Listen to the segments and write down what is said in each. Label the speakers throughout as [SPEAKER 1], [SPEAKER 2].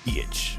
[SPEAKER 1] Bitch.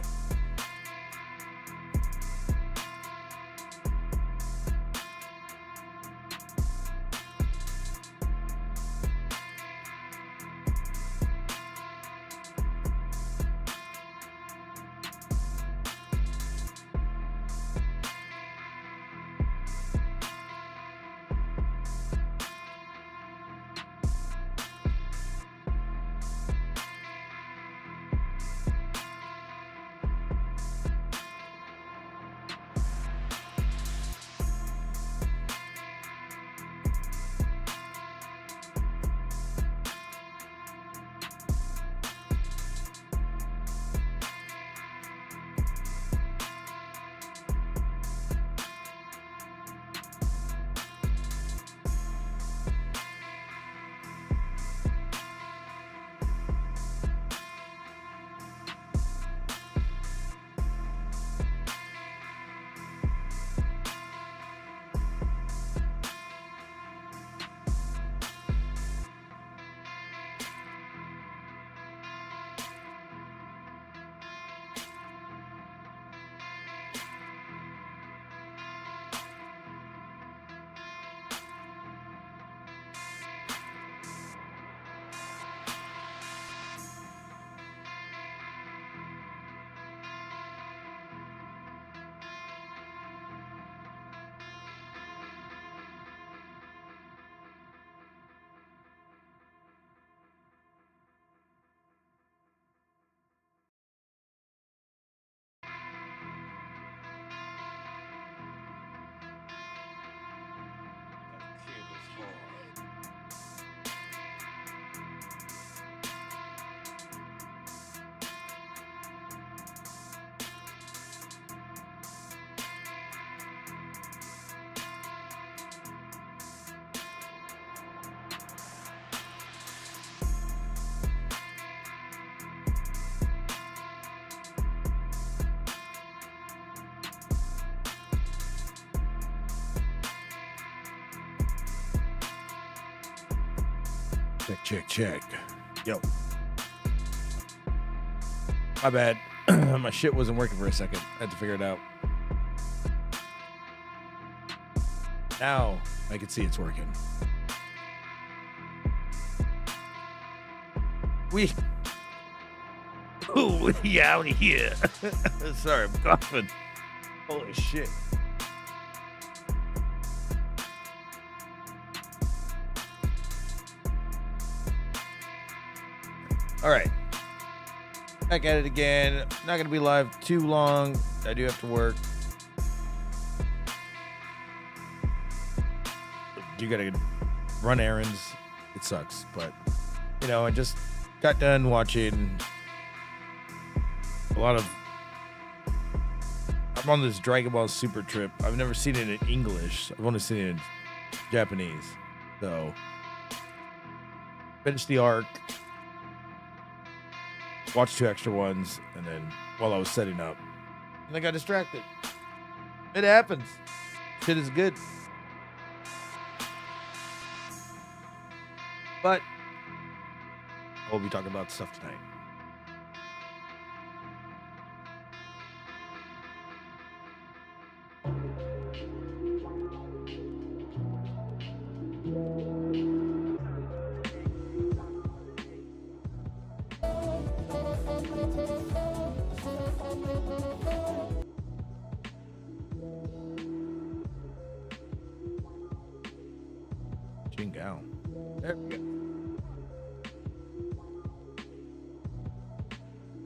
[SPEAKER 1] Check. Yo. My bad. My shit wasn't working for a second. I had to figure it out. Now I can see it's working. We out of here. Sorry, I'm coughing. Holy shit. All right, back at it again. Not gonna be live too long. I do have to work. You gotta run errands. It sucks, but you know, I just got done watching a lot of. I'm on this Dragon Ball Super trip. I've never seen it in English. I've only seen it in Japanese. So, finished the arc. Watched 2 extra ones, and then while I was setting up, and I got distracted. It happens. Shit is good. But we'll be talking about stuff tonight. There we go.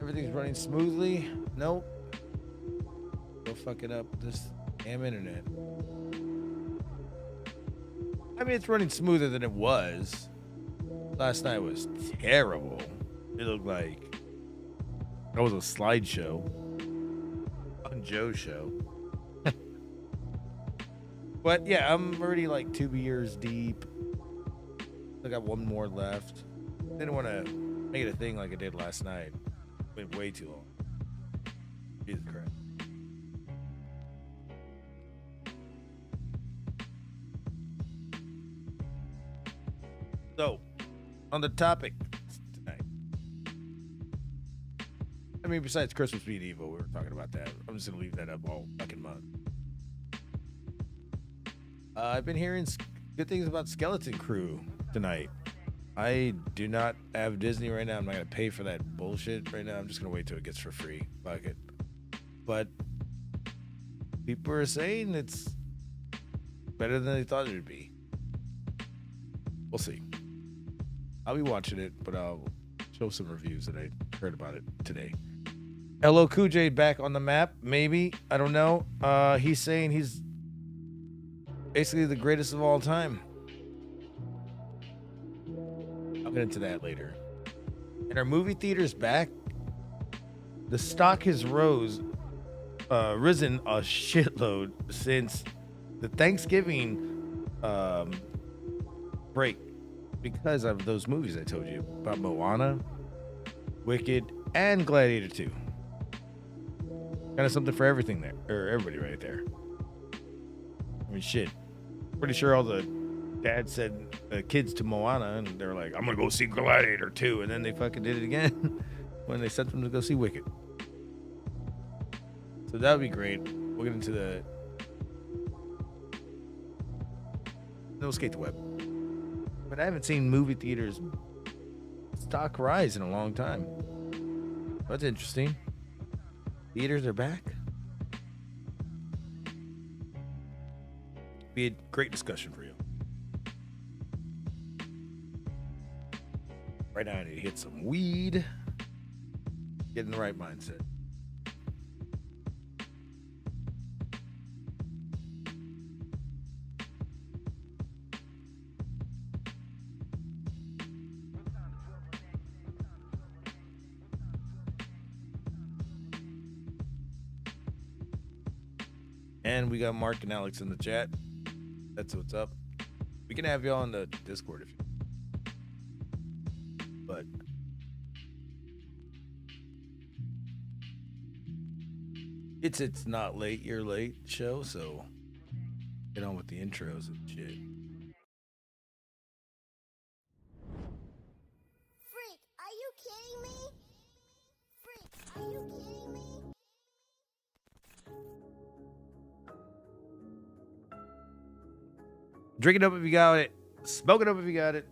[SPEAKER 1] Everything's running smoothly. Nope. Go fuck it up this damn internet. I mean, it's running smoother than it was. Last night was terrible. It looked like that was a slideshow on Joe's show. But yeah, I'm already like 2 beers deep. I got one more left. Didn't want to make it a thing like I did last night. Went way too long. Jesus Christ. So, on the topic tonight, mean, besides Christmas being evil, we were talking about that. I'm just gonna leave that up all fucking month. I've been hearing good things about Skeleton Crew tonight. I do not have Disney right now. I'm not gonna pay for that bullshit right now. I'm just gonna wait till it gets for free. Fuck it. But people are saying it's better than they thought it would be. We'll see. I'll be watching it, but I'll show some reviews that I heard about it today. LL Cool J back on the map, maybe. I don't know. He's saying he's basically the greatest of all time. I'll get into that later. And our movie theaters back. The stock has risen a shitload since the Thanksgiving break because of those movies I told you about, Moana, Wicked, and Gladiator 2. Kind of something for everything there, or everybody right there. I mean, shit. Pretty sure all the dads said kids to Moana, and they're like, I'm gonna go see Gladiator 2, and then they fucking did it again when they sent them to go see Wicked. So that would be great. We'll get into the... Then we'll skate the web. But I haven't seen movie theaters stock rise in a long time. That's interesting. Theaters are back. Be a great discussion for you. Right now I need to hit some weed. Get in the right mindset. And we got Mark and Alex in the chat. That's what's up. We can have y'all on the Discord if you but it's not late, you're late show, so get on with the intros and shit.
[SPEAKER 2] Freak, are you kidding me? Freak, are you kidding me?
[SPEAKER 1] Drink it up if you got it. Smoke it up if you got it.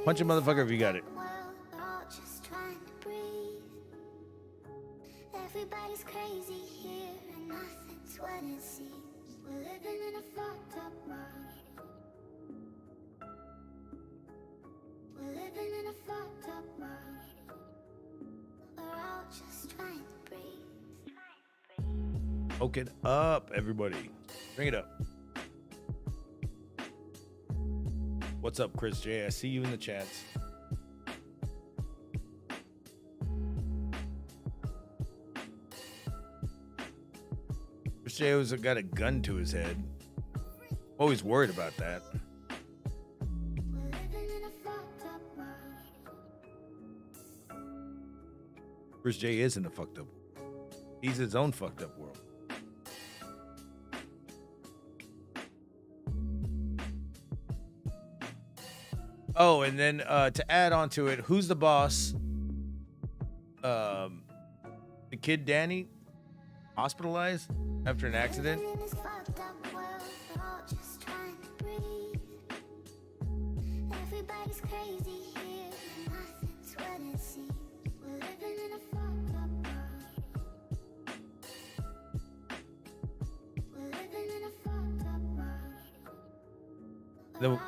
[SPEAKER 1] Punch a motherfucker if you got it.
[SPEAKER 2] Everybody's crazy here and nothing's what it seems. We're living in a fucked up world. We're living in a fucked up world. We're all just trying to breathe.
[SPEAKER 1] Smoke it up, everybody. Bring it up. What's up, Chris J? I see you in the chats. Chris J always got a gun to his head. Always worried about that. Chris J isn't a fucked up. He's his own fucked up world. Oh, and then to add on to it, who's the boss? The kid Danny, hospitalized after an accident.
[SPEAKER 2] Everybody's crazy here and nothing's what it seems. We're living in a fucked up world. We're living in a fucked up world.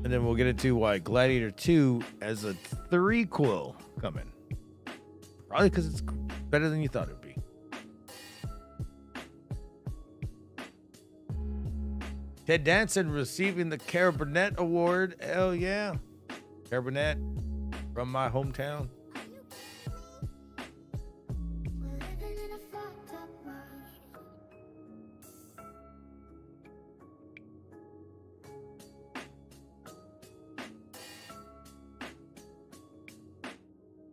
[SPEAKER 1] And then we'll get into why Gladiator 2 as a threequel coming. Probably because it's better than you thought it would be. Ted Danson receiving the Cara Burnett Award. Hell yeah. Cara Burnett from my hometown.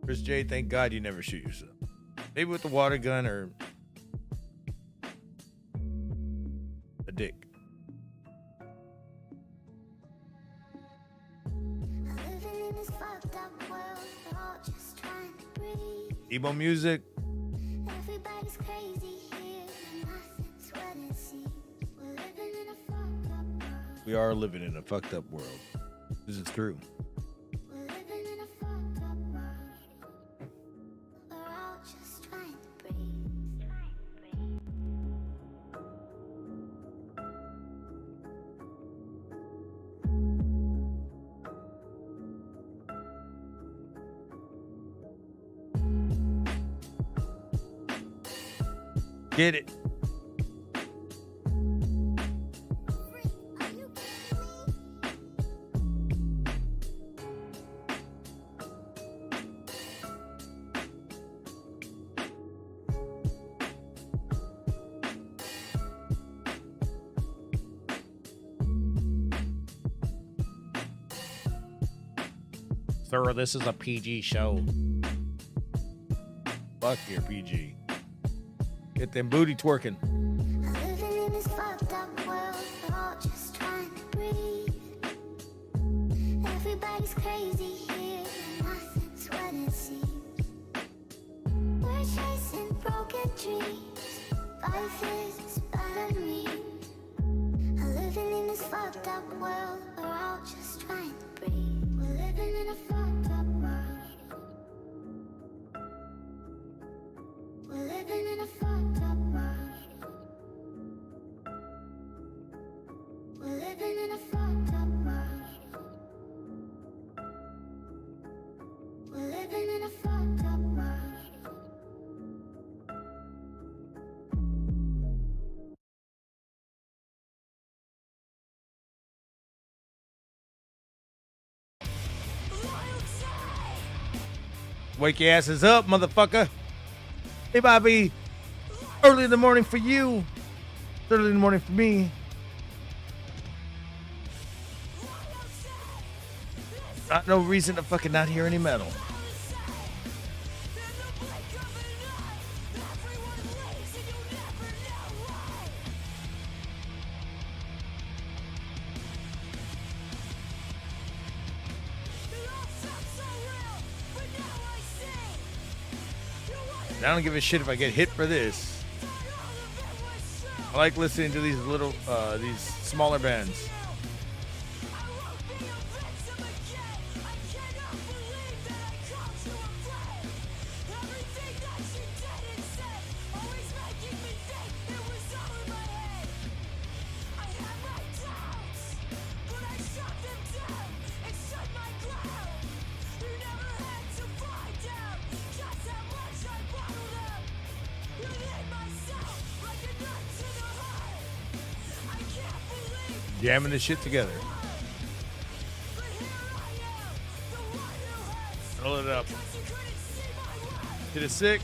[SPEAKER 1] Chris J, thank God you never shoot yourself. Maybe with the water gun or a dick.
[SPEAKER 2] fucked up world, we're all just trying to breathe.
[SPEAKER 1] Emo music.
[SPEAKER 2] Everybody's crazy here, and nothing's what it seems. We're living in a fucked up world.
[SPEAKER 1] We are living in a fucked up world. This is true.
[SPEAKER 2] We're living in a fucked up world. We're all just trying to breathe.
[SPEAKER 1] Get it.
[SPEAKER 2] Are you kidding me?
[SPEAKER 1] Sir, this is a PG show. Fuck your PG. Get them booty twerking.
[SPEAKER 2] Living in this fucked up world, we're all just trying to breathe. Everybody's crazy here, and nothing's what it seems. We're chasing broken dreams. Life is but a dream. Living in this fucked up world, we're all just trying to breathe. We're living in a fucked up world. We're living in a fucked up world. We're living in a fucked up world. We're living in a fucked up world.
[SPEAKER 1] Wake your asses up, motherfucker. Hey, Bobby. Early in the morning for you. It's early in the morning for me. Not no reason to fucking not hear any metal. I don't give a shit if I get hit for this. I like listening to these little, these smaller bands. Jamming this shit together. Roll it up. Hit it sick.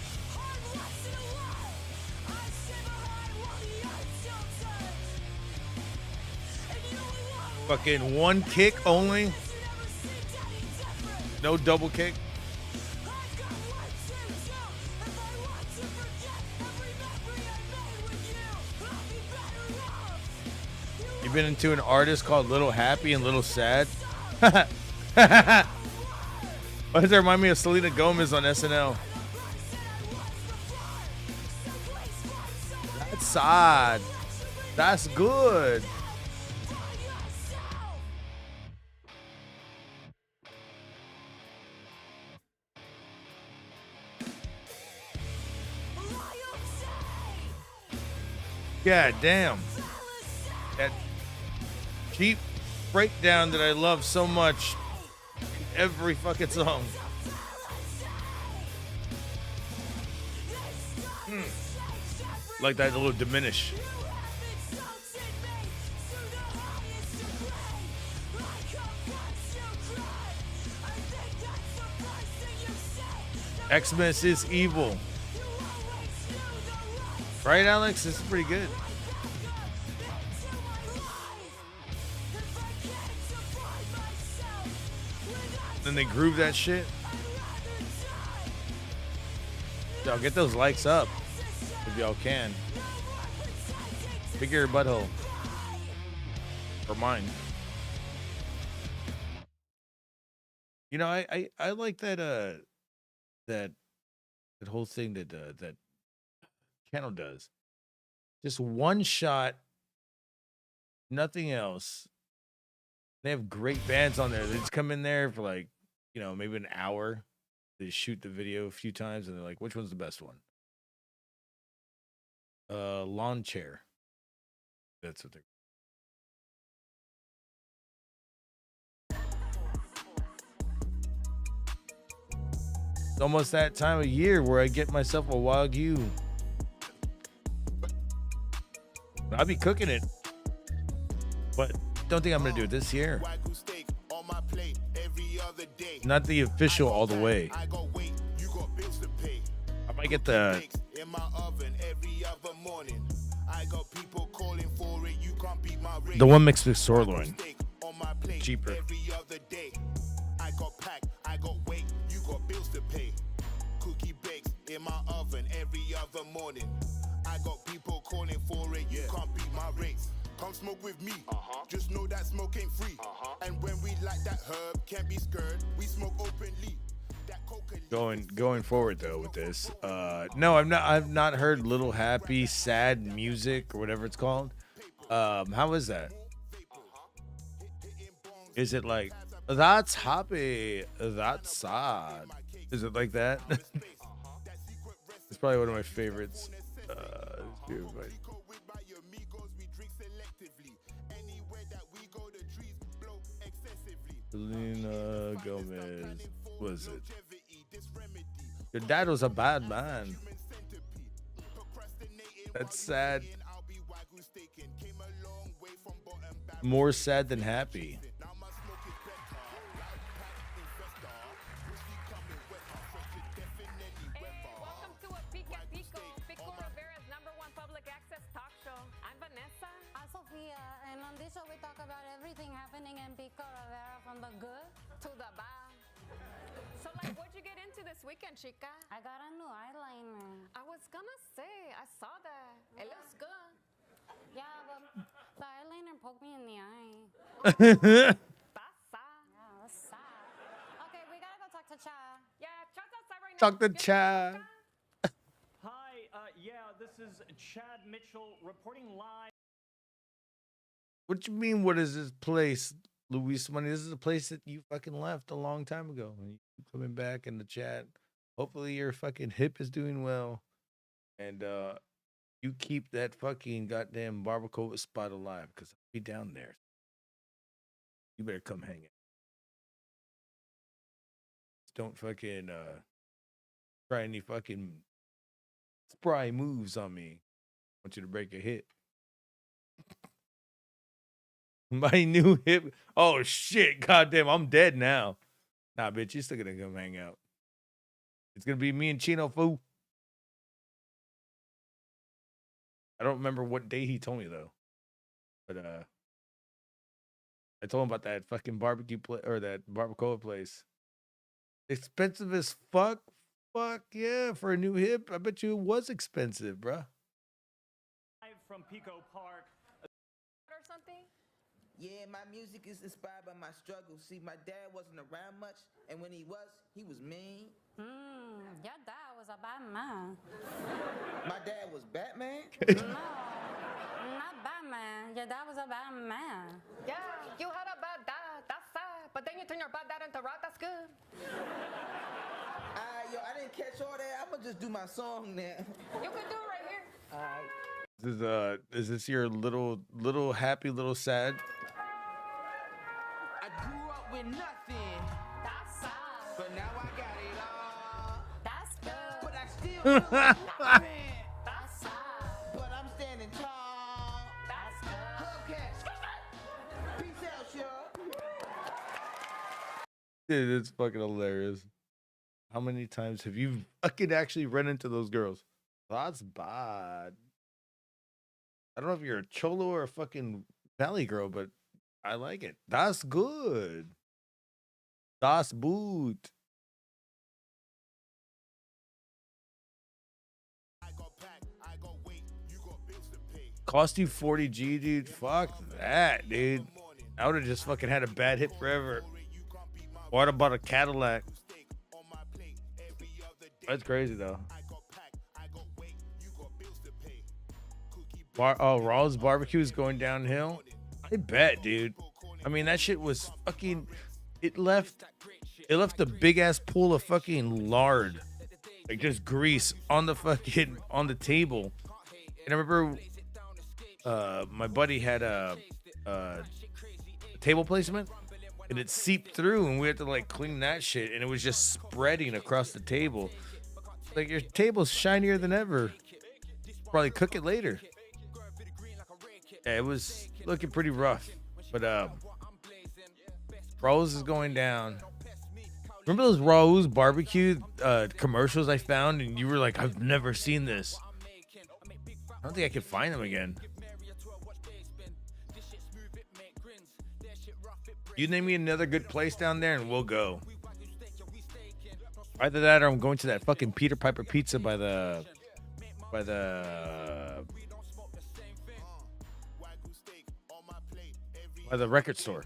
[SPEAKER 1] Fucking one kick only. No double kick. You've been into an artist called Little Happy and Little Sad? Why does that remind me of Selena Gomez on SNL? That's sad. That's good. God damn. That cheap breakdown that I love so much in every fucking song. Like that little diminish. Xmas is evil. Right, Alex? This is pretty good. Then they groove that shit. Y'all get those likes up if y'all can. Bigger butthole. Or mine. You know, I like that that whole thing that that channel does. Just one shot, nothing else. They have great bands on there. They just come in there for like, you know, maybe an hour. They shoot the video a few times and they're like, which one's the best one? Lawn chair. That's what they're. It's almost that time of year where I get myself a Wagyu. I'll be cooking it, but don't think I'm gonna do it this year. Not the official all the way. I might get the one mixed with sirloin. Cheaper. I got pack, I got weight, you got bills to pay. Cookie bakes in my oven every other morning. I got people calling for it, you can't beat my rates. Come smoke with me, just know that smoke ain't free. And when we like that herb, can't be scared, we smoke openly. Going forward though with this, no, I've not heard Little Happy Sad Music or whatever it's called. How is that? Is it like that's happy, that's sad? Is it like that? It's probably one of my favorites. Selena Gomez, was it? Your dad was a bad man. That's sad. More sad than happy.
[SPEAKER 3] From the good to the bad. So, like, what'd you get into this weekend, chica?
[SPEAKER 4] I got a new eyeliner.
[SPEAKER 3] I was gonna say, I saw that. It looks good.
[SPEAKER 4] Yeah, but the eyeliner poked me in the eye.
[SPEAKER 3] That's sad.
[SPEAKER 4] Yeah, that's sad. Okay, we gotta go talk to Cha.
[SPEAKER 3] Yeah, Chad's outside right now.
[SPEAKER 1] Talk to Chad.
[SPEAKER 5] Hi, yeah, this is Chad Mitchell reporting live.
[SPEAKER 1] What you mean? What is this place, Luis Money? This is a place that you fucking left a long time ago. And you coming back in the chat. Hopefully your fucking hip is doing well, and you keep that fucking goddamn barbacoa spot alive because I'll be down there. You better come hang out. Don't fucking try any fucking spry moves on me. I want you to break a hit. My new hip. Oh shit! Goddamn, I'm dead now. Nah, bitch, you still gonna come hang out. It's gonna be me and Chino, fool. I don't remember what day he told me though, but I told him about that fucking barbecue or that barbacoa place. Expensive as fuck. Fuck yeah, for a new hip. I bet you it was expensive, bruh.
[SPEAKER 5] Live from Pico Park.
[SPEAKER 3] Or something?
[SPEAKER 6] Yeah, my music is inspired by my struggles. See, my dad wasn't around much, and when he was mean.
[SPEAKER 4] Your dad was a bad man.
[SPEAKER 6] My dad was Batman?
[SPEAKER 4] No, not Batman. Your dad was a bad man.
[SPEAKER 3] Yeah, you had a bad dad. That's sad. But then you turn your bad dad into rock. That's good.
[SPEAKER 6] Yo, I didn't catch all that. I'm gonna just do my song now.
[SPEAKER 3] You can do it right here.
[SPEAKER 6] All right.
[SPEAKER 1] Is this your little happy, little sad?
[SPEAKER 6] I grew up with nothing,
[SPEAKER 4] That's sad.
[SPEAKER 6] but now I got it all.
[SPEAKER 4] That's good.
[SPEAKER 6] But I still feel like nothing.
[SPEAKER 4] That's sad.
[SPEAKER 6] But I'm standing tall.
[SPEAKER 4] That's good.
[SPEAKER 6] Hubcap. Peace out, y'all.
[SPEAKER 1] Dude, it's fucking hilarious. How many times have you fucking actually run into those girls? That's bad. I don't know if you're a cholo or a fucking valley girl, but I like it. That's good. Das boot. Cost you 40G, dude. Fuck that, dude. I would have just fucking had a bad hit forever. What about a Cadillac? That's crazy though. Raw's barbecue is going downhill. I bet, dude. I mean, that shit was fucking. It left a big ass pool of fucking lard, like just grease on the fucking on the table. And I remember, my buddy had a table placement, and it seeped through, and we had to like clean that shit, and it was just spreading across the table. Like your table's shinier than ever. Probably cook it later. Yeah, it was looking pretty rough, but Rose is going down. Remember those Rose barbecue commercials I found, and you were like, "I've never seen this." I don't think I can find them again. You name me another good place down there, and we'll go. Either that, or I'm going to that fucking Peter Piper Pizza by the record store.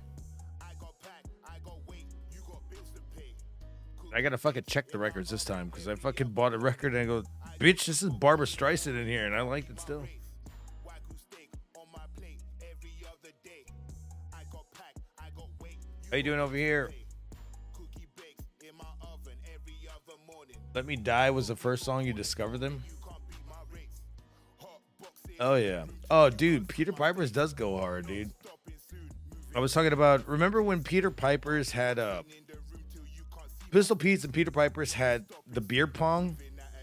[SPEAKER 1] I gotta fucking check the records this time because I fucking bought a record and I go, bitch, this is Barbra Streisand in here, and I liked it still. How you doing over here? Let Me Die was the first song you discovered them? Oh, yeah. Oh, dude, Peter Piper's does go hard, dude. I was talking about, remember when Peter Piper's had Pistol Pete's and Peter Piper's had the beer pong?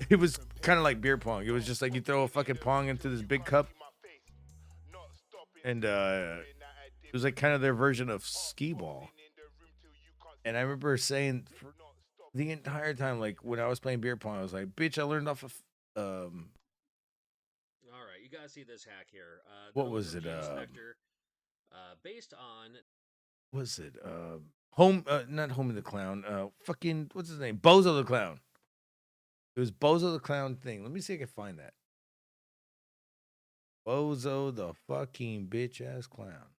[SPEAKER 1] It was kind of like beer pong. It was just like you throw a fucking pong into this big cup. And it was like kind of their version of skee ball. And I remember saying for the entire time, like when I was playing beer pong, I was like, bitch, I learned off of
[SPEAKER 7] All right, you guys see this hack here.
[SPEAKER 1] What was it?
[SPEAKER 7] Based on
[SPEAKER 1] Was it not Home of the Clown? Fucking what's his name? Bozo the Clown. It was Bozo the Clown thing. Let me see if I can find that. Bozo the fucking bitch ass clown.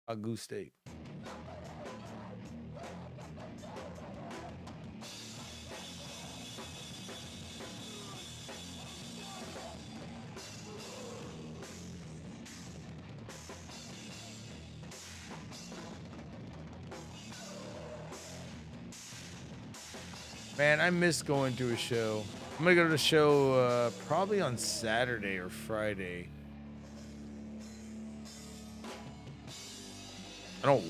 [SPEAKER 1] A goose steak. Man, I miss going to a show. I'm gonna go to the show probably on Saturday or Friday. I don't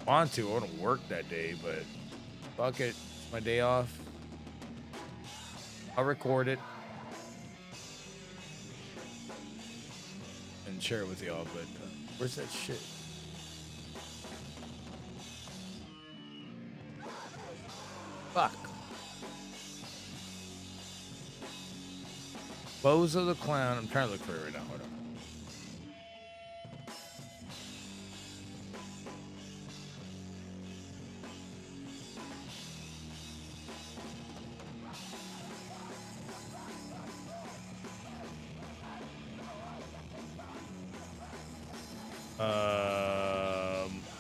[SPEAKER 1] want to. I want to work that day, but fuck it. It's my day off. I'll record it and share it with y'all. But where's that shit? Fuck. Bozo the Clown. I'm trying to look for it right now. Hold on.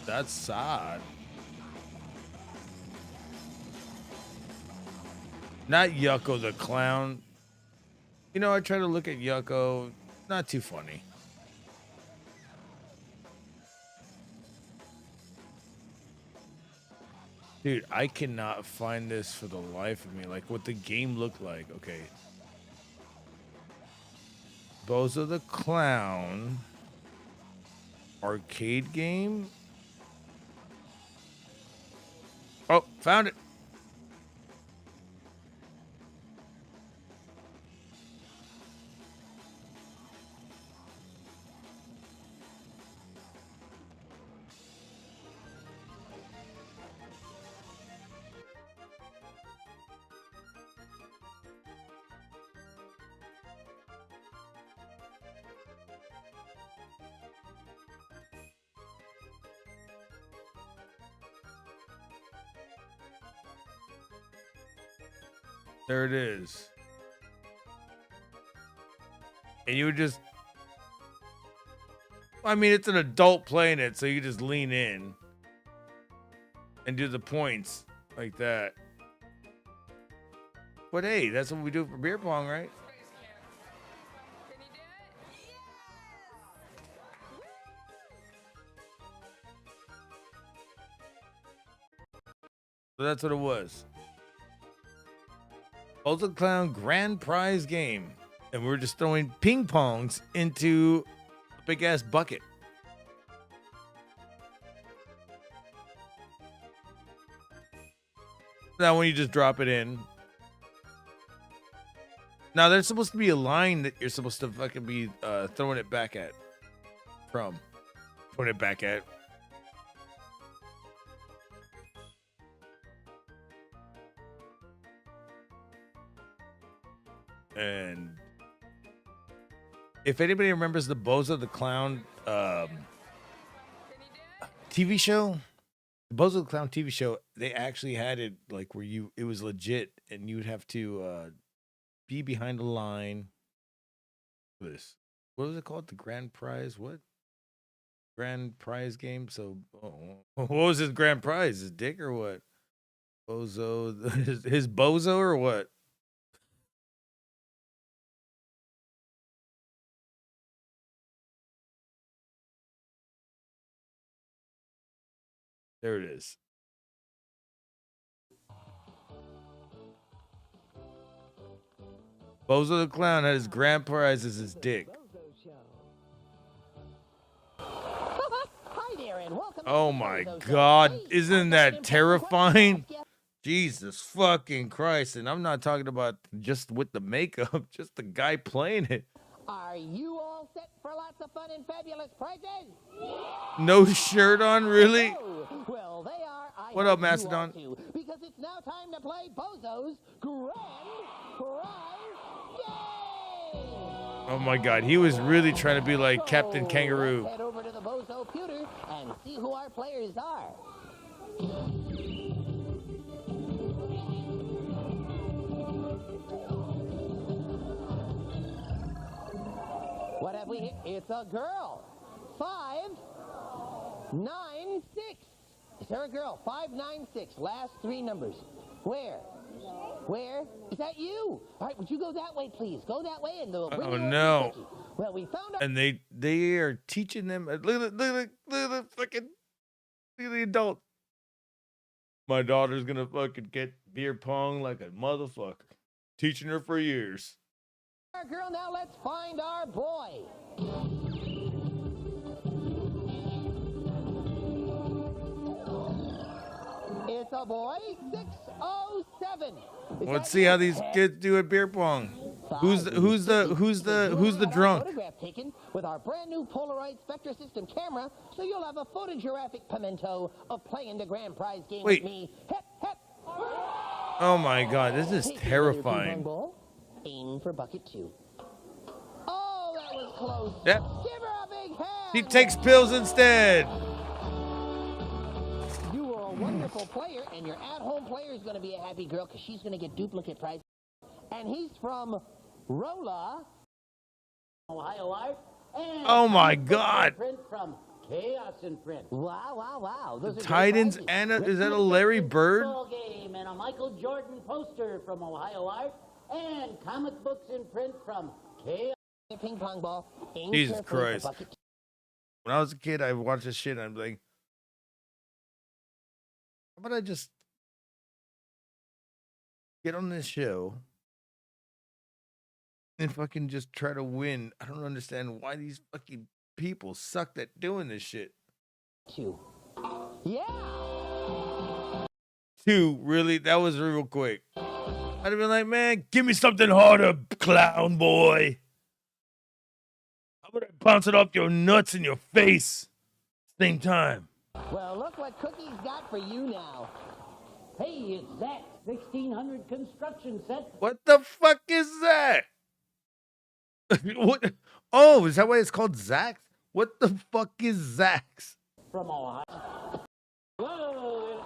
[SPEAKER 1] That's sad. Not Yucko the Clown. You know, I try to look at Yucko. Not too funny. Dude, I cannot find this for the life of me. Like, what the game looked like. Okay. Bozo the Clown. Arcade game. Oh, found it. There it is. And you would just... I mean, it's an adult playing it, so you just lean in and do the points like that. But hey, that's what we do for beer pong, right?
[SPEAKER 3] Can you do it?
[SPEAKER 1] So that's what it was. Bozo the Clown grand prize game. And we're just throwing ping pongs into a big ass bucket. Now when you just drop it in. Now there's supposed to be a line that you're supposed to fucking be throwing it back at. From. Putting it back at. And if anybody remembers the Bozo the Clown TV show, the Bozo the Clown TV show, they actually had it like where it was legit and you would have to be behind the line. What was it called? The grand prize? What? Grand prize game? So, what was his grand prize? His dick or what? Bozo, his bozo or what? There it is. Bozo the Clown had his grand prize as his dick. Oh my God. Isn't that terrifying? Jesus fucking Christ. And I'm not talking about just with the makeup, just the guy playing it.
[SPEAKER 8] Are you all set for lots of fun and fabulous prizes?
[SPEAKER 1] No shirt on, really?
[SPEAKER 8] Oh, well, they are.
[SPEAKER 1] What up, Mastodon?
[SPEAKER 8] Because it's now time to play Bozo's Grand Prize Game.
[SPEAKER 1] Oh my God, he was really trying to be like Captain Kangaroo.
[SPEAKER 8] Let's head over to the Bozo pewter and see who our players are. What have we hit? It's a girl. 596. Is there a girl? 596. Last three numbers. Where? Where? Is that you? All right, would you go that way, please? Go that way and the.
[SPEAKER 1] Oh no!
[SPEAKER 8] Well, we found out.
[SPEAKER 1] And they are teaching them. Look at the fucking. Look at the adult. My daughter's gonna fucking get beer pong like a motherfucker. Teaching her for years.
[SPEAKER 8] Our girl, now let's find our boy. It's a boy, 607.
[SPEAKER 1] Let's see how these kids do at beer pong. Who's the drunk?
[SPEAKER 8] Photograph taken with our brand new Polaroid Spectra System camera, so you'll have a photographic memento of playing the grand prize game with me. Hep, hep.
[SPEAKER 1] Oh my God, this is terrifying.
[SPEAKER 8] Aim for bucket 2. Oh, that was close.
[SPEAKER 1] Yep.
[SPEAKER 8] Give her a big hand.
[SPEAKER 1] He takes pills instead.
[SPEAKER 8] You are a wonderful player, and your at-home player is going to be a happy girl because she's going to get duplicate prizes. And he's from Rolla, Ohio Art. And
[SPEAKER 1] oh my God.
[SPEAKER 8] Print from Chaos in Print. Wow, wow, wow. Those are
[SPEAKER 1] Titans and is that a Larry Bird?
[SPEAKER 8] Game and a Michael Jordan poster from Ohio Art. And comic books in print from Chaos. Ping pong ball.
[SPEAKER 1] Jesus Christ. When I was a kid, I watched this shit and I'm like, how about I just get on this show and fucking just try to win? I don't understand why these fucking people sucked at doing this shit.
[SPEAKER 8] 2. Yeah.
[SPEAKER 1] 2, really? That was real quick. I'd have been like, man, give me something harder, clown boy. How about I bounce it off your nuts in your face? Same time.
[SPEAKER 8] Well, look what Cookie's got for you now. Hey, it's Zach's 1600 construction set.
[SPEAKER 1] What the fuck is that? What? Oh, is that why it's called Zach's? What the fuck is Zach's?
[SPEAKER 8] From Ohio. Whoa.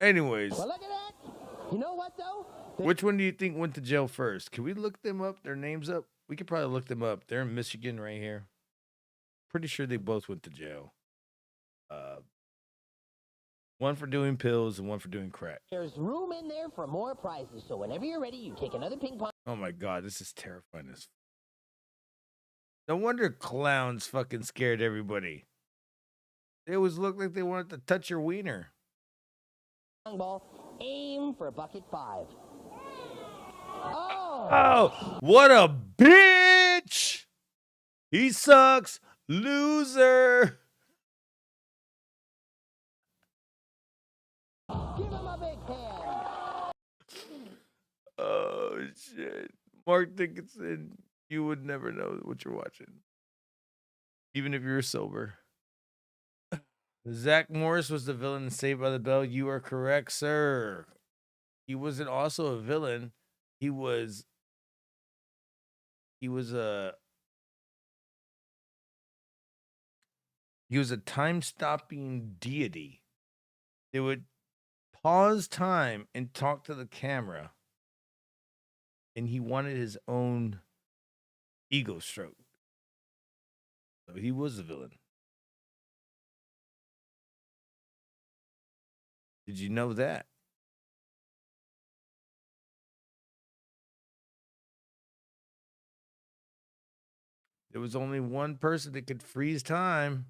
[SPEAKER 1] Anyways.
[SPEAKER 8] Well, look at that. You know what, though?
[SPEAKER 1] Which one do you think went to jail first? Can we look them up, their names up? We could probably look them up. They're in Michigan right here. pretty sure they both went to jail. One for doing pills and one for doing crack.
[SPEAKER 8] There's room in there for more prizes, so whenever you're ready, you take another ping pong.
[SPEAKER 1] Oh my god, this is terrifying as. No wonder clowns fucking scared everybody. They always look like they wanted to touch your wiener.
[SPEAKER 8] Ball, aim for bucket 5. Oh!
[SPEAKER 1] Oh, what a bitch! He sucks, loser.
[SPEAKER 8] Give him a big hand.
[SPEAKER 1] Oh shit, Mark Dickinson, you would never know what you're watching, even if you're sober. Zach Morris was the villain in Saved by the Bell. You are correct, sir. He wasn't also a villain. He was a time-stopping deity. They would pause time and talk to the camera, and he wanted his own ego stroke. So he was a villain. Did you know that? There was only one person that could freeze time,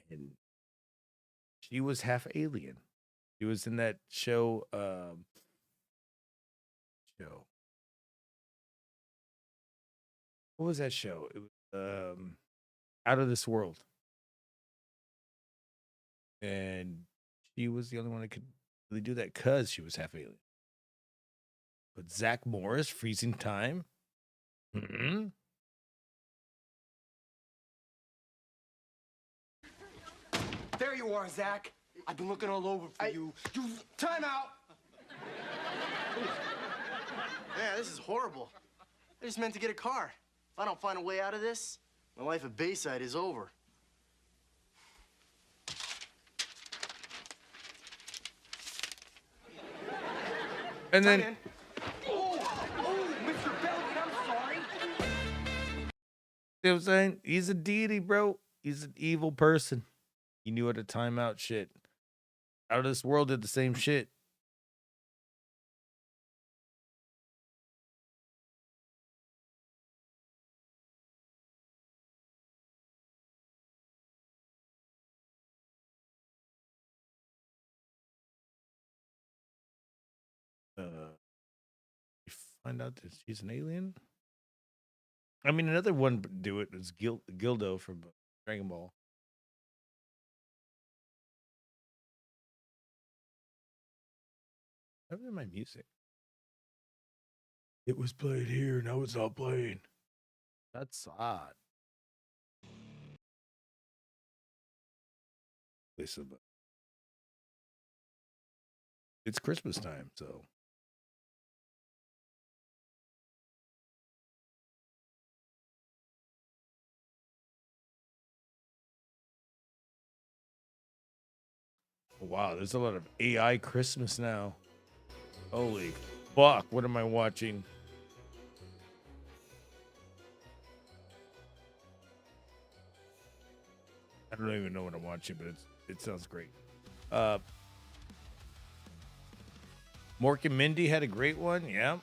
[SPEAKER 1] and she was half alien. She was in that show. What was that show? It was Out of This World, and she was the only one that could really do that because she was half alien. But Zach Morris freezing time. Mm-hmm.
[SPEAKER 9] There you are, Zach. I've been looking all over for you. Time out!
[SPEAKER 10] Yeah, this is horrible. I just meant to get a car. If I don't find a way out of this, my life at Bayside is over.
[SPEAKER 1] And then...
[SPEAKER 9] Oh, Mr. Bellion, I'm sorry.
[SPEAKER 1] You know what I'm saying? He's a deity, bro. He's an evil person. He knew how to time out shit. Out of This World did the same shit. You find out that she's an alien? I mean, another one do it is Gildo from Dragon Ball. What happened to my music? It was played here, now it's not playing. That's odd. Listen, but it's Christmas time, so. Wow, there's a lot of AI Christmas now. Holy fuck, what am I watching? I don't even know what I'm watching, but it sounds great. Mork and Mindy had a great one, yeah.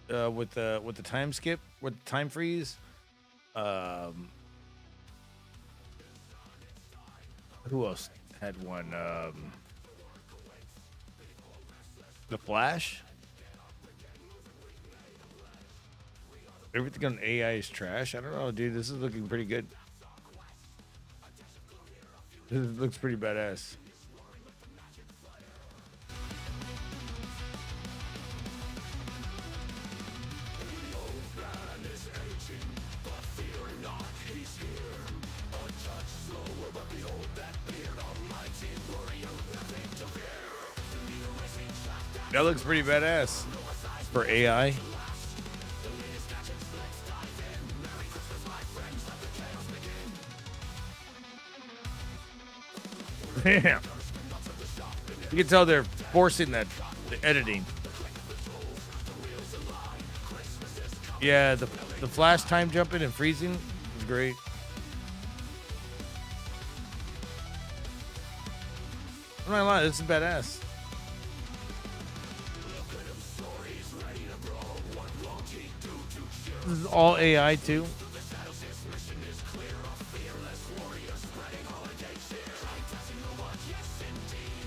[SPEAKER 1] With the time skip, with the time freeze. Who else had one? The Flash. Everything on AI is trash. I don't know, dude. This is looking pretty good. This looks pretty badass. That looks pretty badass for AI. Damn. You can tell they're forcing the editing. Yeah, the flash time jumping and freezing It's great. I'm not lying, this is badass. This is all AI too.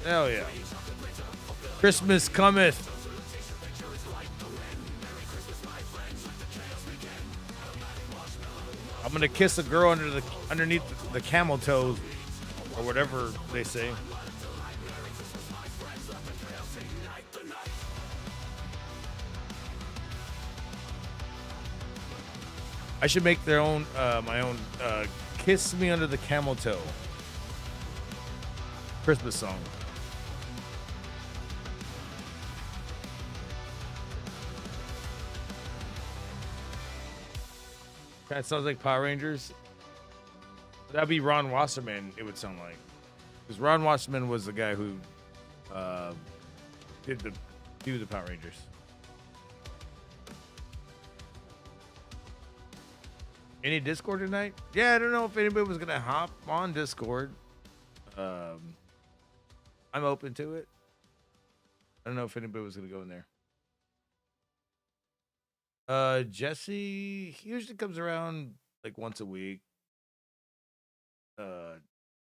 [SPEAKER 1] Hell yeah. Christmas cometh. I'm gonna kiss a girl underneath the camel toes, or whatever they say. I should make their own, my own, "Kiss Me Under the Camel Toe" Christmas song. That sounds like Power Rangers. That'd be Ron Wasserman, it would sound like. Because Ron Wasserman was the guy who did the Power Rangers. Any Discord tonight? Yeah, I don't know if anybody was gonna hop on Discord. I'm open to it. I don't know if anybody was gonna go in there. Jesse, he usually comes around like once a week. He was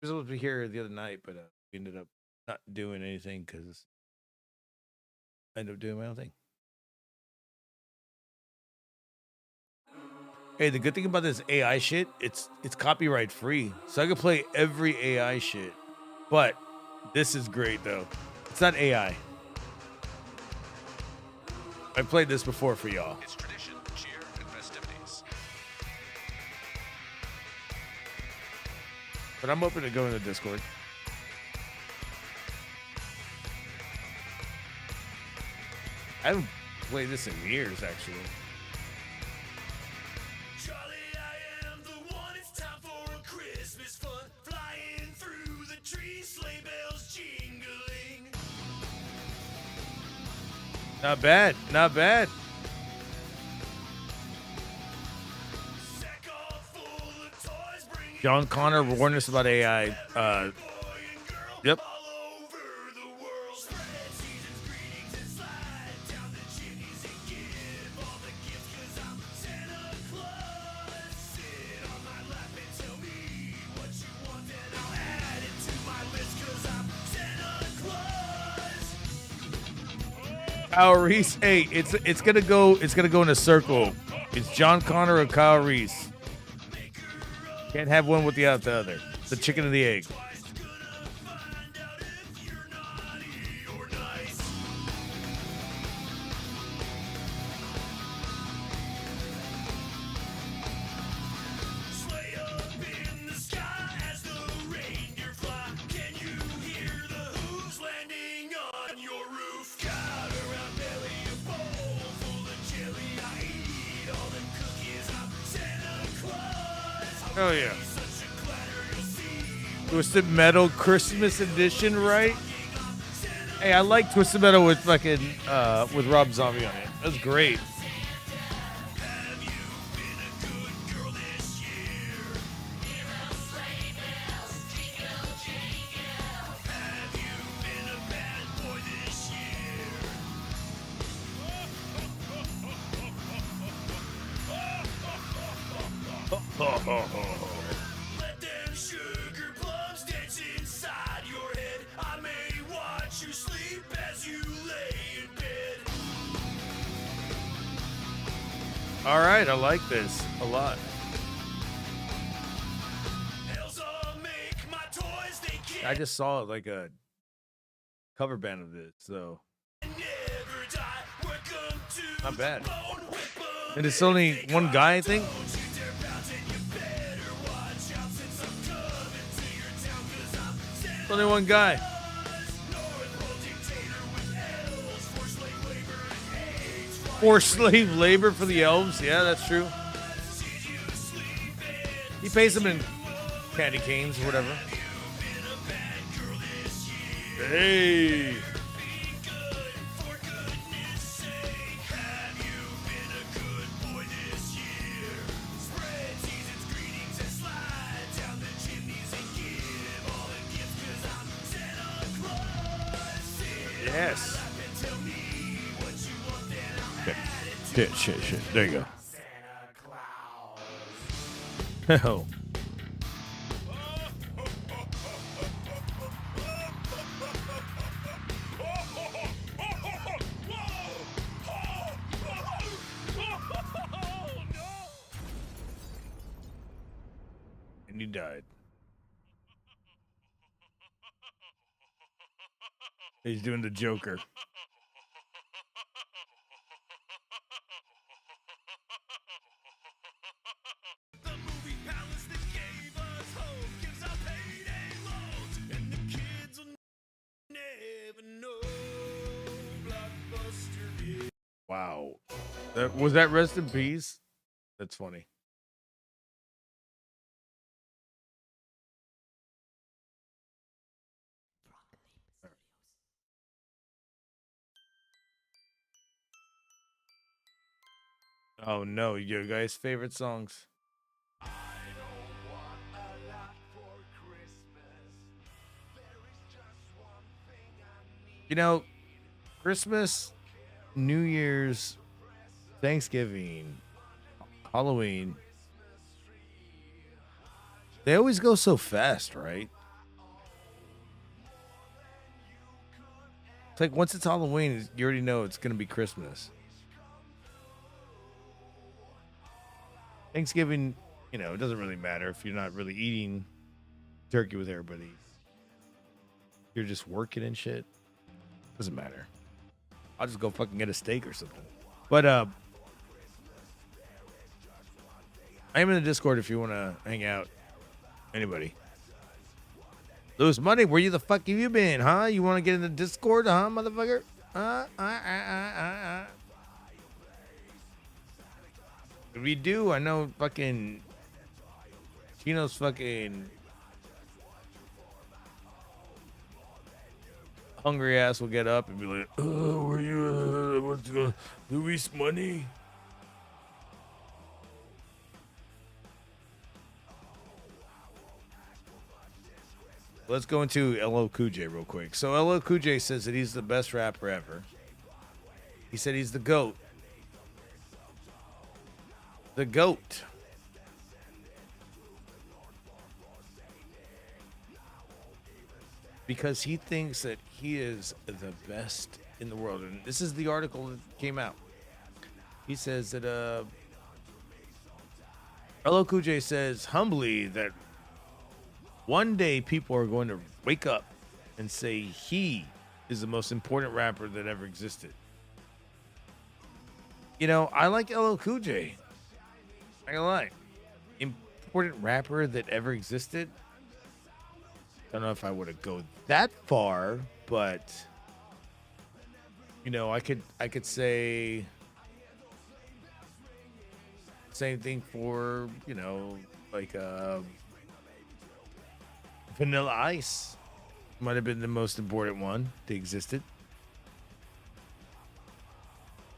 [SPEAKER 1] supposed to be here the other night, but we ended up not doing anything because I ended up doing my own thing. Hey, the good thing about this AI shit, it's copyright free. So I can play every AI shit. But this is great though. It's not AI. I played this before for y'all.
[SPEAKER 11] It's tradition, cheer, and festivities.
[SPEAKER 1] But I'm open to going to Discord. I haven't played this in years, actually. Not bad, not bad. John Connor warned us about AI. Yep. Kyle Reese, hey, it's gonna go in a circle. It's John Connor or Kyle Reese. Can't have one without the other. The chicken and the egg. Oh yeah. Twisted Metal Christmas edition, right? Hey, I like Twisted Metal with fucking with Rob Zombie on it. That's great.
[SPEAKER 12] Let them sugar plums dance inside your head. I may watch you sleep as you lay in bed.
[SPEAKER 1] All right, I like this a lot. I just saw like a cover band of this, so not bad. And it's only one guy, I think. It's only one guy. Forced slave labor for the elves. Yeah, that's true. He pays them in candy canes or whatever. Hey. Yes. Shit. There you go. Oh. And he died. He's doing the Joker. Wow. Was that Rest in Peace? That's funny. Oh no, your guys' favorite songs. You know, Christmas, New Year's, Thanksgiving, Halloween, they always go so fast, right? It's like once it's Halloween, you already know it's going to be Christmas. Thanksgiving, you know, it doesn't really matter if you're not really eating turkey with everybody. You're just working and shit. Doesn't matter. I'll just go fucking get a steak or something. But I am in the Discord if you want to hang out. Anybody. Lose money? Where you the fuck have you been, huh? You want to get in the Discord, huh, motherfucker? If we do, I know fucking Chino's fucking hungry ass will get up and be like, "Oh, where you? What's going? Luis money?" Let's go into LL Cool J real quick. So LL Cool J says that he's the best rapper ever. He said he's the GOAT. The GOAT. Because he thinks that he is the best in the world. And this is the article that came out. He says that LL Cool J says humbly that one day people are going to wake up and say he is the most important rapper that ever existed. You know, I like LL Cool J. I ain't gonna lie. Important rapper that ever existed. Don't know if I would have go that far, but you know, I could say same thing for, you know, like Vanilla Ice might have been the most important one that existed.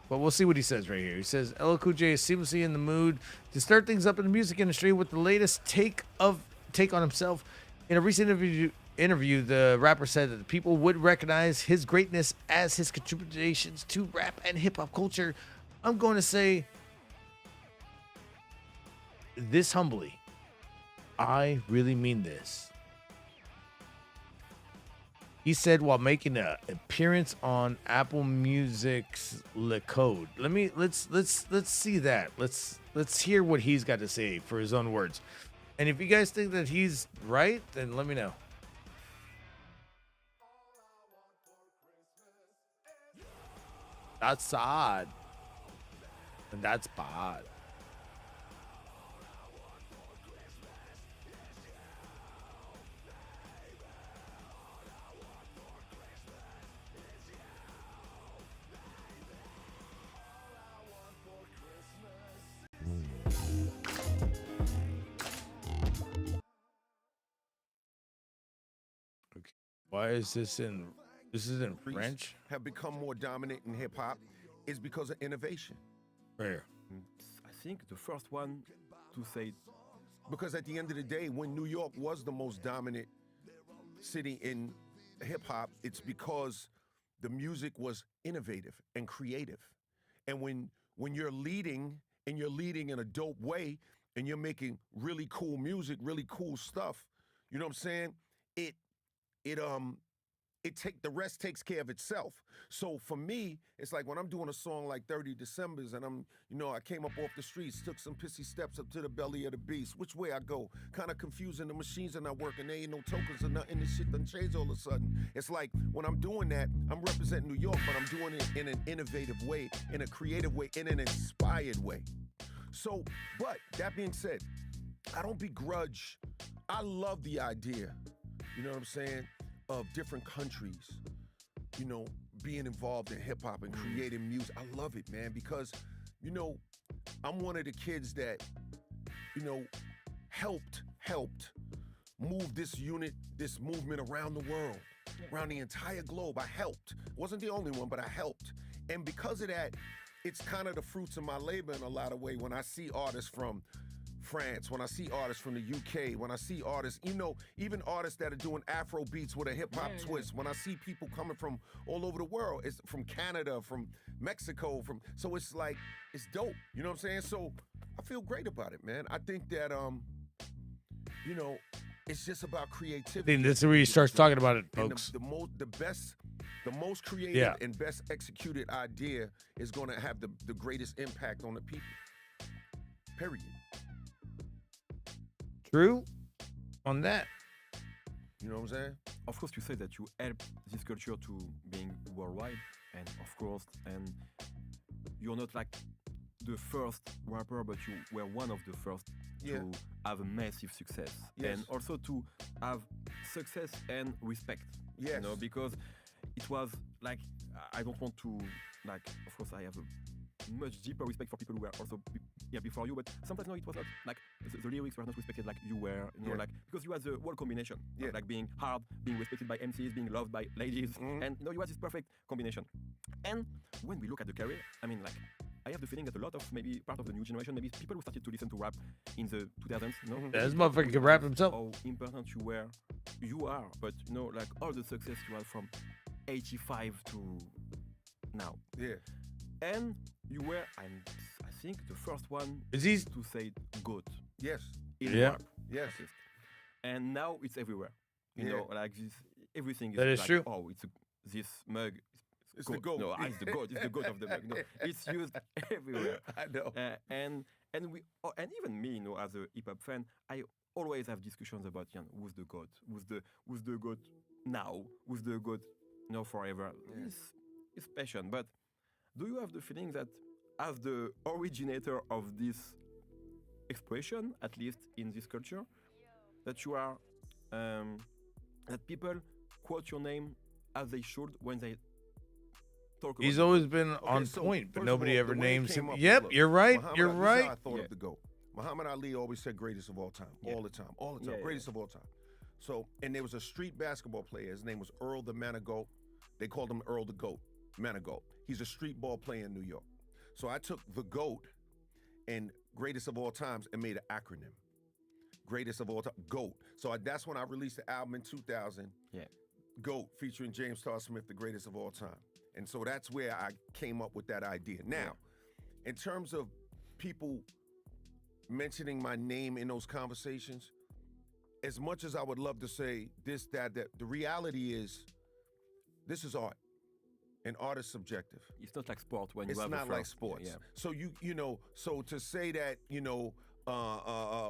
[SPEAKER 1] But we'll see what he says right here. He says, LL Cool J is seamlessly in the mood to start things up in the music industry with the latest take on himself. In a recent interview, the rapper said that people would recognize his greatness as his contributions to rap and hip-hop culture. I'm going to say this humbly. I really mean this. He said while making an appearance on Apple Music's Le Code. Let's see that. Let's hear what he's got to say for his own words. And if you guys think that he's right, then let me know. That's sad. And that's bad. Okay. Why is this in French?
[SPEAKER 13] Have become more dominant in hip hop is because of innovation.
[SPEAKER 1] Where?
[SPEAKER 14] I think the first one to say.
[SPEAKER 13] Because at the end of the day, when New York was the most dominant city in hip hop, it's because the music was innovative and creative. And when you're leading and you're leading in a dope way and you're making really cool music, really cool stuff, you know what I'm saying? The rest takes care of itself. So for me, it's like when I'm doing a song like 30 Decembers and I came up off the streets, took some pissy steps up to the belly of the beast. Which way I go? Kind of confusing, the machines are not working, there ain't no tokens or nothing, this shit done changed all of a sudden. It's like when I'm doing that, I'm representing New York, but I'm doing it in an innovative way, in a creative way, in an inspired way. So, but that being said, I don't begrudge, I love the idea, you know what I'm saying, of different countries, being involved in hip hop and creating music. I love it, man, because, I'm one of the kids that, helped move this movement around the world, around the entire globe. I helped. Wasn't the only one, but I helped. And because of that, it's kind of the fruits of my labor in a lot of ways when I see artists from France, when I see artists from the UK, when I see artists, even artists that are doing Afro beats with a hip hop twist, when I see people coming from all over the world, it's from Canada, from Mexico, so it's like, it's dope, you know what I'm saying? So I feel great about it, man. I think that, it's just about creativity.
[SPEAKER 1] I think this is where he starts talking about it, folks.
[SPEAKER 13] The most creative and best executed idea is going to have the greatest impact on the people. Period.
[SPEAKER 1] True on that.
[SPEAKER 13] You know what I'm saying?
[SPEAKER 14] Of course, you say that you help this culture to being worldwide, and of course, and you're not like the first rapper, but you were one of the first to have a massive success, and also to have success and respect.
[SPEAKER 13] Yes.
[SPEAKER 14] Because it was like, I don't want to, like, of course, I have a much deeper respect for people who were also before you, but sometimes it was not like the lyrics were not respected like you were, like, because you had the whole combination of, like, being hard, being respected by MCs, being loved by ladies, and you had this perfect combination. And when we look at the career, I mean, like, I have the feeling that a lot of maybe part of the new generation, maybe people who started to listen to rap in the 2000s,
[SPEAKER 1] This motherfucker can rap himself.
[SPEAKER 14] How important you are, but like all the success you had from 85 to now.
[SPEAKER 13] Yeah.
[SPEAKER 14] And you were, I think, the first one
[SPEAKER 1] to
[SPEAKER 14] say GOAT.
[SPEAKER 13] Yes.
[SPEAKER 14] In rap.
[SPEAKER 13] Yes.
[SPEAKER 14] And now it's everywhere. You know, like this, everything is
[SPEAKER 1] that is
[SPEAKER 14] like,
[SPEAKER 1] true.
[SPEAKER 14] oh, this mug.
[SPEAKER 13] It's the GOAT.
[SPEAKER 14] No, it's the GOAT. It's the GOAT of the mug. No, it's used everywhere.
[SPEAKER 13] I know.
[SPEAKER 14] And even me, as a hip hop fan, I always have discussions about who's the GOAT, who's the GOAT now, who's the GOAT forever. It's passion, but do you have the feeling that as the originator of this expression, at least in this culture, that you are, that people quote your name as they should when they talk about
[SPEAKER 1] He's
[SPEAKER 14] you?
[SPEAKER 1] always been on point, but nobody ever names him. Yep, you're right. You're right.
[SPEAKER 13] I thought of the GOAT. Muhammad Ali always said greatest of all time, all the time, greatest of all time. So, and there was a street basketball player. His name was Earl the Manigault. They called him Earl the GOAT, Manigault. He's a street ball player in New York. So I took the GOAT and greatest of all times and made an acronym. Greatest of all time, GOAT. So that's when I released the album in 2000.
[SPEAKER 14] Yeah.
[SPEAKER 13] GOAT, featuring James Starr Smith, the greatest of all time. And so that's where I came up with that idea. Now, in terms of people mentioning my name in those conversations, as much as I would love to say this, that, the reality is, this is art. And art is subjective.
[SPEAKER 14] It's not like sport when
[SPEAKER 13] it's
[SPEAKER 14] you have
[SPEAKER 13] not like sports.
[SPEAKER 14] Yeah.
[SPEAKER 13] So so to say that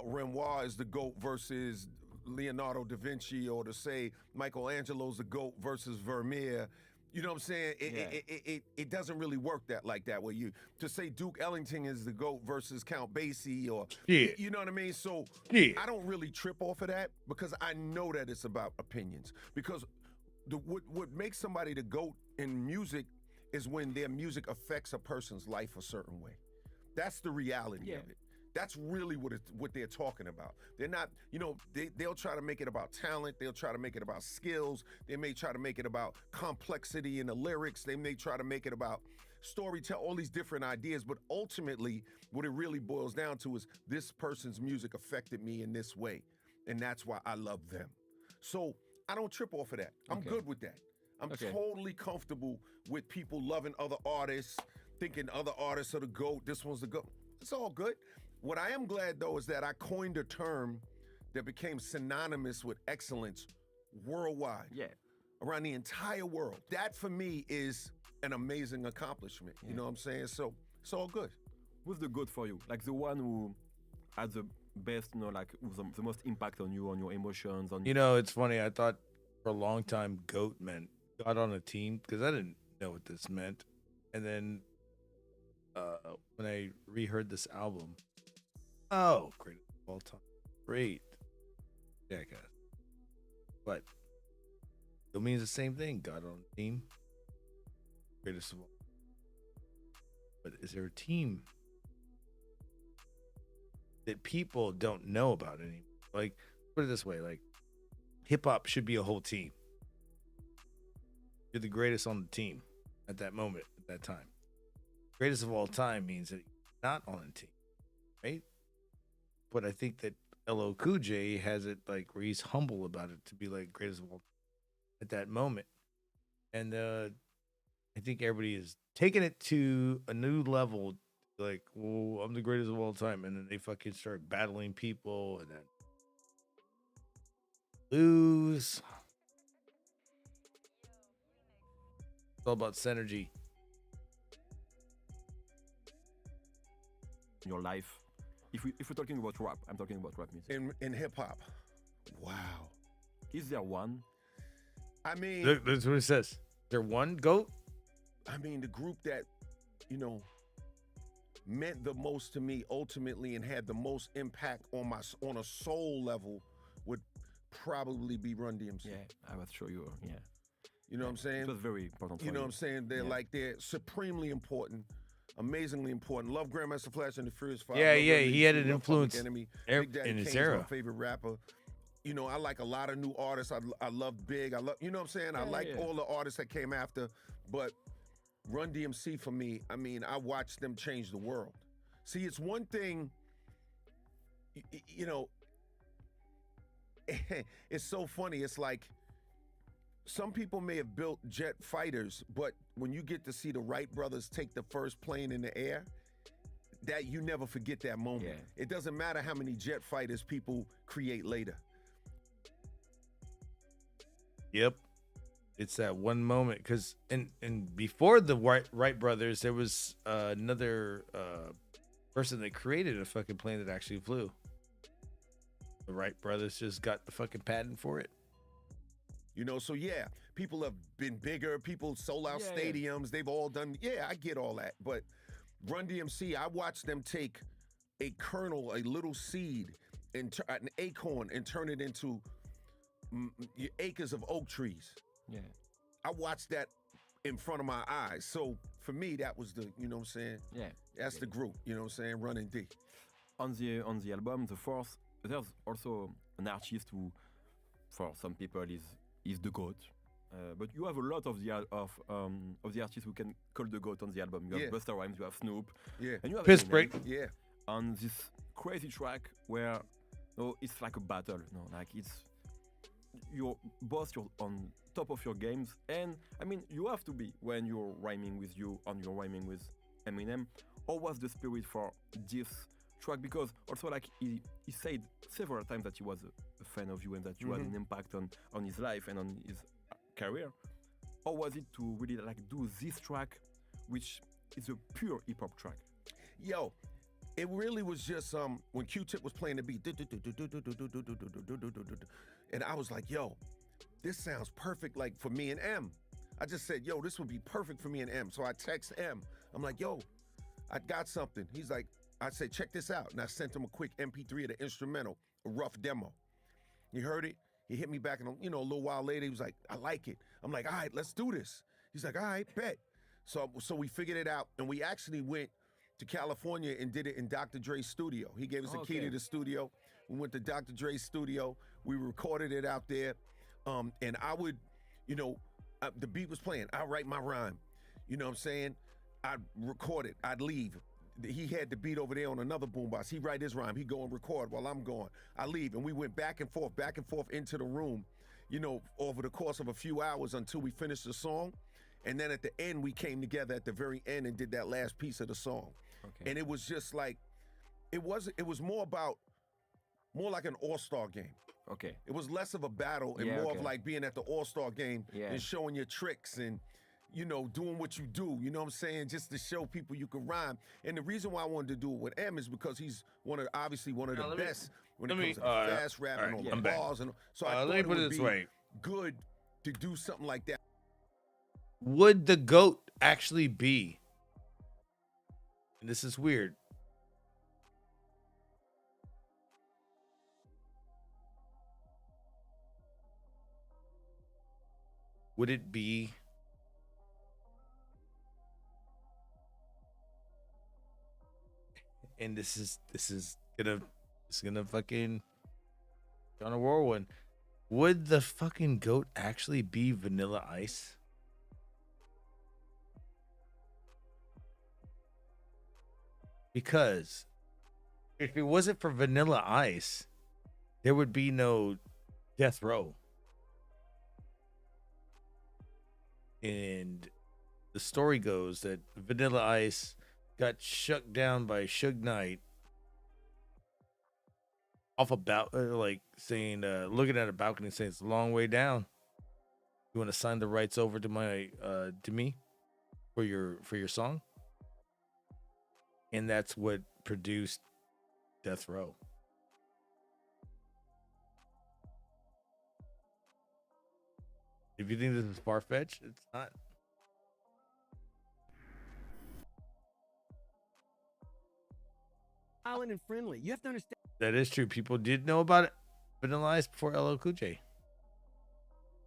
[SPEAKER 13] Renoir is the GOAT versus Leonardo da Vinci, or to say Michelangelo's the GOAT versus Vermeer, you know what I'm saying? It doesn't really work like that. Where to say Duke Ellington is the GOAT versus Count Basie, or you know what I mean? So I don't really trip off of that, because I know that it's about opinions. Because what makes somebody the GOAT in music is when their music affects a person's life a certain way. That's the reality of it. That's really what they're talking about. They're not, they'll try to make it about talent. They'll try to make it about skills. They may try to make it about complexity in the lyrics. They may try to make it about storytelling, all these different ideas. But ultimately, what it really boils down to is this person's music affected me in this way. And that's why I love them. So I don't trip off of that. I'm good with that. I'm
[SPEAKER 14] Okay.
[SPEAKER 13] totally comfortable with people loving other artists, thinking other artists are the GOAT, this one's the GOAT. It's all good. What I am glad, though, is that I coined a term that became synonymous with excellence worldwide.
[SPEAKER 14] Yeah.
[SPEAKER 13] Around the entire world. That, for me, is an amazing accomplishment. You know what I'm saying? So it's all good.
[SPEAKER 14] Who's the GOAT for you? Like the one who had the best, like who's the most impact on you, on your emotions, on
[SPEAKER 1] You know, it's funny. I thought for a long time GOAT meant God on a team because I didn't know what this meant. And then when I reheard this album, oh, great of all time. Great. Jackass. But it means the same thing. God on a team. Greatest of all. But is there a team that people don't know about anymore? Like, put it this way, like hip hop should be a whole team. You're the greatest on the team at that moment, at that time. Greatest of all time means that you're not on a team, right? But I think that LL Cool J has it like where he's humble about it to be like greatest of all at that moment. And I think everybody is taking it to a new level, like, well, I'm the greatest of all time. And then they fucking start battling people and then lose. It's all about synergy.
[SPEAKER 14] your life. If we're talking about rap, I'm talking about rap music.
[SPEAKER 13] In hip hop. Wow.
[SPEAKER 14] Is there one?
[SPEAKER 13] I mean,
[SPEAKER 1] That's what it says. Is there one GOAT?
[SPEAKER 13] I mean, the group that, you know, meant the most to me ultimately and had the most impact on a soul level would probably be Run DMC.
[SPEAKER 14] Yeah, I was sure you were. Yeah.
[SPEAKER 13] You know what I'm saying?
[SPEAKER 14] It was very important.
[SPEAKER 13] You know what I'm saying? They're supremely important, amazingly important. Love Grandmaster Flash and the Furious Five.
[SPEAKER 1] Yeah,
[SPEAKER 13] Love
[SPEAKER 1] yeah,
[SPEAKER 13] Run
[SPEAKER 1] he
[SPEAKER 13] DMC,
[SPEAKER 1] had an
[SPEAKER 13] love
[SPEAKER 1] influence
[SPEAKER 13] Public Enemy.
[SPEAKER 1] in
[SPEAKER 13] Big Daddy
[SPEAKER 1] his
[SPEAKER 13] Kane's
[SPEAKER 1] era.
[SPEAKER 13] my favorite rapper. You know, I like a lot of new artists. I love Big. I love, you know what I'm saying? I like all the artists that came after, but Run DMC for me, I mean, I watched them change the world. See, it's one thing, you know, it's so funny. It's like some people may have built jet fighters, but when you get to see the Wright brothers take the first plane in the air, that you never forget that moment.
[SPEAKER 14] Yeah.
[SPEAKER 13] It doesn't matter how many jet fighters people create later.
[SPEAKER 1] Yep. It's that one moment because and before the Wright brothers, there was another person that created a fucking plane that actually flew. The Wright brothers just got the fucking patent for it.
[SPEAKER 13] You know, so yeah, people have been bigger. People sold out stadiums. They've all done. Yeah, I get all that. But Run DMC, I watched them take a kernel, a little seed, and an acorn, and turn it into acres of oak trees.
[SPEAKER 14] Yeah.
[SPEAKER 13] I watched that in front of my eyes. So for me, that was the, you know what I'm saying?
[SPEAKER 14] Yeah.
[SPEAKER 13] That's the group, you know what I'm saying? Run and D.
[SPEAKER 14] On the album, the fourth, there's also an artist who, for some people, is the GOAT. But you have a lot of the artists who can call the GOAT on the album. You have Busta Rhymes, you have Snoop, and you have
[SPEAKER 1] Piss
[SPEAKER 14] Eminem.
[SPEAKER 1] Break.
[SPEAKER 13] Yeah.
[SPEAKER 14] On this crazy track where it's like a battle. Like you're on top of your games, and I mean you have to be when you're rhyming with Eminem. Or was the spirit for this track? Because also like he said several times that he was a fan of you and that you had an impact on his life and on his career. Or was it to really like do this track, which is a pure hip hop track?
[SPEAKER 13] Yo, it really was just when Q-Tip was playing the beat, and I was like, yo, this sounds perfect like for me and M. I just said, yo, this would be perfect for me and M. So I text M. I'm like, yo, I got something. He's like, I said, check this out. And I sent him a quick MP3 of the instrumental, a rough demo. He heard it. He hit me back, and a little while later, he was like, I like it. I'm like, all right, let's do this. He's like, all right, bet. So we figured it out, and we actually went to California and did it in Dr. Dre's studio. He gave us a key to the studio. We went to Dr. Dre's studio. We recorded it out there. And I would, the beat was playing. I'd write my rhyme. You know what I'm saying? I'd record it. I'd leave. He had the beat over there on another boombox. He'd write his rhyme. He'd go and record while I'm gone. I leave. And we went back and forth into the room. you know, over the course of a few hours until we finished the song. And then at the end, we came together at the very end and did that last piece of the song.
[SPEAKER 14] Okay.
[SPEAKER 13] And it was just like, it was more like an all-star game.
[SPEAKER 14] Okay.
[SPEAKER 13] It was less of a battle and more of like being at the all-star game and showing your tricks and, you know, doing what you do, you know what I'm saying? Just to show people you can rhyme. And the reason why I wanted to do it with M is because he's obviously one of the best when it comes to fast rap and all the bars. And so I thought it would be good to do something like that.
[SPEAKER 1] Would the GOAT actually be? And this is weird. Would it be and this is gonna fucking on a whirlwind. Would the fucking GOAT actually be Vanilla Ice? Because if it wasn't for Vanilla Ice, there would be no Death Row. And the story goes that Vanilla Ice got shut down by Suge Knight off about like saying, looking at a balcony saying it's a long way down. You want to sign the rights over to my to me for your song? And that's what produced Death Row. If you think this is far-fetched, it's not.
[SPEAKER 15] Island and friendly. You have to understand.
[SPEAKER 1] That is true. People did know about it. Vanilla Ice before LL Cool J.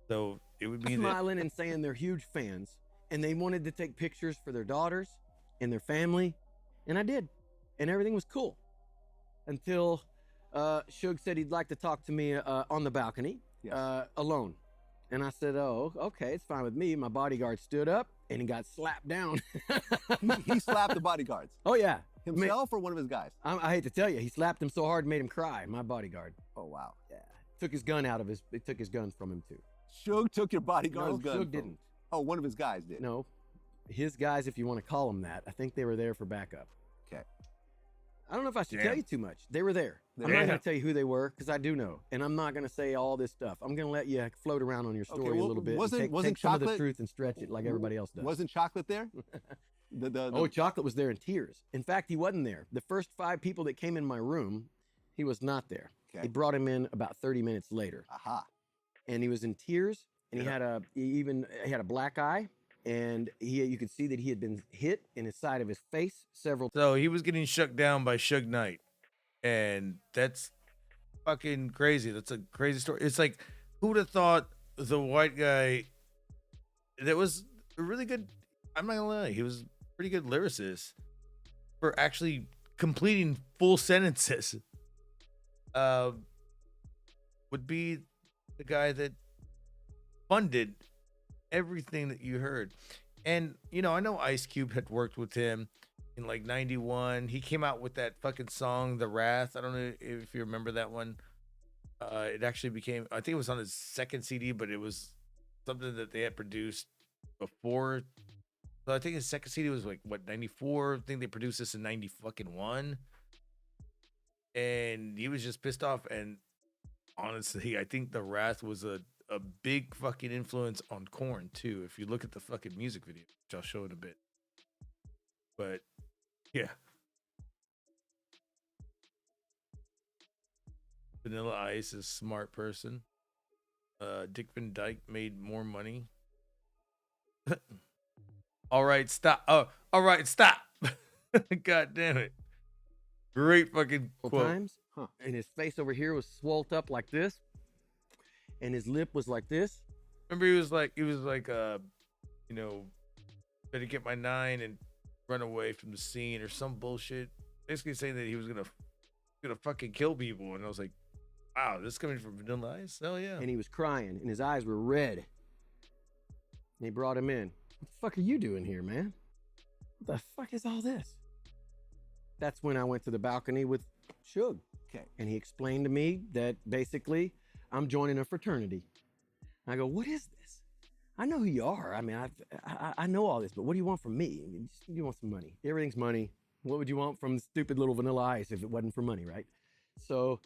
[SPEAKER 1] So it would be
[SPEAKER 15] smiling and saying they're huge fans, and they wanted to take pictures for their daughters and their family, and I did, and everything was cool until Suge said he'd like to talk to me on the balcony alone. And I said, oh, okay, it's fine with me. My bodyguard stood up and he got slapped down.
[SPEAKER 16] he slapped the bodyguards?
[SPEAKER 15] Oh, yeah.
[SPEAKER 16] Himself or one of his guys?
[SPEAKER 15] I hate to tell you, he slapped him so hard, made him cry, my bodyguard.
[SPEAKER 16] Oh, wow.
[SPEAKER 15] Yeah. Took his gun out of his, they took his gun from him, too.
[SPEAKER 16] Suge took your bodyguard's gun?
[SPEAKER 15] No, Suge didn't.
[SPEAKER 16] Oh, one of his guys did?
[SPEAKER 15] No. His guys, if you want to call them that, I think they were there for backup.
[SPEAKER 16] Okay.
[SPEAKER 15] I don't know if I should tell you too much. They were there. I'm not going to tell you who they were because I do know, and I'm not going to say all this stuff. I'm going to let you float around on your story a little bit.
[SPEAKER 16] Wasn't
[SPEAKER 15] take some
[SPEAKER 16] Chocolate
[SPEAKER 15] of the truth and stretch it like everybody else does.
[SPEAKER 16] Wasn't Chocolate there?
[SPEAKER 15] Oh, Chocolate was there in tears. In fact, he wasn't there. The first 5 people that came in my room, he was not there.
[SPEAKER 16] Okay.
[SPEAKER 15] They brought him in about 30 minutes later.
[SPEAKER 16] Aha.
[SPEAKER 15] And he was in tears, and he had a black eye. And you could see that he had been hit in the side of his face several times.
[SPEAKER 1] So he was getting shut down by Suge Knight. And that's fucking crazy. That's a crazy story. It's like, who would have thought the white guy that was a really good, I'm not gonna lie, he was a pretty good lyricist for actually completing full sentences, would be the guy that funded everything that you heard. And you know, I know Ice Cube had worked with him in like 91. He came out with that fucking song The Wrath. I don't know if you remember that one. It actually became, I think it was on his second CD, but it was something that they had produced before. So I think his second CD was like what, 94. I think they produced this in 91. And he was just pissed off. And honestly, I think The Wrath was a big fucking influence on Korn too. If you look at the fucking music video, which I'll show in a bit. But yeah. Vanilla Ice is a smart person. Dick Van Dyke made more money. All right, stop. Oh, all right, stop. God damn it. Great fucking quote.
[SPEAKER 15] Times, and his face over here was swolled up like this. And his lip was like this.
[SPEAKER 1] Remember, he was like, you know, better get my 9 and run away from the scene or some bullshit. Basically saying that he was gonna fucking kill people. And I was like, wow, this is coming from Vanilla Ice? Hell yeah.
[SPEAKER 15] And he was crying, and his eyes were red. And they brought him in. What the fuck are you doing here, man? What the fuck is all this? That's when I went to the balcony with Suge.
[SPEAKER 16] Okay.
[SPEAKER 15] And he explained to me that basically I'm joining a fraternity. I go, what is this? I know who you are. I mean, I know all this, but what do you want from me? I mean, you want some money. Everything's money. What would you want from stupid little Vanilla Ice if it wasn't for money, right? So,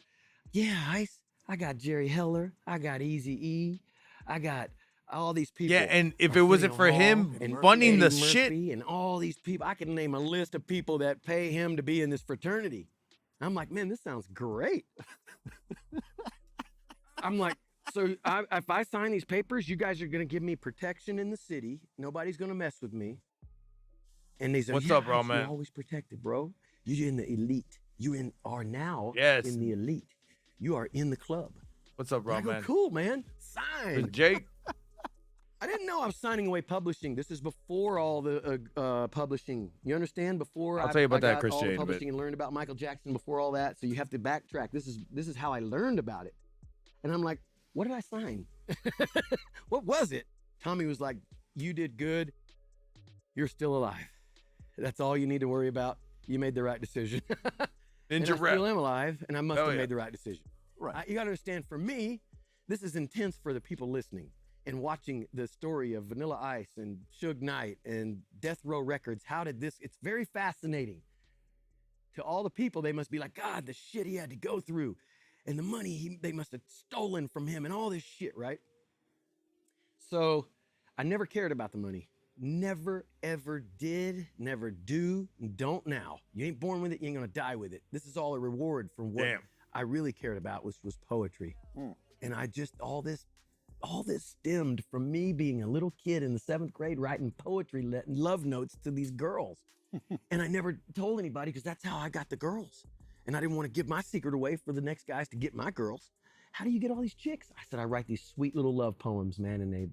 [SPEAKER 15] yeah, Ice, I got Jerry Heller. I got Eazy-E. I got all these people.
[SPEAKER 1] Yeah, and if it wasn't for him funding the shit.
[SPEAKER 15] And all these people, I can name a list of people that pay him to be in this fraternity. I'm like, man, this sounds great. I'm like, so if I sign these papers, you guys are going to give me protection in the city. Nobody's going to mess with me. And they said,
[SPEAKER 1] what's up, bro, man?
[SPEAKER 15] You're always protected, bro. You're in the elite. You are now
[SPEAKER 1] Yes.
[SPEAKER 15] in the elite. You are in the club.
[SPEAKER 1] What's up, bro,
[SPEAKER 15] I go,
[SPEAKER 1] man?
[SPEAKER 15] cool, man. Sign.
[SPEAKER 1] With Jake?
[SPEAKER 15] I didn't know I was signing away publishing. This is before all the publishing. You understand? Before
[SPEAKER 1] I'll tell you about that,
[SPEAKER 15] got
[SPEAKER 1] Chris
[SPEAKER 15] all the
[SPEAKER 1] Jade,
[SPEAKER 15] publishing and learned about Michael Jackson before all that. So you have to backtrack. This is how I learned about it. And I'm like, what did I sign? What was it? Tommy was like, you did good. You're still alive. That's all you need to worry about. You made the right decision. And I still am alive, and I must have made the right decision.
[SPEAKER 16] Right.
[SPEAKER 15] You got to understand, for me, this is intense for the people listening and watching the story of Vanilla Ice and Suge Knight and Death Row Records. How did this? It's very fascinating. To all the people, they must be like, God, the shit he had to go through and the money they must have stolen from him and all this shit, right? So I never cared about the money. Never, ever did, never do, and don't now. You ain't born with it, you ain't gonna die with it. This is all a reward for what I really cared about, which was poetry. And I just, all this stemmed from me being a little kid in the 7th grade writing poetry, love notes to these girls. And I never told anybody because that's how I got the girls. And I didn't want to give my secret away for the next guys to get my girls. How do you get all these chicks? I said, I write these sweet little love poems, man, and they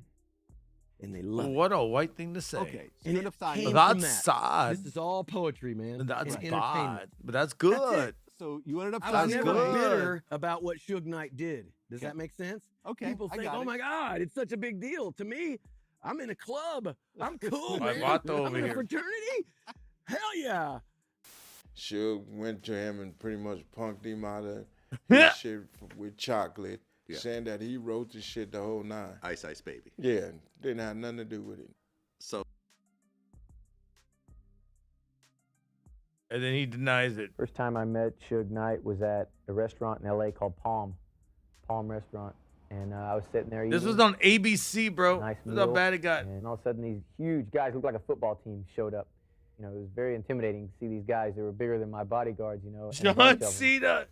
[SPEAKER 15] love it.
[SPEAKER 1] What a white thing to say.
[SPEAKER 16] Okay, so
[SPEAKER 15] And
[SPEAKER 16] you end up signing.
[SPEAKER 1] That's sad.
[SPEAKER 15] This is all poetry, man.
[SPEAKER 1] That's
[SPEAKER 15] and
[SPEAKER 1] bad, but that's good.
[SPEAKER 15] That's it.
[SPEAKER 16] So you ended up
[SPEAKER 15] I
[SPEAKER 16] signing.
[SPEAKER 15] was never bitter about what Suge Knight did. Does that make sense?
[SPEAKER 16] Okay,
[SPEAKER 15] People
[SPEAKER 16] I
[SPEAKER 15] think,
[SPEAKER 16] got
[SPEAKER 15] oh
[SPEAKER 16] it.
[SPEAKER 15] my God, it's such a big deal. To me, I'm in a club. I'm cool,
[SPEAKER 1] Like
[SPEAKER 15] man.
[SPEAKER 1] Vato
[SPEAKER 15] I'm
[SPEAKER 1] over
[SPEAKER 15] in a
[SPEAKER 1] here.
[SPEAKER 15] fraternity. Hell yeah.
[SPEAKER 17] Suge went to him and pretty much punked him out of his shit with chocolate, saying that he wrote the shit the whole nine.
[SPEAKER 16] Ice Ice Baby.
[SPEAKER 17] Yeah, didn't have nothing to do with it.
[SPEAKER 16] So
[SPEAKER 1] And then he denies it.
[SPEAKER 18] First time I met Suge Knight was at a restaurant in LA called Palm Restaurant. And I was sitting there eating.
[SPEAKER 1] This was on ABC, bro.
[SPEAKER 18] Nice
[SPEAKER 1] This is how
[SPEAKER 18] meal,
[SPEAKER 1] bad it got.
[SPEAKER 18] And all of a sudden, these huge guys, looked like a football team, showed up. You know, it was very intimidating to see these guys. They were bigger than my bodyguards, you know. and a bunch
[SPEAKER 1] John
[SPEAKER 18] of them.
[SPEAKER 1] Cena.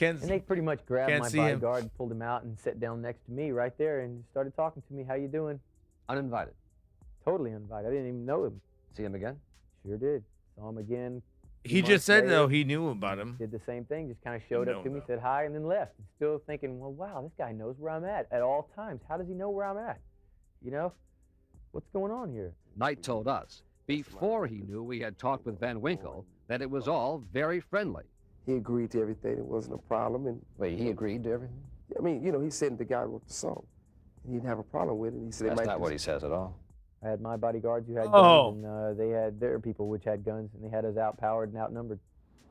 [SPEAKER 18] And they pretty much grabbed
[SPEAKER 1] can't
[SPEAKER 18] my
[SPEAKER 1] see him.
[SPEAKER 18] bodyguard and pulled him out and sat down next to me right there and started talking to me. How you doing?
[SPEAKER 19] Uninvited.
[SPEAKER 18] Totally uninvited. I didn't even know him.
[SPEAKER 19] See him again?
[SPEAKER 18] Sure did. Saw him again.
[SPEAKER 1] He just said, though, he knew about him.
[SPEAKER 18] Did the same thing, just kind of showed up to me, said hi, and then left. Still thinking, well, wow, this guy knows where I'm at all times. How does he know where I'm at? You know? What's going on here?
[SPEAKER 19] Knight told us, before he knew we had talked with Van Winkle, that it was all very friendly.
[SPEAKER 20] He agreed to everything. It wasn't a problem. And
[SPEAKER 19] Wait, he agreed to everything?
[SPEAKER 20] I mean, you know, he said the guy wrote the song. He didn't have a problem with it. He said
[SPEAKER 19] That's not what he says at all.
[SPEAKER 18] I had my bodyguards who had
[SPEAKER 19] Oh.
[SPEAKER 18] guns, and they had their people which had guns, and they had us outpowered and outnumbered.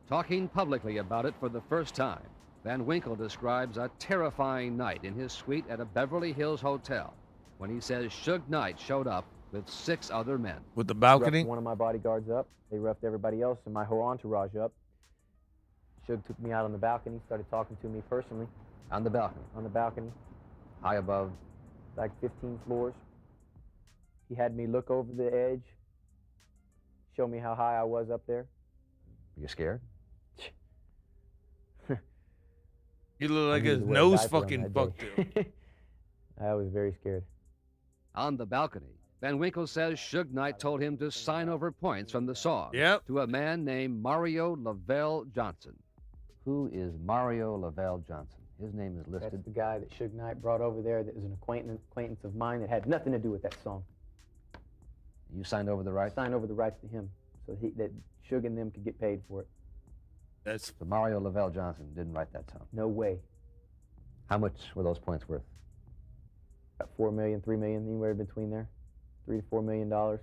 [SPEAKER 19] Talking publicly about it for the first time, Van Winkle describes a terrifying night in his suite at a Beverly Hills hotel when he says Suge Knight showed up with 6 other men.
[SPEAKER 1] With the balcony?
[SPEAKER 18] Roughed one of my bodyguards up. They roughed everybody else and my whole entourage up. Suge took me out on the balcony, started talking to me personally.
[SPEAKER 19] On the balcony?
[SPEAKER 18] On the balcony.
[SPEAKER 19] High above?
[SPEAKER 18] Like 15 floors. He had me look over the edge, show me how high I was up there.
[SPEAKER 19] You scared?
[SPEAKER 1] You look like
[SPEAKER 18] I
[SPEAKER 1] his
[SPEAKER 18] needed to wear a
[SPEAKER 1] nose
[SPEAKER 18] diaper on
[SPEAKER 1] fucking
[SPEAKER 18] that
[SPEAKER 1] fucked
[SPEAKER 18] day.
[SPEAKER 1] him.
[SPEAKER 18] I was very scared.
[SPEAKER 19] On the balcony, Van Winkle says Suge Knight told him to sign over points from the song to a man named Mario Lavelle Johnson. Who is Mario Lavelle Johnson? His name is listed.
[SPEAKER 18] That's the guy that Suge Knight brought over there that was an acquaintance of mine that had nothing to do with that song.
[SPEAKER 19] You signed over the rights?
[SPEAKER 18] Signed over the rights to him so that Suge and them could get paid for it.
[SPEAKER 1] That's
[SPEAKER 19] So Mario Lavelle Johnson didn't write that song.
[SPEAKER 18] No way.
[SPEAKER 19] How much were those points worth?
[SPEAKER 18] About 4 million, 3 million, anywhere between there. $3 to $4 million.
[SPEAKER 19] And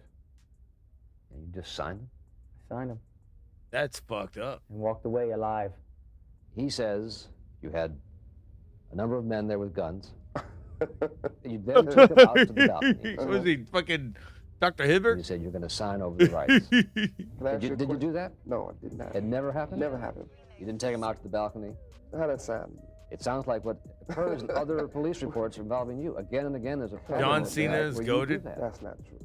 [SPEAKER 19] you just signed them?
[SPEAKER 18] I signed them
[SPEAKER 1] That's fucked up.
[SPEAKER 18] and walked away alive.
[SPEAKER 19] He says you had a number of men there with guns. You then took him out to the balcony.
[SPEAKER 1] Was he fucking Dr. Hibbert?
[SPEAKER 19] You said you're going to sign over the rights.
[SPEAKER 20] Can I ask
[SPEAKER 19] Did
[SPEAKER 20] you a
[SPEAKER 19] you
[SPEAKER 20] question?
[SPEAKER 19] do that?
[SPEAKER 20] No, I did not.
[SPEAKER 19] It never happened?
[SPEAKER 20] Never happened.
[SPEAKER 19] You didn't take him out to the balcony?
[SPEAKER 20] How that sound?
[SPEAKER 19] It sounds like what occurs in other police reports involving you. Again and again, there's a pattern
[SPEAKER 1] John
[SPEAKER 19] of
[SPEAKER 1] Cena
[SPEAKER 19] that
[SPEAKER 1] is
[SPEAKER 19] where you do
[SPEAKER 1] goated?
[SPEAKER 19] that.
[SPEAKER 20] That's not true.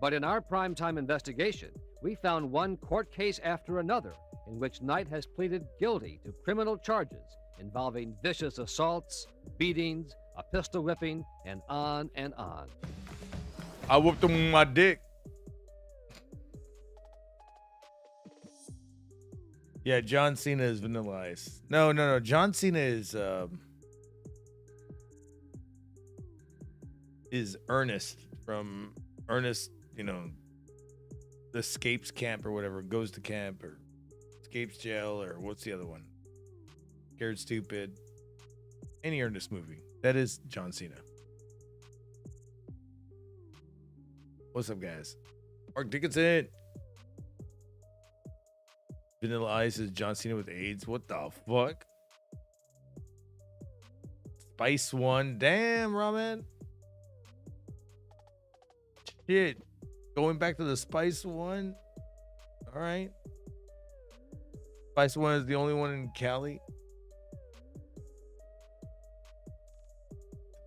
[SPEAKER 19] But in our primetime investigation, we found one court case after another in which Knight has pleaded guilty to criminal charges involving vicious assaults, beatings, a pistol whipping, and on and on.
[SPEAKER 1] I whooped him with my dick. Yeah, John Cena is Vanilla Ice. No. John Cena is Ernest from Ernest, the escapes camp or whatever, goes to camp or escapes jail, or what's the other one? Scared Stupid. Any Ernest movie. That is John Cena. What's up, guys? Mark Dickinson. Vanilla Ice is John Cena with AIDS. What the fuck? Spice One. Damn, Ramen. Shit. Going back to the Spice One. All right. Spice One is the only one in Cali.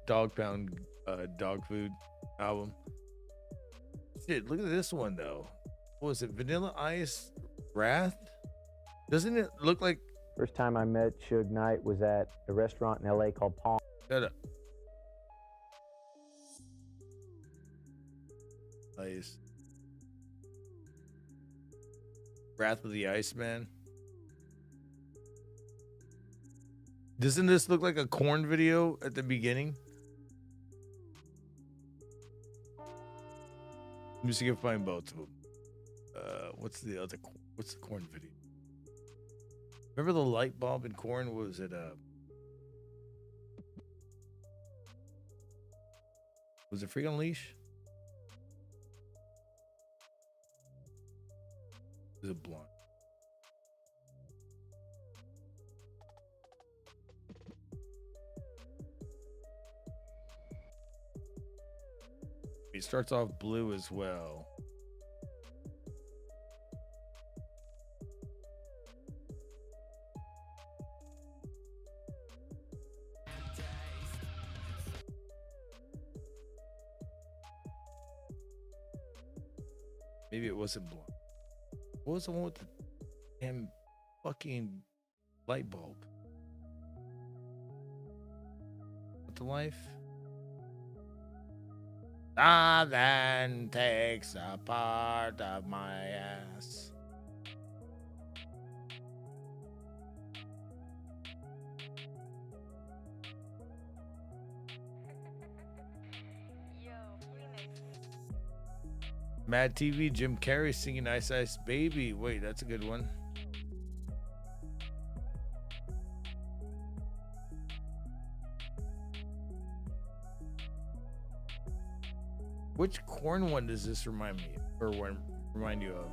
[SPEAKER 1] Dog Pound dog food album. Shit, look at this one though. What was it? Vanilla Ice Wrath? Doesn't it look like...
[SPEAKER 18] First time I met Suge Knight was at a restaurant in LA called Palm.
[SPEAKER 1] Shut up. Ice. Wrath of the Iceman. Doesn't this look like a Korn video at the beginning? Let me see if I can find both of them. What's the Korn video? Remember the light bulb in Korn? What was it? Was it Freak on Leash? Was it blonde? It starts off blue as well. Maybe it wasn't blonde. What was the one with the damn fucking light bulb? What the life? Then takes a part of my ass. Mad TV, Jim Carrey singing Ice Ice Baby. Wait, that's a good one. Which Korn one does this remind me or remind you of?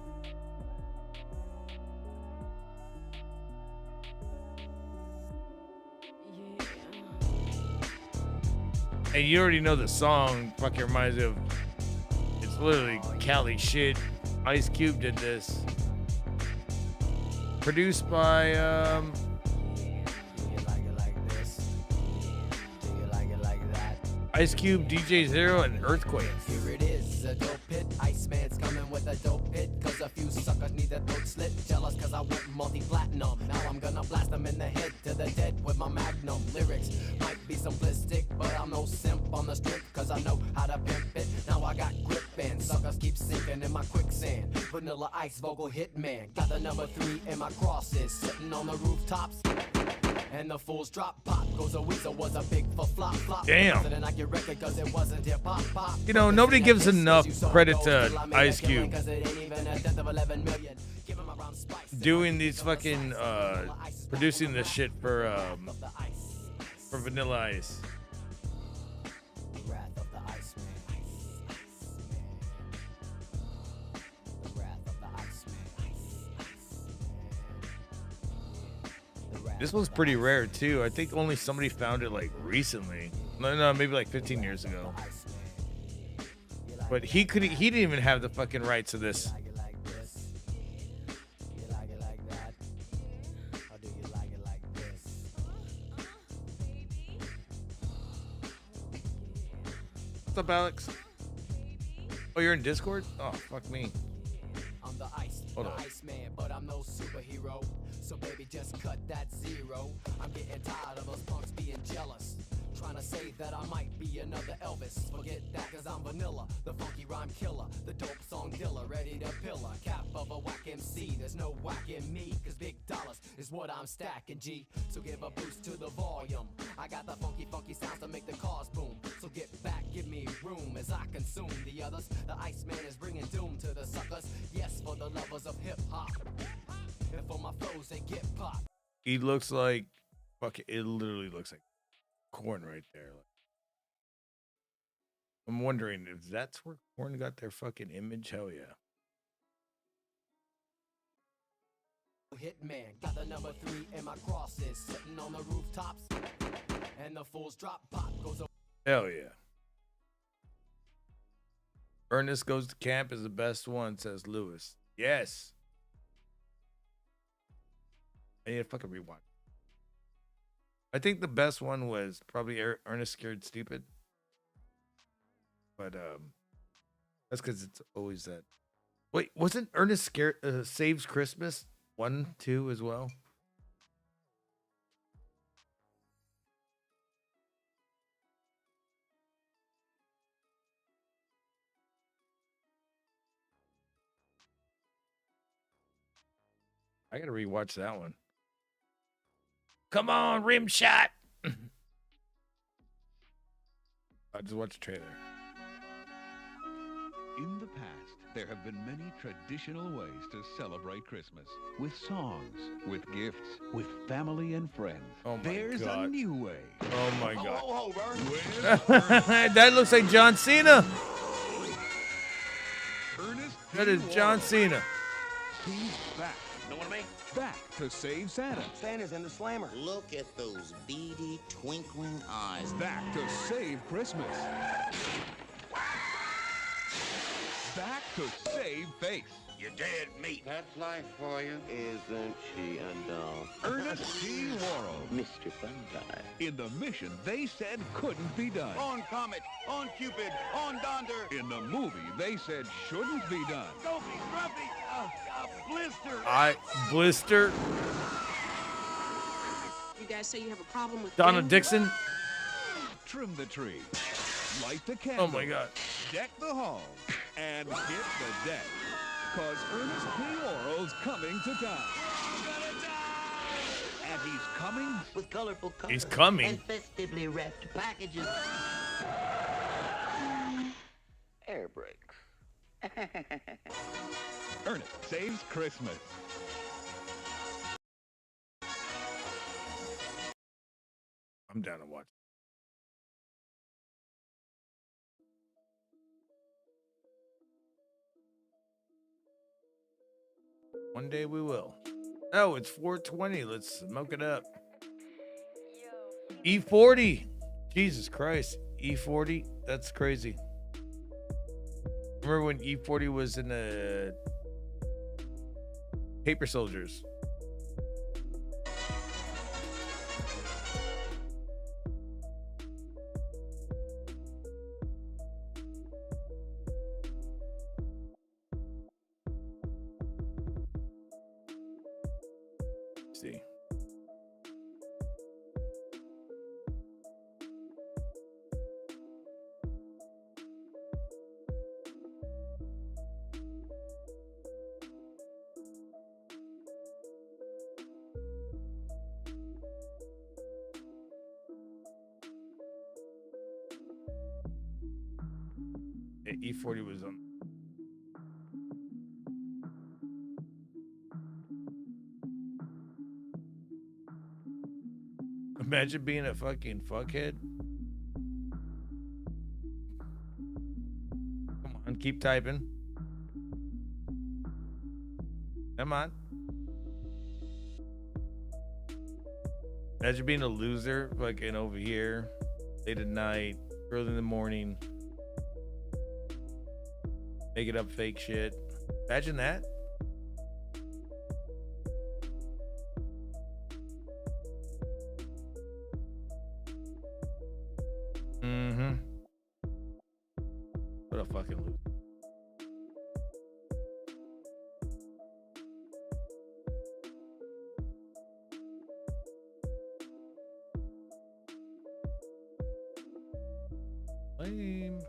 [SPEAKER 1] And you already know the song. Fucking reminds me of. It's literally Cali shit. Ice Cube did this. Produced by Ice Cube, DJ Zero, and Earthquake.
[SPEAKER 21] Here it is, a dope hit. Iceman's coming with a dope hit. Cause a few suckers need a throat slit. Jealous cause I went multi-platinum. Now I'm gonna blast them in the head to the dead with my magnum. Lyrics might be simplistic, but I'm no simp on the strip. Cause I know how to pimp it. Now I got grip and suckers keep sinking in my quicksand. Vanilla Ice vocal hitman. Got the number 3 in my crosses. Sitting on the rooftops. And the fools drop pop goes a weasel was a big for flop flop.
[SPEAKER 1] Damn.
[SPEAKER 21] And I get record cause it wasn't hip hop pop.
[SPEAKER 1] You know, nobody gives enough credit to Ice Cube doing these fucking producing this shit for Vanilla Ice. This one's pretty rare too. I think only somebody found it like recently. No, maybe like 15 years ago. But he didn't even have the fucking rights to this. What's up, Alex? Oh, you're in Discord? Oh, fuck me.
[SPEAKER 21] I'm the ice,
[SPEAKER 1] Hold
[SPEAKER 21] the
[SPEAKER 1] on.
[SPEAKER 21] ice man, but I'm no superhero. So baby, just cut that zero. I'm getting tired of those punks being jealous. Trying to say that I might be another Elvis. Forget that, cause I'm vanilla, the funky rhyme killer, the dope song dealer, ready to pill a cap of a whack MC. There's no whack in me, cause big dollars is what I'm stacking, G. So give a boost to the volume. I got the funky sounds to make the cars boom. So get back, give me room as I consume the others. The Iceman is bringing doom to the suckers. Yes, for the lovers of hip hop. And for my flows, they get popped.
[SPEAKER 1] He looks like, fuck it literally looks like Corn right there. I'm wondering if that's where Corn got their fucking image. Hell yeah.
[SPEAKER 21] Hitman, got the number 3 in my crosses, sitting on the rooftops, and the fools drop pop goes over.
[SPEAKER 1] Hell yeah. Ernest Goes to Camp is the best one, says Lewis. Yes. I need to fucking rewind. I think the best one was probably Ernest Scared Stupid. But that's because it's always that. Wait, wasn't Ernest Scared Saves Christmas 1, 2 as well? I gotta rewatch that one. Come on, rim shot. I just watched the trailer.
[SPEAKER 2] In the past, there have been many traditional ways to celebrate Christmas. With songs, with gifts, with family and friends.
[SPEAKER 1] Oh my
[SPEAKER 2] There's
[SPEAKER 1] God.
[SPEAKER 2] a new way.
[SPEAKER 1] Oh my God.
[SPEAKER 2] Ho,
[SPEAKER 1] That looks like John Cena.
[SPEAKER 2] Ernest
[SPEAKER 1] That is John Cena.
[SPEAKER 2] He's back.
[SPEAKER 22] Know what I mean?
[SPEAKER 2] Back to save Santa.
[SPEAKER 22] Santa's in the slammer. Look at those beady, twinkling eyes.
[SPEAKER 2] Back to save Christmas. Back to save face.
[SPEAKER 22] You're dead meat. That's life for you. Isn't she a doll?
[SPEAKER 2] Ernest T. Worrell.
[SPEAKER 22] Mr. Fungi.
[SPEAKER 2] In the mission they said couldn't be done.
[SPEAKER 22] On Comet, on Cupid, on Donder.
[SPEAKER 2] In the movie they said shouldn't be done.
[SPEAKER 22] Dopey, Grumpy, Blister.
[SPEAKER 1] Blister.
[SPEAKER 23] You guys say you have a problem with
[SPEAKER 1] Donna
[SPEAKER 23] them?
[SPEAKER 1] Dixon.
[SPEAKER 2] Trim the tree. Light the candle.
[SPEAKER 1] Oh my God.
[SPEAKER 2] Deck the hall. And hit the deck. Cause Ernest P. Worrell's coming to town. And he's coming
[SPEAKER 22] with colorful colors.
[SPEAKER 1] He's coming.
[SPEAKER 22] And festively wrapped packages. Air brakes.
[SPEAKER 2] Ernest Saves Christmas.
[SPEAKER 1] I'm down to watch. One day we will. Oh, it's 4:20. Let's smoke it up. E40. Jesus Christ. E40. That's crazy. Remember when E40 was in the Paper Soldiers? See. E40 was on. Imagine being a fucking fuckhead. Come on, keep typing. Come on. Imagine being a loser, fucking over here. late at night, early in the morning. Make it up fake shit. Imagine that. Mm-hmm. What a fucking loser. Lame.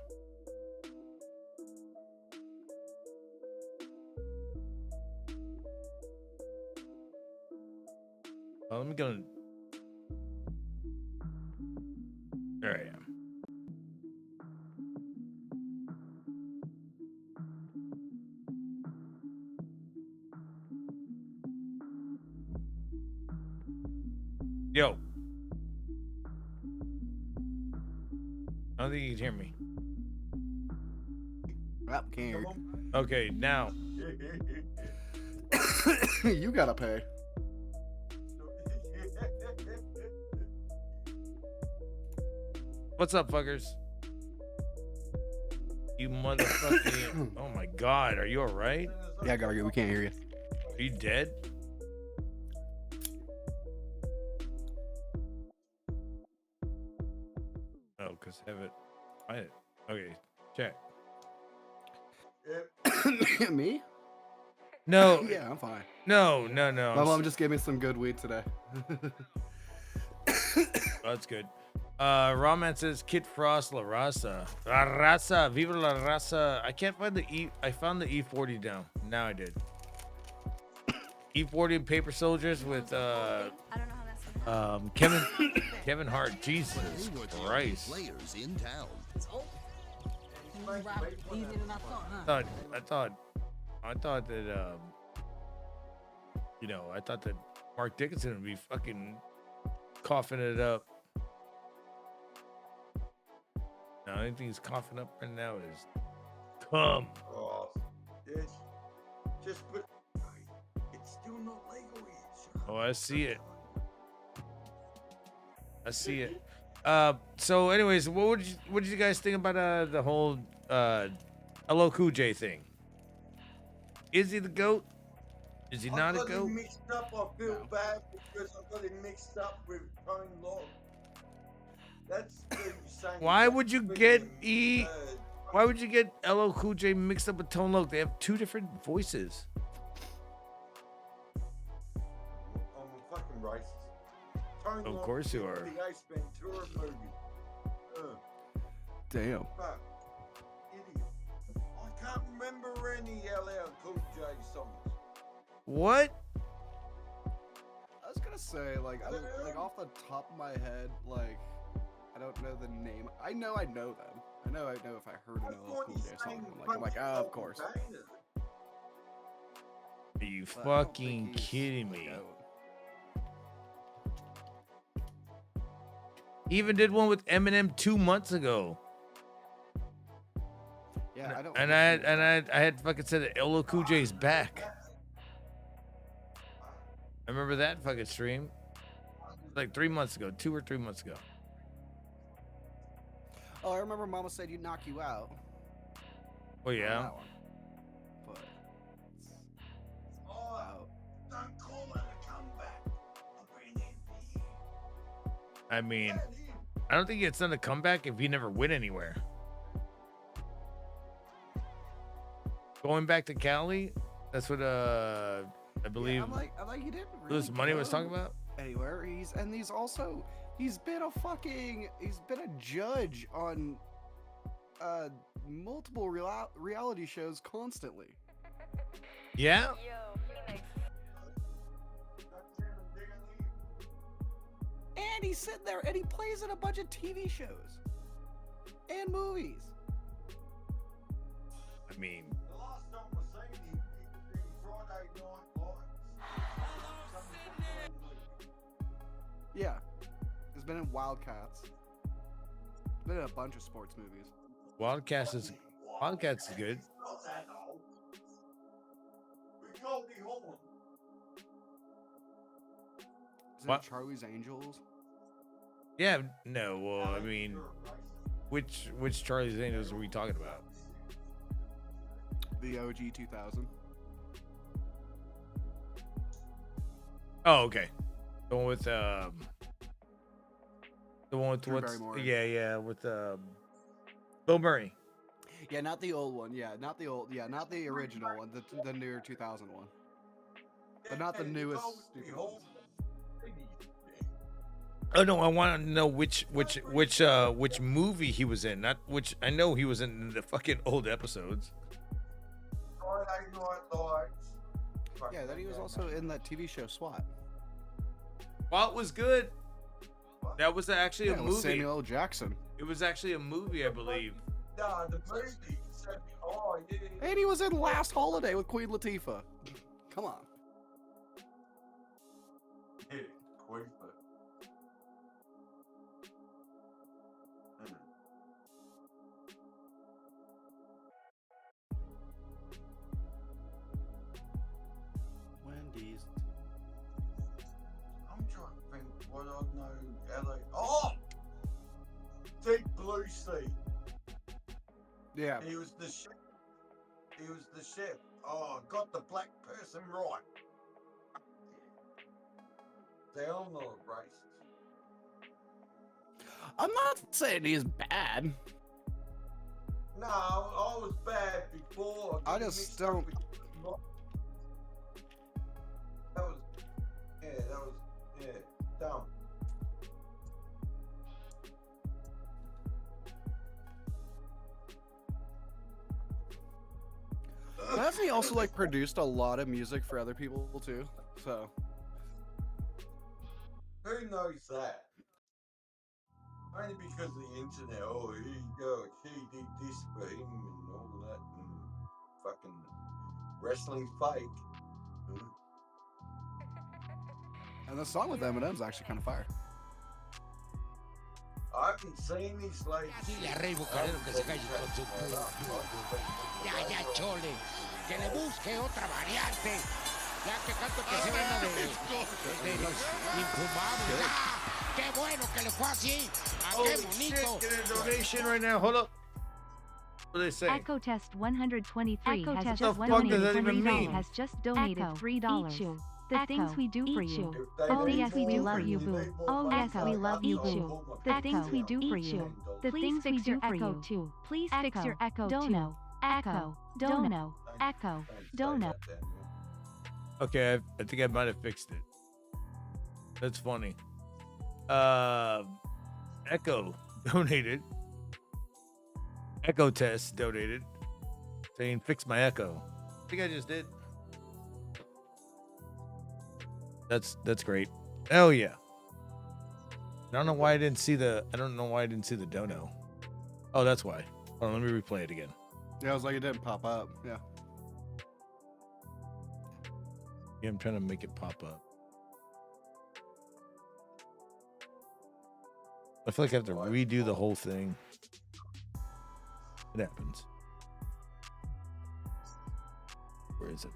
[SPEAKER 1] Well, let me go. There I am. Yo. I don't think you can hear me.
[SPEAKER 4] Well, can't hear you.
[SPEAKER 1] Okay, now.
[SPEAKER 4] You gotta pay.
[SPEAKER 1] What's up, fuckers? You motherfucking. Oh my god, are you alright?
[SPEAKER 4] Yeah, Gargo, we can't hear you.
[SPEAKER 1] Are you dead? Oh, because have it. Okay, check.
[SPEAKER 4] Me?
[SPEAKER 1] No.
[SPEAKER 4] Yeah, I'm fine.
[SPEAKER 1] No.
[SPEAKER 4] My mom just gave me some good weed today.
[SPEAKER 1] Oh, that's good. Roman says Kid Frost La Raza. La Raza, Viva La Raza. I can't find the E. I found the E40 now. Now I did. E40 and Paper Soldiers with Kevin Hart. Jesus Christ.
[SPEAKER 12] Players in town.
[SPEAKER 1] I thought that I thought that Mark Dickinson would be fucking coughing it up. No, anything he's coughing up right now is cum.
[SPEAKER 12] Oh, it's just put. It's still not legal yet.
[SPEAKER 1] Oh, I see it. So anyways, what did you guys think about the whole LL Cool J thing? Is he the GOAT? Is he not a
[SPEAKER 12] I got
[SPEAKER 1] GOAT?
[SPEAKER 12] him mixed up. I feel bad because I got him mixed up with Tone Loc. That's the same.
[SPEAKER 1] Why would you get Why would you get LL Cool J mixed up with Tone Loc? They have two different voices.
[SPEAKER 12] I'm a fucking racist. Tone
[SPEAKER 1] Of
[SPEAKER 12] Loc
[SPEAKER 1] course you
[SPEAKER 12] did
[SPEAKER 1] are.
[SPEAKER 12] The Ace Ventura movie.
[SPEAKER 4] Damn.
[SPEAKER 12] Fuck. Idiot. I can't remember any LL Cool J songs.
[SPEAKER 1] What?
[SPEAKER 4] I was gonna say, like off the top of my head, like, I don't know the name. I know them. I know if I heard an LL Cool J song, I'm like, oh, of course.
[SPEAKER 1] Are you fucking kidding me? He even did one with Eminem 2 months ago.
[SPEAKER 4] Yeah, I don't.
[SPEAKER 1] And I had fucking said that LL Cool J's back. I remember that fucking stream. Like 3 months ago, 2 or 3 months ago.
[SPEAKER 4] Oh, I remember Mama said you'd knock you out.
[SPEAKER 1] Oh yeah.
[SPEAKER 4] But
[SPEAKER 12] Don't call it a comeback. I'll bring it for you.
[SPEAKER 1] I mean, I don't think it's done a comeback if he never went anywhere. Going back to Cali, that's what I believe.
[SPEAKER 4] I'm like he didn't really
[SPEAKER 1] Lewis Money was
[SPEAKER 4] go
[SPEAKER 1] talking about.
[SPEAKER 4] Anywhere. He's been a judge on multiple reality shows constantly.
[SPEAKER 1] Yeah.
[SPEAKER 4] And he's sitting there and he plays in a bunch of TV shows and movies.
[SPEAKER 1] I mean,
[SPEAKER 12] The last time I seen him, he Friday Night Lights.
[SPEAKER 4] Yeah. He's been in Wildcats. Been in a bunch of sports movies.
[SPEAKER 1] Wildcats is good.
[SPEAKER 12] Not that old. We called the horn.
[SPEAKER 4] Is
[SPEAKER 1] What?
[SPEAKER 4] it Charlie's Angels?
[SPEAKER 1] Yeah, no. Well, I mean, which Charlie's Angels are we talking about?
[SPEAKER 4] The OG 2000.
[SPEAKER 1] Oh, okay. The one with the one with
[SPEAKER 4] Drew
[SPEAKER 1] what's
[SPEAKER 4] Barrymore.
[SPEAKER 1] yeah with Bill Murray.
[SPEAKER 4] Yeah, not the old one. Yeah, not the old. Yeah, not the original one. The newer 2000 one. But not the newest. Stupid ones.
[SPEAKER 1] Oh no, I want to know which movie he was in. Not which. I know he was in the fucking old episodes.
[SPEAKER 4] Yeah, then he was also in that TV show SWAT.
[SPEAKER 1] SWAT was good. That was actually a
[SPEAKER 4] with
[SPEAKER 1] movie.
[SPEAKER 4] Samuel L. Jackson.
[SPEAKER 1] It was actually a movie, I believe.
[SPEAKER 12] Nah, the movie. Oh, yeah.
[SPEAKER 4] And he was in Last Holiday with Queen Latifah. Come on.
[SPEAKER 12] Yeah, Queen.
[SPEAKER 4] Wendy's.
[SPEAKER 12] I'm trying to think what I know. LA. Oh! Deep Blue Sea.
[SPEAKER 4] Yeah.
[SPEAKER 12] He was the chef. He was the chef. Oh, I got the black person right. They're all not racist.
[SPEAKER 4] I'm not saying he's bad.
[SPEAKER 12] No, I was bad before.
[SPEAKER 4] I just don't.
[SPEAKER 12] That was dumb.
[SPEAKER 4] Hasn't he also like produced a lot of music for other people too? So
[SPEAKER 12] Who knows that? Only because of the internet. Oh, here you go. She did this for him and all that, and fucking wrestling fake.
[SPEAKER 4] and the song with Eminem's actually kind of fire.
[SPEAKER 12] I haven't seen this lady.
[SPEAKER 8] Dile a Rey Bucanero que se calle con su Ya, chole. Que le busque otra variante. Ya que tanto que se van de los infumables. ¡Ah! ¡Qué bueno que le fue así! ¡Ah, qué bonito!
[SPEAKER 1] Get a donation right now. Hold up. What do they say?
[SPEAKER 5] Echo Test 123
[SPEAKER 1] Echo
[SPEAKER 5] has
[SPEAKER 1] Test
[SPEAKER 5] just
[SPEAKER 1] what the fuck does that even mean?
[SPEAKER 5] has just donated Echo, $3. Eat you. The things we do for you.
[SPEAKER 12] They
[SPEAKER 5] Oh
[SPEAKER 12] need
[SPEAKER 5] yes, we
[SPEAKER 12] more
[SPEAKER 5] love
[SPEAKER 12] money.
[SPEAKER 5] you,
[SPEAKER 12] They
[SPEAKER 5] boo.
[SPEAKER 12] need more
[SPEAKER 5] Oh
[SPEAKER 12] money.
[SPEAKER 5] yes, we love you,
[SPEAKER 12] Echo.
[SPEAKER 5] boo. The things we do for you. The things fix your echo too. Please fix your echo Dono. Echo. Dono. Echo. Dono.
[SPEAKER 1] Okay, I think I might have fixed it. That's funny. Echo donated. Echo Test donated. Saying fix my echo. I think I just did. That's great. Oh yeah. I don't know why I didn't see the dono. Oh, that's why. Hold on, let me replay it again.
[SPEAKER 4] Yeah, I was like, it didn't pop up. Yeah.
[SPEAKER 1] Yeah, I'm trying to make it pop up. I feel like I have to redo the whole thing. It happens. Where is it?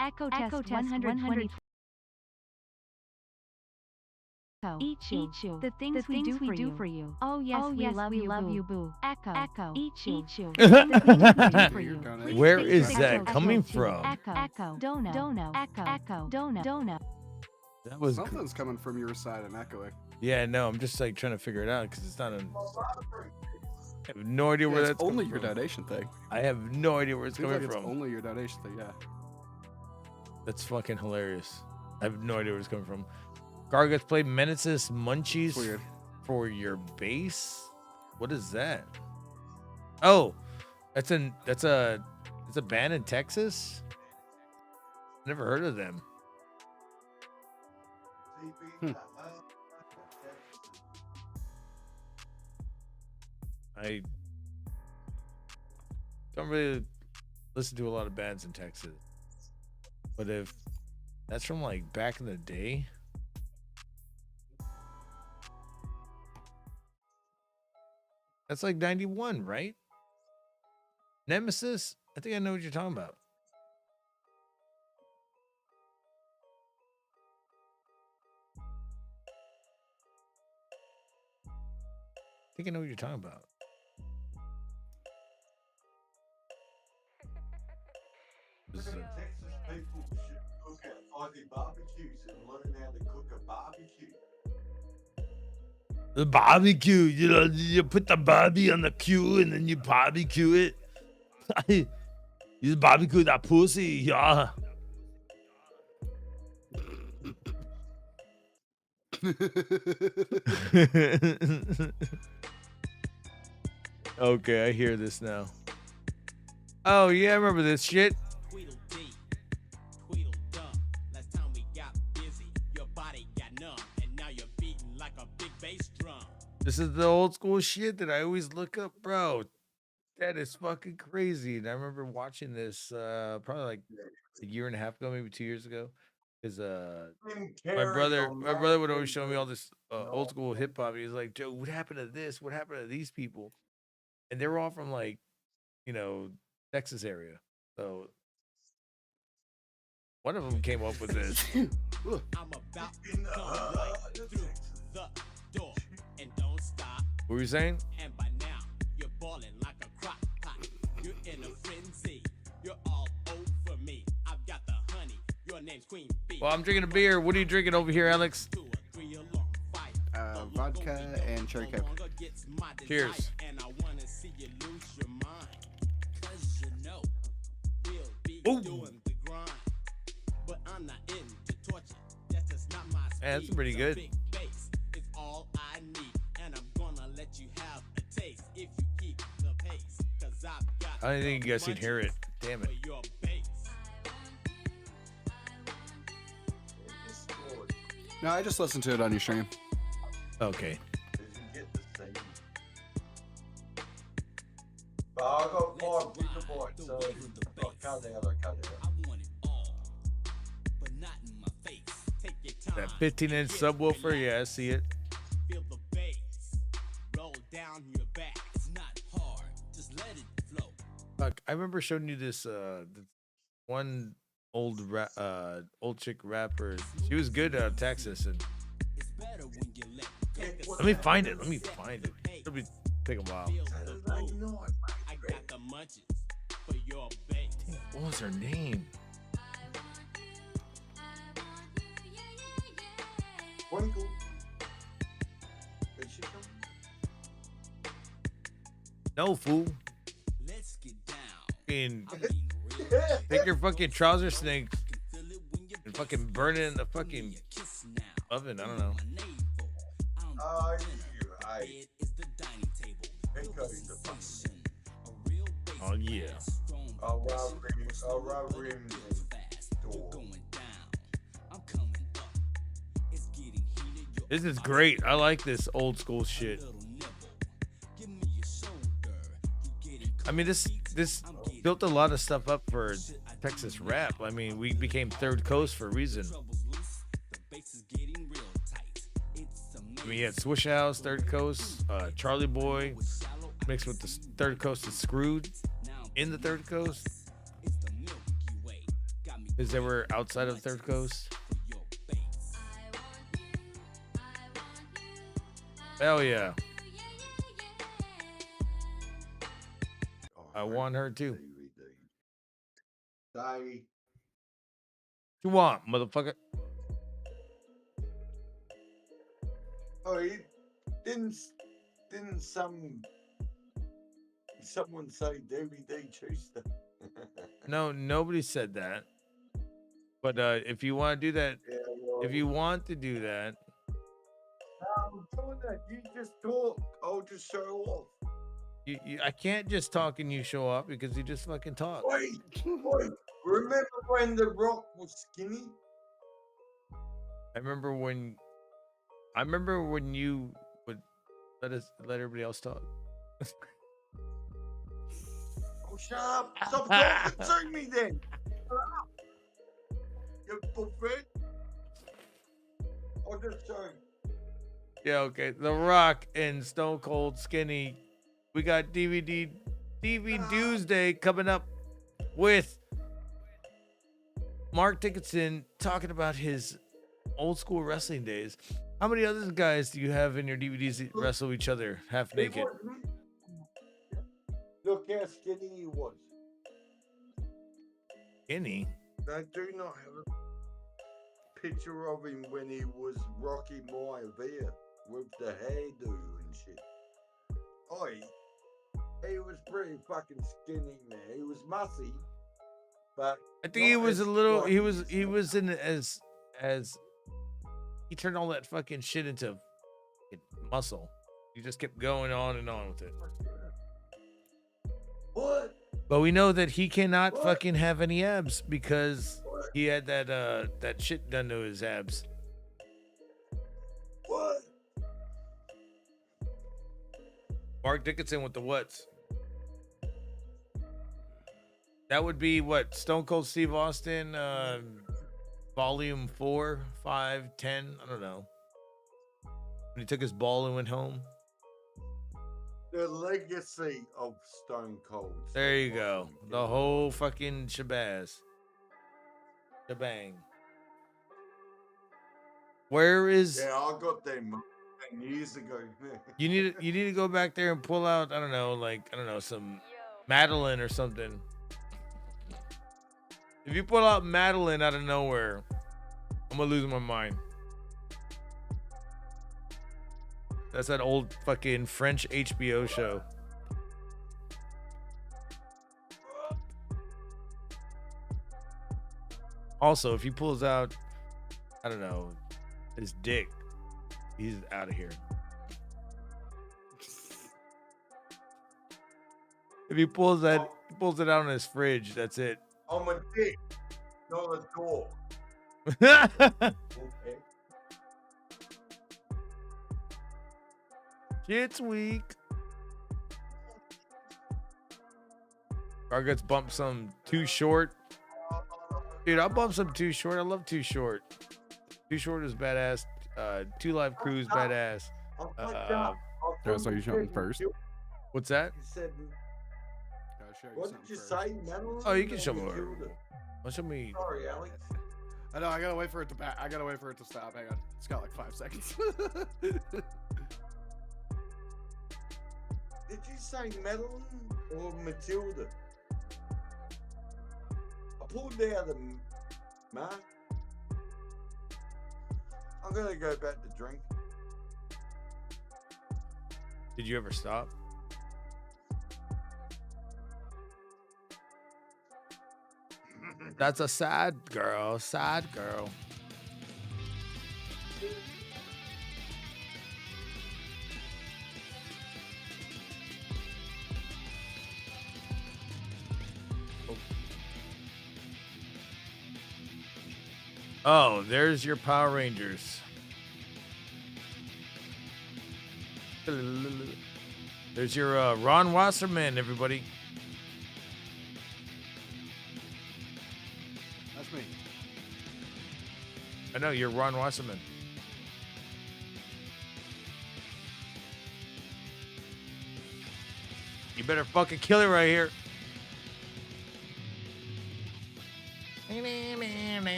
[SPEAKER 5] Echo Test 120. Eat you. The things we do for you. Oh yes, we love you, boo. Echo. Eat you. The things we do for you. Please
[SPEAKER 1] Where
[SPEAKER 5] fix
[SPEAKER 1] is
[SPEAKER 5] your
[SPEAKER 1] that
[SPEAKER 5] echo
[SPEAKER 1] coming
[SPEAKER 5] too.
[SPEAKER 1] from?
[SPEAKER 5] Echo. Dono. Echo. Dono.
[SPEAKER 1] That was
[SPEAKER 4] Something's coming from your side and echoing.
[SPEAKER 1] Yeah, no, I'm just like trying to figure it out because it's not an. I have no idea where
[SPEAKER 4] it's
[SPEAKER 1] that's
[SPEAKER 4] only
[SPEAKER 1] coming
[SPEAKER 4] your
[SPEAKER 1] from.
[SPEAKER 4] donation thing.
[SPEAKER 1] I have no idea where it's
[SPEAKER 4] Seems
[SPEAKER 1] coming
[SPEAKER 4] like
[SPEAKER 1] from.
[SPEAKER 4] It's only your donation thing, yeah.
[SPEAKER 1] That's fucking hilarious. I have no idea where it's coming from. Gargets play Menaces Munchies
[SPEAKER 4] Weird.
[SPEAKER 1] for your base. What is that? Oh, that's a band in Texas. Never heard of them. I don't really listen to a lot of bands in Texas. But if that's from like back in the day, that's like 91, right? Nemesis? I think I know what you're talking about. I think I know what you're talking about.
[SPEAKER 12] Texas people should cook at Ivy barbecues and learn how to cook a barbecue.
[SPEAKER 1] The barbecue, you know, you put the barbie on the queue and then you barbecue it. You barbecue that pussy, yeah. Okay, I hear this now. Oh yeah, I remember this shit. This is the old school shit that I always look up, bro. That is fucking crazy. And I remember watching this probably like a year and a half ago, maybe 2 years ago. Because my brother would always show me all this old school hip hop. He's like, Joe, what happened to this? What happened to these people? And they were all from like, you know, Texas area. So one of them came up with this.
[SPEAKER 21] I'm about to come right through the door and don't stop.
[SPEAKER 1] What were you saying?
[SPEAKER 21] And by now, you're balling like a crock pot. You're in a frenzy. You're all over me. I've got the honey. Your name's Queen Bee.
[SPEAKER 1] Well, I'm drinking a beer. What are you drinking over here, Alex?
[SPEAKER 4] Vodka and cherry coke.
[SPEAKER 1] Cheers.
[SPEAKER 21] And I wanna see you lose your mind. 'Cause you know we'll be doing the grind. But I'm not into torture. That's just not my speed.
[SPEAKER 1] Man, that's pretty good.
[SPEAKER 21] Big bass is all I need. And I'm gonna let you have a taste if you keep the pace. 'Cause I've got
[SPEAKER 1] I didn't think you guys could hear it. Damn it.
[SPEAKER 21] your bass.
[SPEAKER 4] No, I just listened to it on your stream.
[SPEAKER 1] Okay.
[SPEAKER 12] But I got 5 gigabytes, so I'll cut it out.
[SPEAKER 1] That 15-inch subwoofer, yeah, I see it.
[SPEAKER 21] Feel the bass roll down your back. It's not hard, just let it flow.
[SPEAKER 1] Fuck, I remember showing you this one old chick rapper. She was good out of Texas, and let me find it. It'll be take a while.
[SPEAKER 21] I got the munchies for your bass.
[SPEAKER 1] What was her name?
[SPEAKER 12] Twinkle. Did she come?
[SPEAKER 1] No, fool.
[SPEAKER 21] Let's get down.
[SPEAKER 1] Fucking take your fucking trouser snakes and fucking burn it in the fucking oven. I don't know. Oh yeah.
[SPEAKER 12] I'll rub rims and door.
[SPEAKER 1] This is great. I like this old school shit. I mean, this built a lot of stuff up for Texas rap. I mean, we became Third Coast for a reason. I mean, you had Swish House, Third Coast, Charlie Boy, mixed with the Third Coast is Screwed in the Third Coast. Because they were outside of Third Coast. Hell yeah. I want her too.
[SPEAKER 12] They
[SPEAKER 1] You want, motherfucker?
[SPEAKER 12] Oh, didn't someone say DVD Tuesday?
[SPEAKER 1] No, nobody said that. But if you want to do that, if you want to do that,
[SPEAKER 12] I'm doing that. You just talk. I'll just show off.
[SPEAKER 1] I can't just talk and you show up because you just fucking talk.
[SPEAKER 12] Wait. Remember when The Rock was skinny?
[SPEAKER 1] I remember when you would let everybody else talk.
[SPEAKER 12] I'll shut up. Stop talking to me then. Shut up. You bullfit. I'll just show you.
[SPEAKER 1] Yeah, okay. The Rock and Stone Cold Skinny. We got DVD Tuesday coming up with Mark Dickinson talking about his old school wrestling days. How many other guys do you have in your DVDs that wrestle each other half naked?
[SPEAKER 12] Look how skinny he was.
[SPEAKER 1] Skinny?
[SPEAKER 12] I do not have a picture of him when he was Rocky Maivia with the hairdo and shit. He was pretty fucking skinny, man. He was mussy, but
[SPEAKER 1] I think he was a little. He was in as he turned all that fucking shit into muscle. He just kept going on and on with it.
[SPEAKER 12] What?
[SPEAKER 1] But we know that he cannot fucking have any abs because he had that shit done to his abs.
[SPEAKER 12] What?
[SPEAKER 1] Mark Dickinson with the what's? That would be what? Stone Cold Steve Austin, volume 4, 5, 10. I don't know. When he took his ball and went home.
[SPEAKER 12] The legacy of Stone Cold.
[SPEAKER 1] There you go. The whole fucking shebang. Where is?
[SPEAKER 12] Yeah, I got them 10 years ago.
[SPEAKER 1] You need to go back there and pull out. I don't know, some Madeline or something. If you pull out Madeline out of nowhere, I'm gonna lose my mind. That's that old fucking French HBO show. Also, if he pulls out, I don't know, his dick, he's out of here. If he pulls it out on his fridge, that's it.
[SPEAKER 12] I'm a dick, not a dog. Okay.
[SPEAKER 1] Shit's weak. Garguts bumped some Too Short. Dude, I'll bump some Too Short. I love Too Short. Too Short is badass. 2 Live Crew is badass.
[SPEAKER 3] So you showing first?
[SPEAKER 1] What's that?
[SPEAKER 12] What did you say? Madeline?
[SPEAKER 1] Oh, you can show me. Show me.
[SPEAKER 12] Sorry, Alex.
[SPEAKER 4] I know. I gotta wait for it to I gotta wait for it to stop. Hang on. It's got like 5 seconds.
[SPEAKER 12] Did you say Madeline or Matilda? I pulled out the mark. I'm gonna go back to drink.
[SPEAKER 1] Did you ever stop? That's a sad girl. Sad girl. Oh, there's your Power Rangers. There's your Ron Wasserman, everybody.
[SPEAKER 4] That's me.
[SPEAKER 1] I know, you're Ron Wasserman. You better fucking kill it right here.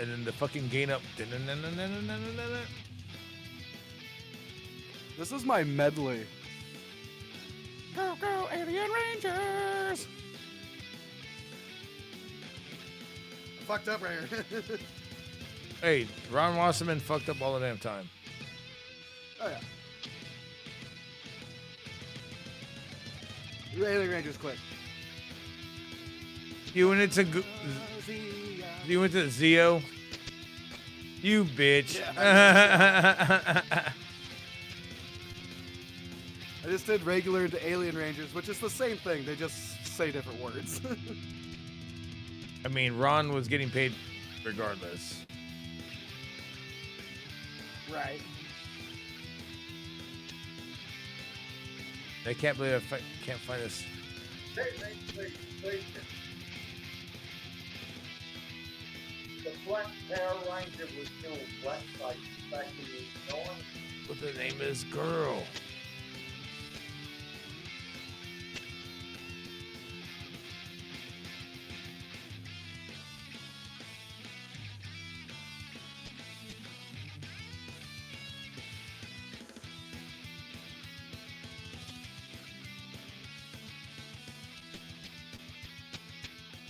[SPEAKER 1] And then the fucking gain up.
[SPEAKER 4] This is my medley. Go, go, Alien Rangers! I fucked up right here.
[SPEAKER 1] Hey, Ron Wasserman fucked up all the damn time.
[SPEAKER 4] Oh, yeah. You Alien Rangers quick.
[SPEAKER 1] You went to Zeo. You bitch.
[SPEAKER 4] Yeah. I I just did regular into Alien Rangers, which is the same thing. They just say different words.
[SPEAKER 1] I mean, Ron was getting paid regardless.
[SPEAKER 4] Right.
[SPEAKER 1] I can't believe I can't find this.
[SPEAKER 12] Wait. The Black Power Ranger was still black like back in the 90s.
[SPEAKER 1] What the name is, girl?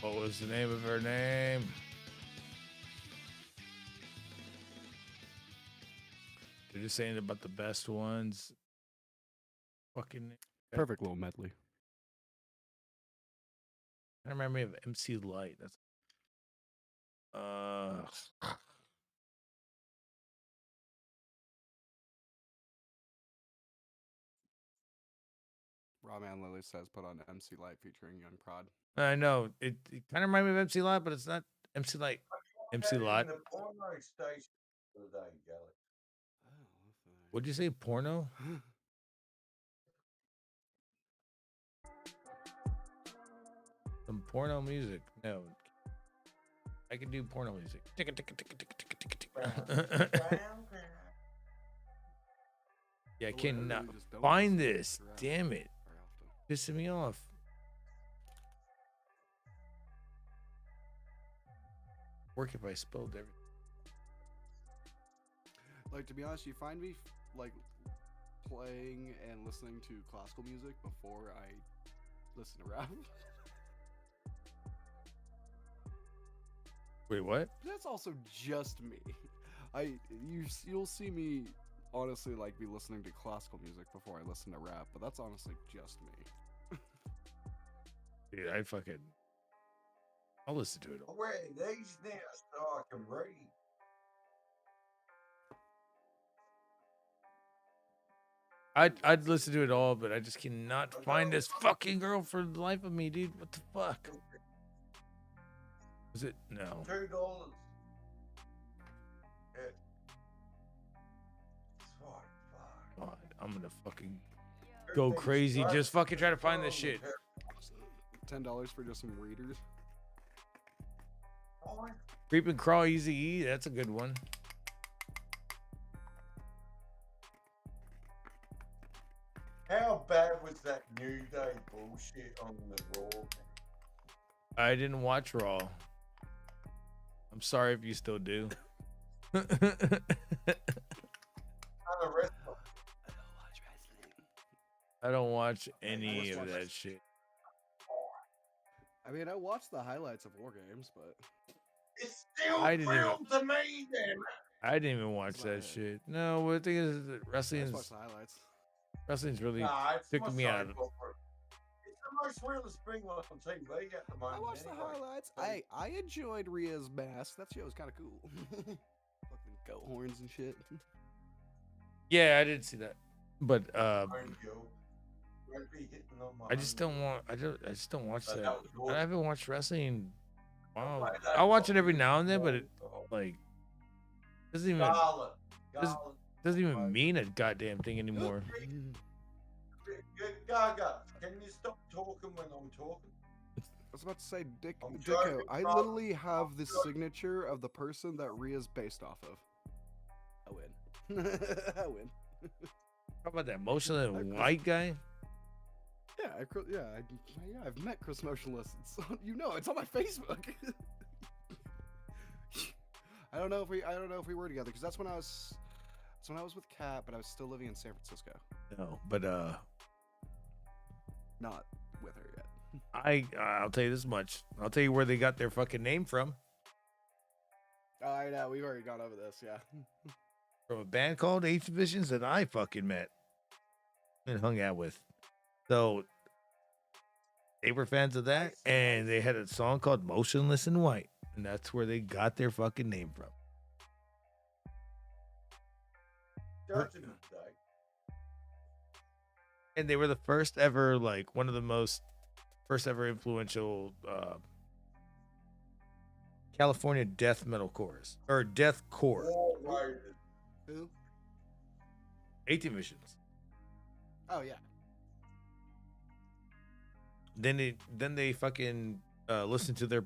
[SPEAKER 1] What was the name of her name? They're just saying about the best ones. Fucking
[SPEAKER 3] Perfect little medley.
[SPEAKER 1] I remember me of MC Light. That's
[SPEAKER 4] Rawman Lily says put on MC Light featuring Young Prod.
[SPEAKER 1] I know it kind of reminds me of MC Light, but it's not MC Light. MC Light.
[SPEAKER 12] The porno station the other day, Galaxy.
[SPEAKER 1] What'd you say? Porno? Some porno music. No. I can do porno music. Yeah, I cannot find this. Damn it. Pissing me off. Work if I spelled everything.
[SPEAKER 4] Like, to be honest, you find me like playing and listening to classical music before I listen to rap.
[SPEAKER 1] Wait, what?
[SPEAKER 4] That's also just me. You'll see me honestly like be listening to classical music before I listen to rap, but that's honestly just me.
[SPEAKER 1] Dude, I'll listen to it all.
[SPEAKER 12] Wait, these now so I can read.
[SPEAKER 1] I'd listen to it all, but I just cannot find this fucking girl for the life of me, dude. What the fuck? Is it? No.
[SPEAKER 12] $2.
[SPEAKER 1] God, I'm gonna fucking go crazy. Just fucking try to find this shit.
[SPEAKER 4] $10 for just some readers.
[SPEAKER 1] Creep and Crawl Easy E, that's a good one.
[SPEAKER 12] How bad was that New Day bullshit on the Raw?
[SPEAKER 1] I didn't watch Raw. I'm sorry if you still do. I don't watch any of that shit.
[SPEAKER 4] I mean, I watched the highlights of War Games, but
[SPEAKER 12] it's still real to me, then.
[SPEAKER 1] I didn't even watch that shit. No, but the thing is that wrestling's really took me out of it.
[SPEAKER 12] It's the most realest thing on TV at the moment.
[SPEAKER 4] I watched the highlights. I enjoyed Rhea's mask. That shit was kind of cool. Fucking goat horns and shit.
[SPEAKER 1] Yeah, I did see that, but I just don't watch that. I haven't watched wrestling. Wow, I watch it every now and then, but it like doesn't even mean a goddamn thing anymore.
[SPEAKER 12] Gaga, can you stop talking when I'm talking?
[SPEAKER 4] I was about to say, Dicko, I literally have the signature of the person that Rhea's based off of. I win. I win.
[SPEAKER 1] How about that motionless white guy?
[SPEAKER 4] Yeah, I've met Chris Motionless. It's on my Facebook. I don't know if we were together because that's when I was with Kat, but I was still living in San Francisco.
[SPEAKER 1] No, but
[SPEAKER 4] not with her yet.
[SPEAKER 1] I'll tell you this much. I'll tell you where they got their fucking name from.
[SPEAKER 4] Oh, I know. We've already gone over this. Yeah.
[SPEAKER 1] From a band called H Visions that I fucking met and hung out with. So they were fans of that, and they had a song called Motionless in White, and that's where they got their fucking name from. And they were the first ever, like one of the first ever influential California death metal chorus or death core.
[SPEAKER 4] Who?
[SPEAKER 1] 18 Visions.
[SPEAKER 4] Oh yeah.
[SPEAKER 1] Then they fucking listen to their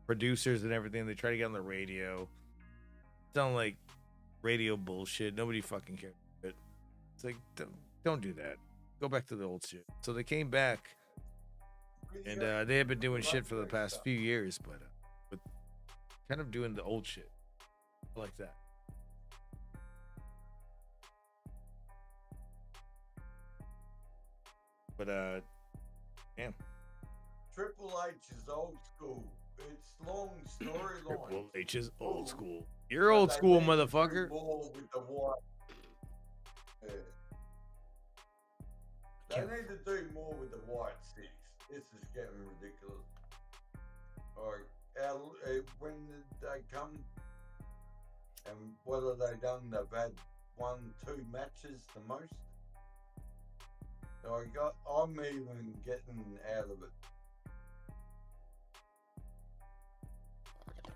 [SPEAKER 1] producers and everything. They try to get on the radio. Sound like radio bullshit. Nobody fucking cares. It's like don't do that. Go back to the old shit. So they came back, and they have been doing shit for the past few years, but kind of doing the old shit. I like that. But damn.
[SPEAKER 12] Triple H is old school. It's long storyline.
[SPEAKER 1] Triple H is old school. You're old school, motherfucker.
[SPEAKER 12] More with the white. Yeah. They need to do more with the white sticks. This is getting ridiculous. Alright, when they come, and what have they done? They've had 1-2 matches the most. I'm even getting out of it.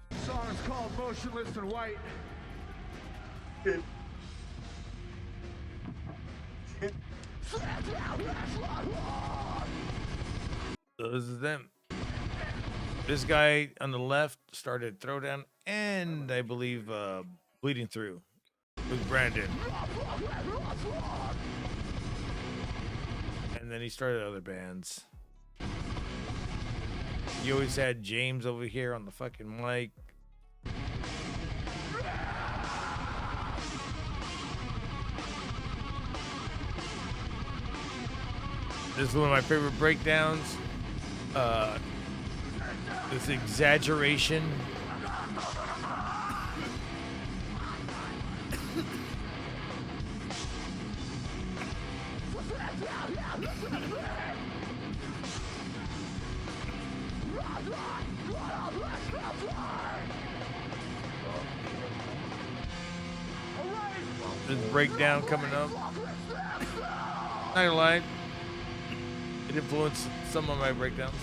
[SPEAKER 6] The song is called Motionless in White.
[SPEAKER 1] So this is them. This guy on the left started throwdown and I believe bleeding through with Brandon. And then he started other bands. You always had James over here on the fucking mic. This is one of my favorite breakdowns. This exaggeration. This breakdown coming up. Not gonna lie, it influenced some of my breakdowns.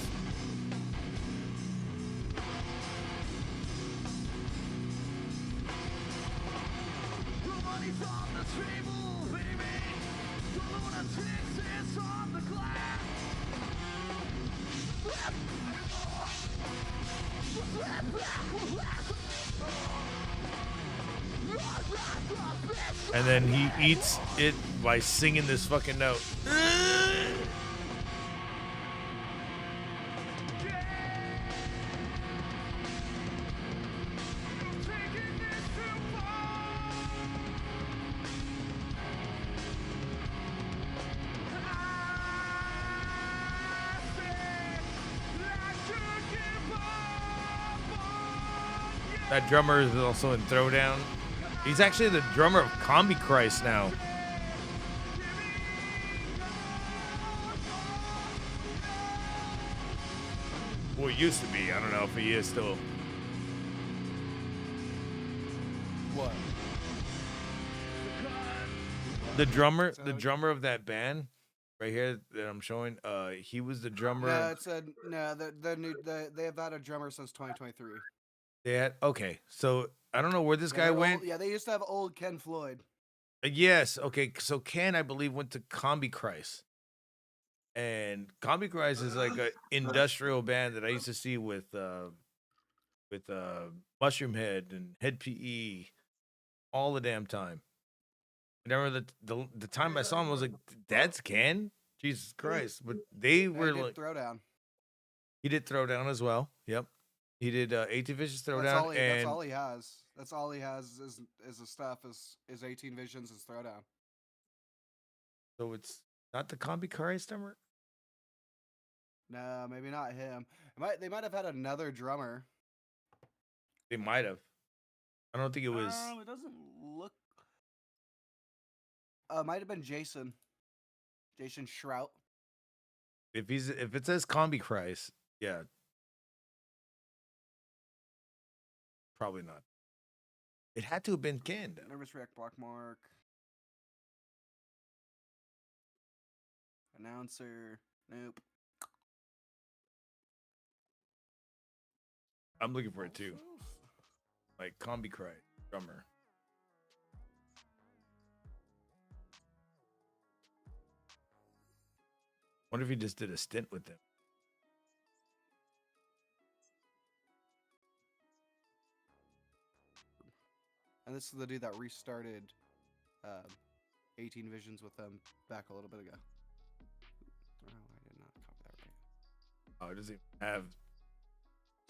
[SPEAKER 1] And then he eats it by singing this fucking note. That drummer is also in Throwdown. He's actually the drummer of Combi Christ now. Well, he used to be. I don't know if he is still.
[SPEAKER 4] What?
[SPEAKER 1] The drummer of that band right here that I'm showing, he was the drummer.
[SPEAKER 4] No, it's they have had a drummer since 2023.
[SPEAKER 1] They had, okay, so I don't know where this guy went.
[SPEAKER 4] They used to have old Ken Floyd.
[SPEAKER 1] Yes, okay, so Ken, I believe, went to Combi Christ. And Combi Christ is like an industrial band that I used to see with Mushroom Head and Head PE all the damn time. I remember the time I saw him, I was like, that's Ken? Jesus Christ. But they were like
[SPEAKER 4] Throwdown.
[SPEAKER 1] He did Throwdown as well. Yep. He did 18 Visions Throwdown.
[SPEAKER 4] That's all he has. That's all he has is the stuff is 18 Visions and Throwdown.
[SPEAKER 1] So it's not the Combi Christ drummer?
[SPEAKER 4] No, maybe not him. They might have had another drummer.
[SPEAKER 1] They might have. I don't think it was.
[SPEAKER 4] It doesn't look. Might have been Jason. Jason Shrout.
[SPEAKER 1] If it says Combi Christ, yeah. Probably not. It had to have been Ken.
[SPEAKER 4] Nervous Wreck, Black Mark. announcer. Nope.
[SPEAKER 1] I'm looking for it too. Like Combi Cry, drummer. Wonder if he just did a stint with them.
[SPEAKER 4] And this is the dude that restarted 18 Visions with them back a little bit ago. Oh, I did not copy that right.
[SPEAKER 1] Oh, does he have?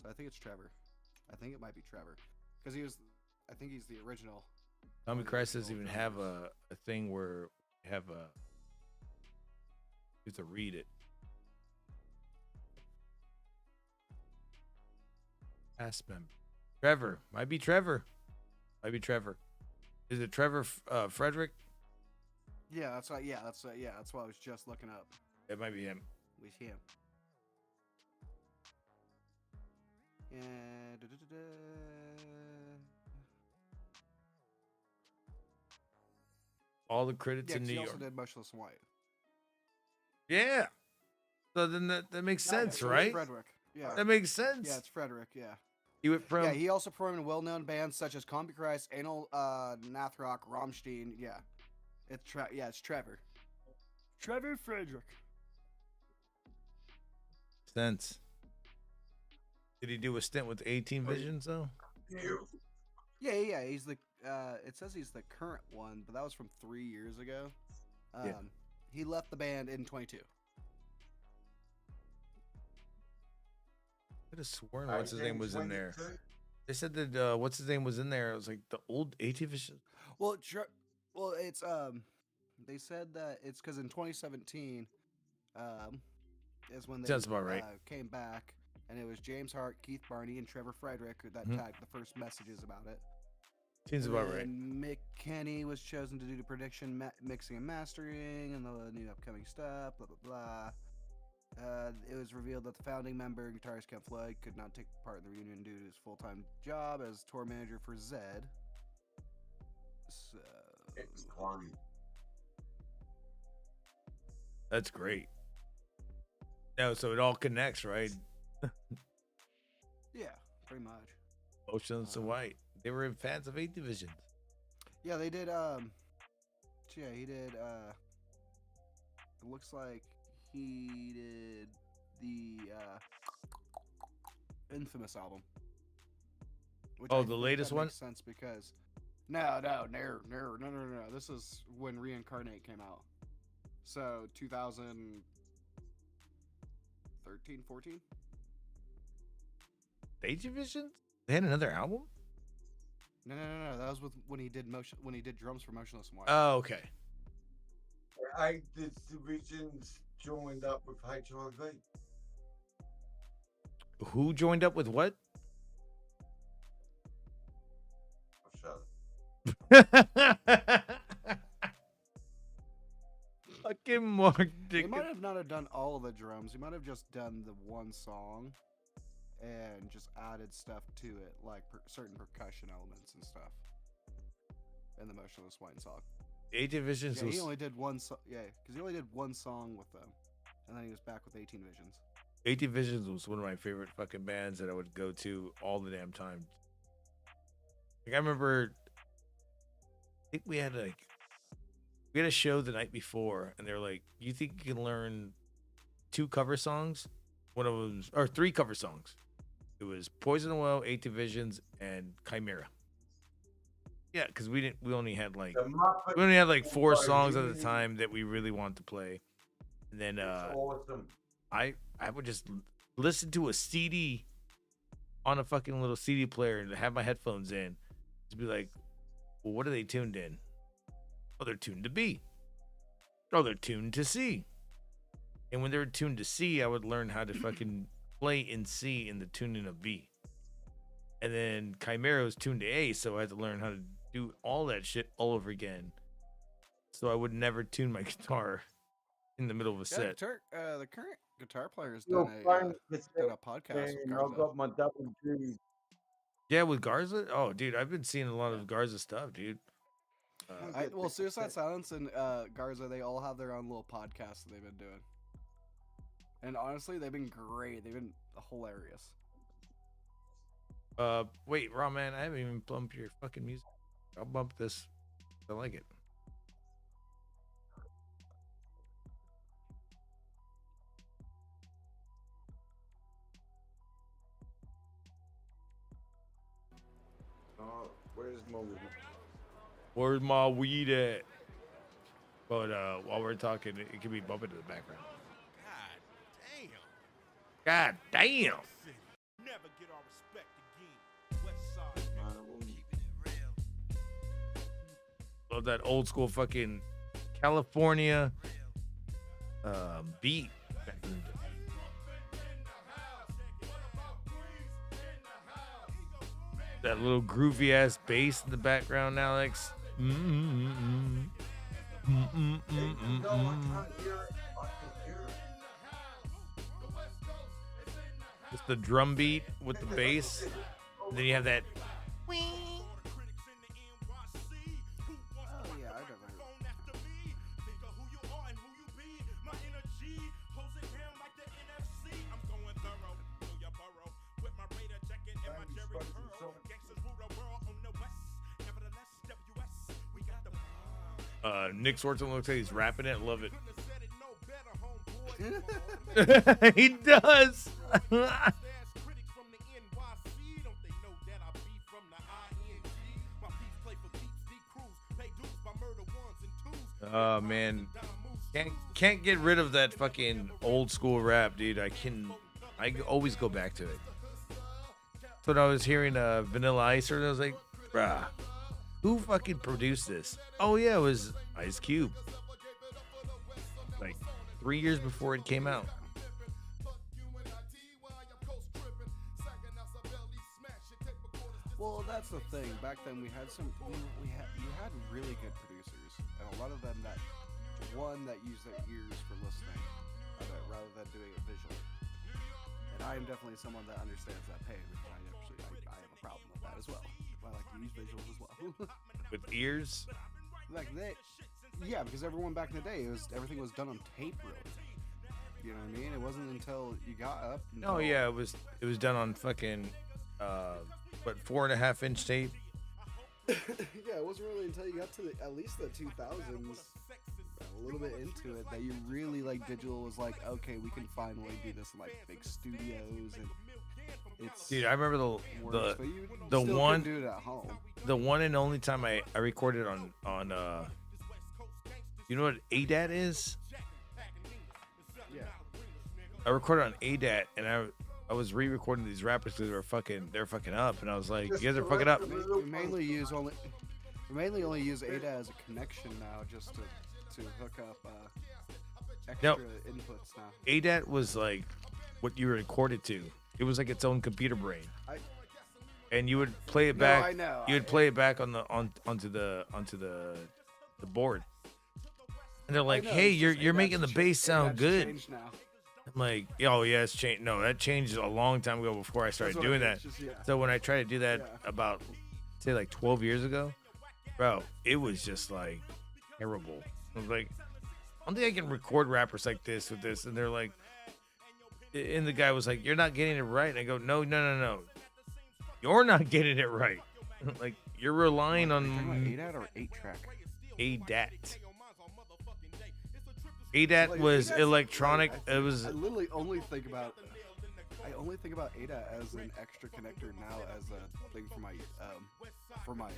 [SPEAKER 4] So I think it's Trevor. I think it might be Trevor. Because he was, I think he's the original.
[SPEAKER 1] Tommy Christ doesn't even have a thing where you have a. You have to read it. Past member. Trevor. Might be Trevor. Might be Trevor. Is it Trevor Frederick?
[SPEAKER 4] Yeah, that's right. Yeah, that's what I was just looking up.
[SPEAKER 1] It might be him.
[SPEAKER 4] With him. Yeah.
[SPEAKER 1] All the credits in New
[SPEAKER 4] he
[SPEAKER 1] York.
[SPEAKER 4] also did Motionless in White.
[SPEAKER 1] Yeah. So then that makes sense, right?
[SPEAKER 4] Frederick. Yeah.
[SPEAKER 1] That makes sense.
[SPEAKER 4] Yeah, it's Frederick. Yeah.
[SPEAKER 1] He went from.
[SPEAKER 4] Yeah, he also performed in well-known bands such as Combi Christ, Anal Nathrock, Rammstein. Yeah. It's Trevor. Trevor Frederick.
[SPEAKER 1] Sense. Did he do a stint with 18 Visions though?
[SPEAKER 4] Yeah. He's the. It says he's the current one, but that was from 3 years ago.
[SPEAKER 1] Yeah.
[SPEAKER 4] He left the band in 22.
[SPEAKER 1] I could have sworn what's his name was in there. They said that what's his name was in there. It was like the old 18 Visions.
[SPEAKER 4] Well, it's they said that it's because in 2017, is when they
[SPEAKER 1] Sounds about right.
[SPEAKER 4] Came back, and it was James Hart, Keith Barney, and Trevor Frederick that tagged the first messages about it.
[SPEAKER 1] Seems about right.
[SPEAKER 4] And Mick Kenny was chosen to do the prediction, mixing and mastering, and the new upcoming stuff. Blah blah blah. It was revealed that the founding member and guitarist Ken Floyd could not take part in the reunion due to his full-time job as tour manager for Zed. So
[SPEAKER 12] it's corny.
[SPEAKER 1] That's great. No, so it all connects, right?
[SPEAKER 4] Yeah, pretty much.
[SPEAKER 1] Motionless in White. They were fans of 8 Divisions.
[SPEAKER 4] Yeah, they did. Yeah, he did. It looks like he did the Infamous album. Which
[SPEAKER 1] the latest one?
[SPEAKER 4] Makes sense because no. This is when Reincarnate came out. So 2013, 14.
[SPEAKER 1] 8 Divisions? They had another album?
[SPEAKER 4] No. That was when he did drums for Motionless in White.
[SPEAKER 1] Oh, okay.
[SPEAKER 12] The Divisions joined up with HIV.
[SPEAKER 1] Who joined up with what? Fucking Mark
[SPEAKER 4] He might have not have done all of the drums. He might have just done the one song and just added stuff to it, like certain percussion elements and stuff in the Motionless White song.
[SPEAKER 1] 8 Divisions
[SPEAKER 4] Yeah,
[SPEAKER 1] was...
[SPEAKER 4] he only did one song. Yeah, because he only did one song with them, and then he was back with 18 Visions.
[SPEAKER 1] 8 Divisions was one of my favorite fucking bands that I would go to all the damn time. Like I remember, I think we had a show the night before, and they were like, "You think you can learn 2 cover songs?" One of them, or 3 cover songs. It was Poison the Well, 8 Divisions, and Chimera. Yeah, because we only had like 4 songs at the time that we really wanted to play, and then
[SPEAKER 12] awesome.
[SPEAKER 1] I would just listen to a CD on a fucking little CD player and have my headphones in, to be like, well, what are they tuned in? Oh, they're tuned to B. Oh, they're tuned to C. And when they're tuned to C, I would learn how to fucking play in C in the tuning of B. And then Chimera was tuned to A, so I had to learn how to do all that shit all over again. So I would never tune my guitar in the middle of a set.
[SPEAKER 4] The current guitar player has done a podcast with
[SPEAKER 12] I
[SPEAKER 4] Garza.
[SPEAKER 12] got my double G.
[SPEAKER 1] Yeah, with Garza? Oh, dude, I've been seeing a lot of Garza stuff, dude.
[SPEAKER 4] Well, Suicide Silence and Garza, they all have their own little podcasts that they've been doing. And honestly, they've been great. They've been hilarious.
[SPEAKER 1] Wait, Raw Man, I haven't even bumped your fucking music. I'll bump this. I like it.
[SPEAKER 12] Where's my weed?
[SPEAKER 1] Where's my weed at? But while we're talking, it can be bumping in the background. God damn.
[SPEAKER 6] Never get our respect again. West Side.
[SPEAKER 1] Love that old school fucking California beat. Back in the day. That little groovy ass bass in the background, Alex. It's the drum beat with the bass. And then you have that.
[SPEAKER 4] Oh, yeah, I don't know.
[SPEAKER 1] Nick Swartzen looks like he's rapping it. Love it. He does. Oh man, can't get rid of that fucking old school rap, dude. I always go back to it. So when I was hearing Vanilla Ice, I was like, bruh, who fucking produced this? Oh yeah, it was Ice Cube. Like 3 years before it came out.
[SPEAKER 4] Well, that's the thing. Back then, we had you had really good producers, and a lot of them that use their ears for listening of it rather than doing it visually. And I am definitely someone that understands that pain, which I have a problem with that as well. I like to use visuals as well.
[SPEAKER 1] With ears?
[SPEAKER 4] Yeah, because everyone back in the day, everything was done on tape, really. You know what I mean? It wasn't until you got up.
[SPEAKER 1] Oh yeah, it was done on fucking 4.5 inch tape.
[SPEAKER 4] Yeah, it wasn't really until you got to at least the 2000s, a little bit into it, that you really like digital was like, okay, we can finally do this in like big studios, and it's.
[SPEAKER 1] Dude, I remember the one
[SPEAKER 4] do it at home.
[SPEAKER 1] The one and only time I recorded on you know what ADAT is?
[SPEAKER 4] Yeah.
[SPEAKER 1] I recorded on ADAT, and I was re-recording these rappers because they're fucking up, and I was like, you guys are fucking up.
[SPEAKER 4] We mainly only use ADA as a connection now, just to hook up extra inputs now.
[SPEAKER 1] ADAT was like what you recorded to. It was like its own computer brain. And you would play it back.
[SPEAKER 4] No, I know.
[SPEAKER 1] You would play it back onto the board. And they're like, "Hey, you're making the bass sound good." I'm like, "Oh yeah, it's changed." No, that changed a long time ago before I started doing that. So when I tried to do that about say like 12 years ago, bro, it was just like terrible. I was like, I don't think I can record rappers like this with this. And they're like, and the guy was like, "You're not getting it right." And I go, No. You're not getting it right. Like, you're relying on
[SPEAKER 4] 8-at or 8-track?
[SPEAKER 1] ADAT. ADAT was electronic. It was.
[SPEAKER 4] I literally only think about ADAT as an extra connector now, as a thing for my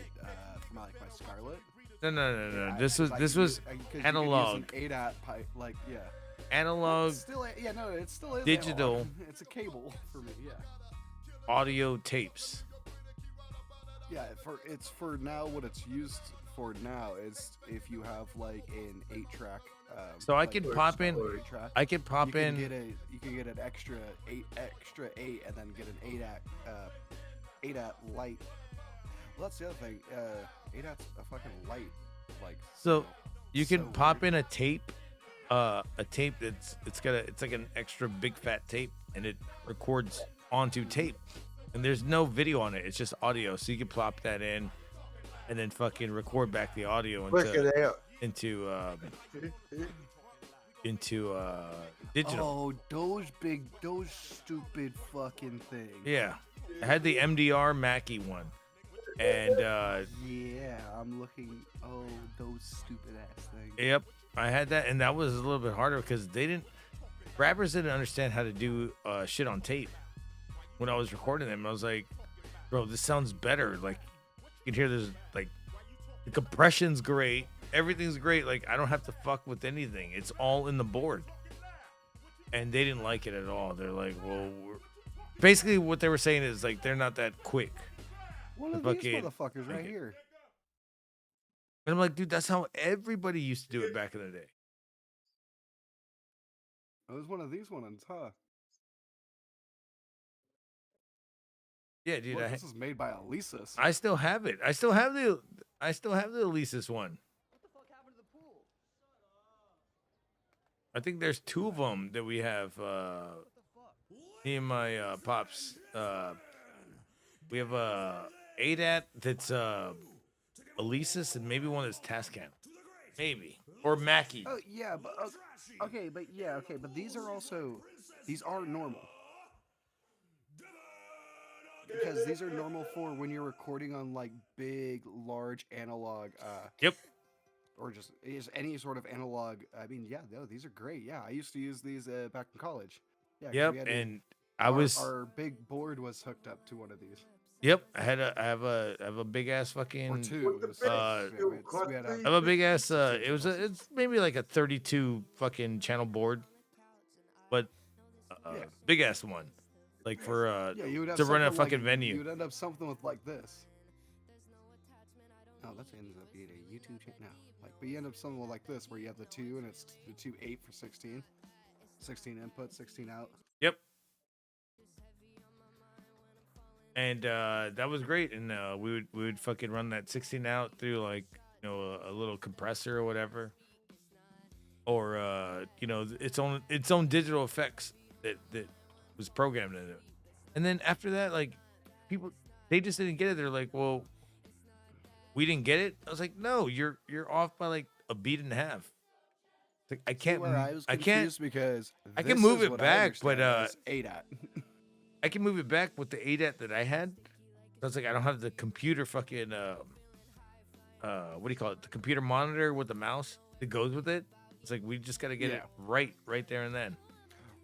[SPEAKER 4] Scarlett.
[SPEAKER 1] No. This was analog.
[SPEAKER 4] ADAT pipe, like
[SPEAKER 1] Analog.
[SPEAKER 4] It's still, it still is
[SPEAKER 1] digital.
[SPEAKER 4] Analog. It's a cable for me. Yeah.
[SPEAKER 1] Audio tapes.
[SPEAKER 4] Yeah, it's for now. What it's used for now is if you have like an 8-track.
[SPEAKER 1] So I can pop in. I can pop in.
[SPEAKER 4] You can get an extra 8, and then get an 8-at light. Well, that's the other thing. 8-at's a fucking light. Like.
[SPEAKER 1] So you can pop in a tape. A tape it's like an extra big fat tape, and it records onto tape, and there's no video on it. It's just audio, so you can plop that in, and then fucking record back the audio
[SPEAKER 17] Look it out.
[SPEAKER 1] into digital.
[SPEAKER 4] Oh, those stupid fucking things.
[SPEAKER 1] Yeah, I had the MDR Mackie one, and
[SPEAKER 4] yeah, I'm looking. Oh, those stupid ass things.
[SPEAKER 1] yep, I had that, and that was a little bit harder because rappers didn't understand how to do shit on tape. When I was recording them, I was like, bro, this sounds better. Like, you can hear this, like, the compression's great. Everything's great. Like, I don't have to fuck with anything. It's all in the board. And they didn't like it at all. They're like, well, basically what they were saying is, like, they're not that quick.
[SPEAKER 4] One of these motherfuckers right here.
[SPEAKER 1] And I'm like, dude, that's how everybody used to do it back in the day.
[SPEAKER 4] It was one of these ones, huh?
[SPEAKER 1] Yeah, dude.
[SPEAKER 4] Look, this is made by Alesis.
[SPEAKER 1] I still have it. I still have the Alesis one. I think there's 2 of them that we have. Me and my pops. We have a ADAT that's Alesis and maybe one that's Tascam. Maybe. Or Mackie.
[SPEAKER 4] Oh yeah, but okay, but these are normal. Because these are normal for when you're recording on like big, large analog.
[SPEAKER 1] Yep.
[SPEAKER 4] Or just any sort of analog. I mean, yeah, no, these are great. Yeah, I used to use these back in college. Yeah.
[SPEAKER 1] Yep, and
[SPEAKER 4] our big board was hooked up to one of these.
[SPEAKER 1] Yep, I have a big ass fucking.
[SPEAKER 4] Or 2.
[SPEAKER 1] I have a big ass. It's maybe like a 32 fucking channel board, but big ass one. Like for
[SPEAKER 4] you would have
[SPEAKER 1] to run a
[SPEAKER 4] something
[SPEAKER 1] fucking
[SPEAKER 4] like,
[SPEAKER 1] venue.
[SPEAKER 4] You would end up something with like this. Oh, that ends up being a YouTube channel now. But you end up something like this where you have the 2 and it's the 2 8 for 16. 16 input, 16 out.
[SPEAKER 1] Yep. And that was great. And we would fucking run that 16 out through like a little compressor or whatever, or its own digital effects that was programmed in it. And then after that, like, people, they just didn't get it. They're like, well, we didn't get it. I was like, no, you're off by like a beat and a half. It's like, I can't.
[SPEAKER 4] I can't because
[SPEAKER 1] I can move it back, but
[SPEAKER 4] ADAT.
[SPEAKER 1] I can move it back with the ADAT that I had. I was like, I don't have the computer fucking what do you call it? The computer monitor with the mouse that goes with it. It's like we just got to get it right there and then.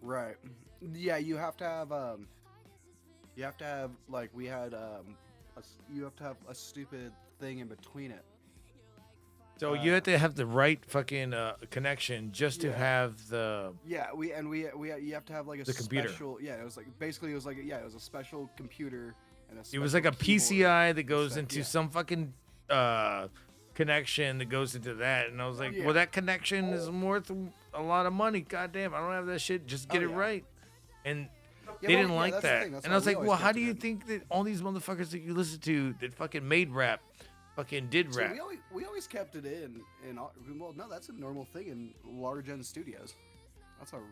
[SPEAKER 4] Right. Yeah, you have to have like we had you have to have a stupid thing in between it.
[SPEAKER 1] So you have to have the right fucking connection just to have the.
[SPEAKER 4] Yeah, you have to have like
[SPEAKER 1] the computer.
[SPEAKER 4] Special. Yeah, it was like basically it was a special computer and a.
[SPEAKER 1] It was like a PCI that goes into some fucking connection that goes into that, and I was like, well, that connection is worth a lot of money. Goddamn, I don't have that shit. Just get it right. And they didn't like that. And I was like, well, how do you think that all these motherfuckers that you listen to that fucking made rap fucking did rap?
[SPEAKER 4] So we always kept it in well, no, that's a normal thing in large end studios. That's just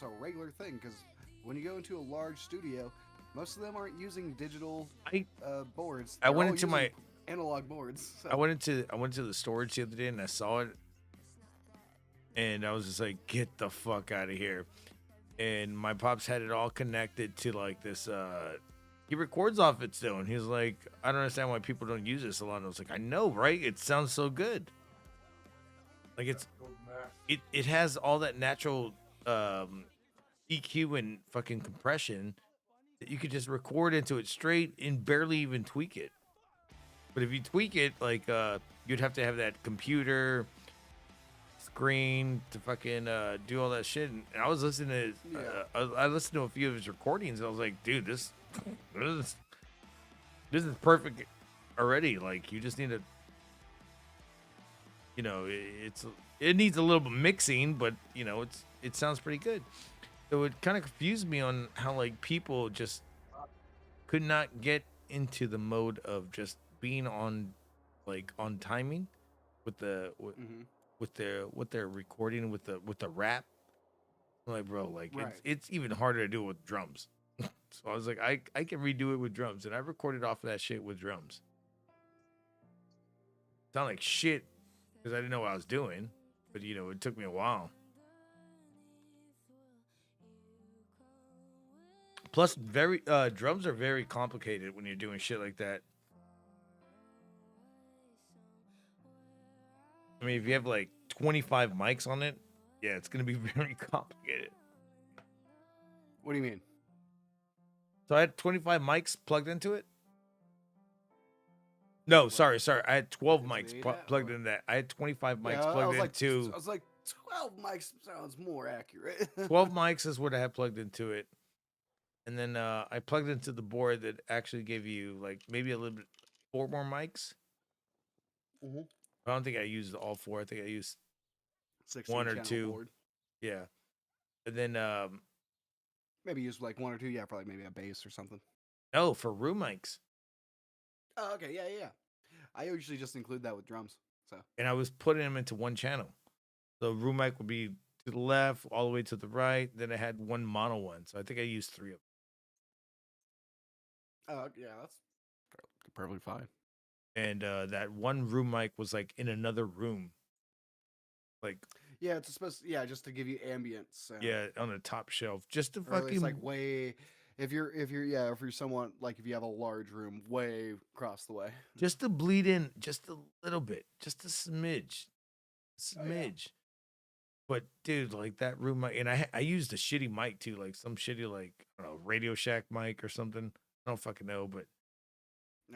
[SPEAKER 4] a regular thing, because when you go into a large studio, most of them aren't using digital boards.
[SPEAKER 1] I went into my
[SPEAKER 4] analog boards. So.
[SPEAKER 1] I went into the storage the other day and I saw it, and I was just like, get the fuck out of here. And my pops had it all connected to like this. He records off it still, and he's like, I don't understand why people don't use this a lot. And I was like, I know, right? It sounds so good. Like it has all that natural EQ and fucking compression that you could just record into it straight and barely even tweak it. But if you tweak it, like you'd have to have that computer screen to fucking do all that shit. And I was listening to I listened to a few of his recordings, and I was like, dude, this is perfect already. Like, you just need to, it needs a little bit of mixing, but it sounds pretty good. So it kind of confused me on how like people just could not get into the mode of just being on timing with the what they're recording with the rap. I'm like, bro, like it's even harder to do it with drums. So I was like, I can redo it with drums, and I recorded off of that shit with drums. Sound like shit because I didn't know what I was doing, but you know, it took me a while. Plus, drums are very complicated when you're doing shit like that. I mean, if you have like 25 mics on it, yeah, it's gonna be very complicated.
[SPEAKER 4] What do you mean?
[SPEAKER 1] So I had 25 mics plugged into it. No, sorry. I had 12 mics plugged in that. I had 25 mics plugged into.
[SPEAKER 4] I was like, 12 mics sounds more accurate.
[SPEAKER 1] 12 mics is what I had plugged into it. And then I plugged into the board that actually gave you like maybe a little bit 4 more mics.
[SPEAKER 4] Mm-hmm.
[SPEAKER 1] I don't think I used all 4. I think I used 1 or 2.
[SPEAKER 4] Board.
[SPEAKER 1] Yeah. And then
[SPEAKER 4] maybe use like 1 or 2, yeah, for like maybe a bass or something.
[SPEAKER 1] No, for room mics.
[SPEAKER 4] Oh, okay, yeah. I usually just include that with drums. So.
[SPEAKER 1] And I was putting them into one channel. The room mic would be to the left, all the way to the right. Then I had one mono one. So I think I used 3 of them.
[SPEAKER 4] Yeah, that's perfectly fine.
[SPEAKER 1] And that one room mic was like in another room. Like
[SPEAKER 4] yeah, it's supposed just to give you ambience.
[SPEAKER 1] Yeah, on the top shelf. Just to
[SPEAKER 4] fucking
[SPEAKER 1] fucking
[SPEAKER 4] like way if you're someone like if you have a large room way across the way.
[SPEAKER 1] Just to bleed in just a little bit. Just a smidge.
[SPEAKER 4] Oh, yeah.
[SPEAKER 1] But dude, like that room mic, and I used a shitty mic too, like some shitty like I don't know, Radio Shack mic or something. I don't fucking know, but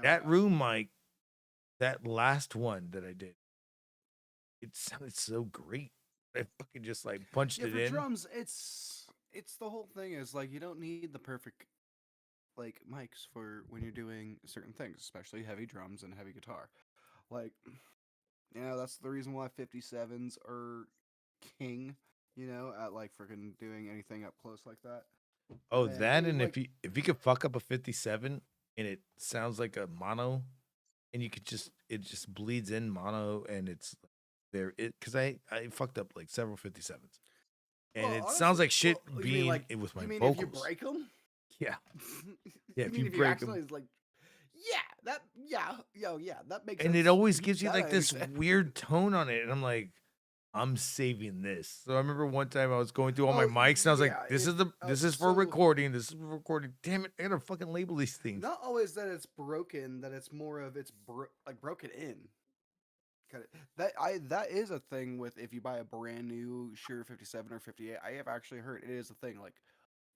[SPEAKER 1] that room mic, that last one that I did, it sounded so great. I fucking just like punched it
[SPEAKER 4] for
[SPEAKER 1] in.
[SPEAKER 4] Drums, it's the whole thing is like you don't need the perfect like mics for when you're doing certain things, especially heavy drums and heavy guitar. Like, that's the reason why 57s are king. At like freaking doing anything up close like that.
[SPEAKER 1] Oh, that and like, if you could fuck up a 57 and it sounds like a mono, and you could it just bleeds in mono and it's there because I fucked up like several 57s and it sounds like shit being
[SPEAKER 4] like,
[SPEAKER 1] it with my
[SPEAKER 4] mean
[SPEAKER 1] vocals.
[SPEAKER 4] If you break them?
[SPEAKER 1] Yeah.
[SPEAKER 4] Yeah,
[SPEAKER 1] if you break them.
[SPEAKER 4] Like, that makes
[SPEAKER 1] and
[SPEAKER 4] sense.
[SPEAKER 1] it always gives you like this weird tone on it, and I'm like, I'm saving this. So I remember one time I was going through all my mics and I was like, this is for recording. This is for recording. Damn it, I gotta fucking label these things.
[SPEAKER 4] Not always that it's broken, that it's more of like broken in. That is a thing with if you buy a brand new Shure 57 or 58. I have actually heard it is a thing, like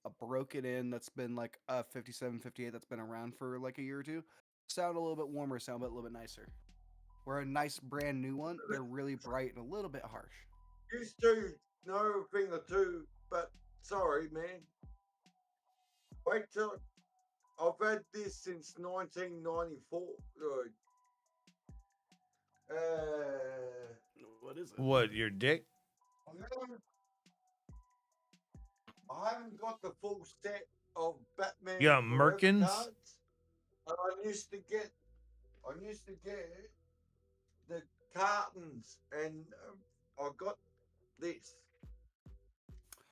[SPEAKER 4] a broken in that's been like a 57, 58 that's been around for like a year or two. Sound a little bit warmer, sound a little bit nicer. Where a nice brand new one, they're really bright and a little bit harsh.
[SPEAKER 12] Used to know a thing or two, but sorry, man. Wait till I've had this since 1994.
[SPEAKER 4] What is it?
[SPEAKER 1] What, your dick?
[SPEAKER 12] I haven't got the full set of Batman.
[SPEAKER 1] You got Merkins?
[SPEAKER 12] Cards. I used to get the cartons, and I got this.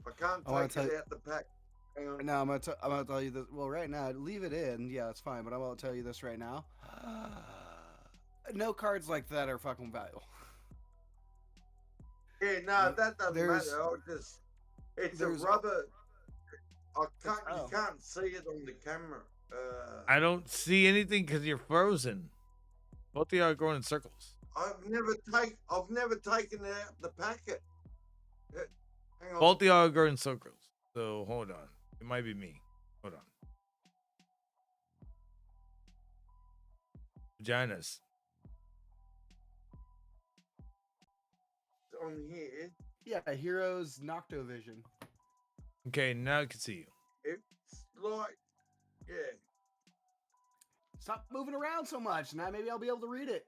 [SPEAKER 12] I can't take it out the pack. Hang on.
[SPEAKER 4] No, I'm gonna tell you this. Well, right now, leave it in. Yeah, it's fine. But I'm gonna tell you this right now. No cards like that are fucking valuable.
[SPEAKER 12] Yeah, no, that doesn't matter. It's a rubber. You can't see it on the camera.
[SPEAKER 1] I don't see anything because you're frozen. Both of y'all are going in circles.
[SPEAKER 12] I've never taken it out the packet. Hang on.
[SPEAKER 1] Both of y'all are going in circles. So hold on. It might be me. Hold on. Vaginas.
[SPEAKER 12] On here.
[SPEAKER 4] Yeah, Heroes Noctovision.
[SPEAKER 1] Okay, now I can see you.
[SPEAKER 12] It's like, yeah.
[SPEAKER 4] Stop moving around so much. Now maybe I'll be able to read it.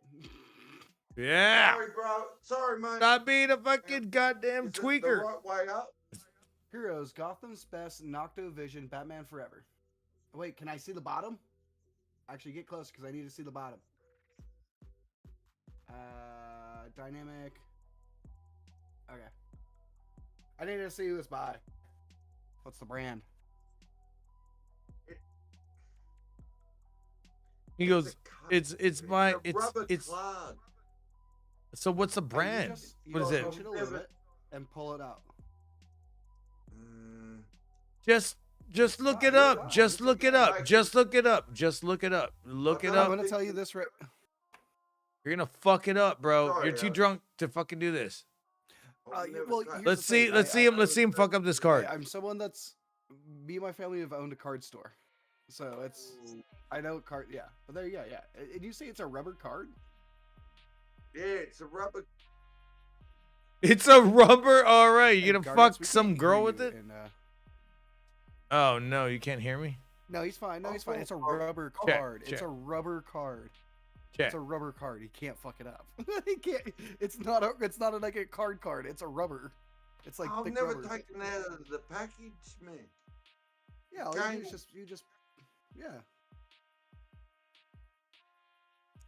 [SPEAKER 1] Yeah.
[SPEAKER 12] Sorry, bro. Sorry, man.
[SPEAKER 1] Stop being a fucking goddamn tweaker.
[SPEAKER 12] The right way up.
[SPEAKER 4] Heroes, Gotham's Best, Noctovision, Batman Forever. Wait, can I see the bottom? Actually, get close because I need to see the bottom. Dynamic. Okay. I need to see who it's by. What's the brand?
[SPEAKER 1] He goes, it's
[SPEAKER 12] rubber clad.
[SPEAKER 1] So what's the brand? What is it?
[SPEAKER 4] Punch it a little bit and pull it out.
[SPEAKER 1] Just look it up. Just look it up. Just look it up. Just look it up. Look it up.
[SPEAKER 4] I'm gonna tell you this right.
[SPEAKER 1] You're gonna fuck it up, bro. You're too drunk to fucking do this.
[SPEAKER 4] Well,
[SPEAKER 1] Let's see him fuck up this card.
[SPEAKER 4] I'm someone that's me and my family have owned a card store, so it's I know card. Yeah, but there, yeah. And you say it's a rubber card?
[SPEAKER 12] Yeah, it's a rubber.
[SPEAKER 1] It's a rubber. All right, you gonna
[SPEAKER 4] Guardians,
[SPEAKER 1] fuck some girl with it?
[SPEAKER 4] And,
[SPEAKER 1] Oh no, you can't hear me.
[SPEAKER 4] no, he's fine. No, he's fine. It's a rubber
[SPEAKER 1] Check,
[SPEAKER 4] card.
[SPEAKER 1] check.
[SPEAKER 4] It's a rubber card.
[SPEAKER 1] Check.
[SPEAKER 4] It's a rubber card. He can't fuck it up. He can't. It's not like a card. It's a rubber. It's like
[SPEAKER 12] I've
[SPEAKER 4] thick
[SPEAKER 12] never
[SPEAKER 4] rubber.
[SPEAKER 12] taken that out of the package, man.
[SPEAKER 4] Yeah, all you do is you just yeah.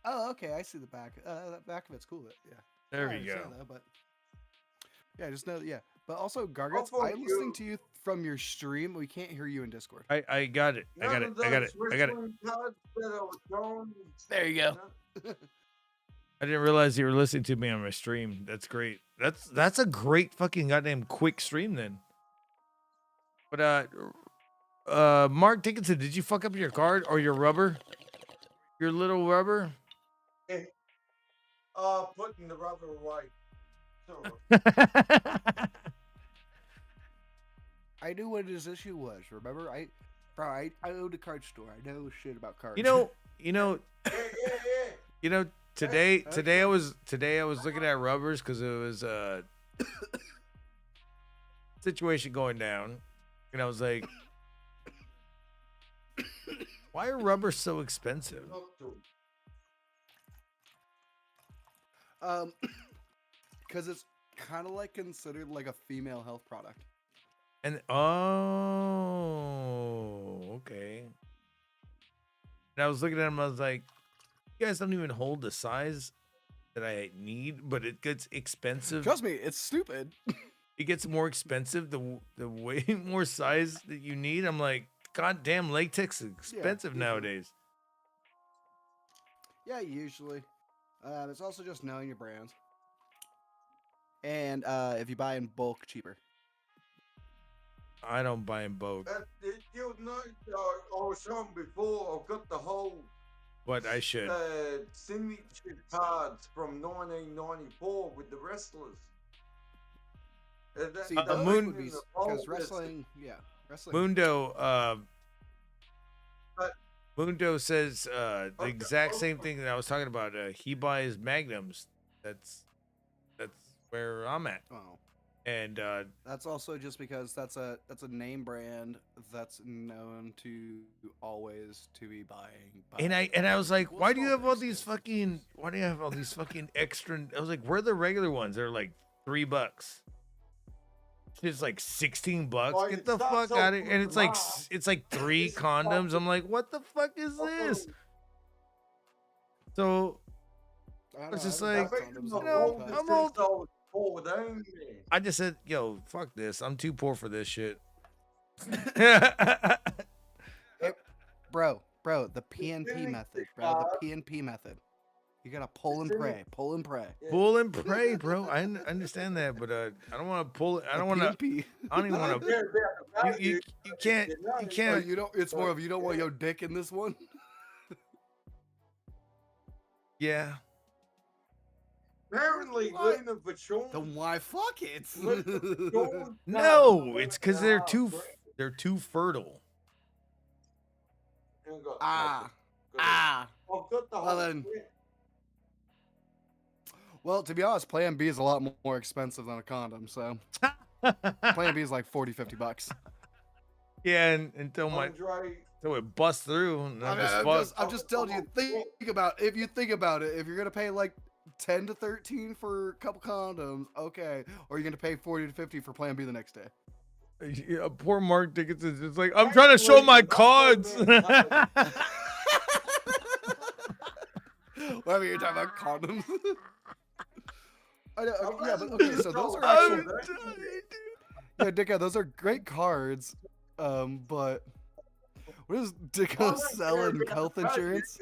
[SPEAKER 4] Oh, okay. I see the back. That back of it's cool. Yeah.
[SPEAKER 1] There
[SPEAKER 4] I
[SPEAKER 1] we go.
[SPEAKER 4] understand that, but yeah, just know that. Yeah, but also Gargants,
[SPEAKER 12] fuck
[SPEAKER 4] I'm listening
[SPEAKER 12] you.
[SPEAKER 4] to you from your stream. We can't hear you in Discord.
[SPEAKER 1] I got it. I got it. I got it. I got it.
[SPEAKER 4] There you go.
[SPEAKER 1] I didn't realize you were listening to me on my stream. That's great. That's a great fucking goddamn quick stream then. But Mark Dickinson, did you fuck up your card or your rubber? Your little rubber?
[SPEAKER 12] Putting the rubber away.
[SPEAKER 4] I knew what his issue was. Remember, I owned a card store. I know shit about cards.
[SPEAKER 1] You know, today I was looking at rubbers because it was a situation going down, and I was like, why are rubbers so expensive?
[SPEAKER 4] Because it's kind of like considered like a female health product.
[SPEAKER 1] And okay. And I was looking at him, I was like, you guys don't even hold the size that I need, but it gets expensive.
[SPEAKER 4] Trust me, it's stupid.
[SPEAKER 1] It gets more expensive the way more size that you need. I'm like, goddamn, latex is expensive nowadays.
[SPEAKER 4] Yeah, usually. It's also just knowing your brands. And if you buy in bulk, cheaper.
[SPEAKER 1] I don't buy in bulk.
[SPEAKER 12] You know, I was showing before. I've got the whole.
[SPEAKER 1] But I should.
[SPEAKER 12] Signature cards from 1994 with the wrestlers.
[SPEAKER 4] See,
[SPEAKER 12] that's
[SPEAKER 4] Moon,
[SPEAKER 12] in the
[SPEAKER 4] because
[SPEAKER 12] vault.
[SPEAKER 4] wrestling.
[SPEAKER 1] Mundo says the exact same thing that I was talking about. He buys Magnums. That's where I'm at.
[SPEAKER 4] Oh.
[SPEAKER 1] And
[SPEAKER 4] that's also just because that's a name brand that's known to always to be buying.
[SPEAKER 1] And I was like, why do you have all these fucking extra? I was like, where are the regular ones? They're like $3. It's like $16. Get the fuck out of here! And it's like 3 condoms. I'm like, what the fuck is this? So I was just like, I'm old. I just said, yo, fuck this. I'm too poor for this shit.
[SPEAKER 4] Hey, bro, the PNP method, bro. The PNP method. You gotta pull and pray. Pull and pray.
[SPEAKER 1] Pull and pray, bro. I understand that, but I don't want to pull it. I don't want to. I don't even want to. You can't. You can't.
[SPEAKER 4] You don't. It's more of you don't want your dick in this one.
[SPEAKER 1] Yeah.
[SPEAKER 12] Apparently, Lena Vachon.
[SPEAKER 4] Then why fuck it?
[SPEAKER 1] No, it's because they're too fertile.
[SPEAKER 4] Well, to be honest, Plan B is a lot more expensive than a condom, so Plan B is like $40-$50.
[SPEAKER 1] Yeah, and until it busts through, and
[SPEAKER 4] I'm just telling you. Think about if you think about it. If you're gonna pay like 10 to 13 for a couple condoms, okay, or you're gonna pay 40 to 50 for Plan B the next day.
[SPEAKER 1] Yeah, poor Mark Dickinson's just like, I'm trying to show my cards.
[SPEAKER 4] Whatever you're talking about condoms. I know, yeah, but okay, so those are actually, yeah, Dicko, those are great cards. But what is Dicko selling health insurance?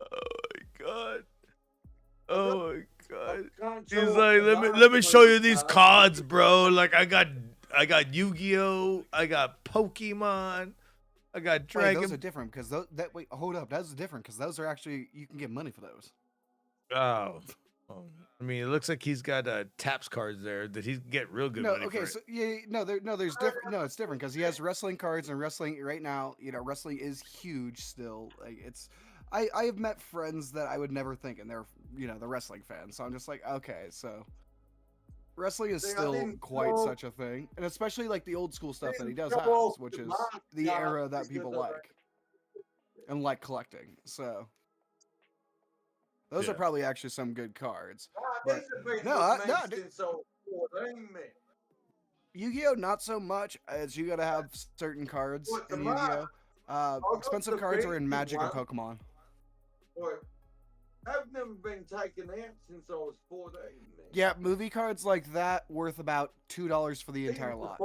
[SPEAKER 1] Oh my god. Oh my god. He's like, let me show you these cards, bro. Like I got Yu-Gi-Oh, I got Pokemon, I got Dragon.
[SPEAKER 4] Wait, those are different because wait, hold up, those are different because those are actually you can get money for those.
[SPEAKER 1] Oh. I mean, it looks like he's got taps cards there that he can get real good money for.
[SPEAKER 4] So there's different. No, it's different because he has wrestling cards and wrestling right now. You know, wrestling is huge still. Like it's, I have met friends that I would never think, and they're the wrestling fans. So I'm just like, okay, so wrestling is still quite such a thing, and especially like the old school stuff that he does have, which is the era that people like and like collecting. So. Those are probably actually some good cards. But, Yu-Gi-Oh! Not so much, as you gotta have certain cards in Yu-Gi-Oh! Expensive cards are in Magic and Pokemon.
[SPEAKER 12] I've never been taken out since I was 14.
[SPEAKER 4] Yeah, movie cards like that worth about $2 for the entire lot.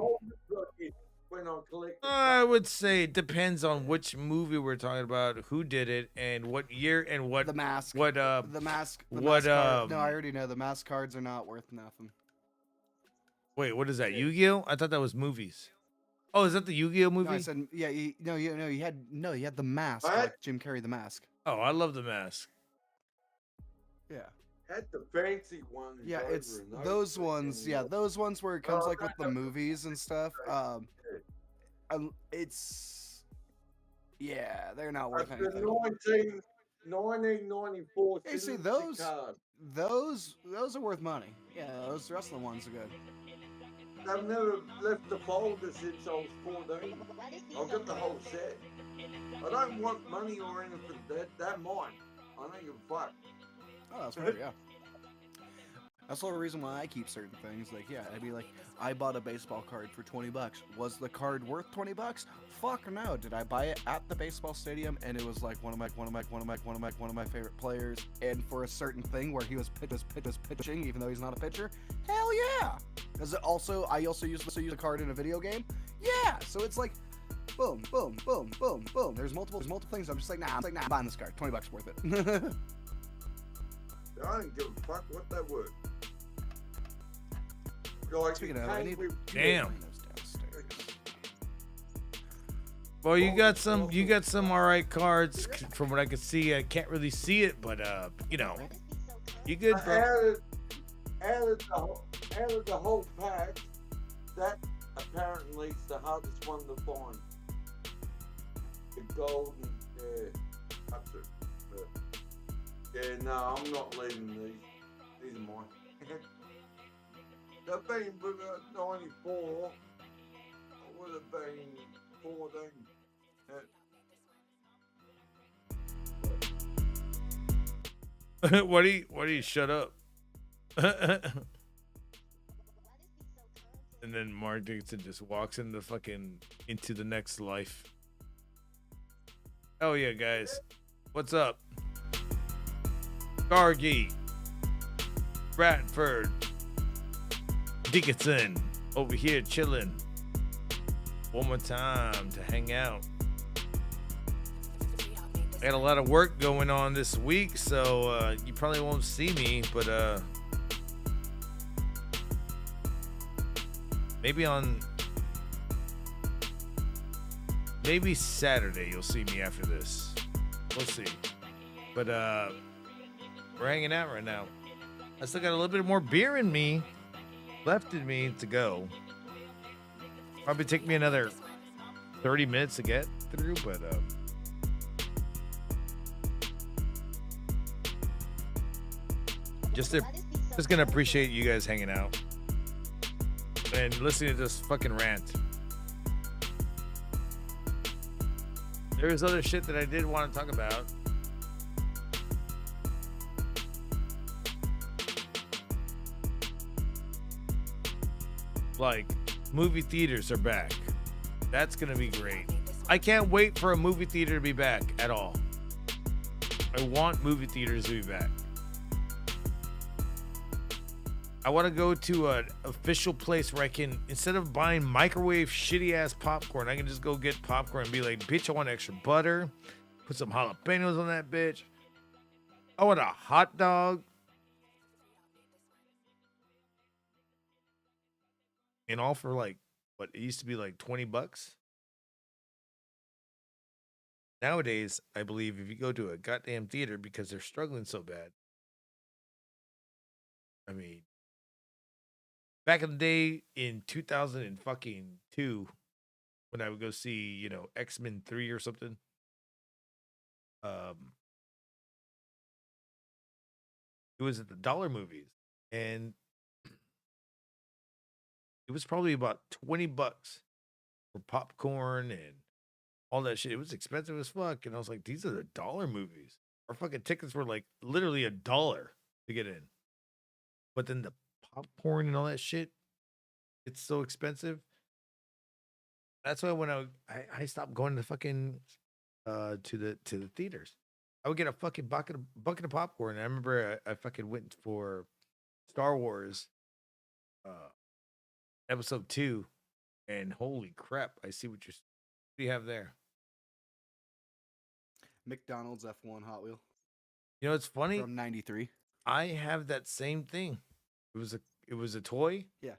[SPEAKER 1] I would say it depends on which movie we're talking about, who did it, and what year, and what
[SPEAKER 4] the mask.
[SPEAKER 1] What
[SPEAKER 4] the mask. No, I already know the mask cards are not worth nothing.
[SPEAKER 1] Wait, what is that? Yu-Gi-Oh? I thought that was movies. Oh, is that the Yu-Gi-Oh movie?
[SPEAKER 4] No, I said you had the mask, like Jim Carrey the mask.
[SPEAKER 1] Oh, I love the mask.
[SPEAKER 4] Yeah.
[SPEAKER 12] Had the fancy ones.
[SPEAKER 4] Yeah, it's those ones. Yeah, those ones where it comes like with the movies and stuff. It's they're not worth anything.
[SPEAKER 12] 1994.
[SPEAKER 4] Hey, see those are worth money. Yeah, those wrestling ones are good.
[SPEAKER 12] I've never left the folder since I was 14. I've got the whole set. I don't want money or anything. They're mine. I don't give a fuck.
[SPEAKER 4] Oh, that's right. Yeah. That's the whole reason why I keep certain things. Like, yeah, I'd be like, I bought a baseball card for $20. Was the card worth $20? Fuck no. Did I buy it at the baseball stadium and it was like one of my favorite players, and for a certain thing where he was pitching, even though he's not a pitcher? Hell yeah. Does it also? I also use the card in a video game. Yeah. So it's like, boom, boom, boom, boom, boom. There's multiple things. I'm just like, nah. I'm buying this card. $20 worth it.
[SPEAKER 12] I don't give a fuck what that was. Like,
[SPEAKER 4] speaking of, I need
[SPEAKER 1] damn. Well, you got some all right cards from what I can see. I can't really see it, but you good, bro.
[SPEAKER 12] Added the whole pack. That apparently is the hardest one to find. The gold and no, I'm not leaving these. These are mine. They've been 94. I would have been 14.
[SPEAKER 1] What do you shut up? And then Mark Dixon just walks into the next life. Oh yeah, guys. What's up? Gargi, Bradford, Dickinson, over here chilling. One more time to hang out. I got a lot of work going on this week, so you probably won't see me, but maybe Saturday you'll see me after this. We'll see. But we're hanging out right now. I still got a little bit more beer in me, left in me to go. Probably take me another 30 minutes to get through, but just gonna appreciate you guys hanging out and listening to this fucking rant. There's other shit that I did want to talk about. Like, movie theaters are back. That's gonna be great. I can't wait for a movie theater to be back at all. I want movie theaters to be back. I want to go to an official place where I can, instead of buying microwave shitty ass popcorn, I can just go get popcorn and be like, bitch, I want extra butter. Put some jalapenos on that bitch. I want a hot dog. and all for like what it used to be like $20. Nowadays, I believe if you go to a goddamn theater because they're struggling so bad. I mean, back in the day in 2002, when I would go see, X-Men 3 or something, it was at the dollar movies, and it was probably about $20 for popcorn and all that shit. It was expensive as fuck, and I was like, these are the dollar movies. Our fucking tickets were like literally $1 to get in, but then the popcorn and all that shit, it's so expensive. That's why when I stopped going to fucking to the theaters, I would get a fucking bucket of popcorn. I remember I fucking went for Star Wars episode 2, and holy crap, I see what you have there.
[SPEAKER 4] McDonald's F1 Hot Wheel.
[SPEAKER 1] You know, it's funny.
[SPEAKER 4] From '93.
[SPEAKER 1] I have that same thing. It was a toy.
[SPEAKER 4] Yeah.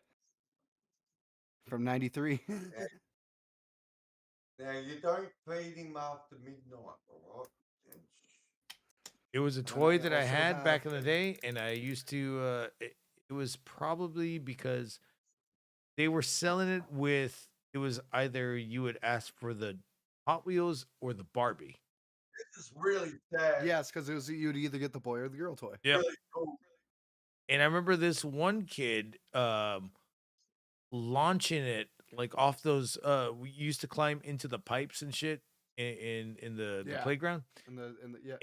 [SPEAKER 4] From '93.
[SPEAKER 12] Now you don't feed him after midnight, all right?
[SPEAKER 1] It was a toy that I had back in the day, and I used to. It was probably because they were selling it with. It was either you would ask for the Hot Wheels or the Barbie.
[SPEAKER 12] This is really sad.
[SPEAKER 4] Yes, because it was you'd either get the boy or the girl toy.
[SPEAKER 1] Yeah.
[SPEAKER 12] Really cool.
[SPEAKER 1] And I remember this one kid launching it like off those. We used to climb into the pipes and shit in the playground.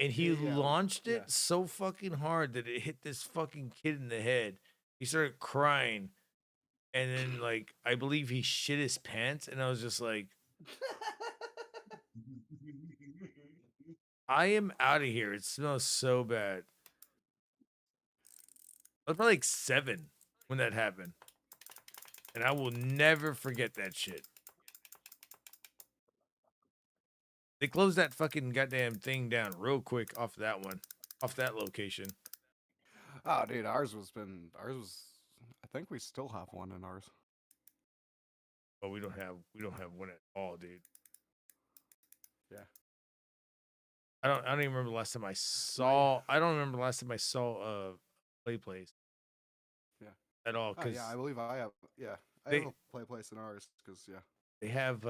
[SPEAKER 1] And he launched it so fucking hard that it hit this fucking kid in the head. He started crying, and then like I believe he shit his pants, and I was just like, I am out of here. It smells so bad. I was probably like 7 when that happened. And I will never forget that shit. They closed that fucking goddamn thing down real quick off that one. Off that location.
[SPEAKER 4] Oh, dude, ours was. I think we still have one in ours.
[SPEAKER 1] But we don't have one at all, dude.
[SPEAKER 4] Yeah.
[SPEAKER 1] I don't even remember the last time I saw. I don't remember the last time I saw play place.
[SPEAKER 4] Yeah.
[SPEAKER 1] At all, because
[SPEAKER 4] yeah, I believe I have. Yeah, I have a play place in ours because
[SPEAKER 1] they have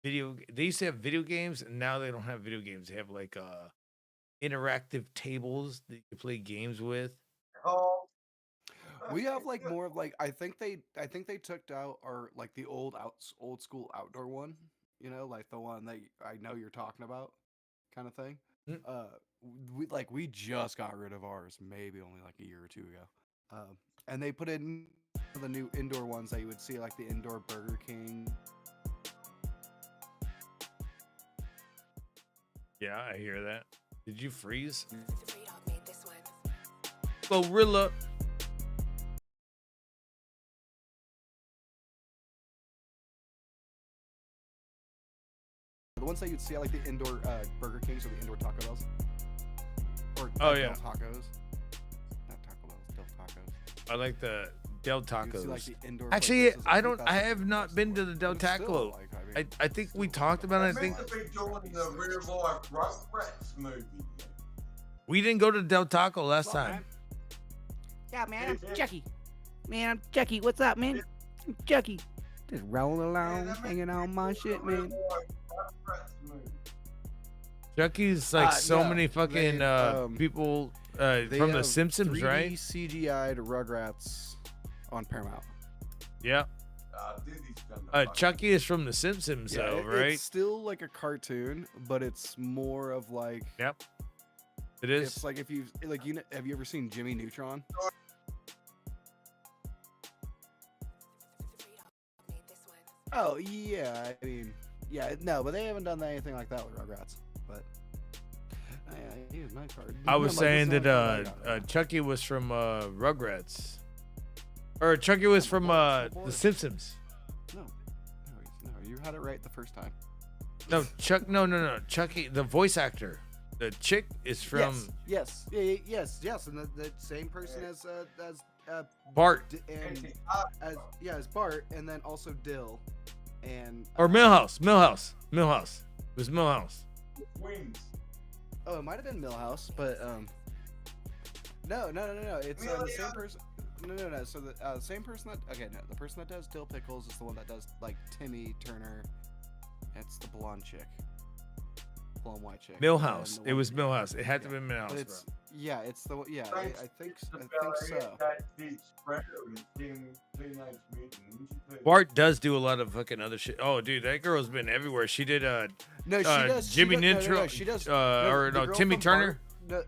[SPEAKER 1] video. They used to have video games, and now they don't have video games. They have like interactive tables that you play games with.
[SPEAKER 12] Oh.
[SPEAKER 4] We have like more of like I think they took out our like the old school outdoor one, like the one that I know you're talking about, kind of thing. We just got rid of ours maybe only like a year or two ago, and they put in the new indoor ones that you would see like the indoor Burger King.
[SPEAKER 1] Yeah, I hear that. Did you freeze? Gorilla.
[SPEAKER 4] The ones that you'd see at like the indoor Burger Kings or the indoor Taco Bells. Or
[SPEAKER 1] Oh,
[SPEAKER 4] Del
[SPEAKER 1] yeah.
[SPEAKER 4] Tacos. Not Taco Bells, Del Tacos.
[SPEAKER 1] I like the Del Tacos.
[SPEAKER 4] see, like, the indoor
[SPEAKER 1] Actually,
[SPEAKER 4] places.
[SPEAKER 1] I have not been to the Del Taco. I think we talked about it. I think
[SPEAKER 12] meant to be doing the real life Rugrats movie.
[SPEAKER 1] we didn't go to Del Taco last time.
[SPEAKER 7] Yeah, man, I'm Chucky. Man, I'm Chucky. What's up, man? I'm Chucky. Just rolling along, hanging on my shit, man.
[SPEAKER 1] Chucky's like so
[SPEAKER 4] no,
[SPEAKER 1] many fucking people
[SPEAKER 4] They
[SPEAKER 1] from The
[SPEAKER 4] have
[SPEAKER 1] Simpsons,
[SPEAKER 4] 3D
[SPEAKER 1] right?
[SPEAKER 4] CGI'd Rugrats on Paramount.
[SPEAKER 1] Yeah. Chucky is from The Simpsons, though, right?
[SPEAKER 4] It's still like a cartoon, but it's more of like.
[SPEAKER 1] Yep. It is.
[SPEAKER 4] It's like if you like have you ever seen Jimmy Neutron? Oh yeah, I mean, yeah, no, but they haven't done anything like that with Rugrats. But here's my card.
[SPEAKER 1] I was
[SPEAKER 4] Like,
[SPEAKER 1] saying
[SPEAKER 4] this
[SPEAKER 1] that
[SPEAKER 4] one-
[SPEAKER 1] Chucky was from Rugrats, or Chucky was from The Simpsons.
[SPEAKER 4] No, you had it right the first time.
[SPEAKER 1] No, no, Chucky, the voice actor, the chick is from.
[SPEAKER 4] Yes, and the same person as
[SPEAKER 1] Bart.
[SPEAKER 4] and as Bart, and then also Dill, and
[SPEAKER 1] Or Millhouse. It was Millhouse.
[SPEAKER 12] Twins.
[SPEAKER 4] Oh, it might have been Millhouse, but no. It's the same person. No. So the same person the person that does Dill Pickles is the one that does like Timmy Turner. It's the blonde chick, blonde white chick.
[SPEAKER 1] Millhouse. It was Millhouse. It had to be Millhouse.
[SPEAKER 4] But it's it's the I think so.
[SPEAKER 1] Bart does do a lot of fucking other shit. Oh, dude, that girl's been everywhere. She did
[SPEAKER 4] No, she does.
[SPEAKER 1] Jimmy
[SPEAKER 4] No, she does.
[SPEAKER 1] Timmy Turner.
[SPEAKER 4] No,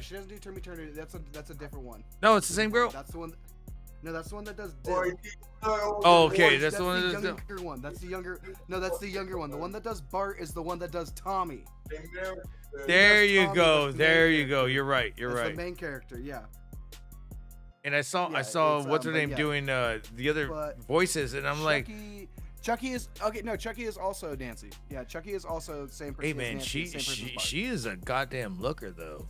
[SPEAKER 4] she doesn't do Timmy Turner. That's a different one.
[SPEAKER 1] No, it's the same girl.
[SPEAKER 4] That's the one. No, that's the one that does Dill.
[SPEAKER 1] Oh, okay, that's the one that does Dill.
[SPEAKER 4] Younger one. That's the younger. No, that's the younger one. The one that does Bart is the one that does Tommy.
[SPEAKER 1] There you go. There you go. You're right. You're
[SPEAKER 4] That's
[SPEAKER 1] right.
[SPEAKER 4] the main character. Yeah.
[SPEAKER 1] And I saw what's her name doing the other voices, and I'm like,
[SPEAKER 4] Chucky is okay. No, Chucky is also Nancy. Yeah, Chucky is also the same person.
[SPEAKER 1] hey man, she is a goddamn looker though.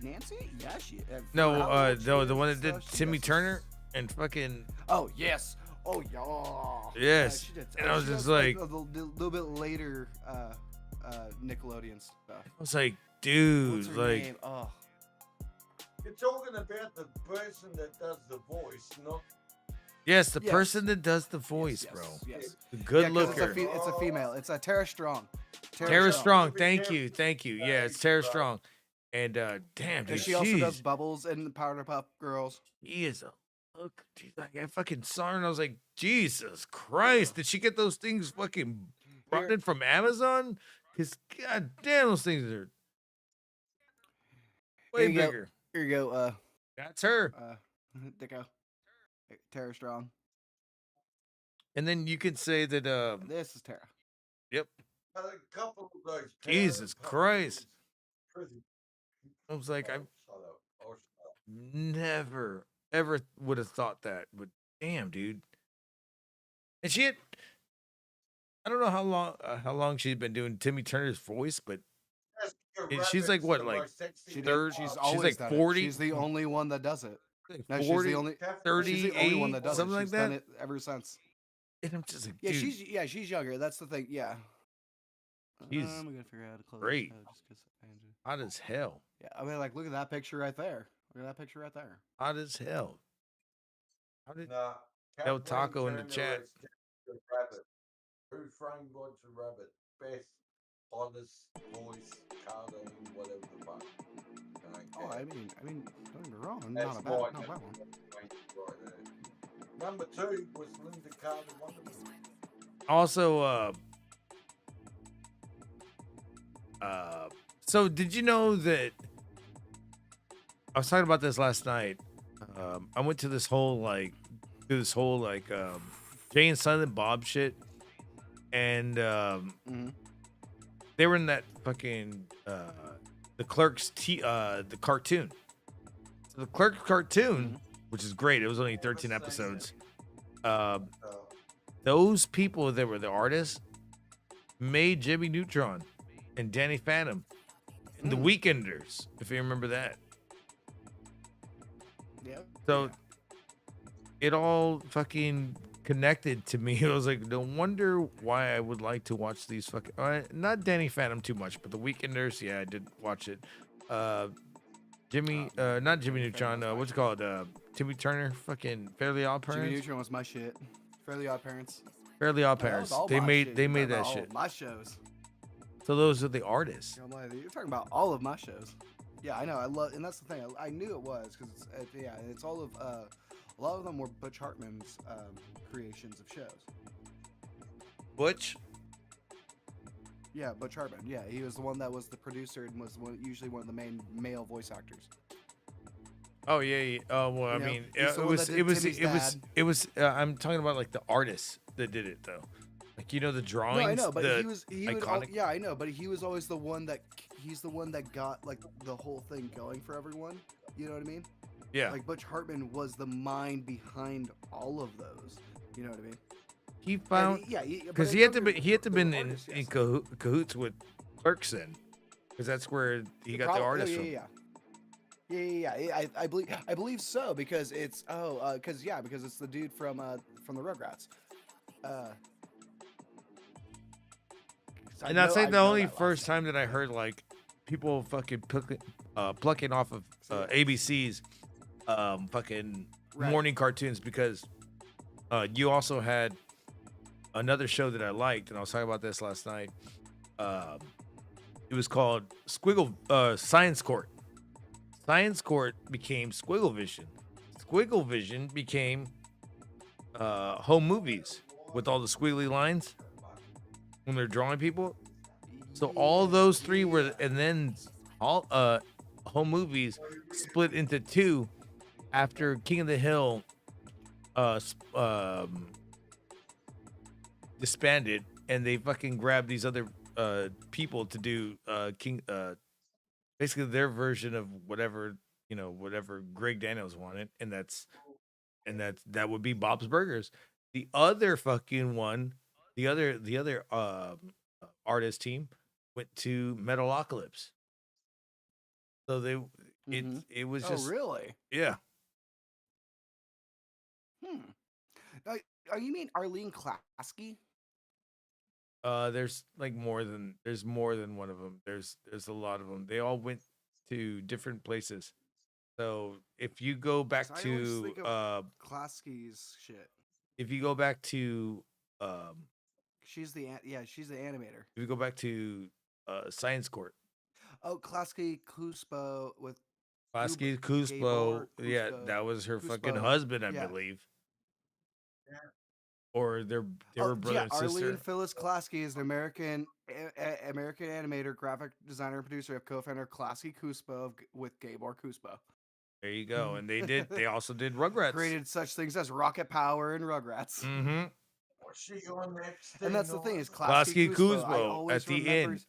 [SPEAKER 4] Nancy? Yeah, she.
[SPEAKER 1] No, the one that did Timmy Turner and fucking.
[SPEAKER 4] Oh yes. Oh yeah.
[SPEAKER 1] Yes.
[SPEAKER 4] She did.
[SPEAKER 1] And I was
[SPEAKER 4] She
[SPEAKER 1] just
[SPEAKER 4] does,
[SPEAKER 1] like
[SPEAKER 4] a little bit later, Nickelodeon stuff.
[SPEAKER 1] I was like, dude,
[SPEAKER 4] What's her
[SPEAKER 1] like.
[SPEAKER 4] name? Oh.
[SPEAKER 12] You're talking about the person that does the voice, not.
[SPEAKER 1] Yes, the person that does the voice, bro.
[SPEAKER 4] Yes.
[SPEAKER 1] The good
[SPEAKER 4] 'cause
[SPEAKER 1] looker.
[SPEAKER 4] It's a female. It's a Tara Strong.
[SPEAKER 1] Tara Strong. Thank you. Yeah, it's Tara Strong. And damn, dude,
[SPEAKER 4] she also does Bubbles in the Powerpuff Girls.
[SPEAKER 1] He is a look. Dude, like I fucking saw her and I was like, Jesus Christ! Did she get those things fucking brought in from Amazon? Cause god damn, those things are way bigger.
[SPEAKER 4] Here you go.
[SPEAKER 1] That's her.
[SPEAKER 4] Dicko. Tara Strong.
[SPEAKER 1] And then you could say that.
[SPEAKER 4] This is Tara.
[SPEAKER 1] Yep.
[SPEAKER 12] A couple of those.
[SPEAKER 1] Jesus Christ. I was like, I never ever would have thought that, but damn, dude. And she had, I don't know how long she's been doing Timmy Turner's voice, but she's like what, like third?
[SPEAKER 4] She's
[SPEAKER 1] like 40.
[SPEAKER 4] She's the only one that does it.
[SPEAKER 1] Like
[SPEAKER 4] No,
[SPEAKER 1] 40,
[SPEAKER 4] she's the only
[SPEAKER 1] 38,
[SPEAKER 4] she's the only one that does
[SPEAKER 1] something
[SPEAKER 4] it.
[SPEAKER 1] like
[SPEAKER 4] She's done
[SPEAKER 1] that.
[SPEAKER 4] it ever since.
[SPEAKER 1] And I'm just like,
[SPEAKER 4] Yeah,
[SPEAKER 1] dude,
[SPEAKER 4] she's younger. That's the thing. Yeah.
[SPEAKER 1] she's
[SPEAKER 4] I'm gonna figure out how to close
[SPEAKER 1] great.
[SPEAKER 4] this just 'cause I found you.
[SPEAKER 1] Hot as hell.
[SPEAKER 4] Yeah, I mean, like, look at that picture right there. Look at that picture right there.
[SPEAKER 1] Hot as hell. How did
[SPEAKER 12] Nah,
[SPEAKER 1] El Taco in the chat?
[SPEAKER 12] Rabbit. Who framed Roger Rabbit? Best, honest voice, cartoon, whatever the fuck.
[SPEAKER 4] Oh, I mean, don't get me wrong.
[SPEAKER 12] That's
[SPEAKER 4] Not a
[SPEAKER 12] right.
[SPEAKER 4] bad one.
[SPEAKER 12] Right there. Number 2 was Linda Carter Wonderful.
[SPEAKER 1] Also, so did you know that I was talking about this last night? I went to this whole Jay and Silent Bob shit, and they were in that fucking the Clerks the cartoon. So the Clerks cartoon, which is great. It was only 13 episodes. Those people that were the artists made Jimmy Neutron and Danny Phantom and the Weekenders, if you remember that.
[SPEAKER 4] Yeah.
[SPEAKER 1] So it all fucking connected to me. It was like, no wonder why I would like to watch these fucking not Danny Phantom too much, but the Weekenders, yeah, I did watch it. Not Jimmy Neutron, what's it called? Timmy Turner, fucking Fairly Odd Parents.
[SPEAKER 4] Jimmy Neutron was my shit. Fairly Odd Parents.
[SPEAKER 1] Fairly Odd Parents. They made that
[SPEAKER 4] all
[SPEAKER 1] shit.
[SPEAKER 4] of my shows.
[SPEAKER 1] So those are the artists.
[SPEAKER 4] You're talking about all of my shows. Yeah, I know. I love, and that's the thing. I knew it was because it's all of a lot of them were Butch Hartman's creations of shows.
[SPEAKER 1] Butch?
[SPEAKER 4] Yeah, Butch Hartman. Yeah, he was the one that was the producer and was usually one of the main male voice actors.
[SPEAKER 1] Oh yeah. Oh well, I mean, it was. I'm talking about like the artists that did it though. Like the drawings.
[SPEAKER 4] No, I know, but he was
[SPEAKER 1] iconic.
[SPEAKER 4] yeah, I know, but he was always the one that got like the whole thing going for everyone. You know what I mean?
[SPEAKER 1] Yeah.
[SPEAKER 4] Like Butch Hartman was the mind behind all of those. You know what I mean?
[SPEAKER 1] He found because he had to been in cahoots with Clerks then, because that's where he got the artist from.
[SPEAKER 4] Yeah. I believe so because it's because it's the dude from the Rugrats.
[SPEAKER 1] And that's like the only first time that I heard like people fucking plucking off of ABC's fucking morning cartoons because you also had another show that I liked, and I was talking about this last night. It was called Science Court. Science Court became Squiggle Vision. Squiggle Vision became home movies with all the squiggly lines when they're drawing people. So all those three were, and then all home movies split into two after King of the Hill disbanded, and they fucking grabbed these other people to do basically their version of whatever Greg Daniels wanted, and that would be Bob's Burgers. The other fucking one, the other artist team went to Metalocalypse. So it was just
[SPEAKER 4] really?
[SPEAKER 1] Yeah.
[SPEAKER 4] You mean Arlene Klasky?
[SPEAKER 1] There's more than one of them. There's a lot of them. They all went to different places. So if you go back to
[SPEAKER 4] Klasky's shit.
[SPEAKER 1] If you go back to
[SPEAKER 4] she's the animator.
[SPEAKER 1] If you go back to Science Court.
[SPEAKER 4] Oh, Klasky Kuspo with
[SPEAKER 1] Klasky Kuspo. Yeah, that was her fucking husband, I believe.
[SPEAKER 12] Yeah.
[SPEAKER 1] Or they were brother and sister.
[SPEAKER 4] Arlene Phyllis Klasky is an American animator, graphic designer, and producer of co-founder Klasky Kuspo with Gabor Kuspo.
[SPEAKER 1] There you go. And they also did Rugrats.
[SPEAKER 4] Created such things as Rocket Power and Rugrats.
[SPEAKER 1] Mm-hmm.
[SPEAKER 4] And that's the thing is
[SPEAKER 1] Klasky Kuspo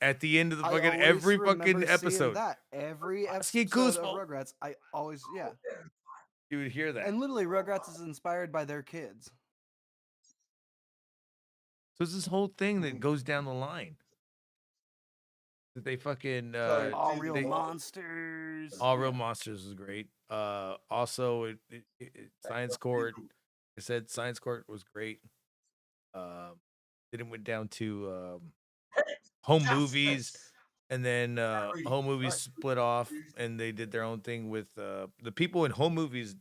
[SPEAKER 1] at the end of the fucking every fucking episode.
[SPEAKER 4] Every
[SPEAKER 1] Klasky
[SPEAKER 4] episode
[SPEAKER 1] Kuspo.
[SPEAKER 4] of Rugrats, I always
[SPEAKER 1] You would hear that.
[SPEAKER 4] And literally, Rugrats is inspired by their kids.
[SPEAKER 1] So it's this whole thing that goes down the line. That they fucking
[SPEAKER 4] All Real Monsters.
[SPEAKER 1] All Real Monsters was great. Also, Science Court. I said Science Court was great. Then it went down to home movies, and then home movies split off, and they did their own thing with the people in home movies.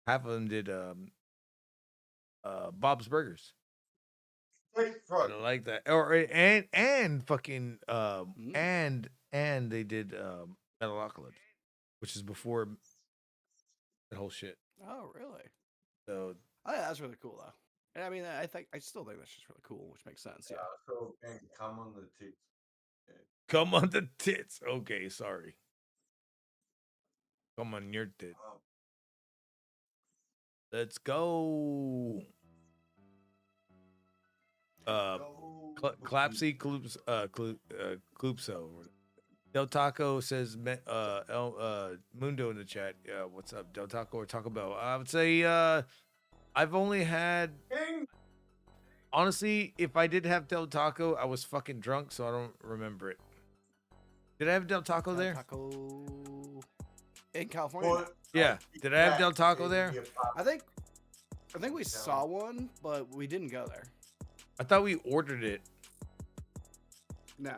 [SPEAKER 1] Half of them did Bob's Burgers. I like that. And fucking and they did Metalocalypse, which is before that whole shit.
[SPEAKER 4] Oh, really?
[SPEAKER 1] So
[SPEAKER 4] that's really cool, though. And I mean, I still think that's just really cool, which makes sense. Yeah.
[SPEAKER 12] So and come on the tits.
[SPEAKER 1] Come on the tits. Okay, sorry. Come on your tits. Let's go. Clapsy Clupso. Del Taco says Mundo in the chat. Yeah, what's up, Del Taco or Taco Bell? I would say I've only had, honestly, if I did have Del Taco, I was fucking drunk, so I don't remember it. Did I have Del Taco there?
[SPEAKER 4] Taco in California.
[SPEAKER 1] Yeah. Did I have Del Taco there?
[SPEAKER 4] I think we saw one, but we didn't go there.
[SPEAKER 1] I thought we ordered it.
[SPEAKER 4] No,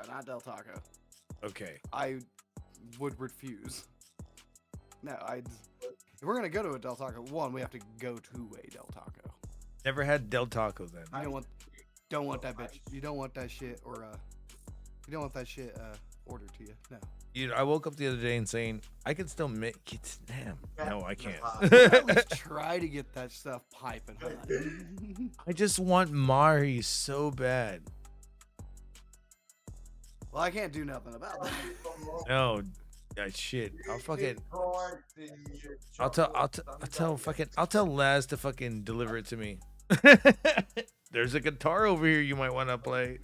[SPEAKER 4] not Del Taco.
[SPEAKER 1] Okay.
[SPEAKER 4] I would refuse. No, if we're gonna go to a Del Taco, we have to go to a Del Taco.
[SPEAKER 1] Never had Del Taco then.
[SPEAKER 4] I don't want that bitch. You don't want that shit, or you don't want that shit ordered to you. No.
[SPEAKER 1] Dude, I woke up the other day and saying I can still make it. Damn. No, I can't.
[SPEAKER 4] At least try to get that stuff piping hot.
[SPEAKER 1] I just want Mari so bad.
[SPEAKER 4] Well, I can't do nothing about that.
[SPEAKER 1] No, shit. I'll tell Laz to fucking deliver it to me. There's a guitar over here you might want to play.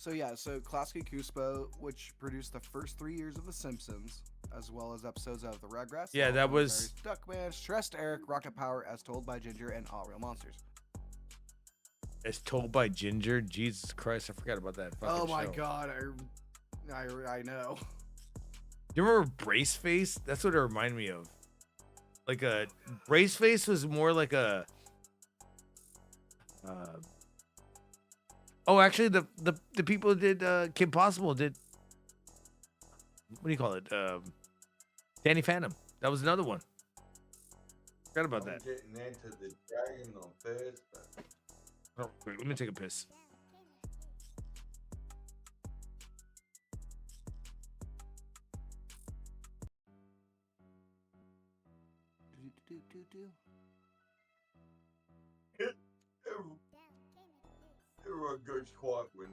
[SPEAKER 4] So Klasky Kuspo, which produced the first 3 years of The Simpsons, as well as episodes of The Rugrats.
[SPEAKER 1] Yeah, that was
[SPEAKER 4] Duckman, Stressed Eric, Rocket Power, As Told by Ginger, and All Real Monsters.
[SPEAKER 1] As Told by Ginger. Jesus Christ, I forgot about that.
[SPEAKER 4] Oh my god, I know.
[SPEAKER 1] Do you remember Brace Face? That's what it reminded me of. Like a Brace Face was more like a. Oh, actually, the people who did Kim Possible did. What do you call it? Danny Phantom. That was another one. Forgot about that.
[SPEAKER 12] Getting into the dragon on Thursday.
[SPEAKER 1] Oh, wait, let me take a piss.
[SPEAKER 12] Everyone goes quiet when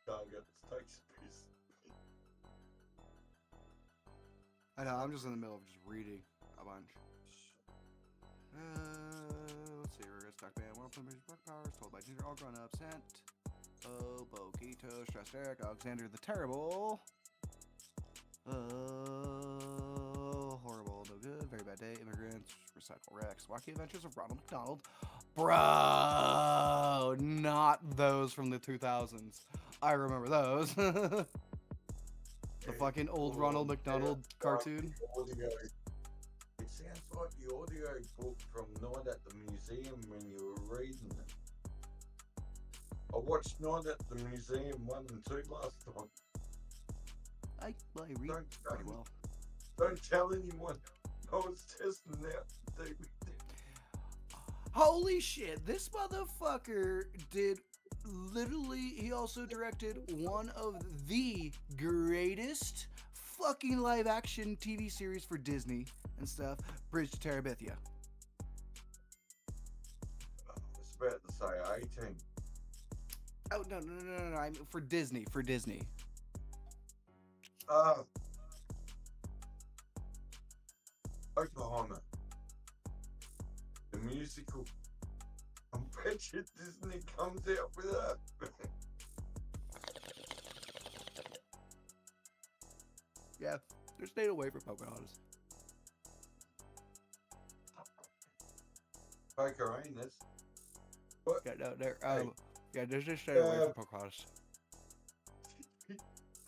[SPEAKER 12] Gaga takes a piss.
[SPEAKER 4] I know, I'm just in the middle of just reading a bunch. Let's see, we're gonna start band. One from Book Powers, told by Ginger, all grown up, sent. Oh, Boquito, stressed Eric, Alexander the Terrible. Horrible, no good, very bad day, immigrants, recycle Rex, wacky adventures of Ronald McDonald. Bro, not those from the 2000s. I remember those. The fucking old Ronald McDonald cartoon.
[SPEAKER 12] It sounds like the audio book from Night at the Museum when you were reading it. I watched Night at the Museum 1 and 2 last time.
[SPEAKER 4] I read pretty well.
[SPEAKER 12] Don't tell anyone. I was testing out the DVD.
[SPEAKER 4] Holy shit, this motherfucker did literally, he also directed one of the greatest fucking live action TV series for Disney and stuff, Bridge to Terabithia.
[SPEAKER 12] I was about to say 18.
[SPEAKER 4] Oh, no, I mean for Disney.
[SPEAKER 12] Oklahoma. The musical. I bet you Disney comes out with that.
[SPEAKER 4] Yeah, they're staying away from Pocahontas.
[SPEAKER 12] Pocahontas?
[SPEAKER 4] What? Yeah, no, they're, yeah, they're just staying away from Pocahontas.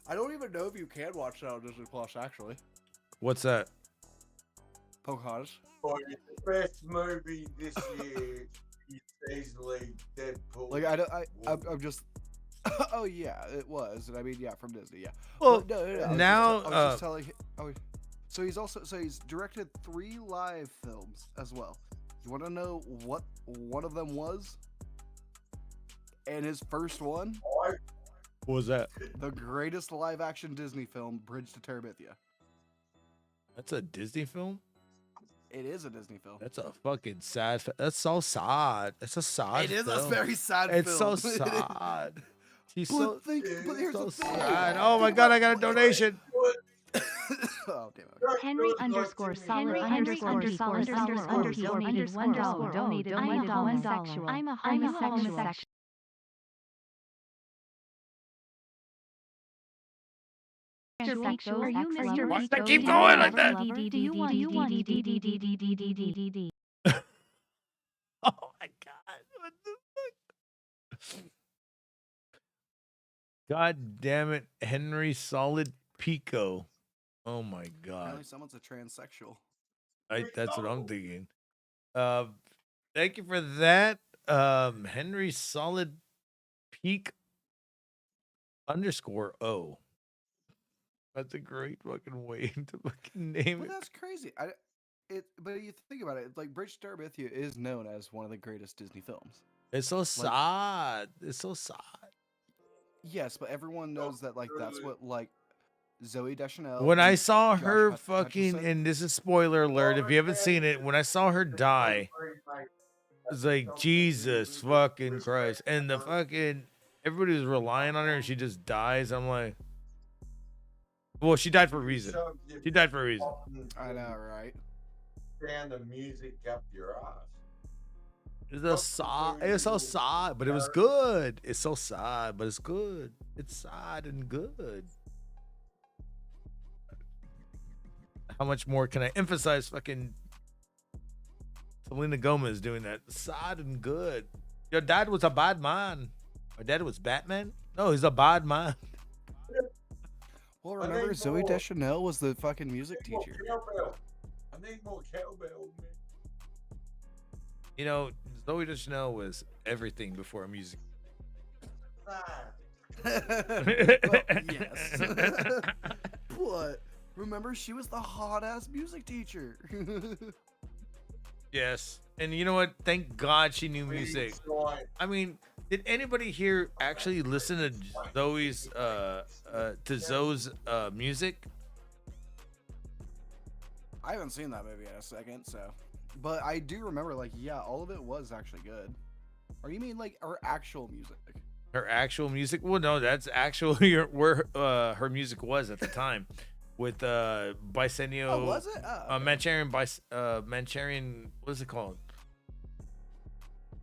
[SPEAKER 4] I don't even know if you can watch that on Disney Plus, actually.
[SPEAKER 1] What's that?
[SPEAKER 4] Pocahontas.
[SPEAKER 12] Oh, the best movie this year is easily Deadpool.
[SPEAKER 4] Like, I'm just... Oh, yeah, it was. And I mean, yeah, from Disney, yeah.
[SPEAKER 1] Well,
[SPEAKER 4] no,
[SPEAKER 1] now...
[SPEAKER 4] I was just telling... Oh, so he's directed 3 live films as well. You want to know what one of them was? And his first one?
[SPEAKER 1] What was that?
[SPEAKER 4] The greatest live-action Disney film, Bridge to Terabithia.
[SPEAKER 1] That's a Disney film?
[SPEAKER 4] It is a Disney film.
[SPEAKER 1] That's a fucking sad. That's so sad. It's a sad.
[SPEAKER 4] It is
[SPEAKER 1] film.
[SPEAKER 4] a very sad
[SPEAKER 1] It's
[SPEAKER 4] film.
[SPEAKER 1] so sad. He's
[SPEAKER 4] But here's
[SPEAKER 1] so
[SPEAKER 4] the thing.
[SPEAKER 1] sad. Oh my god! I got a donation.
[SPEAKER 4] Oh damn it.
[SPEAKER 5] Henry underscore solid underscore donated $1. Donated $1. I'm a homosexual. Are you Mr.
[SPEAKER 1] Why does that keep going like that?
[SPEAKER 5] Do you want
[SPEAKER 1] Oh my god! What the fuck? God damn it, Henry Solid Pico. Oh my god.
[SPEAKER 4] Apparently someone's a transsexual.
[SPEAKER 1] That's what I'm thinking. Thank you for that. Henry Solid Peak _O. That's a great fucking way to fucking name
[SPEAKER 4] But
[SPEAKER 1] it.
[SPEAKER 4] that's crazy. But you think about it, like Bridge to Terabithia is known as one of the greatest Disney films.
[SPEAKER 1] It's so sad. It's so sad.
[SPEAKER 4] Yes, but everyone knows that like that's what like Zoe Deschanel.
[SPEAKER 1] When I
[SPEAKER 4] and
[SPEAKER 1] saw
[SPEAKER 4] Josh
[SPEAKER 1] her
[SPEAKER 4] Hutcherson-
[SPEAKER 1] fucking, and this is spoiler alert if you haven't seen it, when I saw her die, it's like, Jesus fucking Christ. And the fucking, everybody was relying on her and she just dies. I'm like, well, she died for a reason. She died for a reason.
[SPEAKER 4] I know, right?
[SPEAKER 12] Stand the music up your ass.
[SPEAKER 1] It's so sad, but it was good. It's so sad, but it's good. It's sad and good. How much more can I emphasize fucking Selena Gomez doing that? Sad and good. Your dad was a bad man. My dad was Batman? No, he's a bad man.
[SPEAKER 4] Well, remember Zoe Deschanel was the fucking music teacher.
[SPEAKER 12] I need more cowbell, man.
[SPEAKER 1] You know, Zoe Deschanel was everything before music.
[SPEAKER 4] Well, yes. But remember, she was the hot ass music teacher.
[SPEAKER 1] Yes. And you know what? Thank God she knew music. I mean, did anybody here actually listen to Zoe's music?
[SPEAKER 4] I haven't seen that movie in a second, so. But I do remember, like, yeah, all of it was actually good. Or you mean like her actual music?
[SPEAKER 1] Her actual music? Well, no, that's actually where her music was at the time, with Bicentennial.
[SPEAKER 4] Oh, was it? Okay.
[SPEAKER 1] Manchurian. What is it called?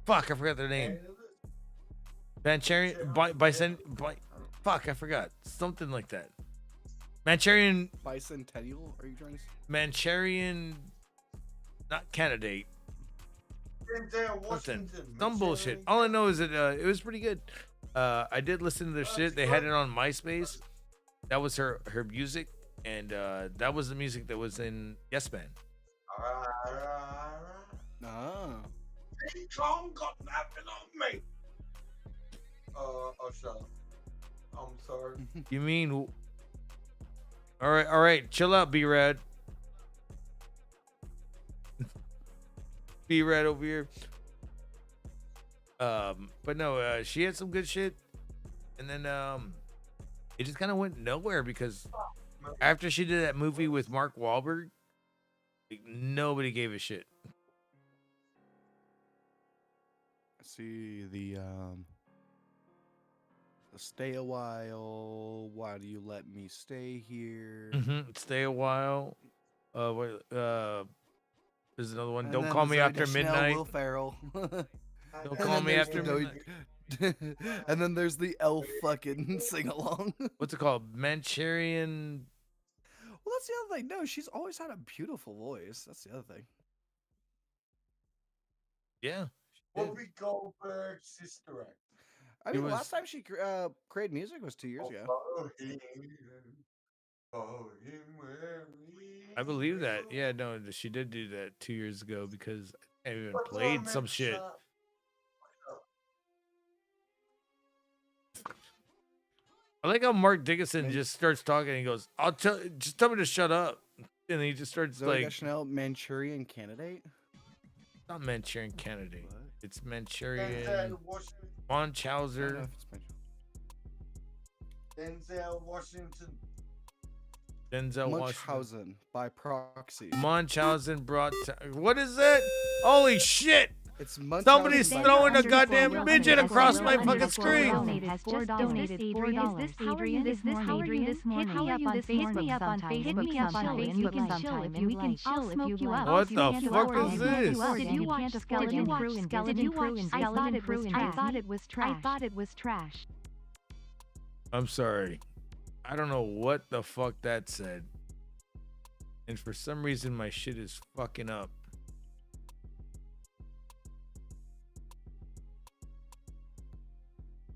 [SPEAKER 1] Fuck, I forgot their name. Manchurian. Fuck, I forgot. Something like that. Manchurian.
[SPEAKER 4] Bicentennial? Are you trying to say?
[SPEAKER 1] Manchurian. Not candidate. Something. Some bullshit. All I know is that it was pretty good. I did listen to their shit. They had it on MySpace. That was her music, and that was the music that was in Yes Man.
[SPEAKER 4] Oh.
[SPEAKER 12] King Kong got nothing on me. Oh, shut up. I'm sorry.
[SPEAKER 1] You mean? All right. Chill out, B-Rad. B-Rad over here. But no, she had some good shit, and then it just kind of went nowhere because after she did that movie with Mark Wahlberg, like, nobody gave a shit.
[SPEAKER 4] See the stay a while. Why do you let me stay here?
[SPEAKER 1] Stay a while. There's another one.
[SPEAKER 4] And
[SPEAKER 1] Don't
[SPEAKER 4] then
[SPEAKER 1] call me
[SPEAKER 4] Zoe
[SPEAKER 1] after
[SPEAKER 4] Deschanel,
[SPEAKER 1] midnight.
[SPEAKER 4] Will Ferrell.
[SPEAKER 1] Don't call me after midnight.
[SPEAKER 4] And then there's the elf fucking sing along.
[SPEAKER 1] What's it called? Manchurian.
[SPEAKER 4] Well, that's the other thing. No, she's always had a beautiful voice. That's the other thing.
[SPEAKER 1] Yeah.
[SPEAKER 12] Whoopi Goldberg's sister act.
[SPEAKER 4] I mean, last time she created music was 2 years ago.
[SPEAKER 1] I believe that. Yeah, no, she did do that 2 years ago because I even played some shit. I like how Mark Dickinson just starts talking and he goes, just tell me to shut up. And he just starts
[SPEAKER 4] Zoe
[SPEAKER 1] like
[SPEAKER 4] Deschanel, Manchurian Candidate?
[SPEAKER 1] not Manchurian Candidate. It's Manchurian Munchausen.
[SPEAKER 12] Denzel Washington.
[SPEAKER 4] Munchausen by proxy.
[SPEAKER 1] Munchausen brought. What is it? Holy shit!
[SPEAKER 4] It's Munchausen.
[SPEAKER 1] Somebody's
[SPEAKER 4] by
[SPEAKER 1] throwing a
[SPEAKER 4] proxy.
[SPEAKER 1] goddamn midget across my fucking screen.
[SPEAKER 5] Has just donated $4. Is this Adrian this morning? Hit me up on Facebook sometime. Hit me up on Facebook sometime, and we can chill if you like.
[SPEAKER 1] What the fuck is this?
[SPEAKER 5] Did you watch Skeleton Crew? I thought it was trash.
[SPEAKER 1] I'm sorry. I don't know what the fuck that said. And for some reason, my shit is fucking up.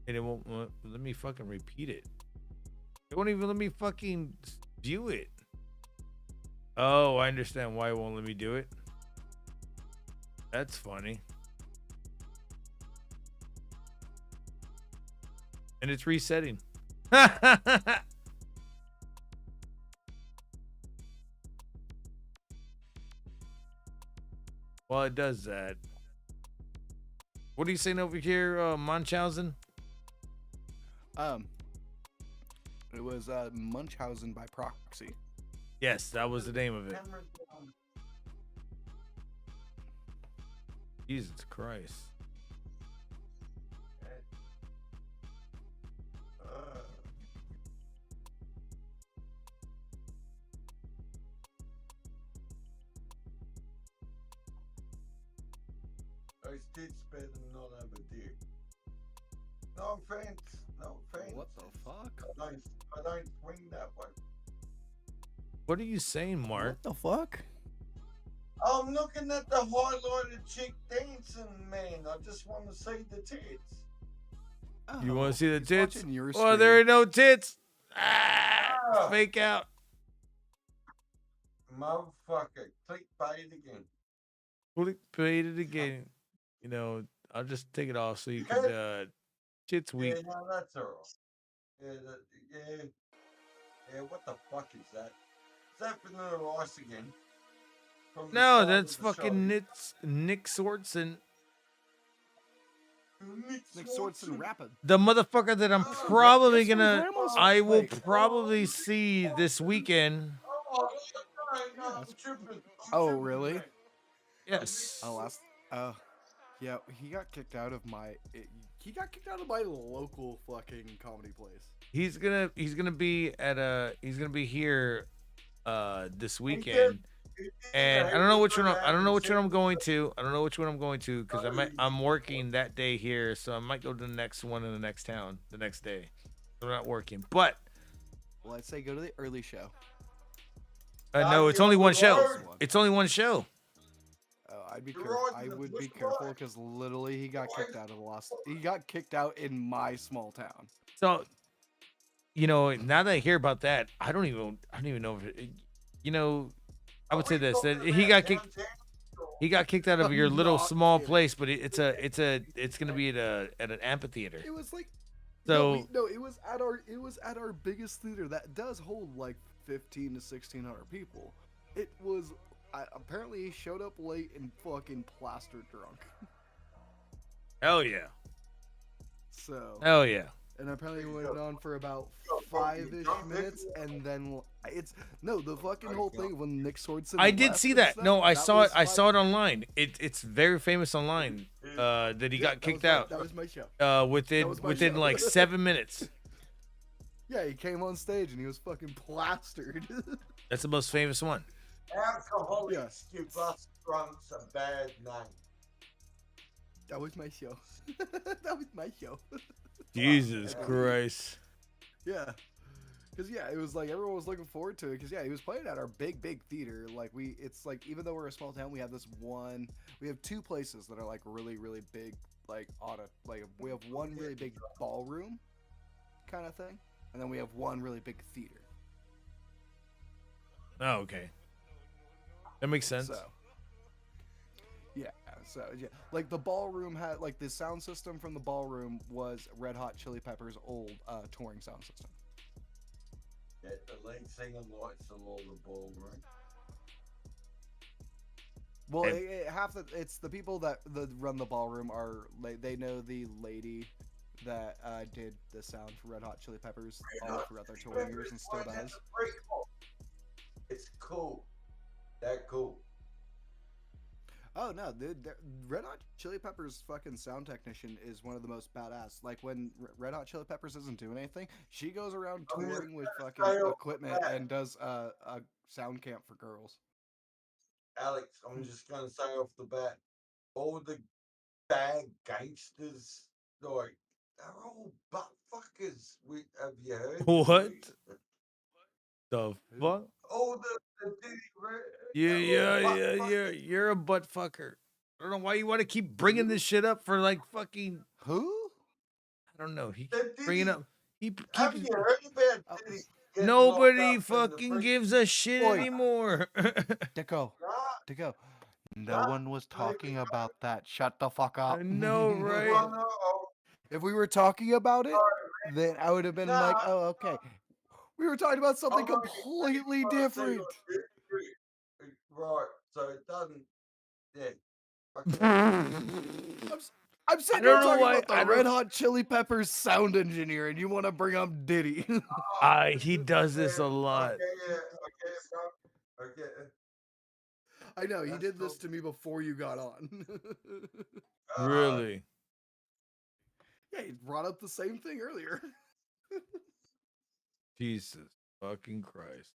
[SPEAKER 1] And it won't let me fucking repeat it. It won't even let me fucking view it. Oh, I understand why it won't let me do it. That's funny. And it's resetting. Well, it does that. What are you saying over here, Munchausen?
[SPEAKER 4] It was Munchausen by proxy.
[SPEAKER 1] Yes, that was the name of it. Jesus Christ.
[SPEAKER 12] Those tits better not have a dick. No offense.
[SPEAKER 4] What the fuck?
[SPEAKER 12] I don't swing that way.
[SPEAKER 1] What are you saying, Mark?
[SPEAKER 4] What the fuck?
[SPEAKER 12] I'm looking at the highlighted chick dancing, man. I just want to see the tits.
[SPEAKER 1] You want to see the tits?
[SPEAKER 4] watching your
[SPEAKER 1] Oh, there
[SPEAKER 4] screen.
[SPEAKER 1] ain't no tits. Ah! Fake out.
[SPEAKER 12] Motherfucker, clickbait again.
[SPEAKER 1] Clickbait it again. You know, I'll just take it off so you can shit's weak.
[SPEAKER 12] Yeah, no, that's alright. Yeah, what the fuck is that? Is that Vanilla Rice again? From the
[SPEAKER 1] No,
[SPEAKER 12] start
[SPEAKER 1] that's
[SPEAKER 12] of the
[SPEAKER 1] fucking
[SPEAKER 12] show?
[SPEAKER 1] Nick Swartzen.
[SPEAKER 4] Nick Swartzen rapping.
[SPEAKER 1] The motherfucker that I'm probably gonna, I will probably see this weekend.
[SPEAKER 4] Oh, really?
[SPEAKER 1] Yes.
[SPEAKER 4] Oh, yeah. He got kicked out of my. He got kicked out of my local fucking comedy place.
[SPEAKER 1] He's gonna be here this weekend. And I don't know which one. I don't know which one I'm going to. I don't know which one I'm going to because I'm working that day here, so I might go to the next one in the next town the next day. I'm not working, but
[SPEAKER 4] well, I'd say go to the early show.
[SPEAKER 1] No, it's only one show. It's only one show.
[SPEAKER 4] Oh, I'd be careful. I would be careful because literally he got kicked out of the last. He got kicked out in my small town.
[SPEAKER 1] So, you know, now that I hear about that, I don't even know if it, you know. I would say this: that he got kicked out of your little small place, but it's gonna be at an amphitheater.
[SPEAKER 4] It was like,
[SPEAKER 1] so
[SPEAKER 4] no, it was at our biggest theater that does hold like 1,500 to 1,600 people. It was apparently he showed up late and fucking plastered drunk.
[SPEAKER 1] Hell yeah.
[SPEAKER 4] So.
[SPEAKER 1] Hell yeah.
[SPEAKER 4] And apparently it went on for about 5-ish minutes, and then the fucking whole thing when Nick Swartzen.
[SPEAKER 1] I did see that. No, I saw it. I saw it online. It's very famous online. That he got kicked out.
[SPEAKER 4] That was my show.
[SPEAKER 1] Within like 7 minutes.
[SPEAKER 4] Yeah, he came on stage and he was fucking plastered.
[SPEAKER 1] That's the most famous one.
[SPEAKER 12] Alcoholics give us drunks a bad name.
[SPEAKER 4] That was my show. That was my show.
[SPEAKER 1] Jesus Christ.
[SPEAKER 4] Yeah. Because, yeah, it was like everyone was looking forward to it. Because, yeah, he was playing at our big theater. Like, it's like, even though we're a small town, we have we have two places that are like really, really big, like, we have one really big ballroom kind of thing. And then we have one really big theater.
[SPEAKER 1] Oh, okay. That makes sense.
[SPEAKER 4] So, yeah, like the ballroom had, like the sound system from the ballroom was Red Hot Chili Peppers' old touring sound system.
[SPEAKER 12] Yeah, the lead singer likes a lot of the ballroom.
[SPEAKER 4] Well, it's the people that run the ballroom are they know the lady that did the sound for Red Hot Chili Peppers all throughout their touring years and still does.
[SPEAKER 12] It's cool. That cool.
[SPEAKER 4] Oh no, dude! Red Hot Chili Peppers' fucking sound technician is one of the most badass. Like when Red Hot Chili Peppers isn't doing anything, she goes around touring with fucking equipment and does a sound camp for girls.
[SPEAKER 12] Alex, I'm just gonna say off the bat, all the bad gangsters, like they're all butt fuckers. Have you heard?
[SPEAKER 1] What? The fuck?
[SPEAKER 12] All the
[SPEAKER 1] You're a butt fucker. I don't know why you want to keep bringing this shit up for like fucking
[SPEAKER 4] who?
[SPEAKER 1] I don't know. He keeps bringing up.
[SPEAKER 12] Have you heard about Diddy?
[SPEAKER 1] Nobody fucking gives a shit anymore.
[SPEAKER 4] Dicko. No one was talking about that. Shut the fuck up.
[SPEAKER 1] I know, right?
[SPEAKER 4] If we were talking about it, then I would have been like, oh, okay. We were talking about something completely different.
[SPEAKER 12] Right, so it doesn't. Yeah.
[SPEAKER 4] I'm sitting here talking about the Red Hot Chili Peppers sound engineer, and you want to bring up Diddy.
[SPEAKER 1] He does this a lot.
[SPEAKER 12] Okay.
[SPEAKER 4] I know, he did this to me before you got on.
[SPEAKER 1] Really?
[SPEAKER 4] Yeah, he brought up the same thing earlier.
[SPEAKER 1] Jesus fucking Christ.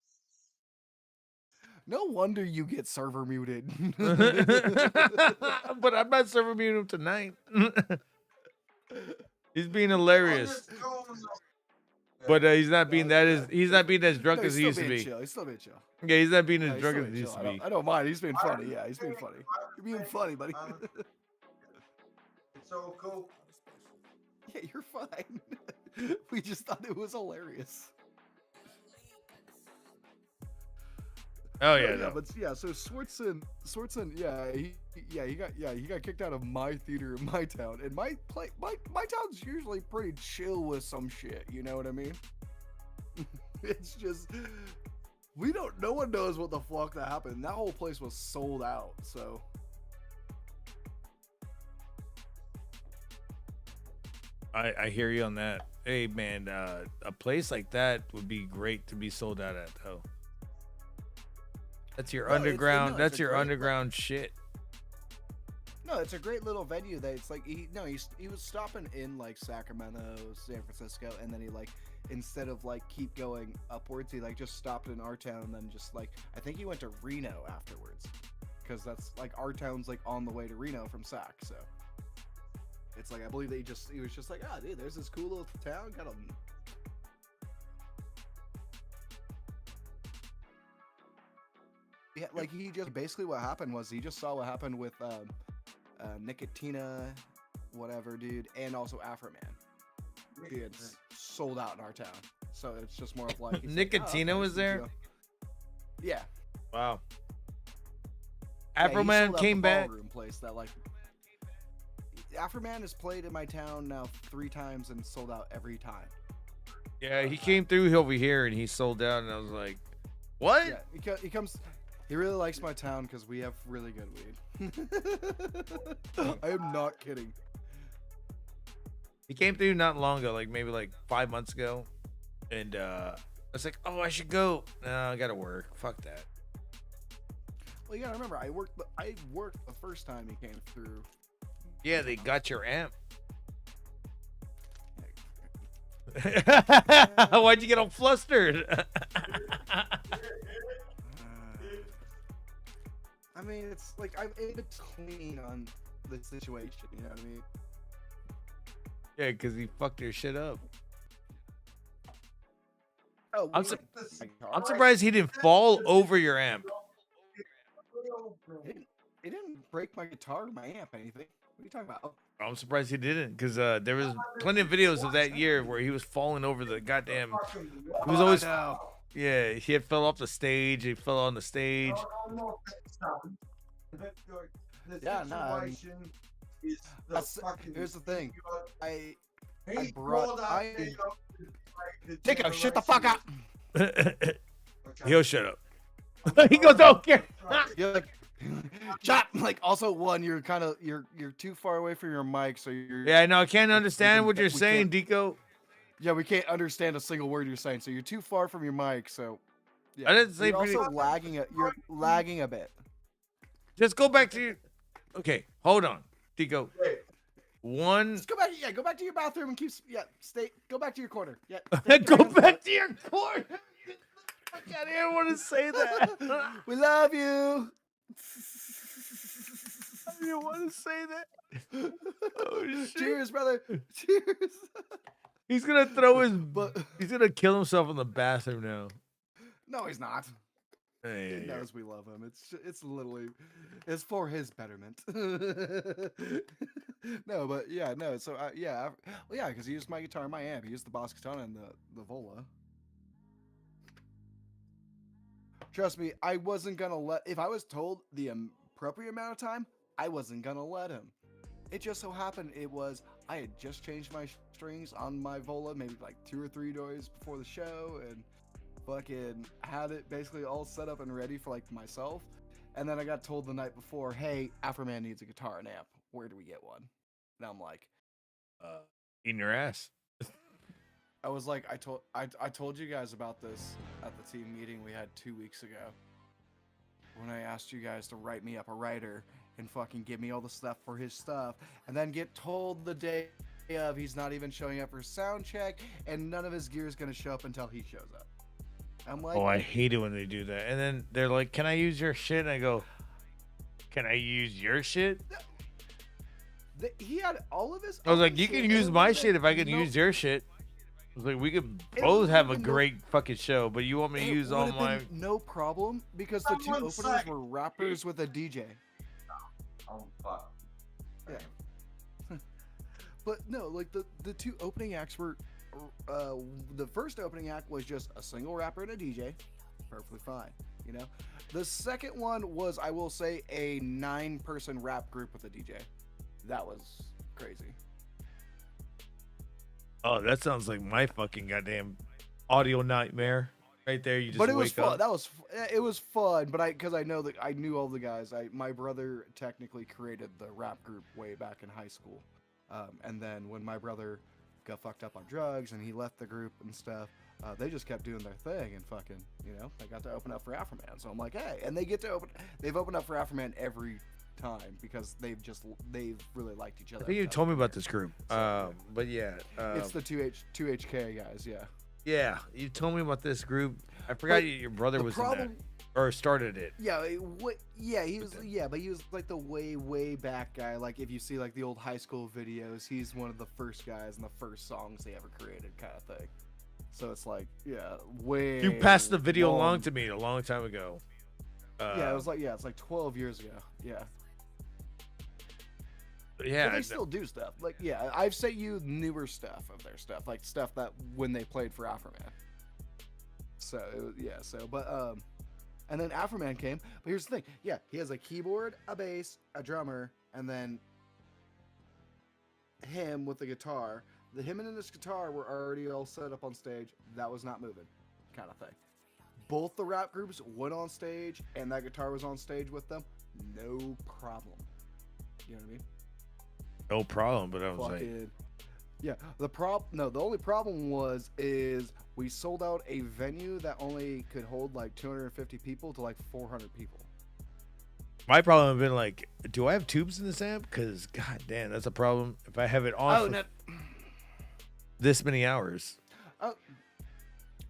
[SPEAKER 4] No wonder you get server muted.
[SPEAKER 1] But I'm not server muting him tonight. He's being hilarious. But he's not being he's not being as drunk as he used to be.
[SPEAKER 4] He's still being chill.
[SPEAKER 1] Yeah, he's not being as drunk as he used to be.
[SPEAKER 4] I don't mind. He's being funny. Yeah, he's being funny. You're being funny, buddy.
[SPEAKER 12] It's so cool.
[SPEAKER 4] Yeah, you're fine. We just thought it was hilarious.
[SPEAKER 1] Oh yeah,
[SPEAKER 4] yeah,
[SPEAKER 1] no.
[SPEAKER 4] but yeah. So Swartzen, he got kicked out of my theater in my town, and my town's usually pretty chill with some shit. You know what I mean? It's just no one knows what the fuck that happened. That whole place was sold out. So.
[SPEAKER 1] I hear you on that. Hey man, a place like that would be great to be sold out at though. That's your underground. That's your underground shit.
[SPEAKER 4] No, it's a great little venue. That it's like he was stopping in like Sacramento, San Francisco, and then he like instead of like keep going upwards, he like just stopped in our town and then just like I think he went to Reno afterwards, because that's like our town's like on the way to Reno from Sac, so it's like I believe that he was just like, ah, dude, there's this cool little town, got a. Yeah, like he just basically what happened was he just saw what happened with Nicotina, whatever, dude, and also Afro Man. Dude, it's sold out in our town, so it's just more of like
[SPEAKER 1] Nicotina was there.
[SPEAKER 4] Yeah.
[SPEAKER 1] Wow. Afro Man came back.
[SPEAKER 4] Place that like Afro Man has played in my town now 3 times and sold out every time.
[SPEAKER 1] Yeah, he came through over here and he sold out, and I was like, what?
[SPEAKER 4] Yeah, he comes. He really likes my town because we have really good weed. I am not kidding.
[SPEAKER 1] He came through not long ago, like maybe like 5 months ago, and I was like, oh, I should go. No, I gotta work. Fuck that.
[SPEAKER 4] Well, you gotta remember, I worked the first time he came through.
[SPEAKER 1] Yeah, they got your amp. Why'd you get all flustered?
[SPEAKER 4] I mean, it's like I'm in between on the situation, you know what I mean?
[SPEAKER 1] Yeah, because he fucked your shit up.
[SPEAKER 4] Oh,
[SPEAKER 1] I'm surprised he didn't fall over your amp.
[SPEAKER 4] It didn't break my guitar or my amp, anything. What are you talking about?
[SPEAKER 1] I'm surprised he didn't, because there was plenty of videos of that year where he was falling over the goddamn. He was always. Yeah, he had fell off the stage. He fell on the stage.
[SPEAKER 4] Yeah, no. Here's the thing. I brought. Dico, shut the fuck up.
[SPEAKER 1] He'll shut up. He goes, okay.
[SPEAKER 4] You're like, shut. Like, also one, you're too far away from your mic, so you're.
[SPEAKER 1] Yeah, no, I can't understand what you're saying, Dico.
[SPEAKER 4] Yeah, we can't understand a single word you're saying, so you're too far from your mic. So. Yeah.
[SPEAKER 1] I didn't say.
[SPEAKER 4] You're also lagging. You're lagging a bit.
[SPEAKER 1] Just go back to your. Okay, hold on, Dico. One.
[SPEAKER 4] Just go back. Yeah, go back to your bathroom and keep. Yeah, stay. Go back to your corner. Yeah.
[SPEAKER 1] Go back to your corner. I didn't want to say that.
[SPEAKER 4] We love you.
[SPEAKER 1] I didn't want to say that. Oh shit!
[SPEAKER 4] Cheers, brother. Cheers.
[SPEAKER 1] He's gonna throw his. He's gonna kill himself in the bathroom now.
[SPEAKER 4] No, he's not.
[SPEAKER 1] Hey,
[SPEAKER 4] he knows we love him. It's literally, it's for his betterment. No, but yeah, no. So yeah, well, yeah, because he used my guitar and my amp. He used the Boss Katana and the Vola. Trust me, I wasn't gonna let. If I was told the appropriate amount of time, I wasn't gonna let him. It just so happened I had just changed my strings on my Vola maybe like 2 or 3 days before the show, and fucking had it basically all set up and ready for like myself. And then I got told the night before, hey, Afro Man needs a guitar and amp. Where do we get one? And I'm like,
[SPEAKER 1] in your ass.
[SPEAKER 4] I was like, I told you guys about this at the team meeting we had 2 weeks ago, when I asked you guys to write me up a writer and fucking give me all the stuff for his stuff, and then get told the day of he's not even showing up for sound check, and none of his gear is gonna show up until he shows up. I'm like,
[SPEAKER 1] oh, I hate it when they do that. And then they're like, can I use your shit? And I go, can I use your shit?
[SPEAKER 4] He had all of his.
[SPEAKER 1] I was like, you can use my shit if I can use your shit. I was like, we could both have a great fucking show, but you want me to use all my.
[SPEAKER 4] No problem, because the 2 openers were rappers with a DJ.
[SPEAKER 12] Oh, fuck.
[SPEAKER 4] Yeah. But no, like the 2 opening acts were. The first opening act was just a single rapper and a DJ, perfectly fine. You know, the second one was, I will say, a 9-person rap group with a DJ. That was crazy.
[SPEAKER 1] Oh, that sounds like my fucking goddamn audio nightmare. Right there, you just
[SPEAKER 4] But it was
[SPEAKER 1] wake
[SPEAKER 4] fun.
[SPEAKER 1] up.
[SPEAKER 4] That was it was fun. But because I know that I knew all the guys. My brother technically created the rap group way back in high school, and then when my brother got fucked up on drugs and he left the group and stuff, they just kept doing their thing and fucking, you know, they got to open up for Afroman. So I'm like, hey, and they've opened up for Afroman every time because they've really liked each other.
[SPEAKER 1] I think you told me about this group. But yeah,
[SPEAKER 4] it's the 2HK guys. Yeah.
[SPEAKER 1] Yeah, you told me about this group. I forgot your brother was in that, or started it.
[SPEAKER 4] Yeah, he was. Yeah, but he was like the way back guy. Like if you see like the old high school videos, he's one of the first guys in the first songs they ever created, kind of thing. So it's like, yeah, way.
[SPEAKER 1] You passed the video along to me a long time ago.
[SPEAKER 4] Yeah, it's like 12 years ago. Yeah.
[SPEAKER 1] Yeah,
[SPEAKER 4] but they still do stuff. Like, yeah, I've sent you newer stuff of their stuff, like stuff that when they played for Afroman. So and then Afroman came. But here's the thing, yeah, he has a keyboard, a bass, a drummer, and then him with the guitar. Him and his guitar were already all set up on stage. That was not moving, kind of thing. Both the rap groups went on stage, and that guitar was on stage with them. No problem. You know what I mean?
[SPEAKER 1] No problem, but I was like,
[SPEAKER 4] yeah. The only problem is we sold out a venue that only could hold like 250 people to like 400 people.
[SPEAKER 1] my problem would have been like, do I have tubes in this amp? Because god damn, that's a problem. If I have it on for this many hours.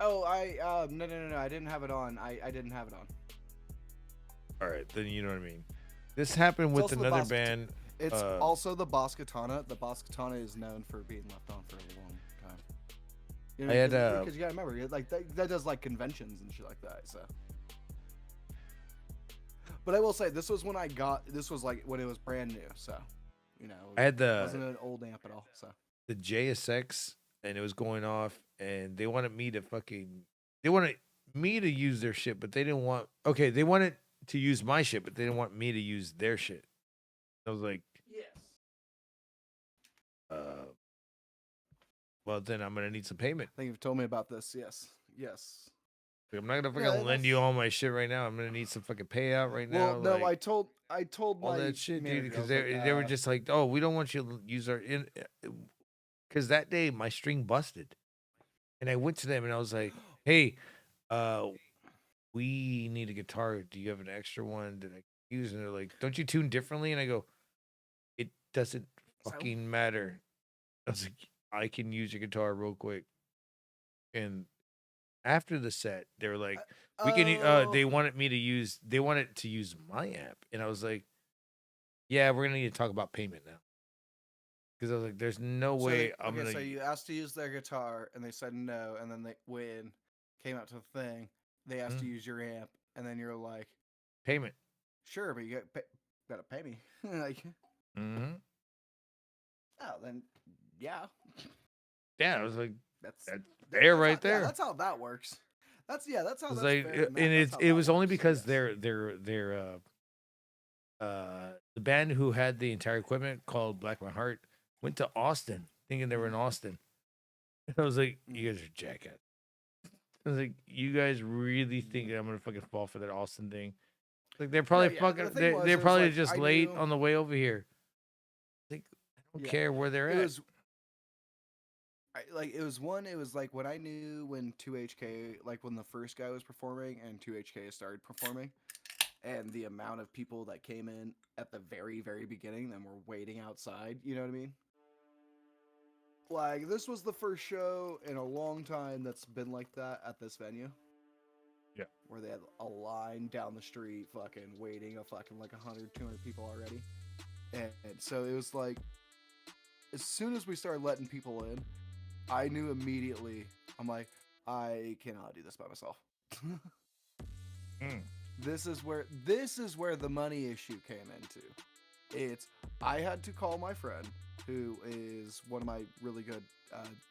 [SPEAKER 4] No, I didn't have it on. I didn't have it on.
[SPEAKER 1] All right, then you know what I mean. This happened with another band.
[SPEAKER 4] It's also the Boss Katana. The Boss Katana is known for being left on for a long time. You know, because you gotta remember, like that does like conventions and shit like that. So, but I will say this was when this was like when it was brand new. So, you know, it wasn't an old amp at all. So
[SPEAKER 1] the JSX, and it was going off, and they wanted me to use their shit, but they didn't want. Okay, they wanted to use my shit, but they didn't want me to use their shit. I was like,
[SPEAKER 4] yes.
[SPEAKER 1] Well, then I'm gonna need some payment.
[SPEAKER 4] I think you've told me about this. Yes.
[SPEAKER 1] I'm not gonna fucking lend you all my shit right now. I'm gonna need some fucking payout right now.
[SPEAKER 4] Well, no, I told
[SPEAKER 1] all
[SPEAKER 4] my
[SPEAKER 1] that shit, dude,
[SPEAKER 4] manager,
[SPEAKER 1] because
[SPEAKER 4] I was
[SPEAKER 1] they were just like, oh, we don't want you to use our. Because that day my string busted, and I went to them and I was like, hey, we need a guitar. Do you have an extra one that I can use? And they're like, don't you tune differently? And I go, it doesn't fucking matter. I was like, I can use your guitar real quick. And after the set, they were like, we can. They wanted to use my amp, and I was like, yeah, we're gonna need to talk about payment now. Because I was like, there's no way I'm gonna.
[SPEAKER 4] So you asked to use their guitar, and they said no, and then came out to the thing, they asked to use your amp, and then you're like,
[SPEAKER 1] payment.
[SPEAKER 4] Sure, but you gotta pay me. Like, oh, then yeah.
[SPEAKER 1] Yeah, I was like,
[SPEAKER 4] that's
[SPEAKER 1] there right there.
[SPEAKER 4] Yeah, that's how that works. That's how.
[SPEAKER 1] It's
[SPEAKER 4] That's
[SPEAKER 1] like,
[SPEAKER 4] fair,
[SPEAKER 1] and it was only because they're the band who had the entire equipment called Black My Heart went to Austin thinking they were in Austin. I was like, you guys are jackass. I was like, you guys really think I'm gonna fucking fall for that Austin thing? Like they're probably they're probably just late on the way over here. Like I don't care where they're at.
[SPEAKER 4] It was like when I knew when 2HK, like when the first guy was performing and 2HK started performing, and the amount of people that came in at the very, very beginning and were waiting outside, you know what I mean? Like, this was the first show in a long time that's been like that at this venue.
[SPEAKER 1] Yeah.
[SPEAKER 4] Where they had a line down the street fucking waiting, like 100, 200 people already. And so it was like, as soon as we started letting people in, I knew immediately, I'm like, I cannot do this by myself. This is where the money issue came into. I had to call my friend, who is one of my really good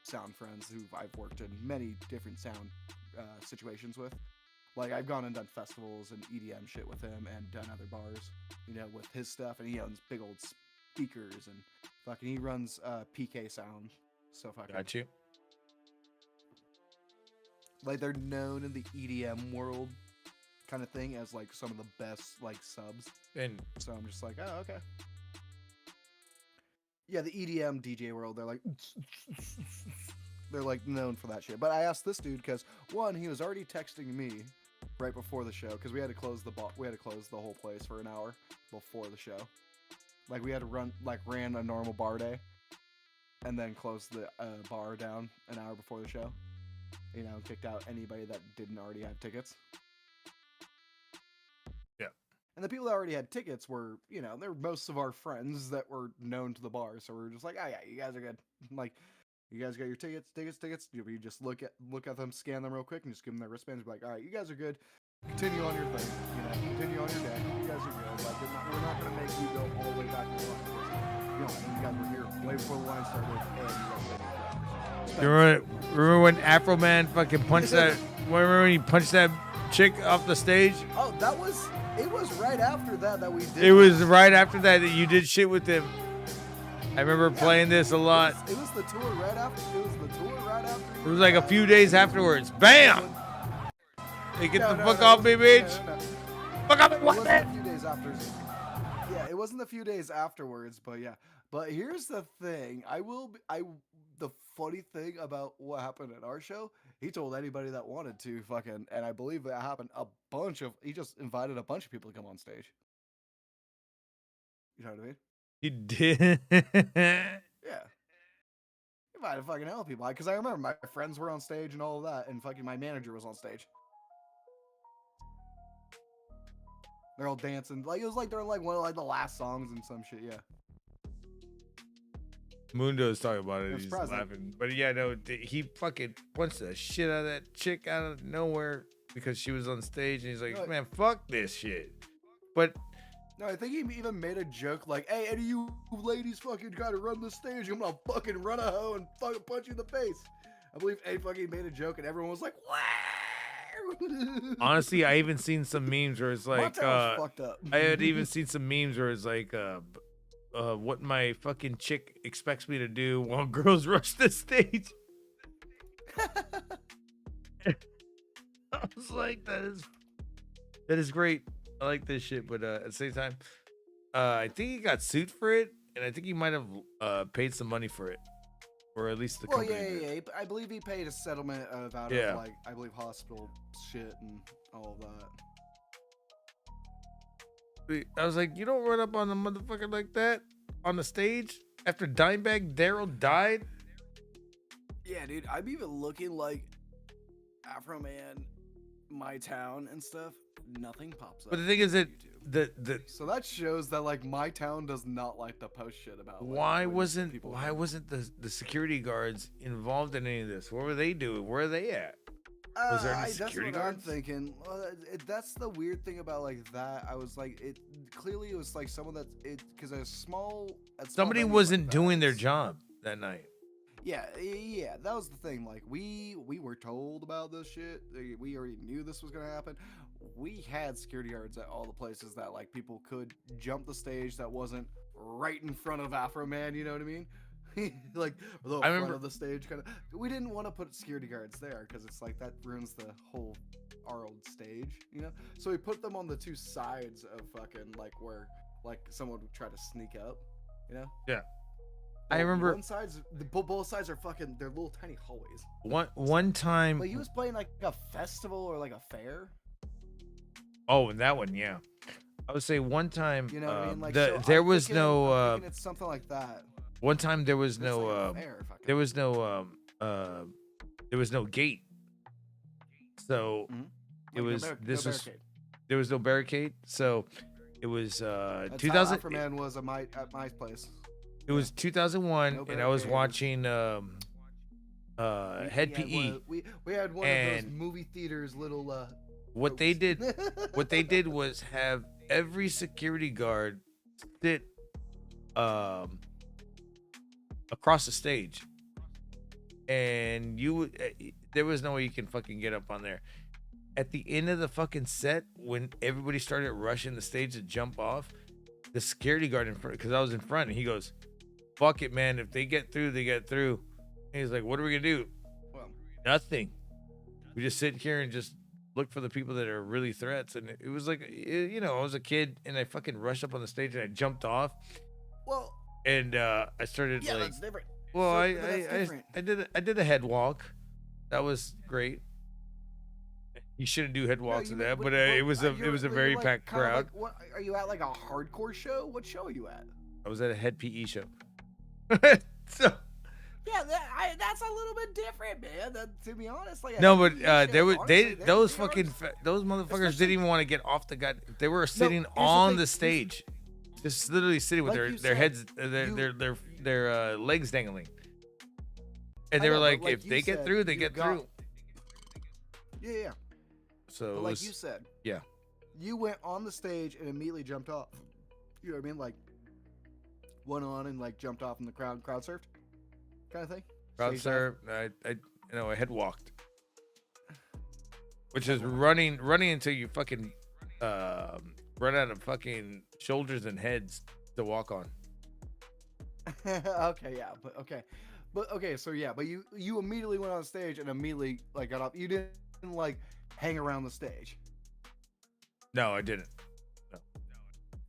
[SPEAKER 4] sound friends, who I've worked in many different sound situations with. Like I've gone and done festivals and EDM shit with him, and done other bars, you know, with his stuff, and he owns big old speakers and fucking he runs PK Sound. So fucking
[SPEAKER 1] Got you.
[SPEAKER 4] Like they're known in the EDM world, kind of thing, as like some of the best like subs.
[SPEAKER 1] And
[SPEAKER 4] so I'm just like, oh okay. Yeah, the EDM DJ world, they're like known for that shit. But I asked this dude because one, he was already texting me right before the show because we had to close the whole place for an hour before the show. Like we had to ran a normal bar day, and then closed the bar down an hour before the show. You know, kicked out anybody that didn't already have tickets.
[SPEAKER 1] Yeah.
[SPEAKER 4] And the people that already had tickets were, you know, they're most of our friends that were known to the bar. So we were just like, oh yeah, you guys are good. Like, you guys got your tickets. You just look at them, scan them real quick, and just give them their wristbands. Be like, all right, you guys are good. Continue on your thing. You know, continue on your day. You guys are good. Like, we're not gonna make you go all the way back to the line. You know, you guys were here way before the line started, and you guys waited for hours.
[SPEAKER 1] Remember when Afro Man fucking punched that? Remember when he punched that chick off the stage?
[SPEAKER 4] Oh, it was right after that we did.
[SPEAKER 1] It was right after that you did shit with him. I remember playing this a lot.
[SPEAKER 4] It was the tour right after.
[SPEAKER 1] It was like a few days afterwards. Bam! Hey, get the fuck off me, bitch! Fuck off me, what?
[SPEAKER 4] It wasn't a few days after. Yeah, it wasn't a few days afterwards, but yeah. But here's the thing. The funny thing about what happened at our show, he told anybody that wanted to fucking, and I believe that happened he just invited a bunch of people to come on stage. You know what I mean?
[SPEAKER 1] He did.
[SPEAKER 4] Yeah. Invited fucking hell of people. Because I remember my friends were on stage and all of that, and fucking my manager was on stage. They're all dancing. Like, it was like they're like one of like the last songs and some shit, yeah.
[SPEAKER 1] Mundo's talking about it.
[SPEAKER 4] I'm
[SPEAKER 1] He's
[SPEAKER 4] surprised
[SPEAKER 1] laughing. But yeah, no, he fucking punched the shit out of that chick out of nowhere because she was on stage, and he's like,
[SPEAKER 4] No,
[SPEAKER 1] man, fuck this shit. But
[SPEAKER 4] no, I think he even made a joke like, hey, any of you ladies fucking gotta run the stage. I'm gonna fucking run a hoe and fucking punch you in the face. I believe A fucking made a joke and everyone was like, what?
[SPEAKER 1] honestly, I even seen some memes where it's like,
[SPEAKER 4] fucked up.
[SPEAKER 1] I had even seen some memes where it's like, what my fucking chick expects me to do while girls rush the stage. I was like, that is great. I like this shit, but at the same time, I think he got sued for it, and I think he might have paid some money for it, or at least the company.
[SPEAKER 4] Yeah. I believe he paid a settlement out of like I believe hospital shit and all of that.
[SPEAKER 1] I was like, you don't run up on a motherfucker like that on the stage after Dimebag Daryl died.
[SPEAKER 4] Yeah, dude, I'm even looking like Afro Man, My Town and stuff. Nothing pops up.
[SPEAKER 1] But the thing is that
[SPEAKER 4] so that shows that like My Town does not like to post shit about. Like,
[SPEAKER 1] why wasn't the security guards involved in any of this? What were they doing? Where are they at? Was there any security guards?
[SPEAKER 4] I'm thinking. Well, that's the weird thing about like that. I was like, it clearly it was like someone because a small.
[SPEAKER 1] Somebody wasn't doing their job that night.
[SPEAKER 4] Yeah, that was the thing. Like we were told about this shit. We already knew this was gonna happen. We had security guards at all the places that like people could jump the stage that wasn't right in front of Afro Man. You know what I mean? Like the front of the stage kind of. We didn't want to put security guards there because it's like that ruins the whole our old stage, you know. So we put them on the two sides of fucking like where like someone would try to sneak up, you know.
[SPEAKER 1] Yeah. I remember
[SPEAKER 4] both sides are fucking. They're little tiny hallways.
[SPEAKER 1] One time.
[SPEAKER 4] But he was playing like a festival or like a fair.
[SPEAKER 1] Oh, and that one, yeah. I would say one time.
[SPEAKER 4] You know what I mean? Like
[SPEAKER 1] there was no.
[SPEAKER 4] It's something like that.
[SPEAKER 1] One time there was no. There was no. There was no gate. So it was. This was. There was no barricade. So it was 2000.
[SPEAKER 4] Afro Man was at my place.
[SPEAKER 1] It was 2001, and I was watching Head PE.
[SPEAKER 4] We had one of those movie theaters little.
[SPEAKER 1] What they did was have every security guard sit across the stage, and there was no way you can fucking get up on there. at the end of the fucking set, when everybody started rushing the stage to jump off, the security guard in front, because I was in front, and he goes, "Fuck it, man. If they get through, they get through." And he's like, "What are we gonna do?"
[SPEAKER 4] Well,
[SPEAKER 1] nothing. We just sit here and just look for the people that are really threats. And it was like, you know, I was a kid and I fucking rushed up on the stage and I jumped off.
[SPEAKER 4] Well,
[SPEAKER 1] and I started
[SPEAKER 4] yeah,
[SPEAKER 1] like,
[SPEAKER 4] that's different.
[SPEAKER 1] well,
[SPEAKER 4] So-
[SPEAKER 1] I
[SPEAKER 4] but that's different.
[SPEAKER 1] I did a head walk. That was great. You shouldn't do head walks in that, but it was a very packed crowd.
[SPEAKER 4] Like, what are you at? Like a hardcore show? What show are you at?
[SPEAKER 1] I was at a head PE show.
[SPEAKER 4] Yeah, that's a little bit different, man. To be honest, like
[SPEAKER 1] No,
[SPEAKER 4] a
[SPEAKER 1] but
[SPEAKER 4] PE
[SPEAKER 1] they
[SPEAKER 4] show,
[SPEAKER 1] were
[SPEAKER 4] honestly,
[SPEAKER 1] those fucking those motherfuckers didn't even want to get off the gut. They were sitting on the stage, just literally sitting with
[SPEAKER 4] Like
[SPEAKER 1] their
[SPEAKER 4] you
[SPEAKER 1] heads,
[SPEAKER 4] said,
[SPEAKER 1] their legs dangling, and they
[SPEAKER 4] I
[SPEAKER 1] were
[SPEAKER 4] know,
[SPEAKER 1] like,
[SPEAKER 4] but
[SPEAKER 1] if
[SPEAKER 4] you
[SPEAKER 1] they get
[SPEAKER 4] said,
[SPEAKER 1] through, they
[SPEAKER 4] you
[SPEAKER 1] get
[SPEAKER 4] got-
[SPEAKER 1] through.
[SPEAKER 4] Yeah.
[SPEAKER 1] So
[SPEAKER 4] But
[SPEAKER 1] it
[SPEAKER 4] like
[SPEAKER 1] was,
[SPEAKER 4] you said,
[SPEAKER 1] yeah.
[SPEAKER 4] you went on the stage and immediately jumped off. You know what I mean? Like went on and like jumped off in the crowd surfed, kind of thing.
[SPEAKER 1] Crowd
[SPEAKER 4] Stage
[SPEAKER 1] surf. I head walked, which is running until you fucking run out of fucking shoulders and heads to walk on.
[SPEAKER 4] Okay, yeah, but okay, so yeah, but you immediately went on stage and immediately like got off. You didn't like hang around the stage.
[SPEAKER 1] No, I didn't.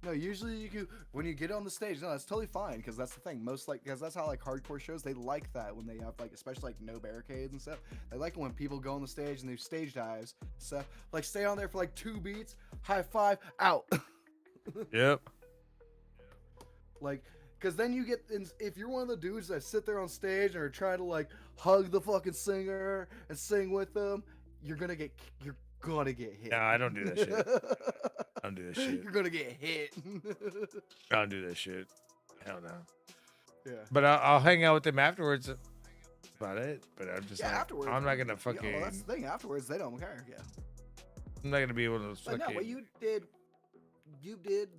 [SPEAKER 4] No, usually you can when you get on the stage. No, that's totally fine because that's the thing. Because that's how like hardcore shows they like that when they have like especially like no barricades and stuff. They like it when people go on the stage and do stage dives stuff. Like stay on there for like 2 beats, high five, out.
[SPEAKER 1] Yep.
[SPEAKER 4] Like, because then you get, if you're one of the dudes that sit there on stage and are trying to like hug the fucking singer and sing with them, you're gonna get hit.
[SPEAKER 1] No, I don't do that shit. I don't do that shit.
[SPEAKER 4] You're gonna get hit.
[SPEAKER 1] I don't do that shit. Hell no.
[SPEAKER 4] Yeah.
[SPEAKER 1] But I'll hang out with them afterwards. That's about it. But I'm just
[SPEAKER 4] Yeah,
[SPEAKER 1] like,
[SPEAKER 4] afterwards.
[SPEAKER 1] I'm not gonna
[SPEAKER 4] Yeah,
[SPEAKER 1] fucking.
[SPEAKER 4] well, that's the thing. Afterwards, they don't care. Yeah.
[SPEAKER 1] I'm not gonna be able to
[SPEAKER 4] But
[SPEAKER 1] fucking.
[SPEAKER 4] no, but you did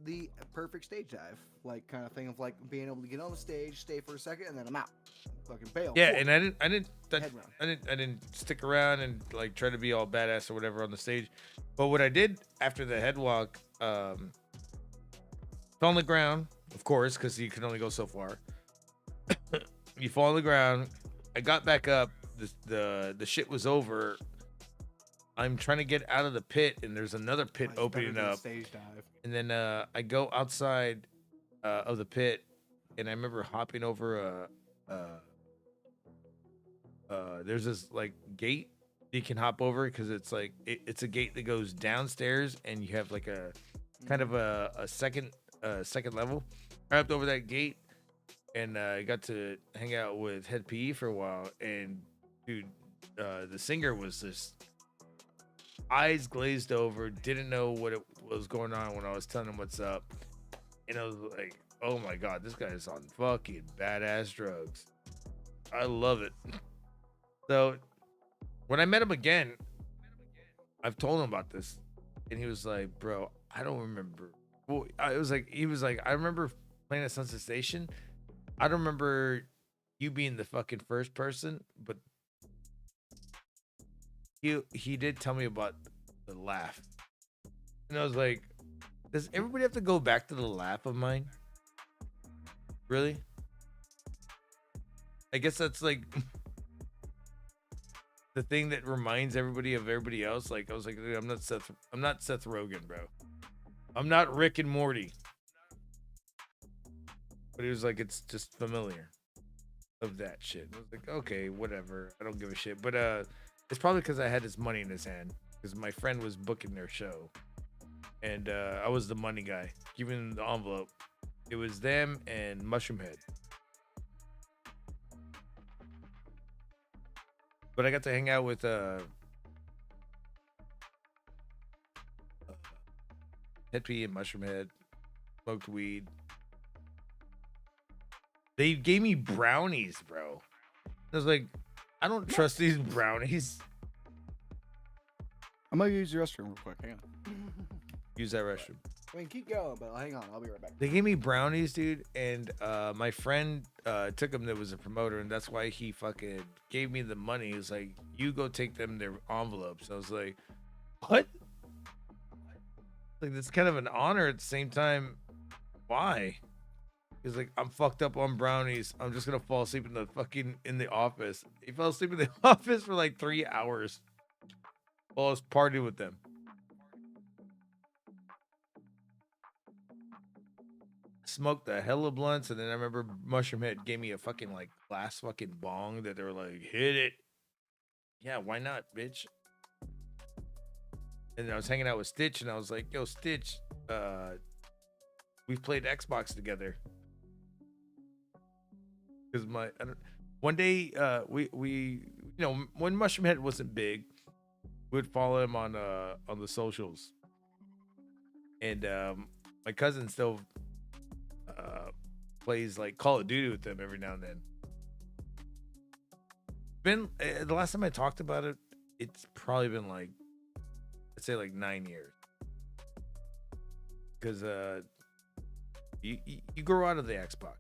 [SPEAKER 4] the perfect stage dive, like kind of thing of like being able to get on the stage, stay for a second, and then I'm out. Fucking bail.
[SPEAKER 1] Yeah,
[SPEAKER 4] Cool.
[SPEAKER 1] and I didn't stick around and like try to be all badass or whatever on the stage. But what I did after the head walk, fell on the ground, of course, because you can only go so far. You fall on the ground. I got back up. The shit was over. I'm trying to get out of the pit, and there's another pit opening up.
[SPEAKER 4] Stage dive.
[SPEAKER 1] And then I go outside of the pit, and I remember hopping over there's this like gate you can hop over because it's like it's a gate that goes downstairs, and you have like a kind of a second level. I hopped over that gate, and I got to hang out with Head PE for a while. And dude, the singer was just eyes glazed over, didn't know what was going on when I was telling him what's up, and I was like, oh my god, this guy is on fucking badass drugs. I love it. So when I met him again, I've told him about this, and he was like, bro, I don't remember. Well, he was like, I remember playing at Sunset Station. I don't remember you being the fucking first person, but he did tell me about the laugh. And I was like, does everybody have to go back to the laugh of mine? Really? I guess that's like the thing that reminds everybody of everybody else. Like I was like, dude, I'm not Seth Rogen, bro. I'm not Rick and Morty. But he was like, it's just familiar of that shit. I was like, okay, whatever. I don't give a shit. But it's probably because I had his money in his hand. Because my friend was booking their show. And I was the money guy, giving the envelope. It was them and Mushroom Head. But I got to hang out with Head P and Mushroom Head. Smoked weed. They gave me brownies, bro. I was like, I don't trust these brownies.
[SPEAKER 4] I'm gonna use the restroom real quick. Hang on.
[SPEAKER 1] Use that restroom.
[SPEAKER 4] I mean, keep going, but hang on. I'll be right back.
[SPEAKER 1] They gave me brownies, dude, and my friend took them. That was a promoter, and that's why he fucking gave me the money. He was like, "You go take them their envelopes." I was like, what? Like, that's kind of an honor at the same time. Why? He's like, I'm fucked up on brownies. I'm just gonna fall asleep in the office. He fell asleep in the office for like 3 hours while I was partying with them. Smoked a hell of blunts, and then I remember Mushroom Head gave me a fucking like glass fucking bong that they were like, hit it. Yeah, why not, bitch? And then I was hanging out with Stitch, and I was like, yo, Stitch, we've played Xbox together. Because one day, we when Mushroom Head wasn't big, we'd follow him on the socials. And my cousin still plays like Call of Duty with them every now and then. The last time I talked about it, it's probably been like, I'd say like 9 years. Because you grow out of the Xbox.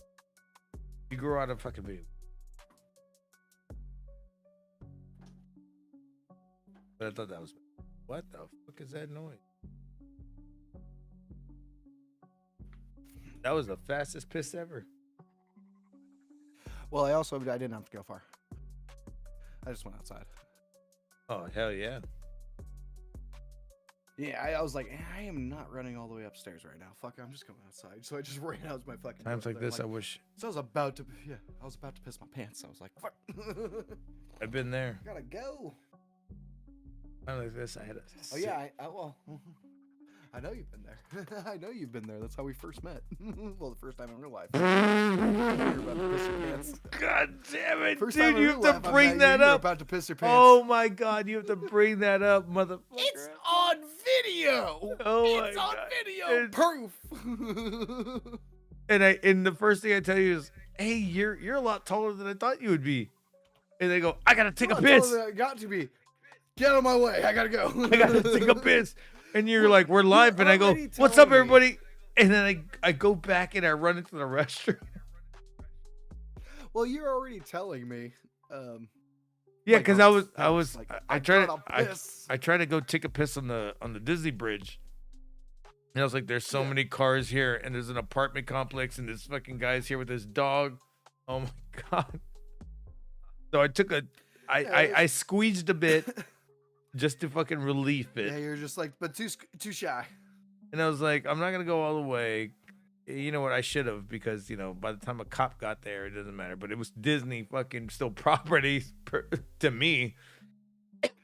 [SPEAKER 1] You grow out of fucking video. But I thought that was, what the fuck is that noise? That was the fastest piss ever.
[SPEAKER 4] Well, I didn't have to go far. I just went outside.
[SPEAKER 1] Oh, hell yeah.
[SPEAKER 4] Yeah, I was like, I am not running all the way upstairs right now. Fuck, I'm just going outside. So I just ran out of my fucking
[SPEAKER 1] times like this,
[SPEAKER 4] like,
[SPEAKER 1] I wish.
[SPEAKER 4] So I was about to piss my pants. I was like, fuck.
[SPEAKER 1] I've been there.
[SPEAKER 4] I gotta go.
[SPEAKER 1] Times like this, I had a.
[SPEAKER 4] Oh yeah, I know you've been there. I know you've been there. That's how we first met. Well, the first time in real life. You're about to piss your pants.
[SPEAKER 1] God damn it,
[SPEAKER 4] First
[SPEAKER 1] dude!
[SPEAKER 4] time
[SPEAKER 1] You have to bring that up.
[SPEAKER 4] About to piss your pants.
[SPEAKER 1] Oh my God, you have to bring that up, motherfucker.
[SPEAKER 4] It's on video.
[SPEAKER 1] Oh
[SPEAKER 4] it's
[SPEAKER 1] my
[SPEAKER 4] on
[SPEAKER 1] God.
[SPEAKER 4] video. Proof.
[SPEAKER 1] And the first thing I tell you is, hey, you're a lot taller than I thought you would be. And they go, I gotta take a piss.
[SPEAKER 4] I got to be. Get out of my way. I gotta go.
[SPEAKER 1] I gotta take a piss. And you're like, we're live, and I go, what's up, everybody? And then I go back and I run into the restroom.
[SPEAKER 4] Well, you're already telling me.
[SPEAKER 1] Yeah, because I tried to go take a piss on the Disney Bridge. And I was like, there's so many cars here, and there's an apartment complex, and this fucking guy's here with his dog. Oh my God. So I squeezed a bit. Just to fucking relief it.
[SPEAKER 4] Yeah, you're just like, but too shy.
[SPEAKER 1] And I was like, I'm not gonna go all the way. You know what? I should have, because by the time a cop got there, it doesn't matter. But it was Disney fucking still property to me.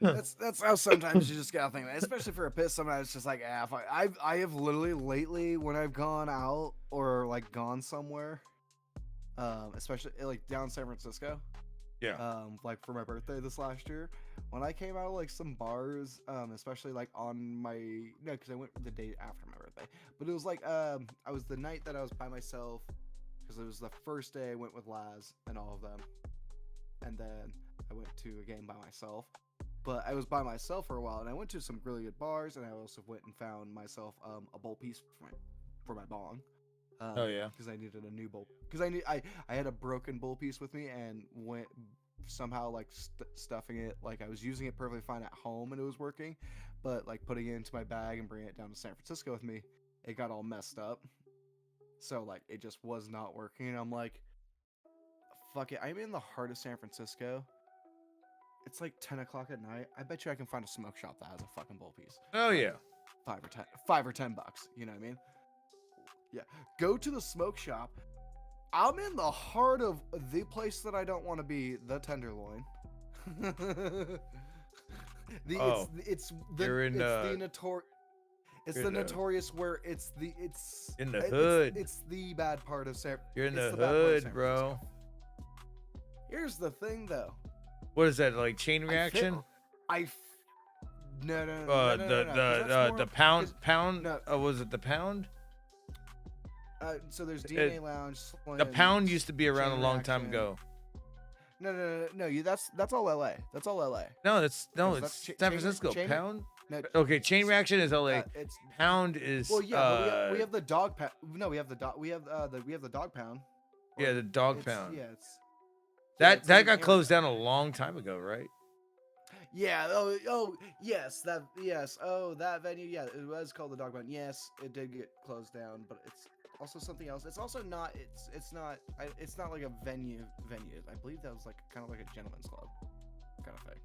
[SPEAKER 4] That's how sometimes you just gotta think, especially for a piss. Sometimes it's just like, I have literally lately, when I've gone out or like gone somewhere, especially like down San Francisco.
[SPEAKER 1] Yeah.
[SPEAKER 4] Like for my birthday this last year, when I came out of like some bars, especially like on my because I went the day after my birthday, but it was like I was the night that I was by myself, because it was the first day I went with Laz and all of them, and then I went to a game by myself. But I was by myself for a while, and I went to some really good bars, and I also went and found myself a bowl piece for my bong.
[SPEAKER 1] Oh yeah,
[SPEAKER 4] because I needed a new bowl. Because I had a broken bowl piece with me, and went somehow like stuffing it. Like I was using it perfectly fine at home, and it was working, but like putting it into my bag and bringing it down to San Francisco with me, it got all messed up. So like it just was not working, and I'm like, fuck it. I'm in the heart of San Francisco. It's like 10 o'clock at night. I bet you I can find a smoke shop that has a fucking bowl piece.
[SPEAKER 1] Oh yeah,
[SPEAKER 4] $5 or $10. You know what I mean? Yeah, go to the smoke shop. I'm in the heart of the place that I don't want to be, the Tenderloin. It's the notorious where it's
[SPEAKER 1] in the hood.
[SPEAKER 4] It's the bad part of San.
[SPEAKER 1] You're in the hood, bro.
[SPEAKER 4] Here's the thing, though.
[SPEAKER 1] What is that, like Chain Reaction?
[SPEAKER 4] No.
[SPEAKER 1] The pound. Was it the Pound?
[SPEAKER 4] So there's DNA Lounge. Slim,
[SPEAKER 1] the Pound used to be around a long time ago.
[SPEAKER 4] No. That's all LA. That's all LA.
[SPEAKER 1] No, it's San Francisco. Pound. No, okay, Chain Reaction is LA. Pound is.
[SPEAKER 4] Well, yeah, but we have the dog pound. No, we have the dog. We have the dog pound.
[SPEAKER 1] Yeah, the dog pound.
[SPEAKER 4] Yeah, it's.
[SPEAKER 1] That got closed down a long time ago, right?
[SPEAKER 4] Yeah. Yes. That venue. Yeah, it was called the Dog Pound. Yes, it did get closed down, but it's also something else. It's also not. It's not. It's not like a venue. I believe that was like kind of like a gentleman's club kind of thing.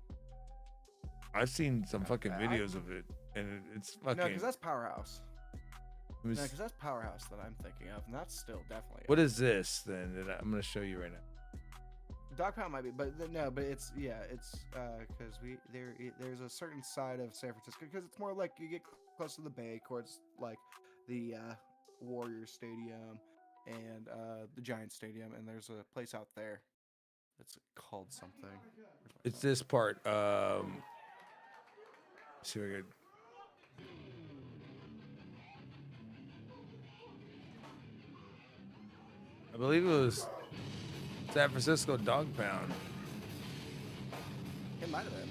[SPEAKER 1] I've seen some fucking videos of it, and it's fucking.
[SPEAKER 4] No, because that's Powerhouse.
[SPEAKER 1] It was-
[SPEAKER 4] No, because that's Powerhouse that I'm thinking of, and that's still definitely.
[SPEAKER 1] What is this then? That I'm gonna show you right now.
[SPEAKER 4] Dog Pound might be, but no, but it's because there's a certain side of San Francisco because it's more like you get close to the Bay, towards like the Warriors Stadium and the Giants Stadium, and there's a place out there that's called something.
[SPEAKER 1] It's this part. Let's see what I could. I believe it was San Francisco Dog Pound.
[SPEAKER 4] It might have been.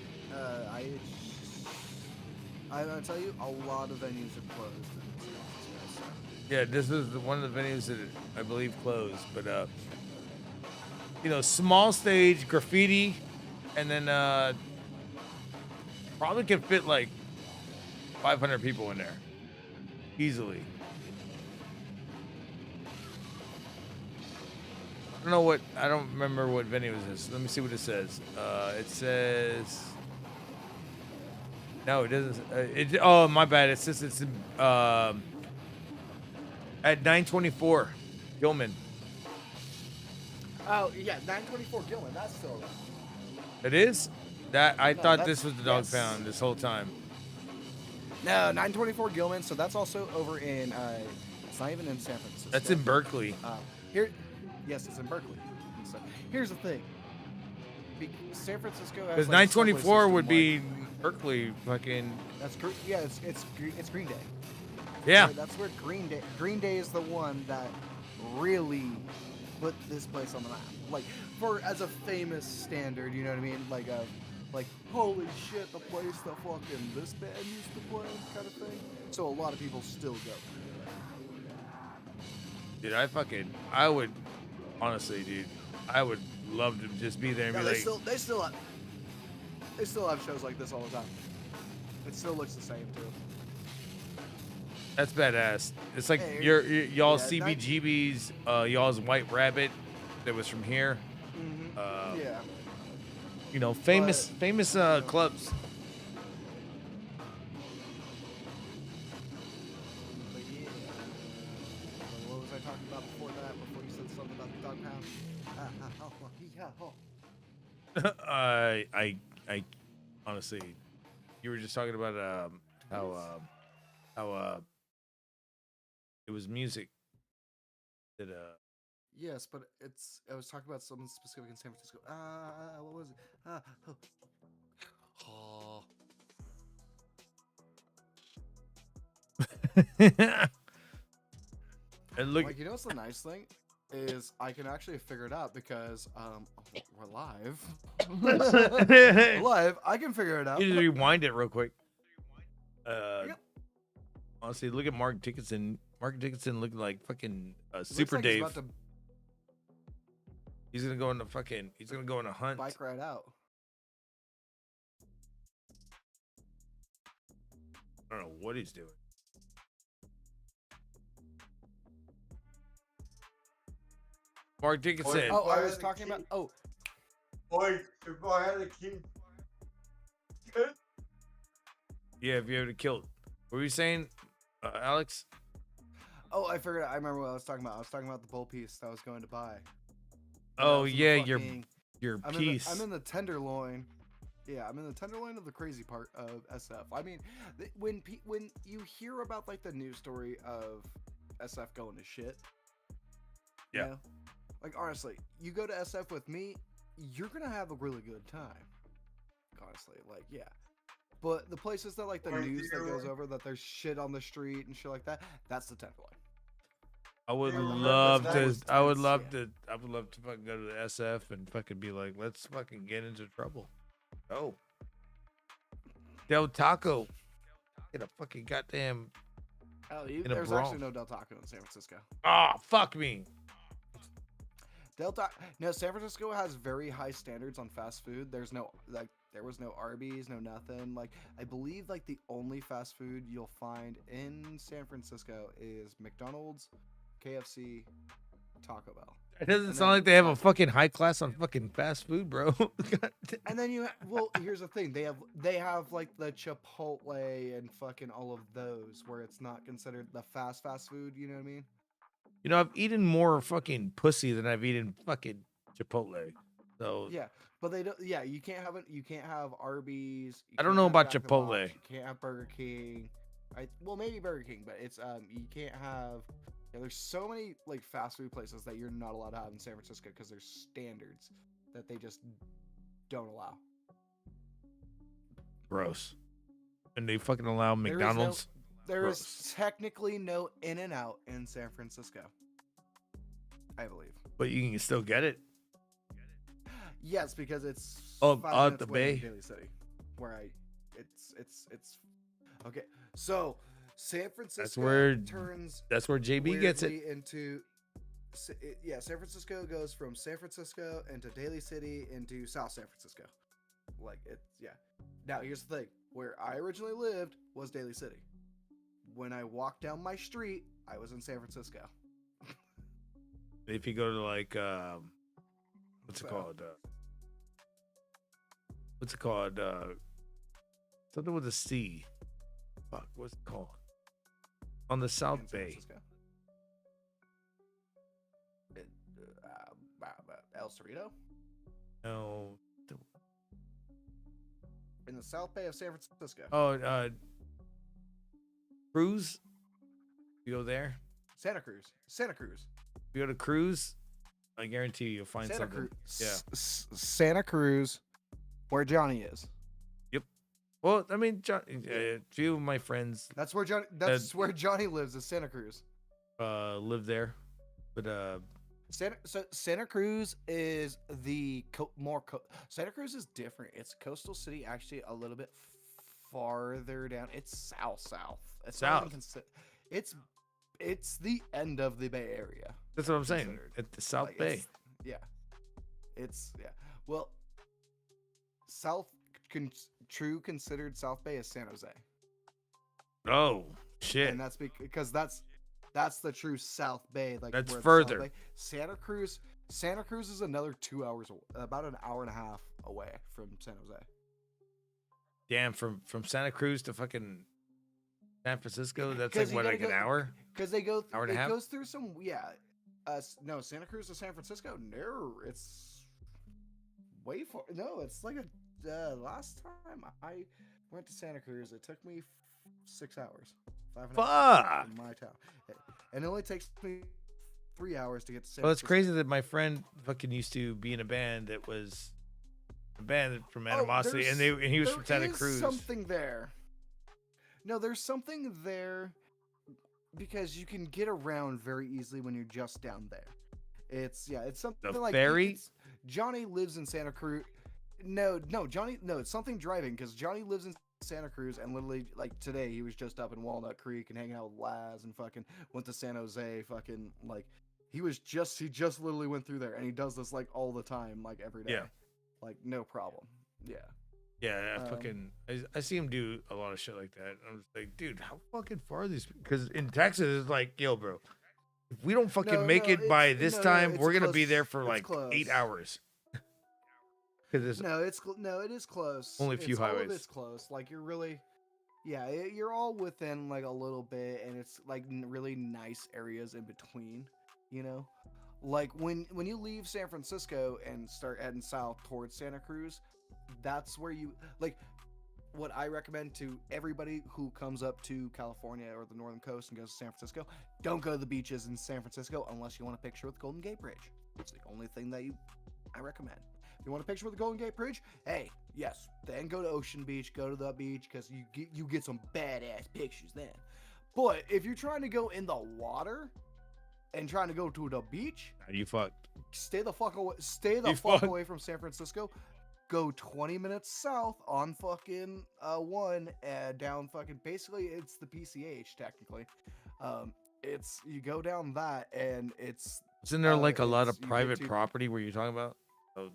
[SPEAKER 4] I'm gonna tell you, a lot of venues are closed in San Francisco.
[SPEAKER 1] Yeah, this was one of the venues that I believe closed, but small stage, graffiti, and then probably could fit like 500 people in there easily. I don't remember what venue is this. Let me see what it says. It says. No, it doesn't. Oh, my bad. It says it's at 924 Gilman.
[SPEAKER 4] Oh yeah, 924 Gilman. That's still around.
[SPEAKER 1] It is? I
[SPEAKER 4] No,
[SPEAKER 1] thought
[SPEAKER 4] that's-
[SPEAKER 1] this was the Dog
[SPEAKER 4] yes.
[SPEAKER 1] Pound this whole time.
[SPEAKER 4] No, 924 Gilman. So that's also over in. It's not even in San Francisco.
[SPEAKER 1] That's in Berkeley.
[SPEAKER 4] Yes, it's in Berkeley. So here's the thing. San Francisco has
[SPEAKER 1] Because
[SPEAKER 4] like,
[SPEAKER 1] 924 would
[SPEAKER 4] subway
[SPEAKER 1] be Berkeley, fucking.
[SPEAKER 4] That's it's Green Day.
[SPEAKER 1] Yeah.
[SPEAKER 4] That's where Green Day is the one that really put this place on the map. Like as a famous standard, you know what I mean? Like holy shit, the place that fucking this band used to play, kind of thing. So a lot of people still go.
[SPEAKER 1] Dude, I would, honestly, dude, I would love to just be there and
[SPEAKER 4] Yeah,
[SPEAKER 1] be
[SPEAKER 4] they
[SPEAKER 1] like.
[SPEAKER 4] still have shows like this all the time. It still looks the same too.
[SPEAKER 1] That's badass. It's like
[SPEAKER 4] Hey,
[SPEAKER 1] y'all's
[SPEAKER 4] yeah,
[SPEAKER 1] CBGB's, y'all's White Rabbit that was from here.
[SPEAKER 4] Yeah.
[SPEAKER 1] Famous clubs.
[SPEAKER 4] But yeah. What was I talking about before that? Before you said something about the Dog Pound?
[SPEAKER 1] I honestly, you were just talking about how it was music that
[SPEAKER 4] Yes, but I was talking about something specific in San Francisco. What was it?
[SPEAKER 1] And look,
[SPEAKER 4] Like, you know what's the nice thing is I can actually figure it out because we're live. We're live. I can figure it out.
[SPEAKER 1] you just rewind it real quick. Honestly, look at Mark Dickinson. Mark Dickinson looking like fucking Super
[SPEAKER 4] like
[SPEAKER 1] Dave.
[SPEAKER 4] He's about to
[SPEAKER 1] He's gonna go on a fucking. He's gonna go on a hunt.
[SPEAKER 4] bike ride out.
[SPEAKER 1] I don't know what he's doing. Mark Dickinson.
[SPEAKER 4] Oh, I was talking about. Oh,
[SPEAKER 12] Boy, if I had a kid.
[SPEAKER 1] Yeah, if you ever killed. What were you saying, Alex?
[SPEAKER 4] oh, I figured. I remember what I was talking about. I was talking about the bull piece that I was going to buy.
[SPEAKER 1] Oh
[SPEAKER 4] was in
[SPEAKER 1] yeah,
[SPEAKER 4] the fucking-
[SPEAKER 1] your
[SPEAKER 4] I'm
[SPEAKER 1] piece.
[SPEAKER 4] I'm in the tenderloin. Yeah, I'm in the tenderloin of the crazy part of SF. I mean, when you hear about like the news story of SF going to shit,
[SPEAKER 1] Yeah.
[SPEAKER 4] you know? Like honestly, you go to SF with me, you're gonna have a really good time. Honestly, like yeah. But the places that like the news that goes over that there's shit on the street and shit like that, that's the tenderloin.
[SPEAKER 1] I would
[SPEAKER 4] Yeah,
[SPEAKER 1] love
[SPEAKER 4] that
[SPEAKER 1] to.
[SPEAKER 4] was
[SPEAKER 1] I would
[SPEAKER 4] tense,
[SPEAKER 1] love
[SPEAKER 4] yeah.
[SPEAKER 1] to. I would love to fucking go to the SF and fucking be like, let's fucking get into trouble. Oh, Del Taco. Get a fucking goddamn.
[SPEAKER 4] Oh,
[SPEAKER 1] in a
[SPEAKER 4] there's
[SPEAKER 1] brawl.
[SPEAKER 4] actually no Del Taco in San Francisco.
[SPEAKER 1] Oh, fuck me.
[SPEAKER 4] No, San Francisco has very high standards on fast food. There was no Arby's, no nothing. Like, I believe like the only fast food you'll find in San Francisco is McDonald's, KFC, Taco Bell.
[SPEAKER 1] It doesn't sound like they have a fucking high class on fucking fast food, bro.
[SPEAKER 4] And then here's the thing. They have like the Chipotle and fucking all of those where it's not considered the fast food, you know what I mean?
[SPEAKER 1] You know, I've eaten more fucking pussy than I've eaten fucking Chipotle. So
[SPEAKER 4] Yeah, but they don't. Yeah, you can't have Arby's.
[SPEAKER 1] I don't know about Chipotle.
[SPEAKER 4] You can't have Burger King. Well, maybe Burger King, but it's you can't have. Yeah, there's so many like fast food places that you're not allowed to have in San Francisco because there's standards that they just don't allow.
[SPEAKER 1] Gross. And they fucking allow
[SPEAKER 4] There is
[SPEAKER 1] McDonald's.
[SPEAKER 4] There is technically no In-N-Out in San Francisco, I believe.
[SPEAKER 1] But you can still get it.
[SPEAKER 4] Yes, because it's
[SPEAKER 1] out
[SPEAKER 4] 5 minutes
[SPEAKER 1] the
[SPEAKER 4] away from
[SPEAKER 1] bay.
[SPEAKER 4] Daly City, where it's okay. So San Francisco turns.
[SPEAKER 1] That's where JB gets it.
[SPEAKER 4] weirdly into. San Francisco goes from San Francisco into Daly City into South San Francisco. Now here's the thing: where I originally lived was Daly City. When I walked down my street, I was in San Francisco.
[SPEAKER 1] If you go to like what's it called? What's it called? Something with a C. Fuck, what's it called? On the South Bay.
[SPEAKER 4] El Cerrito?
[SPEAKER 1] No.
[SPEAKER 4] In the South Bay of San Francisco.
[SPEAKER 1] Oh, Cruz? You go there?
[SPEAKER 4] Santa Cruz.
[SPEAKER 1] If you go to Cruz, I guarantee you'll find
[SPEAKER 4] Santa
[SPEAKER 1] something.
[SPEAKER 4] Cruz.
[SPEAKER 1] Yeah.
[SPEAKER 4] Santa Cruz, where Johnny is.
[SPEAKER 1] Yep. Well, I mean, a few of my friends.
[SPEAKER 4] That's where Johnny. That's where Johnny lives. Is Santa Cruz.
[SPEAKER 1] Live there, but
[SPEAKER 4] Santa Cruz is the Santa Cruz is different. It's a coastal city, actually a little bit farther down. It's south. It's
[SPEAKER 1] south.
[SPEAKER 4] It's the end of the Bay Area.
[SPEAKER 1] That's what I'm saying. At the South Bay.
[SPEAKER 4] Well, considered South Bay is San Jose.
[SPEAKER 1] Oh shit!
[SPEAKER 4] And that's because that's the true South Bay. Like
[SPEAKER 1] that's
[SPEAKER 4] where
[SPEAKER 1] further.
[SPEAKER 4] Santa Cruz is another 2 hours, about an hour and a half away from San Jose.
[SPEAKER 1] Damn, from Santa Cruz to fucking San Francisco, that's like what, like an hour?
[SPEAKER 4] Because they go,
[SPEAKER 1] hour and a half.
[SPEAKER 4] It goes through some, no, Santa Cruz to San Francisco. No, it's way far. No, it's like last time I went to Santa Cruz, it took me 6 hours. 5.5
[SPEAKER 1] Fuck!
[SPEAKER 4] From my town, and it only takes me 3 hours to get to San
[SPEAKER 1] Well, it's
[SPEAKER 4] Francisco.
[SPEAKER 1] crazy that my friend fucking used to be in a band that was a band from Animosity, and he was from Santa Cruz.
[SPEAKER 4] There's something there. No, there's something there because you can get around very easily when you're just down there. It's something
[SPEAKER 1] The
[SPEAKER 4] like
[SPEAKER 1] ferry?
[SPEAKER 4] Johnny lives in Santa Cruz. No, it's something driving because Johnny lives in Santa Cruz, and literally like today he was just up in Walnut Creek and hanging out with Laz and fucking went to San Jose. Fucking like he just literally went through there, and he does this like all the time, like every day.
[SPEAKER 1] Yeah.
[SPEAKER 4] Like no problem. Yeah.
[SPEAKER 1] Yeah, I see him do a lot of shit like that. I'm just like, dude, how fucking far are these? Because in Texas, it's like, yo, bro, if we don't fucking make it by this time, we're gonna be there for like 8 hours. Because
[SPEAKER 4] it is close.
[SPEAKER 1] Only a few highways.
[SPEAKER 4] All of it's close. Like you're really, you're all within like a little bit, and it's like really nice areas in between. You know, like when you leave San Francisco and start heading south towards Santa Cruz, that's where you like. What I recommend to everybody who comes up to California or the northern coast and goes to San Francisco, don't go to the beaches in San Francisco unless you want a picture with the Golden Gate Bridge. It's the only thing that I recommend. If you want a picture with the Golden Gate Bridge, hey, yes, then go to Ocean Beach, go to the beach, because you get some badass pictures then. But if you're trying to go in the water and trying to go to the beach,
[SPEAKER 1] you fucked.
[SPEAKER 4] Stay the fuck away. Stay the fuck away from San Francisco. Go 20 minutes south on fucking 1 down fucking. Basically, it's the PCH technically. You go down that, and it's
[SPEAKER 1] Isn't there like a lot of
[SPEAKER 4] you get
[SPEAKER 1] private
[SPEAKER 4] to-
[SPEAKER 1] property where you're talking about? Oh,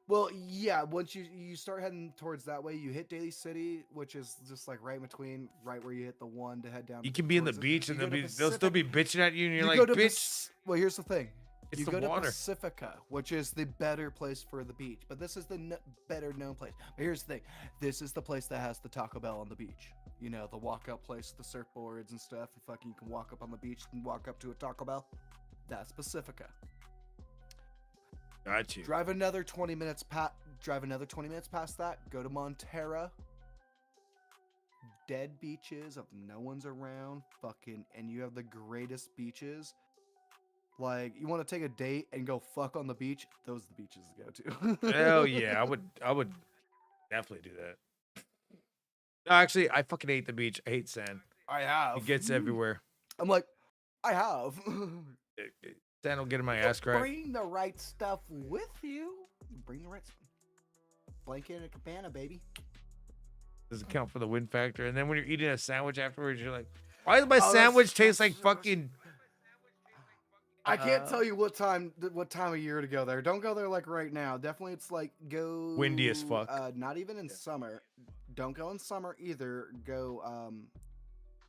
[SPEAKER 4] Well, yeah. Once you start heading towards that way, you hit Daly City, which is just like right in between, right where you hit the one to head down.
[SPEAKER 1] you can be in the
[SPEAKER 4] towards it.
[SPEAKER 1] beach and
[SPEAKER 4] You go to
[SPEAKER 1] they'll still be
[SPEAKER 4] Pacific-
[SPEAKER 1] bitching at you, and you're
[SPEAKER 4] you
[SPEAKER 1] like,
[SPEAKER 4] go to
[SPEAKER 1] bitch.
[SPEAKER 4] Well, here's the thing.
[SPEAKER 1] It's
[SPEAKER 4] You
[SPEAKER 1] the
[SPEAKER 4] go to
[SPEAKER 1] water.
[SPEAKER 4] Pacifica, which is the better place for the beach, but this is the better known place. But here's the thing: this is the place that has the Taco Bell on the beach. You know, the walk up place with the surfboards and stuff. And fucking, you can walk up on the beach and walk up to a Taco Bell. That's Pacifica.
[SPEAKER 1] Got you.
[SPEAKER 4] Drive another 20 minutes past that. Go to Montera. Dead beaches of no one's around. Fucking, and you have the greatest beaches. Like, you want to take a date and go fuck on the beach? Those are the beaches to go to.
[SPEAKER 1] Hell yeah, I would definitely do that. No, actually, I fucking hate the beach. I hate sand.
[SPEAKER 4] I have.
[SPEAKER 1] It gets everywhere.
[SPEAKER 4] I'm like, I have.
[SPEAKER 1] Sand will get in my ass crack.
[SPEAKER 4] Bring the right stuff with you. Bring the right blanket and a cabana, baby.
[SPEAKER 1] Doesn't count for the wind factor. And then when you're eating a sandwich afterwards, you're like, why does my sandwich taste like fucking...
[SPEAKER 4] I can't tell you what time of year to go there. Don't go there like right now. Definitely, it's like go
[SPEAKER 1] windy as fuck.
[SPEAKER 4] Not even in summer. Don't go in summer either. Go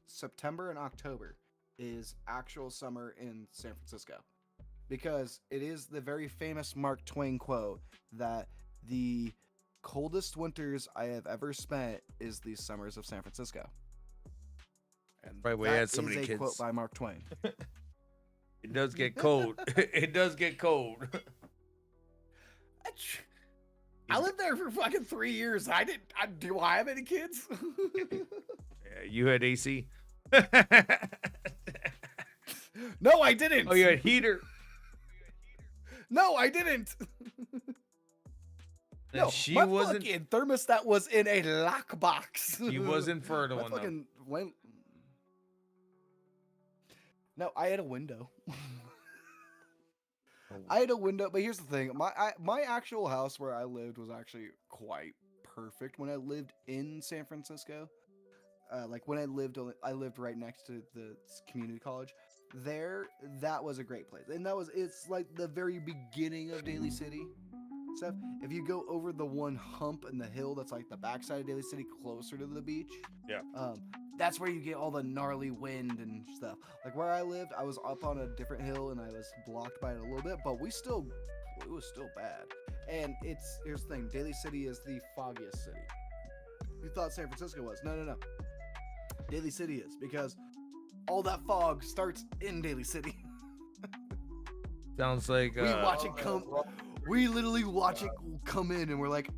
[SPEAKER 4] September and October is actual summer in San Francisco, because it is the very famous Mark Twain quote that the coldest winters I have ever spent is the summers of San Francisco. And
[SPEAKER 1] Right, we
[SPEAKER 4] that
[SPEAKER 1] had so
[SPEAKER 4] is
[SPEAKER 1] many
[SPEAKER 4] a
[SPEAKER 1] kids.
[SPEAKER 4] quote by Mark Twain.
[SPEAKER 1] It does get cold. It does get cold.
[SPEAKER 4] I lived there for fucking 3 years. Do I have any kids?
[SPEAKER 1] Yeah, you had AC?
[SPEAKER 4] No, I didn't.
[SPEAKER 1] Oh, you had heater?
[SPEAKER 4] No, I didn't. No,
[SPEAKER 1] she
[SPEAKER 4] my
[SPEAKER 1] wasn't-
[SPEAKER 4] fucking thermostat was in a lockbox.
[SPEAKER 1] She wasn't fertile
[SPEAKER 4] My
[SPEAKER 1] enough.
[SPEAKER 4] fucking No, I had a window. I had a window, but here's the thing: my actual house where I lived was actually quite perfect when I lived in San Francisco. Like when I lived right next to the community college. There, that was a great place, and it's like the very beginning of Daly City stuff. If you go over the one hump in the hill that's like the backside of Daly City, closer to the beach,
[SPEAKER 1] yeah,
[SPEAKER 4] that's where you get all the gnarly wind and stuff. Like where I lived, I was up on a different hill and I was blocked by it a little bit, but it was still bad. And here's the thing: Daly City is the foggiest city. You thought San Francisco was? No. Daly City is, because all that fog starts in Daly City.
[SPEAKER 1] Sounds like
[SPEAKER 4] We watch it come. We literally watch it come in, and we're like,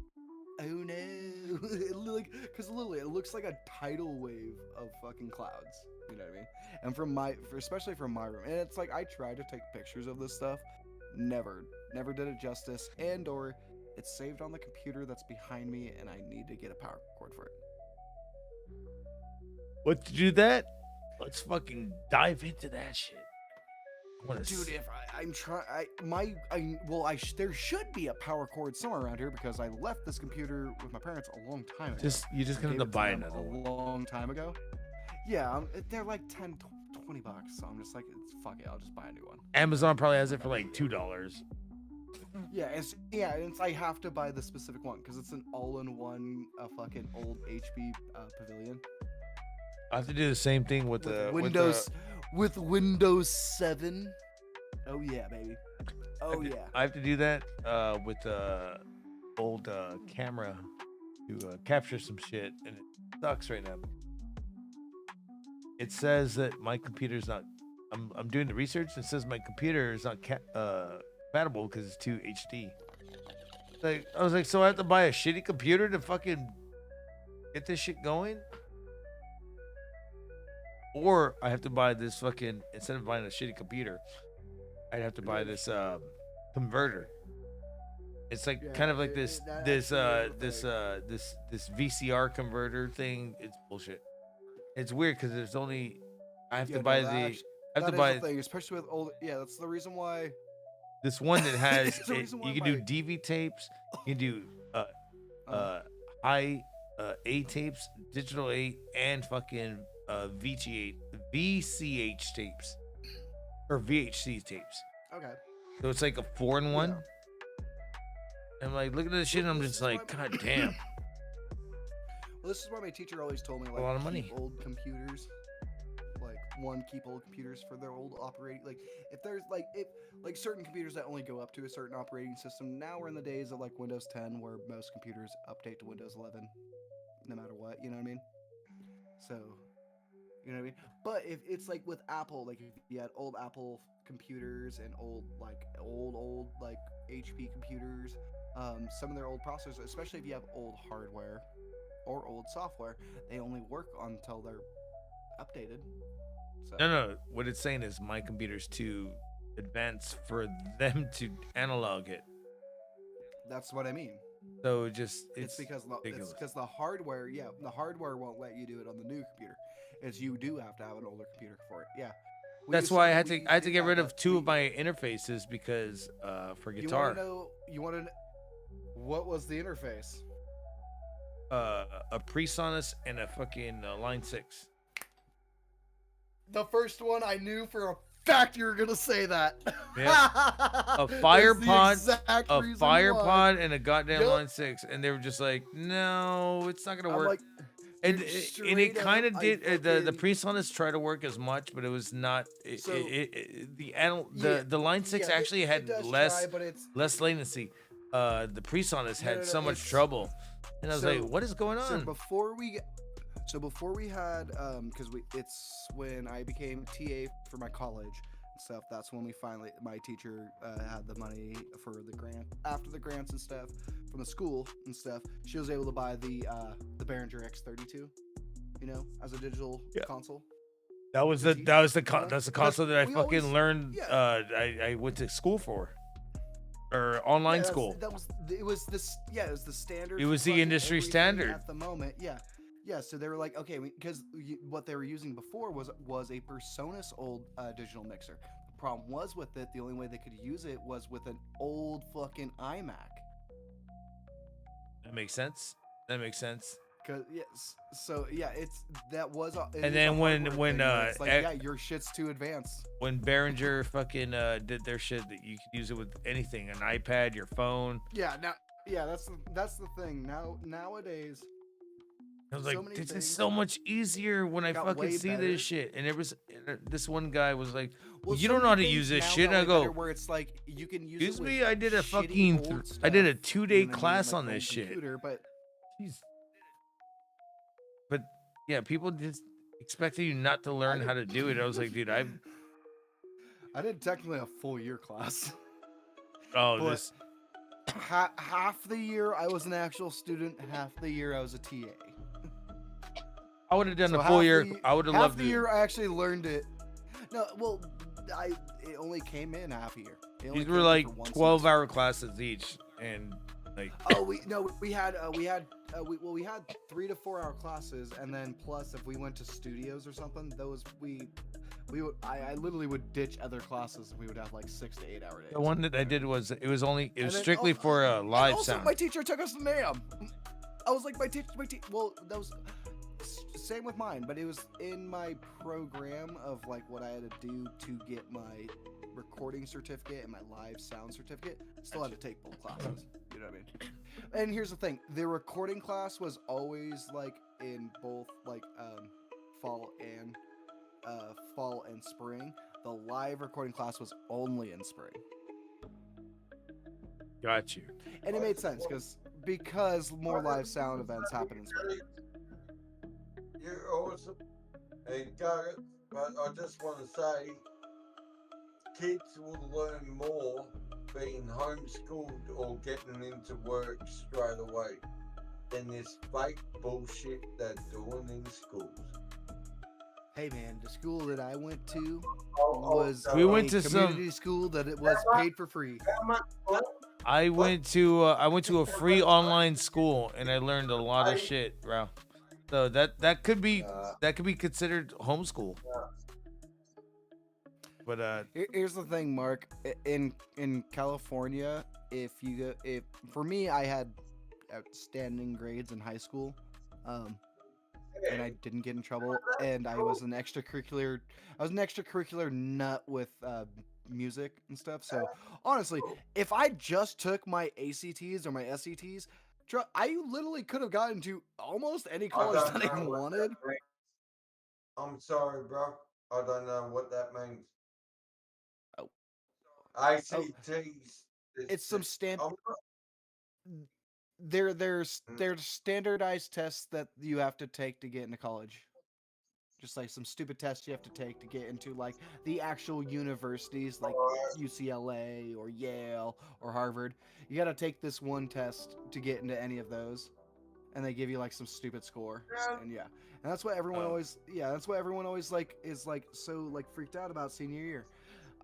[SPEAKER 4] "Oh no!" Because literally, it looks like a tidal wave of fucking clouds. You know what I mean? And especially from my room, and it's like I tried to take pictures of this stuff, never did it justice, or it's saved on the computer that's behind me, and I need to get a power cord for it.
[SPEAKER 1] What to do that? Let's fucking dive into that shit.
[SPEAKER 4] Dude, if I'm trying, there should be a power cord somewhere around here, because I left this computer with my parents a long time ago.
[SPEAKER 1] You're just gonna have
[SPEAKER 4] I gave
[SPEAKER 1] to
[SPEAKER 4] it
[SPEAKER 1] buy
[SPEAKER 4] them
[SPEAKER 1] another
[SPEAKER 4] a
[SPEAKER 1] one.
[SPEAKER 4] long time ago. Yeah, they're like $10, $20, so I'm just like, fuck it, I'll just buy a new one.
[SPEAKER 1] Amazon probably has it for like $2.
[SPEAKER 4] Yeah, I have to buy the specific one because it's an all-in-one, fucking old HP Pavilion.
[SPEAKER 1] I have to do the same thing with the
[SPEAKER 4] With Windows 7. Oh yeah, baby. Oh yeah.
[SPEAKER 1] I have to do that with the old camera to capture some shit, and it sucks right now. It says that my computer's not. I'm doing the research. And it says my computer is not compatible because it's too HD. Like I was like, so I have to buy a shitty computer to fucking get this shit going, or I have to buy this fucking, instead of buying a shitty computer, I'd have to buy this converter. It's like kind of like this VCR converter thing. It's bullshit. It's weird because there's only I have to buy the
[SPEAKER 4] thing, especially with old. Yeah, that's the reason why.
[SPEAKER 1] This one that has
[SPEAKER 4] That's the reason why
[SPEAKER 1] you can do DV tapes, you can do high A tapes, digital 8, and fucking VCH tapes or VHC tapes.
[SPEAKER 4] Okay.
[SPEAKER 1] So it's like a 4-in-1. I'm like, looking at this shit, and I'm just like, God damn.
[SPEAKER 4] Well, this is why my teacher always told me, like,
[SPEAKER 1] A lot of money.
[SPEAKER 4] keep old computers. Keep old computers for their old operating. Like, if there's if certain computers that only go up to a certain operating system. Now we're in the days of like Windows 10, where most computers update to Windows 11, no matter what. You know what I mean? So, you know what I mean. But if it's like with Apple, like if you had old Apple computers and old HP computers, some of their old processors, especially if you have old hardware or old software, they only work until they're updated. So.
[SPEAKER 1] No. What it's saying is my computer's too advanced for them to analog it.
[SPEAKER 4] That's what I mean.
[SPEAKER 1] So
[SPEAKER 4] it's because the hardware, the hardware won't let you do it on the new computer. It's you do have to have an older computer for it. Yeah.
[SPEAKER 1] That's why I had to get rid of 2 of my interfaces because for guitar.
[SPEAKER 4] You want to know what was the interface?
[SPEAKER 1] A PreSonus and a fucking Line 6.
[SPEAKER 4] The first one I knew for a fact you were gonna say that.
[SPEAKER 1] Yeah. A FirePod and a goddamn Line 6, and they were just like, no, it's not gonna work.
[SPEAKER 4] Like,
[SPEAKER 1] and it kind of did. The PreSonus tried to work as much, but it was not. The Line 6 actually had less latency. The PreSonus had so much trouble, and I was like, what is going on?
[SPEAKER 4] So before we had, it's when I became TA for my college and stuff. That's when my teacher had the money for the grant. After the grants and stuff from the school and stuff, she was able to buy the Behringer X32, as a digital console.
[SPEAKER 1] That's the console that I fucking learned. I went to school for. Or online school.
[SPEAKER 4] It was the standard.
[SPEAKER 1] It was the industry standard
[SPEAKER 4] at the moment. Yeah, so they were like, okay, because what they were using before was a PreSonus old digital mixer. The problem was with it, the only way they could use it was with an old fucking iMac.
[SPEAKER 1] That makes sense.
[SPEAKER 4] And then
[SPEAKER 1] when
[SPEAKER 4] it's like, your shit's too advanced.
[SPEAKER 1] When Behringer fucking did their shit, that you could use it with anything, an iPad, your phone.
[SPEAKER 4] That's the thing. Nowadays.
[SPEAKER 1] I was like, this is so much easier when I fucking see this shit. And this one guy was like, well, you don't know how to use this shit. And I go,
[SPEAKER 4] where it's like you can use
[SPEAKER 1] excuse me, I did a 2-day class on this shit.
[SPEAKER 4] But
[SPEAKER 1] jeez. But yeah, people just expected you not to learn how to do it. I was like, dude, I
[SPEAKER 4] did technically a full year class.
[SPEAKER 1] Oh,
[SPEAKER 4] half the year I was an actual student, half the year I was a TA.
[SPEAKER 1] I would have done the full year. I would have loved it.
[SPEAKER 4] Half the year I actually learned it. No, well, it only came in half a year.
[SPEAKER 1] These were like 12-hour classes each, and like.
[SPEAKER 4] We had 3 to 4 hour classes, and then plus if we went to studios or something, I literally would ditch other classes, and we would have like 6 to 8 hour days.
[SPEAKER 1] The one that I did was strictly for live sound.
[SPEAKER 4] My teacher took us to NAMM. I was like, my teacher. Well, that was same with mine, but it was in my program of like what I had to do to get my recording certificate and my live sound certificate. Still had to take both classes. You know what I mean? And here's the thing: the recording class was always like in both like fall and spring. The live recording class was only in spring.
[SPEAKER 1] Got you.
[SPEAKER 4] And it made sense because more live sound events happen in spring.
[SPEAKER 12] You're awesome. Hey, Garrett, but I just want to say, kids will learn more being homeschooled or getting into work straight away than this fake bullshit they're doing in schools.
[SPEAKER 4] Hey man, the school that I went to was
[SPEAKER 1] to
[SPEAKER 4] community school that it was paid for free.
[SPEAKER 1] I went to a free online school and I learned a lot of shit, bro. So that could be considered homeschool. But
[SPEAKER 4] here's the thing, Mark. In California, for me, I had outstanding grades in high school, and I didn't get in trouble. And I was an extracurricular nut with music and stuff. So honestly, if I just took my ACTs or my SETs, I literally could have gotten to almost any college that I wanted.
[SPEAKER 12] I'm sorry, bro. I don't know what that means.
[SPEAKER 4] Oh.
[SPEAKER 12] ACTs.
[SPEAKER 4] It's some they're standardized tests that you have to take to get into college. Just like some stupid tests you have to take to get into like the actual universities like UCLA or Yale or Harvard. You got to take this one test to get into any of those, and they give you like some stupid score. And yeah, and that's what everyone always like is like so like freaked out about senior year.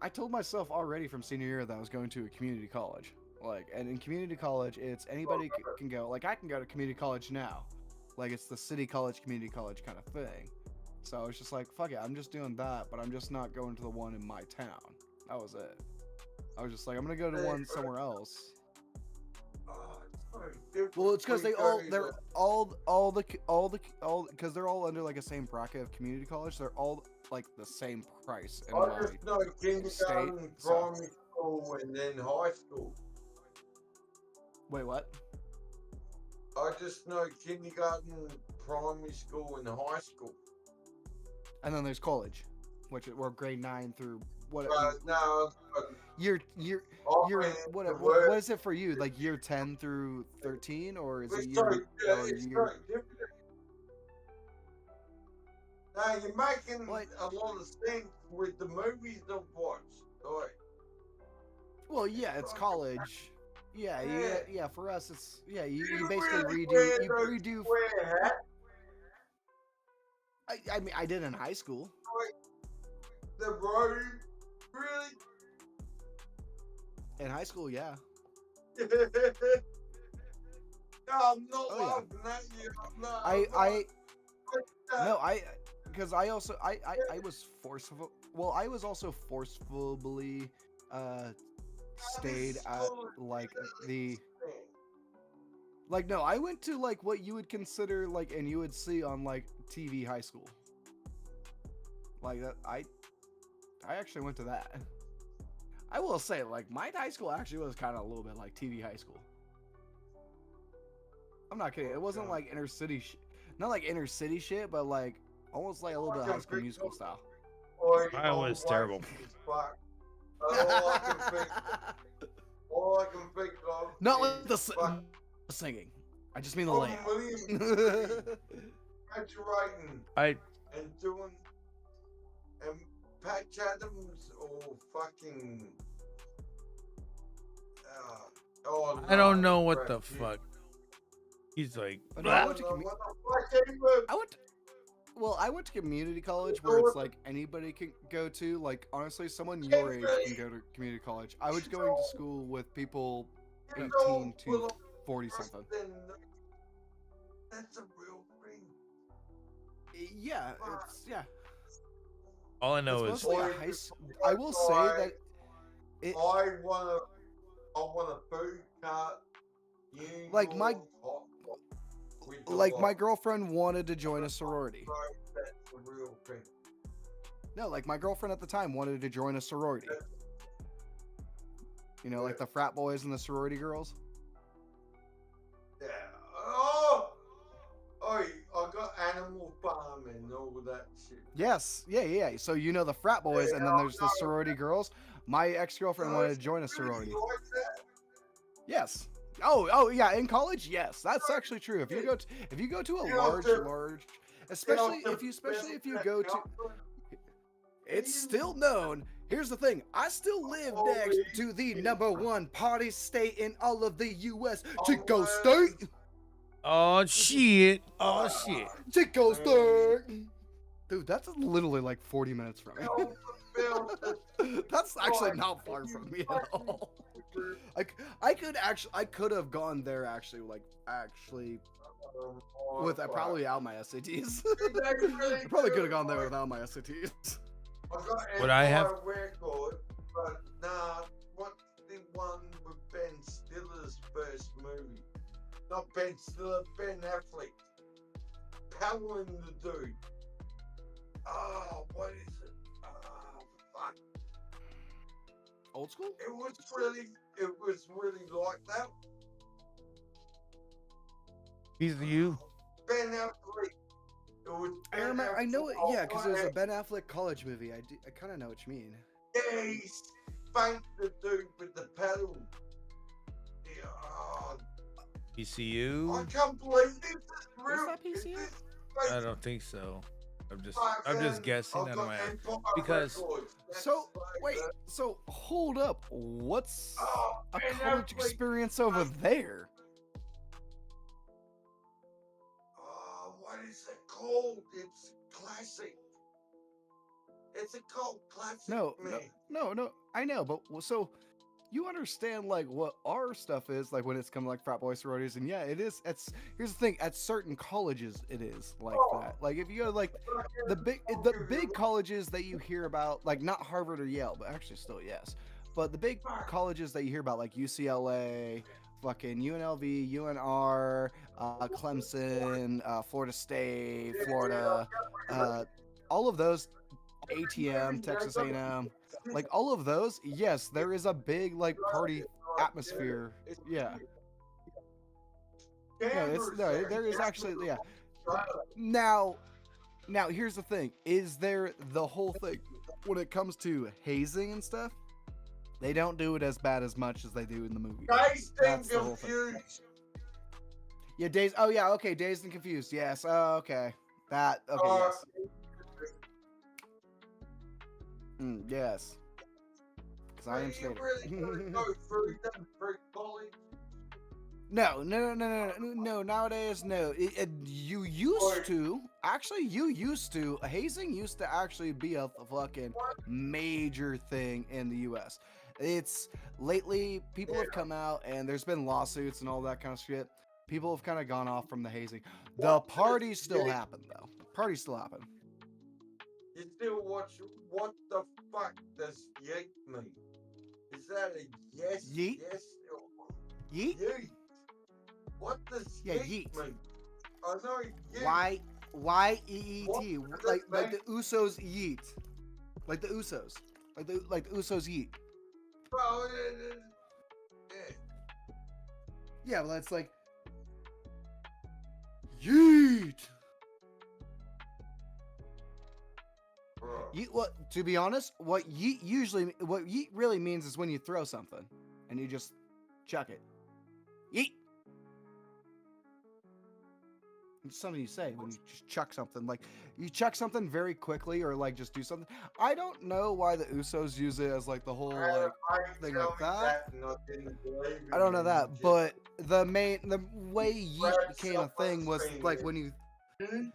[SPEAKER 4] I told myself already from senior year that I was going to a community college. Like, and in community college, it's anybody can go. Like, I can go to community college now. Like, it's the city college, community college kind of thing. So I was just like, fuck it, I'm just doing that, but I'm just not going to the one in my town. That was it. I was just like, I'm gonna go to one somewhere else. Well, it's because they're all because they're all under like a same bracket of community college. They're all like the same price. In
[SPEAKER 12] I just know kindergarten, primary school, and then high school.
[SPEAKER 4] Wait, what?
[SPEAKER 12] I just know kindergarten, primary school, and high school.
[SPEAKER 4] And then there's college, which or grade 9 through what?
[SPEAKER 12] No,
[SPEAKER 4] year what is it for you? Like year 10 through 13, or is it year?
[SPEAKER 12] No, you're making a lot of sense with the movies I've watched. Right.
[SPEAKER 4] Well, yeah, it's college. Yeah. For us, it's you basically redo. I mean, I did in high school.
[SPEAKER 12] The road, really?
[SPEAKER 4] In high school, yeah.
[SPEAKER 12] No, I'm not laughing at you.
[SPEAKER 4] Because I also I was forceful. Well, I was also forcefully stayed at like the. Like, no, I went to, like, what you would consider, like, and you would see on, like, TV high school. Like, that, I actually went to that. I will say, like, my high school actually was kind of a little bit like TV high school. I'm not kidding. It wasn't, like, inner city not, like, inner city shit, but, like, almost like a little bit of High School Musical style.
[SPEAKER 1] Mine was terrible.
[SPEAKER 12] All I can think of.
[SPEAKER 4] Not like the singing. I just mean the layout.
[SPEAKER 12] Graduating and doing and Patch Adams or fucking
[SPEAKER 1] I don't know what the fuck. He's like.
[SPEAKER 4] I went to community college where it's like anybody can go to. Like honestly, someone your age can go to community college. I was going to school with people 18 to 40 something.
[SPEAKER 12] That's a real thing.
[SPEAKER 4] Yeah, it's
[SPEAKER 1] All I know is
[SPEAKER 4] I will say that
[SPEAKER 12] I want a food cart.
[SPEAKER 4] Like my girlfriend wanted to join a sorority.
[SPEAKER 12] That's a real thing.
[SPEAKER 4] No, like my girlfriend at the time wanted to join a sorority. You know, like the frat boys and the sorority girls.
[SPEAKER 12] Yeah. Oh, I got Animal Farm and all that shit.
[SPEAKER 4] Yes, yeah. So you know the frat boys, and then there's the sorority girls. My ex-girlfriend wanted to join a sorority. Yes. Oh yeah. In college, yes, that's actually true. If you go to a large, especially if you go to, it's still known. Here's the thing. I still live next to the #1 party state in all of the U.S. Chico State.
[SPEAKER 1] Oh shit!
[SPEAKER 4] Chico State. Dude, that's literally like 40 minutes from me. That's actually not far from me at all. I could have gone there actually without my SATs. I probably could have gone there without my SATs.
[SPEAKER 1] Would I have?
[SPEAKER 12] Record, but nah. What's the one with Ben Stiller's first movie? Not Ben Stiller, Ben Affleck. Powering the dude. Oh, what is it? Oh, fuck.
[SPEAKER 4] Old school?
[SPEAKER 12] It was really like that.
[SPEAKER 1] He's you.
[SPEAKER 12] Ben Affleck. It was
[SPEAKER 4] I
[SPEAKER 12] Ben
[SPEAKER 4] remember. I know it.
[SPEAKER 12] Affleck.
[SPEAKER 4] Yeah, because it was a Ben Affleck college movie. I kind of know what you mean.
[SPEAKER 12] Yeah, he spanked the dude with the pedal. Yeah.
[SPEAKER 1] PCU?
[SPEAKER 12] I can't believe this is real.
[SPEAKER 4] Is that PCU?
[SPEAKER 1] I don't think so. I'm just guessing. I don't know because.
[SPEAKER 4] So wait. So hold up. What's a college experience over there?
[SPEAKER 12] What is it called? It's classic. It's a cult classic.
[SPEAKER 4] No.
[SPEAKER 12] Man.
[SPEAKER 4] I know, but so you understand like what our stuff is like when it's come to like frat boy sororities, and yeah, it is. Here's the thing: at certain colleges, it is like that. Like if you go to, like the big colleges that you hear about, like not Harvard or Yale, but actually still yes, but the big colleges that you hear about, like UCLA, fucking UNLV, UNR, Clemson, Florida State, Florida, all of those, ATM, Texas A&M, like all of those, yes, there is a big like party atmosphere. Yeah. There is actually, yeah. Now here's the thing: is there the whole thing when it comes to hazing and stuff? They don't do it as bad as much as they do in the movie. That's the whole thing. Yeah, Dazed. Oh yeah, okay, Dazed and Confused. Yes. Okay. That. Okay. Yes. Yes. Because I am straight. No. Nowadays, no. You used to actually. Hazing used to actually be a fucking major thing in the U.S. It's lately people have come out and there's been lawsuits and all that kind of shit. People have kind of gone off from the hazing. The parties still happen though. Parties still happen.
[SPEAKER 12] You still watch. What the fuck does yeet mean? Is that a yes?
[SPEAKER 4] Yeet?
[SPEAKER 12] Yes?
[SPEAKER 4] Yeet?
[SPEAKER 12] Yeet. What does yeet mean? I know yeet.
[SPEAKER 4] Y-E-E-T. Like the Usos yeet. Like the Usos. Like the Usos yeet.
[SPEAKER 12] Bro,
[SPEAKER 4] yeah, well that's like yeet. Well, to be honest, what yeet really means is when you throw something and you just chuck it. Yeet. It's something you say when you just chuck something. Like you chuck something very quickly or like just do something. I don't know why the Usos use it as like the whole like thing like that. I don't know that, but the way yeet became a thing was like when you.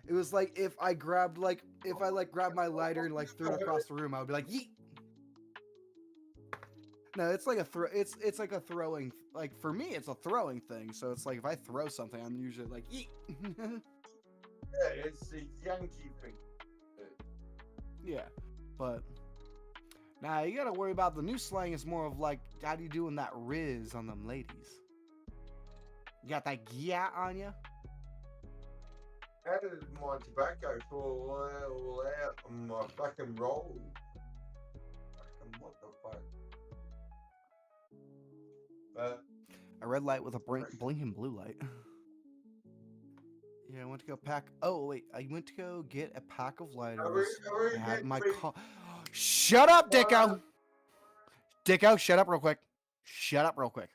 [SPEAKER 4] It was like if I grabbed my lighter and like threw it across the room, I would be like yeet. No, it's like it's like a throwing, like for me it's a throwing thing. So it's like if I throw something, I'm usually like yeet.
[SPEAKER 12] Yeah, it's a Yankee thing.
[SPEAKER 4] Yeah, but now you gotta worry about the new slang is more of like how do you doing that riz on them ladies? You got that yeah on you?
[SPEAKER 12] How did my tobacco fall all out on my fucking roll? Fucking what the fuck?
[SPEAKER 4] A red light with a blinking blue light. Yeah, I went to go pack. Oh wait, I went to go get a pack of lighters. I had my car. Shut up, Dicko. Dicko, shut up real quick. Shut up real quick.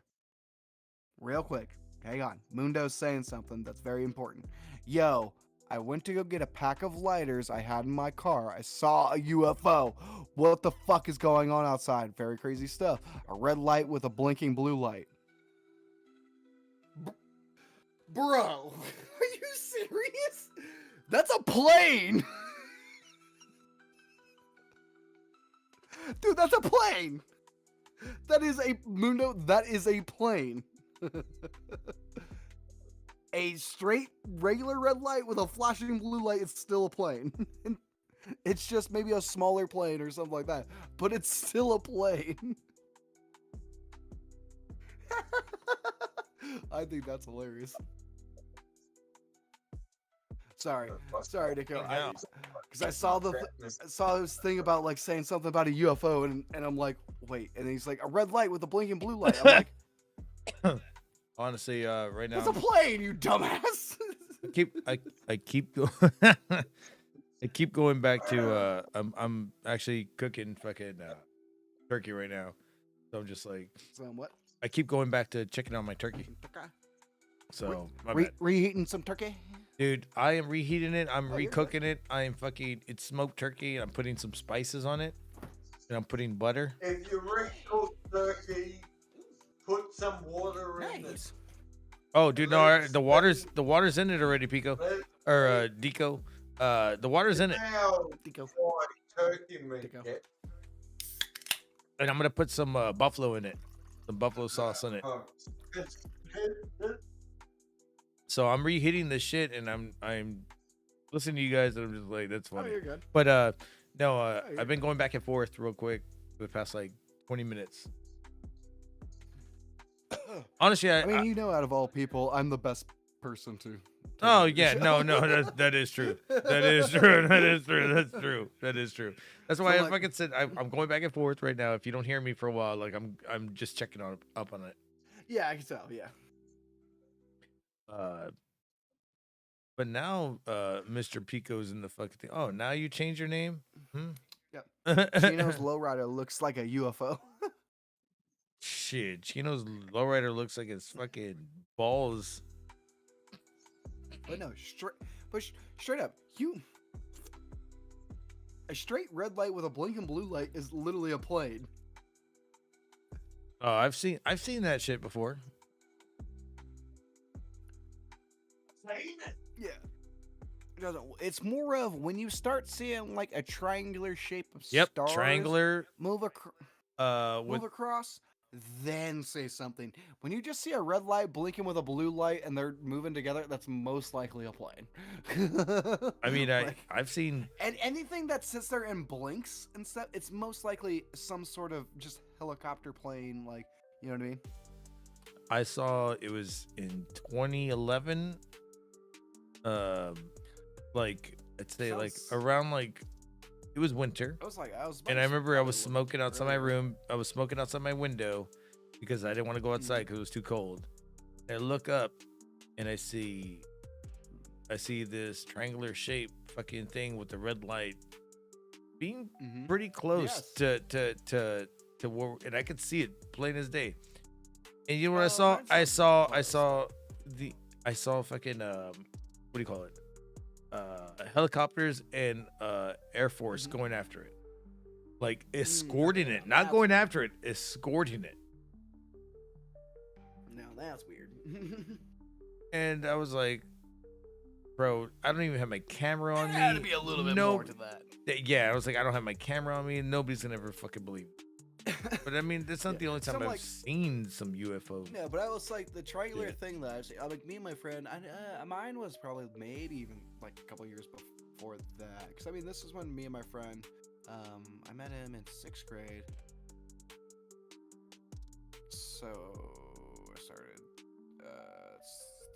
[SPEAKER 4] Real quick. Hang on. Mundo's saying something that's very important. Yo, I went to go get a pack of lighters I had in my car. I saw a UFO. What the fuck is going on outside? Very crazy stuff. A red light with a blinking blue light. Bro, are you serious? That's a plane! Dude, that's a plane! That is a, Mundo, that is a plane. A straight, regular red light with a flashing blue light, it's still a plane. It's just maybe a smaller plane or something like that, but it's still a plane. I think that's hilarious. Sorry, Nico. Because I saw saw this thing about like saying something about a UFO, and I'm like, wait, and he's like, a red light with a blinking blue light. I'm like,
[SPEAKER 1] honestly, right now
[SPEAKER 4] it's a plane, you dumbass.
[SPEAKER 1] I keep I keep going back to I'm actually cooking fucking turkey right now, so I'm just like,
[SPEAKER 4] So what?
[SPEAKER 1] I keep going back to checking on my turkey. So my bad.
[SPEAKER 4] Reheating some turkey.
[SPEAKER 1] Dude, I am reheating it. I'm recooking it. I am fucking. It's smoked turkey. I'm putting some spices on it, and I'm putting butter.
[SPEAKER 12] If you recook turkey, put some water in it.
[SPEAKER 1] Oh, dude, no, the water's in it already, Pico, or Deco. The water's in it.
[SPEAKER 12] Deco. Turkey meat.
[SPEAKER 1] And I'm gonna put some buffalo in it, some buffalo sauce in it. So I'm reheating this shit, and I'm listening to you guys, and I'm just like, that's funny.
[SPEAKER 4] you're good.
[SPEAKER 1] But no, I've been going back and forth real quick for the past like 20 minutes. Honestly,
[SPEAKER 4] I mean, you know, out of all people, I'm the best person to.
[SPEAKER 1] Oh yeah, no, that is true. That is true. That is true. That's true. That is true. That's why I fucking said I'm going back and forth right now. If you don't hear me for a while, like I'm just checking up on it.
[SPEAKER 4] Yeah, I can tell. Yeah.
[SPEAKER 1] But now, Mr. Pico's in the fucking thing. Oh, now you change your name?
[SPEAKER 4] Yep. Chino's lowrider looks like a UFO.
[SPEAKER 1] Shit, Chino's lowrider looks like his fucking balls.
[SPEAKER 4] But no, straight up, a straight red light with a blinking blue light is literally a plane.
[SPEAKER 1] Oh, I've seen that shit before.
[SPEAKER 4] Yeah. It's more of when you start seeing like a triangular shape of stars.
[SPEAKER 1] Triangular.
[SPEAKER 4] Move across, then say something. When you just see a red light blinking with a blue light and they're moving together, that's most likely a plane.
[SPEAKER 1] I mean, I've seen.
[SPEAKER 4] And anything that sits there and blinks and stuff, it's most likely some sort of just helicopter plane, like, you know what I mean?
[SPEAKER 1] I saw it was in 2011. Like I'd say like around like it was winter. And I remember I was smoking outside my room. I was smoking outside my window because I didn't want to go outside because it was too cold. And I look up and I see this triangular shape fucking thing with the red light being pretty close to where, and I could see it plain as day. And you know what I saw? I saw fucking what do you call it? Helicopters and Air Force going after it, like escorting it, not going after it, escorting it.
[SPEAKER 4] Now that's weird.
[SPEAKER 1] And I was like, bro, I don't even have my camera on me.
[SPEAKER 4] There had to be a little bit more to that.
[SPEAKER 1] Yeah, I was like, I don't have my camera on me, and nobody's gonna ever fucking believe me. But I mean, that's not the only time I've seen some UFOs.
[SPEAKER 4] Yeah, but I was like, the triangular thing that I've seen, like me and my friend, mine was probably maybe even like a couple years before that. Because I mean, this is when me and my friend, I met him in 6th grade. So I started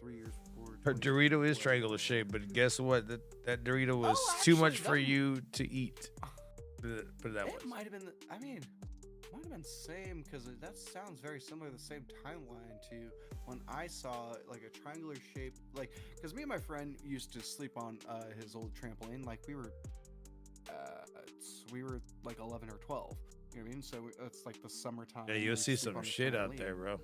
[SPEAKER 4] 3 years before.
[SPEAKER 1] Her Dorito is triangular shaped, but guess what? That Dorito was too much for you to eat. Put it that way.
[SPEAKER 4] It might have been. I mean. Might have been same because that sounds very similar to the same timeline to when I saw like a triangular shape, like because me and my friend used to sleep on his old trampoline. Like we were like 11 or 12. You know what I mean? So it's like the summertime.
[SPEAKER 1] Yeah, you'll see some shit out there, bro.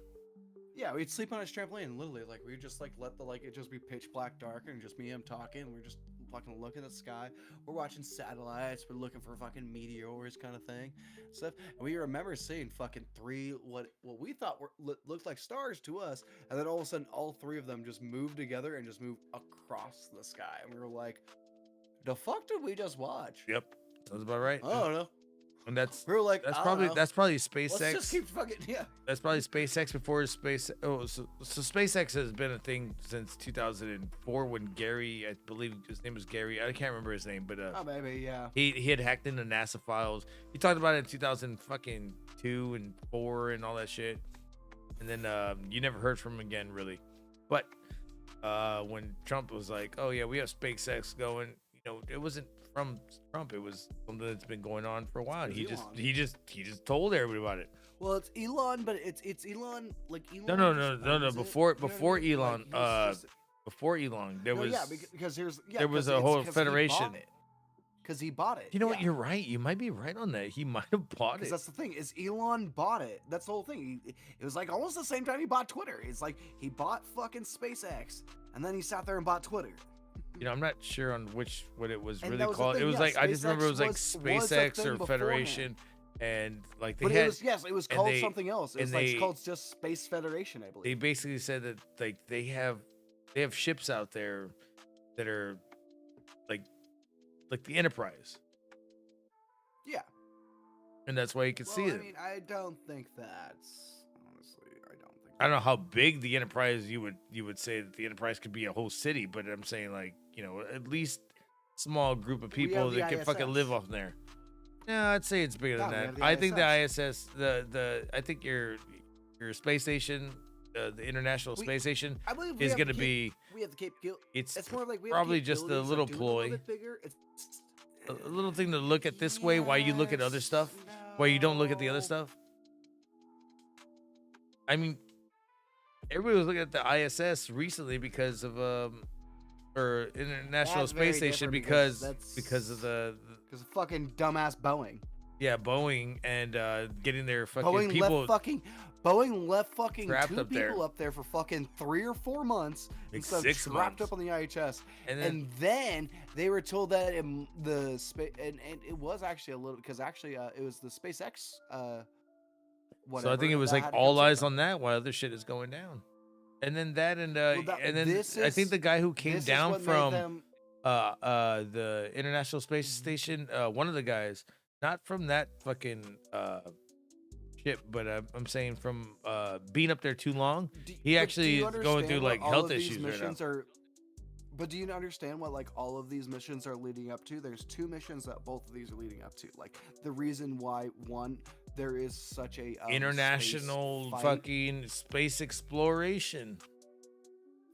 [SPEAKER 4] Yeah, we'd sleep on his trampoline. Literally, like we'd just like let it just be pitch black dark and just me and him talking. We're just fucking looking at the sky. We're watching satellites. We're looking for fucking meteors, kind of thing, stuff. And we remember seeing fucking 3 what we thought looked like stars to us, and then all of a sudden, all 3 of them just moved together and just moved across the sky. And we were like, "The fuck did we just watch?"
[SPEAKER 1] Yep, sounds about right.
[SPEAKER 4] I don't know.
[SPEAKER 1] And that's
[SPEAKER 4] we were like,
[SPEAKER 1] that's probably SpaceX.
[SPEAKER 4] Let's just keep fucking
[SPEAKER 1] That's probably SpaceX before space. Oh, so SpaceX has been a thing since 2004 when Gary, I believe his name was Gary. I can't remember his name, but
[SPEAKER 4] oh maybe yeah.
[SPEAKER 1] He had hacked into NASA files. He talked about it in 2002 and 4 and all that shit. And then you never heard from him again, really. But when Trump was like, "Oh yeah, we have SpaceX going," it wasn't from Trump. It was something that's been going on for a while.
[SPEAKER 4] It
[SPEAKER 1] He
[SPEAKER 4] was
[SPEAKER 1] just told everybody about it.
[SPEAKER 4] Well, it's Elon, but it's Elon like Elon.
[SPEAKER 1] No. Before Elon,
[SPEAKER 4] Like,
[SPEAKER 1] before Elon, there was
[SPEAKER 4] because
[SPEAKER 1] there was a whole federation.
[SPEAKER 4] Because he bought it.
[SPEAKER 1] You know what? You're right. You might be right on that. He might have bought it.
[SPEAKER 4] Because that's the thing is Elon bought it. That's the whole thing. It was like almost the same time he bought Twitter. It's like he bought fucking SpaceX and then he sat there and bought Twitter.
[SPEAKER 1] I'm not sure on what it was
[SPEAKER 4] And
[SPEAKER 1] really
[SPEAKER 4] that was the
[SPEAKER 1] called.
[SPEAKER 4] thing,
[SPEAKER 1] It was
[SPEAKER 4] yeah,
[SPEAKER 1] like I just remember it was like
[SPEAKER 4] was a
[SPEAKER 1] SpaceX
[SPEAKER 4] thing
[SPEAKER 1] or
[SPEAKER 4] beforehand.
[SPEAKER 1] Federation, and like they
[SPEAKER 4] But
[SPEAKER 1] had.
[SPEAKER 4] it was
[SPEAKER 1] and
[SPEAKER 4] called
[SPEAKER 1] they-
[SPEAKER 4] something else. It
[SPEAKER 1] and
[SPEAKER 4] was like
[SPEAKER 1] they-
[SPEAKER 4] called just Space Federation, I believe.
[SPEAKER 1] They basically said that like they have ships out there that are like the Enterprise,
[SPEAKER 4] Yeah.
[SPEAKER 1] and that's why you can see
[SPEAKER 4] Well,
[SPEAKER 1] it.
[SPEAKER 4] I mean, I don't think that's honestly. I don't think.
[SPEAKER 1] I don't know how big the Enterprise you would say that the Enterprise could be a whole city, but I'm saying like at least small group of
[SPEAKER 4] We
[SPEAKER 1] people
[SPEAKER 4] have the
[SPEAKER 1] that can fucking
[SPEAKER 4] ISS.
[SPEAKER 1] live off there. Yeah, I'd say it's bigger
[SPEAKER 4] No,
[SPEAKER 1] than
[SPEAKER 4] we
[SPEAKER 1] that.
[SPEAKER 4] have the
[SPEAKER 1] I think the ISS, I think your space station, the International Space Station,
[SPEAKER 4] I believe we
[SPEAKER 1] is
[SPEAKER 4] have
[SPEAKER 1] going to
[SPEAKER 4] the
[SPEAKER 1] be.
[SPEAKER 4] We have the capability.
[SPEAKER 1] It's
[SPEAKER 4] more like we have
[SPEAKER 1] probably just a
[SPEAKER 4] capabilities of
[SPEAKER 1] little
[SPEAKER 4] doing it a little
[SPEAKER 1] ploy,
[SPEAKER 4] bit bigger. It's
[SPEAKER 1] a little thing to look at this way while you look at other stuff, while you don't look at the other stuff. I mean, everybody was looking at the ISS recently because of or International
[SPEAKER 4] That's
[SPEAKER 1] Space
[SPEAKER 4] very
[SPEAKER 1] Station
[SPEAKER 4] different
[SPEAKER 1] because of the
[SPEAKER 4] because of fucking dumbass Boeing.
[SPEAKER 1] yeah, Boeing and getting their fucking
[SPEAKER 4] Boeing
[SPEAKER 1] people
[SPEAKER 4] left fucking
[SPEAKER 1] trapped
[SPEAKER 4] two
[SPEAKER 1] up there.
[SPEAKER 4] people up there for fucking 3 or 4 months
[SPEAKER 1] Like
[SPEAKER 4] instead of
[SPEAKER 1] 6
[SPEAKER 4] trapped
[SPEAKER 1] months.
[SPEAKER 4] up on the IHS.
[SPEAKER 1] And
[SPEAKER 4] And then they were told that the space and it was actually a little because actually it was the SpaceX whatever.
[SPEAKER 1] So I think it was
[SPEAKER 4] that
[SPEAKER 1] like
[SPEAKER 4] had to
[SPEAKER 1] all
[SPEAKER 4] come
[SPEAKER 1] eyes
[SPEAKER 4] save
[SPEAKER 1] on that while other shit is going down. And then that and
[SPEAKER 4] that-
[SPEAKER 1] and then
[SPEAKER 4] this
[SPEAKER 1] I think
[SPEAKER 4] is-
[SPEAKER 1] the guy who came
[SPEAKER 4] this is
[SPEAKER 1] down
[SPEAKER 4] what made
[SPEAKER 1] from
[SPEAKER 4] them-
[SPEAKER 1] the International Space Station, one of the guys, not from that fucking ship, but I'm saying from being up there too long, he
[SPEAKER 4] But
[SPEAKER 1] actually
[SPEAKER 4] do you
[SPEAKER 1] is going through
[SPEAKER 4] understand what
[SPEAKER 1] like
[SPEAKER 4] all
[SPEAKER 1] health
[SPEAKER 4] of these
[SPEAKER 1] issues right now.
[SPEAKER 4] missions are? But do you understand what like all of these missions are leading up to? There's 2 missions that both of these are leading up to. Like the reason why one there is such a
[SPEAKER 1] International
[SPEAKER 4] space fight.
[SPEAKER 1] fucking space exploration.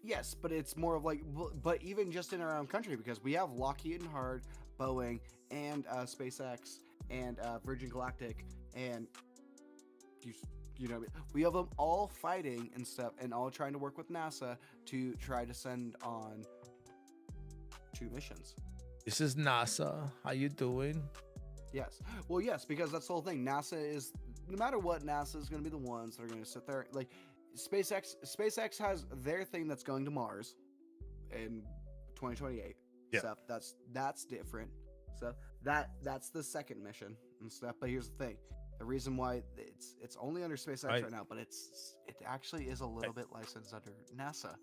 [SPEAKER 4] Yes, but it's more of like, but even just in our own country, because we have Lockheed and Hard, Boeing, and SpaceX, and Virgin Galactic, and you know, we have them all fighting and stuff, and all trying to work with NASA to try to send on 2 missions.
[SPEAKER 1] This is NASA. How you doing?
[SPEAKER 4] Yes. Well, yes, because that's the whole thing. NASA is, no matter what, NASA is going to be the ones that are going to sit there. Like, SpaceX has their thing that's going to Mars in 2028.
[SPEAKER 1] Yeah.
[SPEAKER 4] Stuff. That's different. So that's the second mission and stuff. But here's the thing. The reason why it's only under SpaceX right now, but it actually is a little bit licensed under NASA.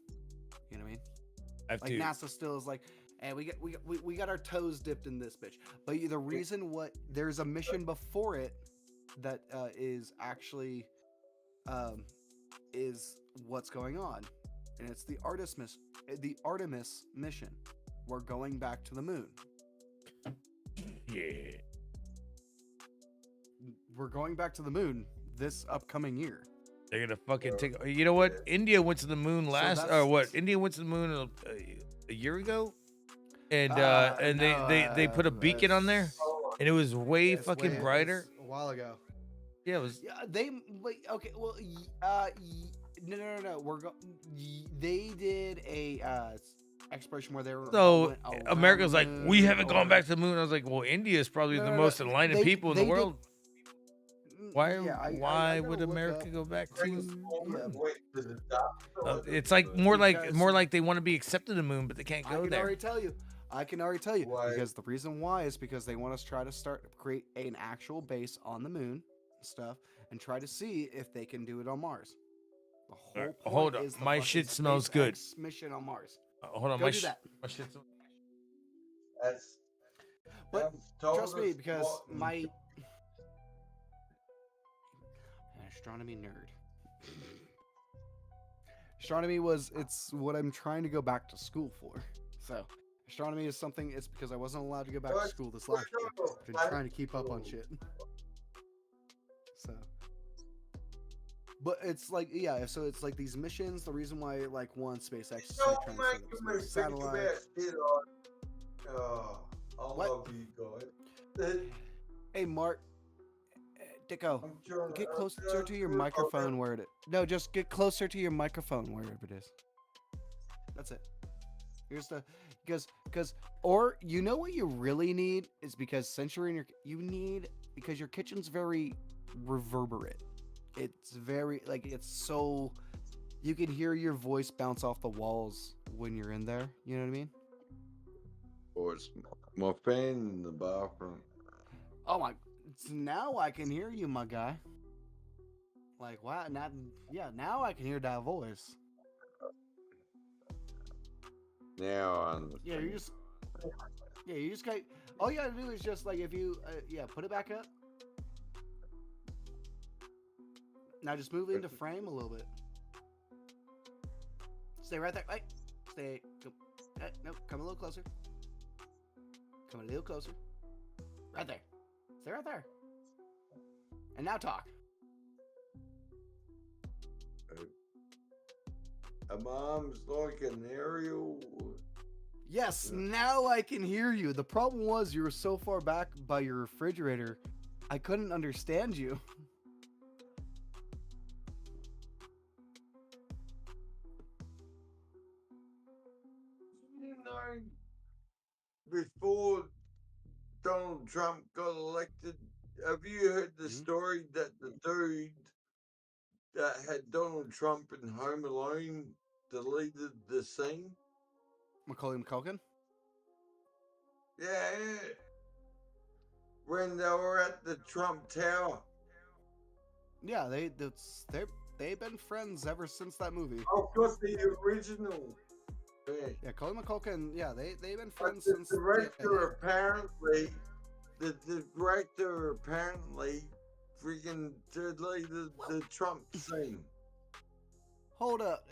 [SPEAKER 4] You know what I mean? Like NASA still is like, and we got our toes dipped in this bitch. But the reason there's a mission before it that is actually is what's going on, and it's the Artemis mission. We're going back to the moon.
[SPEAKER 1] Yeah.
[SPEAKER 4] We're going back to the moon this upcoming year.
[SPEAKER 1] They're gonna fucking take. You know what? India went to the moon India went to the moon a year ago, and they put a beacon on there, and it was way fucking brighter.
[SPEAKER 4] A while ago.
[SPEAKER 1] Yeah, it was.
[SPEAKER 4] Yeah, okay. Well, no. They did a exploration where they were.
[SPEAKER 1] So America's like, we haven't gone back to the moon. I was like, well, India is probably the most enlightened people in the world. Why would America go back to? It's like more like they want to be accepted to the moon, but they can't go there.
[SPEAKER 4] I can already tell you because the reason why is because they want us to try to create an actual base on the moon and stuff and try to see if they can do it on Mars. The whole point
[SPEAKER 1] Hold on,
[SPEAKER 4] is the
[SPEAKER 1] my
[SPEAKER 4] fucking
[SPEAKER 1] shit smells good.
[SPEAKER 4] SpaceX mission on Mars.
[SPEAKER 1] Hold on,
[SPEAKER 4] Go
[SPEAKER 1] my
[SPEAKER 4] do that.
[SPEAKER 1] shit.
[SPEAKER 4] But trust me, because my astronomy nerd. Astronomy it's what I'm trying to go back to school for. So astronomy is something. It's because I wasn't allowed to go back to school this last year. I've been trying to keep up on shit. So, but it's like so it's like these missions. The reason why SpaceX is like trying to send a satellite.
[SPEAKER 12] I
[SPEAKER 7] What?
[SPEAKER 12] love you guys.
[SPEAKER 7] Hey, Mark. Dicko,
[SPEAKER 12] I'm trying
[SPEAKER 7] get
[SPEAKER 12] to
[SPEAKER 7] closer to your microphone where it. No, just get closer to your microphone wherever it is. That's it. Here's the because or you know what you really need is because since you're in you need because your kitchen's very reverberate. It's very like it's so you can hear your voice bounce off the walls when you're in there. You know what I mean?
[SPEAKER 12] Or it's my fan in the bathroom.
[SPEAKER 7] Oh my! Now I can hear you, my guy. Like wow, now yeah, now I can hear that voice.
[SPEAKER 12] Now I understand.
[SPEAKER 7] You just got. All you gotta do is just like if you put it back up. Now just move into frame a little bit. Stay right there. Right. Stay. No, come a little closer. Come a little closer. Right there. Stay right there. And now talk.
[SPEAKER 12] My arm's like an aerial.
[SPEAKER 7] Yes, now I can hear you. The problem was you were so far back by your refrigerator, I couldn't understand you.
[SPEAKER 12] You know, before Donald Trump got elected, have you heard the story that the dude that had Donald Trump in Home Alone deleted the scene?
[SPEAKER 7] Macaulay Culkin?
[SPEAKER 12] Yeah. When they were at the Trump Tower.
[SPEAKER 7] Yeah, they've been friends ever since that movie.
[SPEAKER 12] Of course, the original.
[SPEAKER 7] Yeah, Macaulay Culkin. Yeah, they've been
[SPEAKER 12] But
[SPEAKER 7] friends
[SPEAKER 12] the
[SPEAKER 7] since.
[SPEAKER 12] director apparently, the director apparently, freaking deleted the Trump scene.
[SPEAKER 7] Hold up.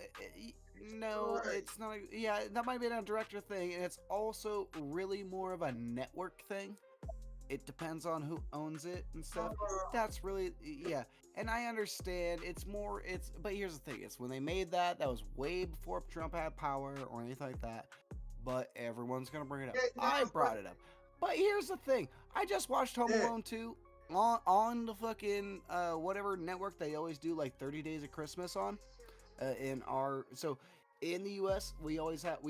[SPEAKER 7] No, it's not. Yeah, that might be a director thing, and it's also really more of a network thing. It depends on who owns it and stuff. That's really yeah. And I understand but here's the thing, it's when they made that was way before Trump had power or anything like that. But everyone's gonna bring it up. I brought it up. But here's the thing. I just watched Home Alone 2 on the fucking whatever network they always do like 30 Days of Christmas on. In the US, we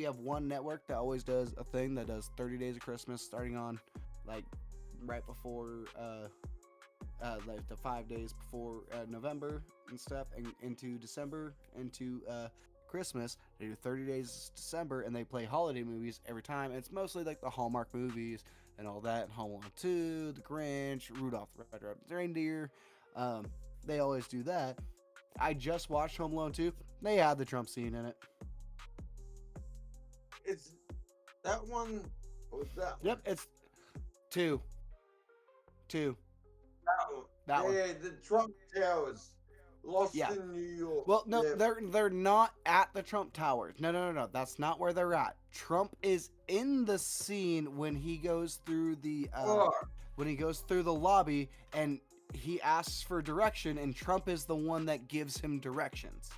[SPEAKER 7] have one network that always does a thing that does 30 Days of Christmas starting on like right before like the 5 days before November and stuff, and into December, into Christmas. They do 30 days December, and they play holiday movies every time. And it's mostly like the Hallmark movies and all that. Home Alone 2, The Grinch, Rudolph the Red-Nosed Reindeer. They always do that. I just watched Home Alone 2. They had the Trump scene in it.
[SPEAKER 12] It's that one or that
[SPEAKER 7] Yep, it's two.
[SPEAKER 12] That one. The Trump Towers. Lost in New York.
[SPEAKER 7] Well, no, they're not at the Trump Towers. No. That's not where they're at. Trump is in the scene when he goes through the lobby and he asks for direction, and Trump is the one that gives him directions.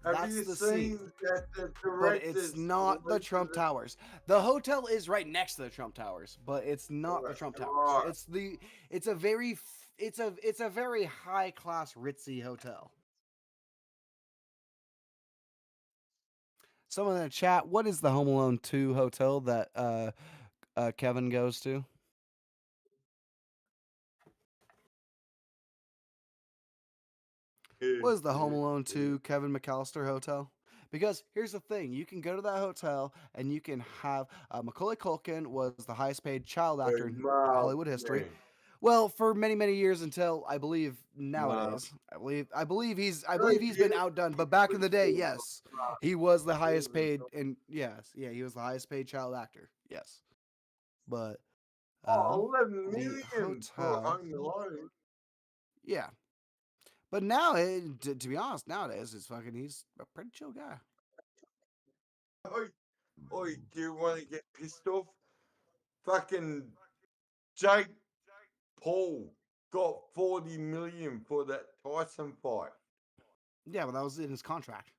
[SPEAKER 12] Have you seen that the
[SPEAKER 7] but it's not the Trump Towers. The hotel is right next to the Trump Towers, but it's not the Trump Towers. It's a very high class ritzy hotel. Someone in the chat, what is the Home Alone 2 hotel that Kevin goes to? What is the Home Alone 2 Kevin McAllister hotel? Because here's the thing, you can go to that hotel and you can have Macaulay Culkin was the highest paid child actor in Hollywood history. Well, for many, many years until I believe nowadays. I believe he's been outdone. But back in the day, yes, he was the highest paid, and he was the highest paid child actor. Yes, but
[SPEAKER 12] 11 million for Home Alone.
[SPEAKER 7] Yeah, but now, to be honest, nowadays he's a pretty chill guy.
[SPEAKER 12] Oi, do you want to get pissed off? Fucking Jake Paul got 40 million for that Tyson fight.
[SPEAKER 7] Yeah, but that was in his contract.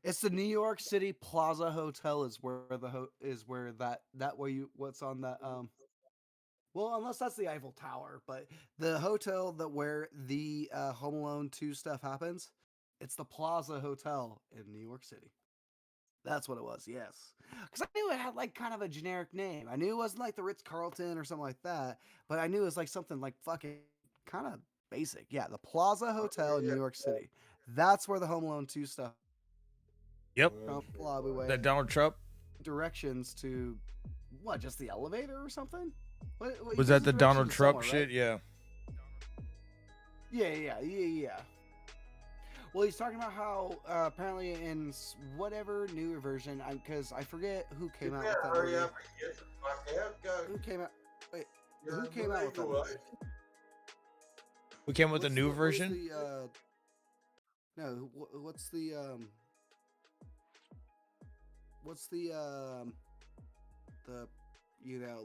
[SPEAKER 7] It's the New York City Plaza Hotel is where that where you what's on that well, unless that's the Eiffel Tower, but the hotel that where the Home Alone 2 stuff happens, it's the Plaza Hotel in New York City. That's what it was, yes. Because I knew it had like kind of a generic name. I knew it wasn't like the Ritz Carlton or something like that, but I knew it was like something like fucking kind of basic. Yeah, the Plaza Hotel in New York City. That's where the Home Alone 2 stuff.
[SPEAKER 1] Yep.
[SPEAKER 7] Lobby way.
[SPEAKER 1] That Donald Trump.
[SPEAKER 7] Directions to what? Just the elevator or something? What
[SPEAKER 1] Was that the Donald Trump
[SPEAKER 7] somewhere,
[SPEAKER 1] shit?
[SPEAKER 7] right?
[SPEAKER 1] Yeah.
[SPEAKER 7] Yeah. Well, he's talking about how apparently in whatever newer version, because I forget who came out with that
[SPEAKER 12] Hurry
[SPEAKER 7] movie.
[SPEAKER 12] up and get the fuck out. Go.
[SPEAKER 7] Who came out? Wait,
[SPEAKER 12] You're
[SPEAKER 7] who came out with that
[SPEAKER 12] illegal,
[SPEAKER 7] movie?
[SPEAKER 1] We came with a new version.
[SPEAKER 7] What's the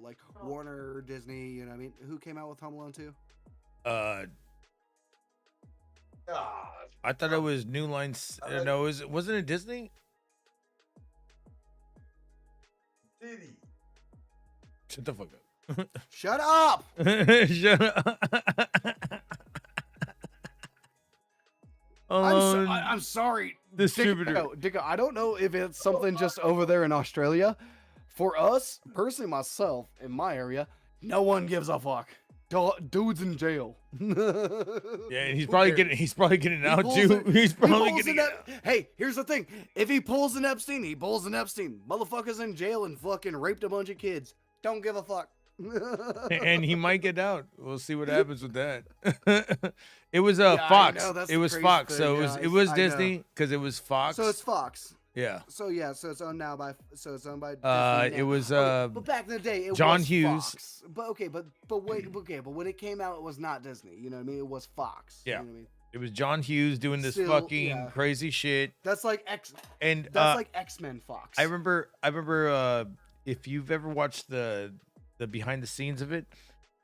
[SPEAKER 7] like Warner or Disney? You know what I mean? Who came out with Home Alone 2?
[SPEAKER 1] I thought it was New Lines. No, wasn't it Disney?
[SPEAKER 12] Did he?
[SPEAKER 1] Shut the fuck up.
[SPEAKER 7] Shut up!
[SPEAKER 1] Shut up.
[SPEAKER 7] I'm sorry,
[SPEAKER 1] distributor.
[SPEAKER 7] Dicko, I don't know if it's something just over there in Australia. For us, personally, myself in my area, no one gives a fuck. Dude's in jail.
[SPEAKER 1] Yeah, and he's probably getting out too. He's probably getting out.
[SPEAKER 7] Hey, here's the thing: if he pulls an Epstein, he pulls an Epstein. Motherfucker's in jail and fucking raped a bunch of kids. Don't give a fuck.
[SPEAKER 1] And he might get out. We'll see what happens with that. It was Fox. It was Fox. So it was Disney because it was Fox.
[SPEAKER 7] So it's Fox.
[SPEAKER 1] Yeah.
[SPEAKER 7] So it's owned now by. So it's owned by. Disney
[SPEAKER 1] It
[SPEAKER 7] now.
[SPEAKER 1] was
[SPEAKER 7] but back in the day, it
[SPEAKER 1] John
[SPEAKER 7] was
[SPEAKER 1] Hughes.
[SPEAKER 7] Fox. But when it came out, it was not Disney. You know what I mean? It was Fox.
[SPEAKER 1] Yeah.
[SPEAKER 7] You know what I mean?
[SPEAKER 1] It was John Hughes doing this
[SPEAKER 7] Still,
[SPEAKER 1] fucking
[SPEAKER 7] yeah.
[SPEAKER 1] crazy shit.
[SPEAKER 7] That's like X-Men Fox.
[SPEAKER 1] I remember if you've ever watched the behind the scenes of it,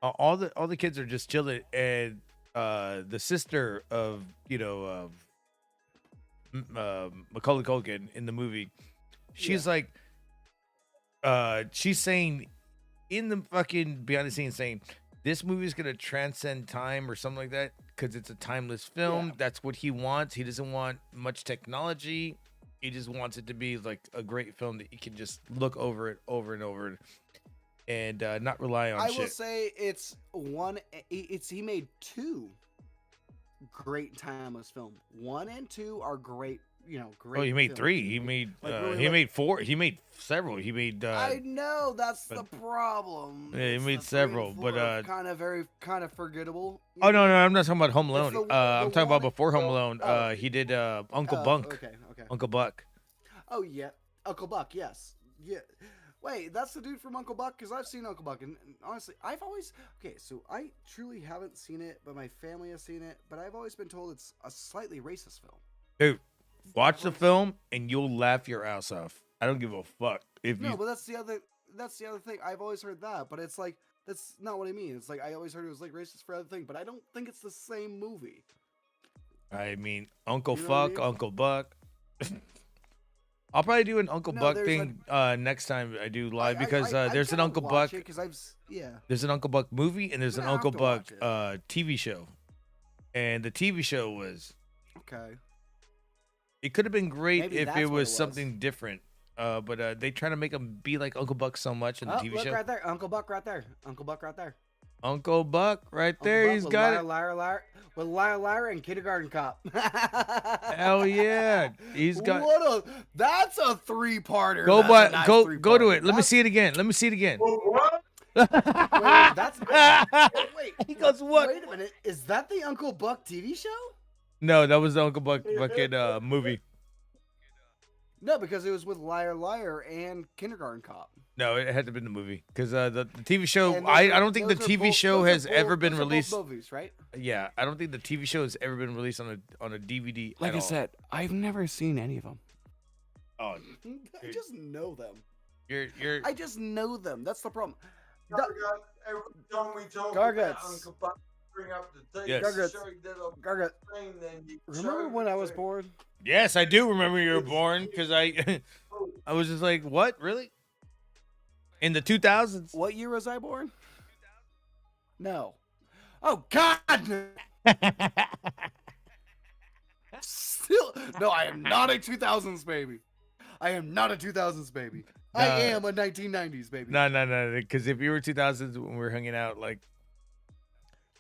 [SPEAKER 1] all the kids are just chilling, and the sister of Macaulay Culkin in the movie, she's like she's saying in the fucking behind the scenes saying this movie is gonna transcend time or something like that because it's a timeless film.
[SPEAKER 7] Yeah.
[SPEAKER 1] That's what he wants. He doesn't want much technology. He just wants it to be like a great film that you can just look over it over and over and not rely on
[SPEAKER 7] I
[SPEAKER 1] shit.
[SPEAKER 7] will say he made 2 great timeless films. 1 and 2 are great. Great.
[SPEAKER 1] Oh, he made
[SPEAKER 7] films.
[SPEAKER 1] 3. He made made 4. He made several. He made.
[SPEAKER 7] I know that's the problem.
[SPEAKER 1] Yeah, he made several, but
[SPEAKER 7] kind of forgettable.
[SPEAKER 1] Oh no, I'm not talking about Home Alone. I'm talking about
[SPEAKER 7] one-
[SPEAKER 1] before Home Alone. He did Uncle Bunk.
[SPEAKER 7] Okay.
[SPEAKER 1] Uncle Buck.
[SPEAKER 7] Oh yeah, Uncle Buck. Yes. Yeah. Wait, that's the dude from Uncle Buck? Because I've seen Uncle Buck, and honestly, I've always... Okay, so I truly haven't seen it, but my family has seen it, but I've always been told it's a slightly racist film.
[SPEAKER 1] Dude, watch the film, and you'll laugh your ass off. I don't give a fuck.
[SPEAKER 7] But that's the other thing. I've always heard that, but it's like, that's not what I mean. It's like, I always heard it was like racist for other thing, but I don't think it's the same movie.
[SPEAKER 1] I mean, Uncle
[SPEAKER 7] You know what I
[SPEAKER 1] Fuck,
[SPEAKER 7] mean?
[SPEAKER 1] Uncle Buck. I'll probably do an Uncle
[SPEAKER 7] No,
[SPEAKER 1] Buck
[SPEAKER 7] there's
[SPEAKER 1] thing next time I do live because there's an
[SPEAKER 7] gotta
[SPEAKER 1] Uncle
[SPEAKER 7] watch
[SPEAKER 1] Buck.
[SPEAKER 7] it 'cause
[SPEAKER 1] There's an Uncle Buck movie and there's an
[SPEAKER 7] gonna have
[SPEAKER 1] Uncle
[SPEAKER 7] to
[SPEAKER 1] Buck
[SPEAKER 7] watch
[SPEAKER 1] TV show, and the TV show was
[SPEAKER 7] Okay.
[SPEAKER 1] It could have been great
[SPEAKER 7] Maybe
[SPEAKER 1] if
[SPEAKER 7] that's
[SPEAKER 1] it
[SPEAKER 7] what
[SPEAKER 1] was
[SPEAKER 7] it was.
[SPEAKER 1] something different. But they try to make him be like Uncle Buck so much in the TV
[SPEAKER 7] look
[SPEAKER 1] show.
[SPEAKER 7] right there. Uncle Buck right there. Uncle Buck right there.
[SPEAKER 1] Uncle Buck right
[SPEAKER 7] Uncle
[SPEAKER 1] there.
[SPEAKER 7] Buck
[SPEAKER 1] He's
[SPEAKER 7] with
[SPEAKER 1] got
[SPEAKER 7] liar,
[SPEAKER 1] it.
[SPEAKER 7] Liar, liar, with Liar, Liar, and Kindergarten Cop.
[SPEAKER 1] Hell yeah. He's got.
[SPEAKER 7] That's a 3-parter.
[SPEAKER 1] Go
[SPEAKER 7] That's
[SPEAKER 1] by,
[SPEAKER 7] a nice
[SPEAKER 1] go
[SPEAKER 7] 3-parter.
[SPEAKER 1] to it. Let me see it again. Let me see it again.
[SPEAKER 7] Wait,
[SPEAKER 1] he goes what?
[SPEAKER 7] Wait a minute. Is that the Uncle Buck TV show?
[SPEAKER 1] No, that was the Uncle Buck fucking movie.
[SPEAKER 7] No, because it was with Liar, Liar, and Kindergarten Cop.
[SPEAKER 1] No, it had to have been the movie because the TV show.
[SPEAKER 7] And
[SPEAKER 1] I
[SPEAKER 7] those are-
[SPEAKER 1] don't think the
[SPEAKER 7] those are
[SPEAKER 1] TV
[SPEAKER 7] both-
[SPEAKER 1] show
[SPEAKER 7] those are
[SPEAKER 1] has
[SPEAKER 7] both-
[SPEAKER 1] ever been
[SPEAKER 7] those are both
[SPEAKER 1] released.
[SPEAKER 7] movies, right?
[SPEAKER 1] Yeah, I don't think the TV show has ever been released on a DVD.
[SPEAKER 7] Like
[SPEAKER 1] at
[SPEAKER 7] I
[SPEAKER 1] all.
[SPEAKER 7] said, I've never seen any of them.
[SPEAKER 1] Oh,
[SPEAKER 7] I just know them.
[SPEAKER 1] you're.
[SPEAKER 7] I just know them. That's the problem.
[SPEAKER 12] Every time we talk
[SPEAKER 7] Garguts.
[SPEAKER 12] about Uncle Buck, bring up the
[SPEAKER 1] Yes.
[SPEAKER 7] Remember when I was born?
[SPEAKER 1] Yes, I do remember you were born because I was just like, what? Really? In the 2000s?
[SPEAKER 7] What year was I born? No. Oh, God! Still, no, I am not a 2000s baby. I am not a 2000s baby. I am a 1990s baby.
[SPEAKER 1] No. Because if you were 2000s when we were hanging out, like,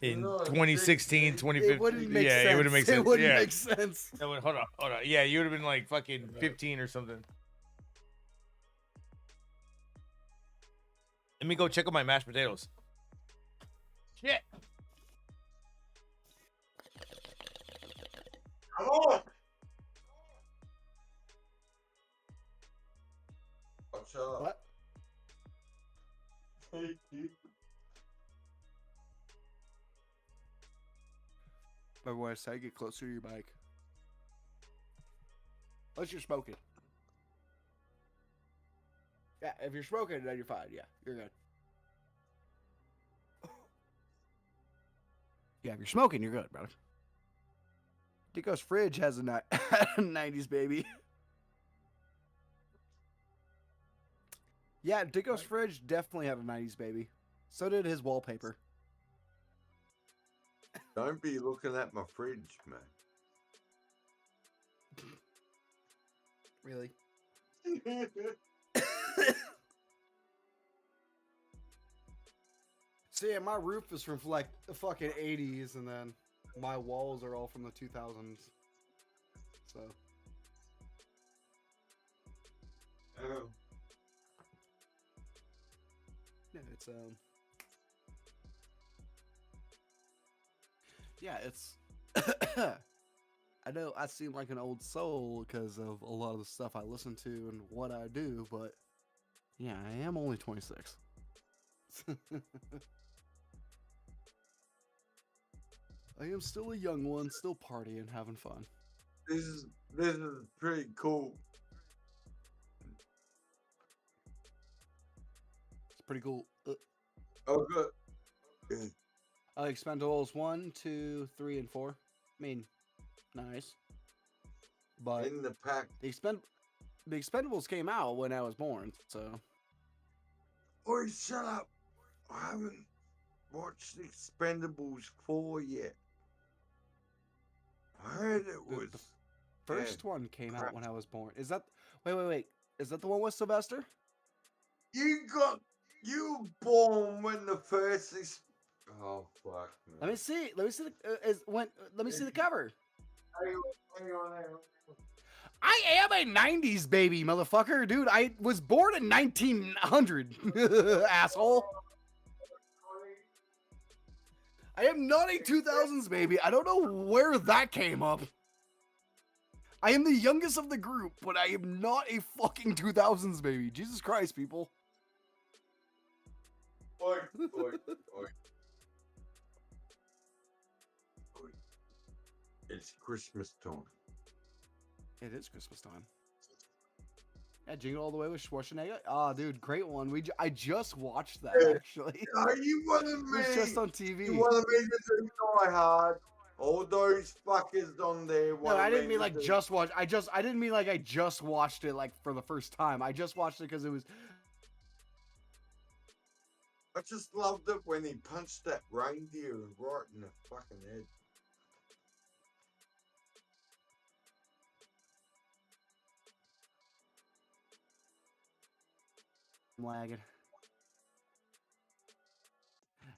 [SPEAKER 1] in 2016, 2015,
[SPEAKER 7] it wouldn't make
[SPEAKER 1] yeah,
[SPEAKER 7] sense.
[SPEAKER 1] it wouldn't make sense.
[SPEAKER 7] It wouldn't
[SPEAKER 1] yeah.
[SPEAKER 7] make sense.
[SPEAKER 1] No, wait, hold on. Yeah, you would have been like fucking 15 or something. Let me go check on my mashed potatoes. Shit.
[SPEAKER 12] Come on.
[SPEAKER 7] What? Remember what I said? Get closer to your mic. Unless you're smoking. Yeah, if you're smoking, then you're fine. Yeah, you're good. Yeah, if you're smoking, you're good, brother. Dico's fridge has a 90s baby. Yeah, Dico's fridge definitely had a 90s baby. So did his wallpaper.
[SPEAKER 12] Don't be looking at my fridge, man.
[SPEAKER 7] Really? See, my roof is from like the fucking 80s, and then my walls are all from the 2000s. So.
[SPEAKER 12] Oh.
[SPEAKER 7] Yeah, it's yeah, it's I know I seem like an old soul because of a lot of the stuff I listen to and what I do, but yeah, I am only 26. I am still a young one, still partying, having fun.
[SPEAKER 12] This is pretty cool.
[SPEAKER 7] It's pretty cool.
[SPEAKER 12] Oh, good. Yeah.
[SPEAKER 7] Expendables 1, 2, 3, and 4. I mean, nice. But
[SPEAKER 12] in the pack,
[SPEAKER 7] the Expendables came out when I was born, so.
[SPEAKER 12] Oi, shut up! I haven't watched Expendables 4 yet. I heard it was.
[SPEAKER 7] The first one came out when I was born. Is that? Wait. Is that the one with Sylvester?
[SPEAKER 12] You were born when the first is. Oh fuck! Man.
[SPEAKER 7] Let me see. Let me see the cover.
[SPEAKER 12] Hang on.
[SPEAKER 7] I am a 90s baby, motherfucker. Dude, I was born in 1900, asshole. I am not a 2000s baby. I don't know where that came up. I am the youngest of the group, but I am not a fucking 2000s baby. Jesus Christ, people.
[SPEAKER 12] Oi. It's Christmas time.
[SPEAKER 7] It is Christmas time. Yeah, Jingle All the Way with Schwarzenegger. Oh, dude, great one. I just watched that actually.
[SPEAKER 12] Are you wanting me?
[SPEAKER 7] It's just on TV.
[SPEAKER 12] You wanted me to do Die Hard? All those fuckers on there.
[SPEAKER 7] No, I didn't mean like just watch. I didn't mean like I just watched it like for the first time. I just watched it because it was.
[SPEAKER 12] I just loved it when he punched that reindeer right in the fucking head.
[SPEAKER 7] I'm lagging.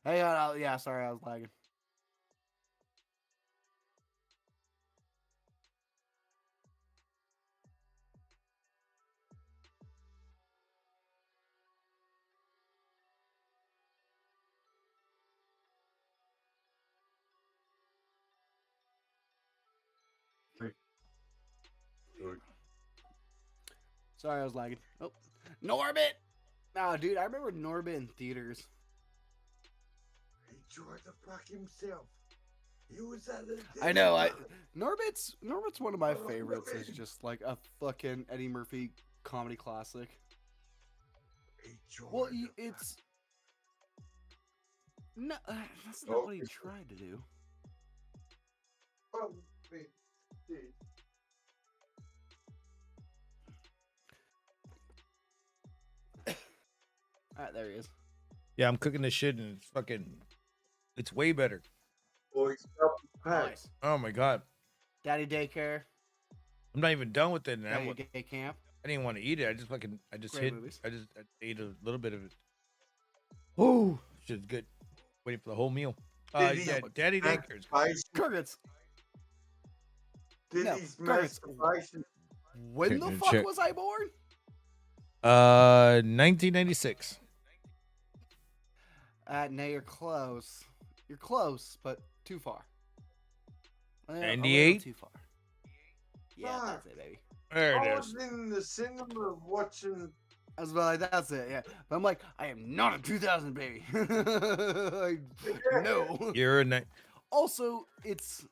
[SPEAKER 7] Hey, yeah, sorry, I was lagging. Sorry, I was lagging. Oh, Norbit! Oh, dude, I remember Norbit in theaters.
[SPEAKER 12] He tried to fuck himself. He was at the.
[SPEAKER 7] I know. Norbit's one of my favorites. It's just like a fucking Eddie Murphy comedy classic. Well, No, that's not what he tried to do. Alright, there he is.
[SPEAKER 1] Yeah, I'm cooking this shit and it's way better.
[SPEAKER 7] Nice.
[SPEAKER 1] Oh my god.
[SPEAKER 7] Daddy daycare.
[SPEAKER 1] I'm not even done with it. And
[SPEAKER 7] Daddy day camp.
[SPEAKER 1] I didn't want to eat it. I just
[SPEAKER 7] Great movies.
[SPEAKER 1] I ate a little bit of it. Oh, shit's good. Waiting for the whole meal. Yeah, Daddy daycare's
[SPEAKER 7] Crickets.
[SPEAKER 12] Diddy's
[SPEAKER 7] crickets.
[SPEAKER 12] masturbation.
[SPEAKER 7] When the fuck was I born?
[SPEAKER 1] 1996.
[SPEAKER 7] Now you're close. You're close, but too far.
[SPEAKER 1] 98?
[SPEAKER 7] Too far. Yeah, that's it, baby.
[SPEAKER 1] There
[SPEAKER 12] I
[SPEAKER 1] it
[SPEAKER 12] was
[SPEAKER 1] is.
[SPEAKER 12] in the cinema watching.
[SPEAKER 7] I was like, that's it, yeah. But I'm like, I am not a 2000 baby. No.
[SPEAKER 1] You're a night.
[SPEAKER 7] Also, it's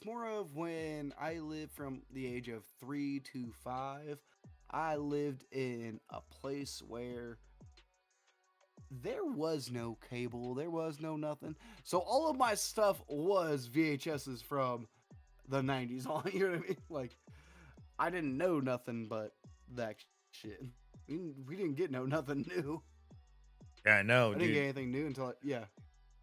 [SPEAKER 7] more of when I lived from the age of 3 to 5. I lived in a place where there was no cable, there was no nothing. So all of my stuff was VHSs from the 90s on, you know what I mean? Like, I didn't know nothing but that shit. We didn't get nothing new.
[SPEAKER 1] Yeah, I know,
[SPEAKER 7] I
[SPEAKER 1] dude.
[SPEAKER 7] didn't get anything new until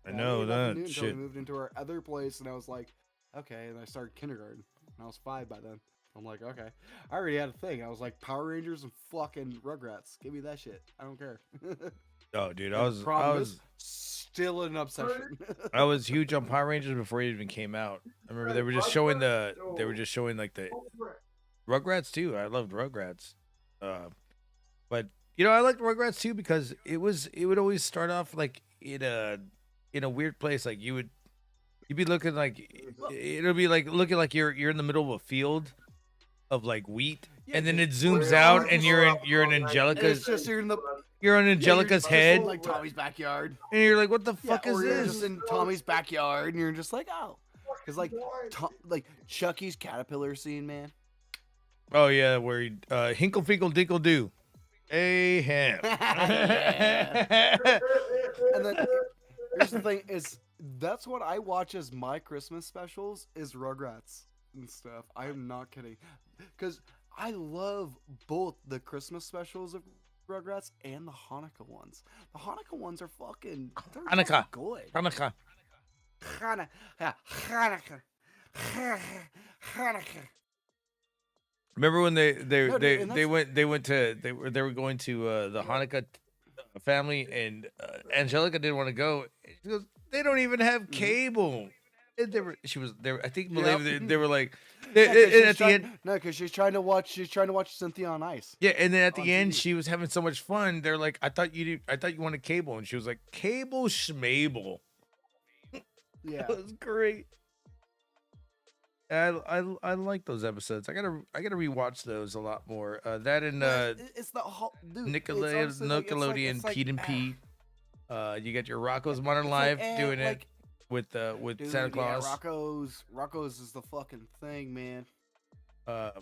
[SPEAKER 1] I know that
[SPEAKER 7] until
[SPEAKER 1] shit.
[SPEAKER 7] we moved into our other place, and I was like, okay. And I started kindergarten. And I was 5 by then. I'm like, okay. I already had a thing. I was like, Power Rangers and fucking Rugrats. Give me that shit. I don't care.
[SPEAKER 1] Oh, dude,
[SPEAKER 7] And the problem is, still an obsession.
[SPEAKER 1] I was huge on Power Rangers before it even came out. I remember they were just showing like the Rugrats too. I loved Rugrats. But you know, I liked Rugrats too because it would always start off like in a weird place. Like you'd be looking like it'll be like looking like you're in the middle of a field of like wheat, and then it zooms out and you're in Angelica's.
[SPEAKER 7] It's just
[SPEAKER 1] You're on Angelica's head,
[SPEAKER 7] in, like Tommy's backyard,
[SPEAKER 1] and you're like, "What the fuck is
[SPEAKER 7] or you're
[SPEAKER 1] this?"
[SPEAKER 7] just in Tommy's backyard, and you're just like, "Oh," because like Chucky's caterpillar scene, man.
[SPEAKER 1] Oh yeah, where he, Hinkle Finkle Dinkle Doo. A ham.
[SPEAKER 7] And then here's the thing: is that's what I watch as my Christmas specials is Rugrats and stuff. I am not kidding, because I love both the Christmas specials of Rugrats and the Hanukkah ones. The Hanukkah ones are fucking
[SPEAKER 1] Hanukkah.
[SPEAKER 7] good.
[SPEAKER 1] Hanukkah.
[SPEAKER 7] Hanukkah.
[SPEAKER 1] Remember when they
[SPEAKER 7] No, dude, and
[SPEAKER 1] were going to the Hanukkah family, and Angelica didn't want to go. She goes, "They don't even have cable." And she was there. I think they were like, at the end.
[SPEAKER 7] No, because she's trying to watch Cynthia on Ice.
[SPEAKER 1] Yeah, and then at the end, she was having so much fun. They're like, I thought you wanted cable," and she was like, "Cable schmable."
[SPEAKER 7] Yeah,
[SPEAKER 1] That was great. I like those episodes. I gotta rewatch those a lot more. That and
[SPEAKER 7] it's the whole dude,
[SPEAKER 1] Nickelodeon,
[SPEAKER 7] it's like,
[SPEAKER 1] Pete and Pete. You got your Rocco's Modern Life doing it with
[SPEAKER 7] dude,
[SPEAKER 1] Santa Claus.
[SPEAKER 7] Yeah, Rocco's is the fucking thing, man.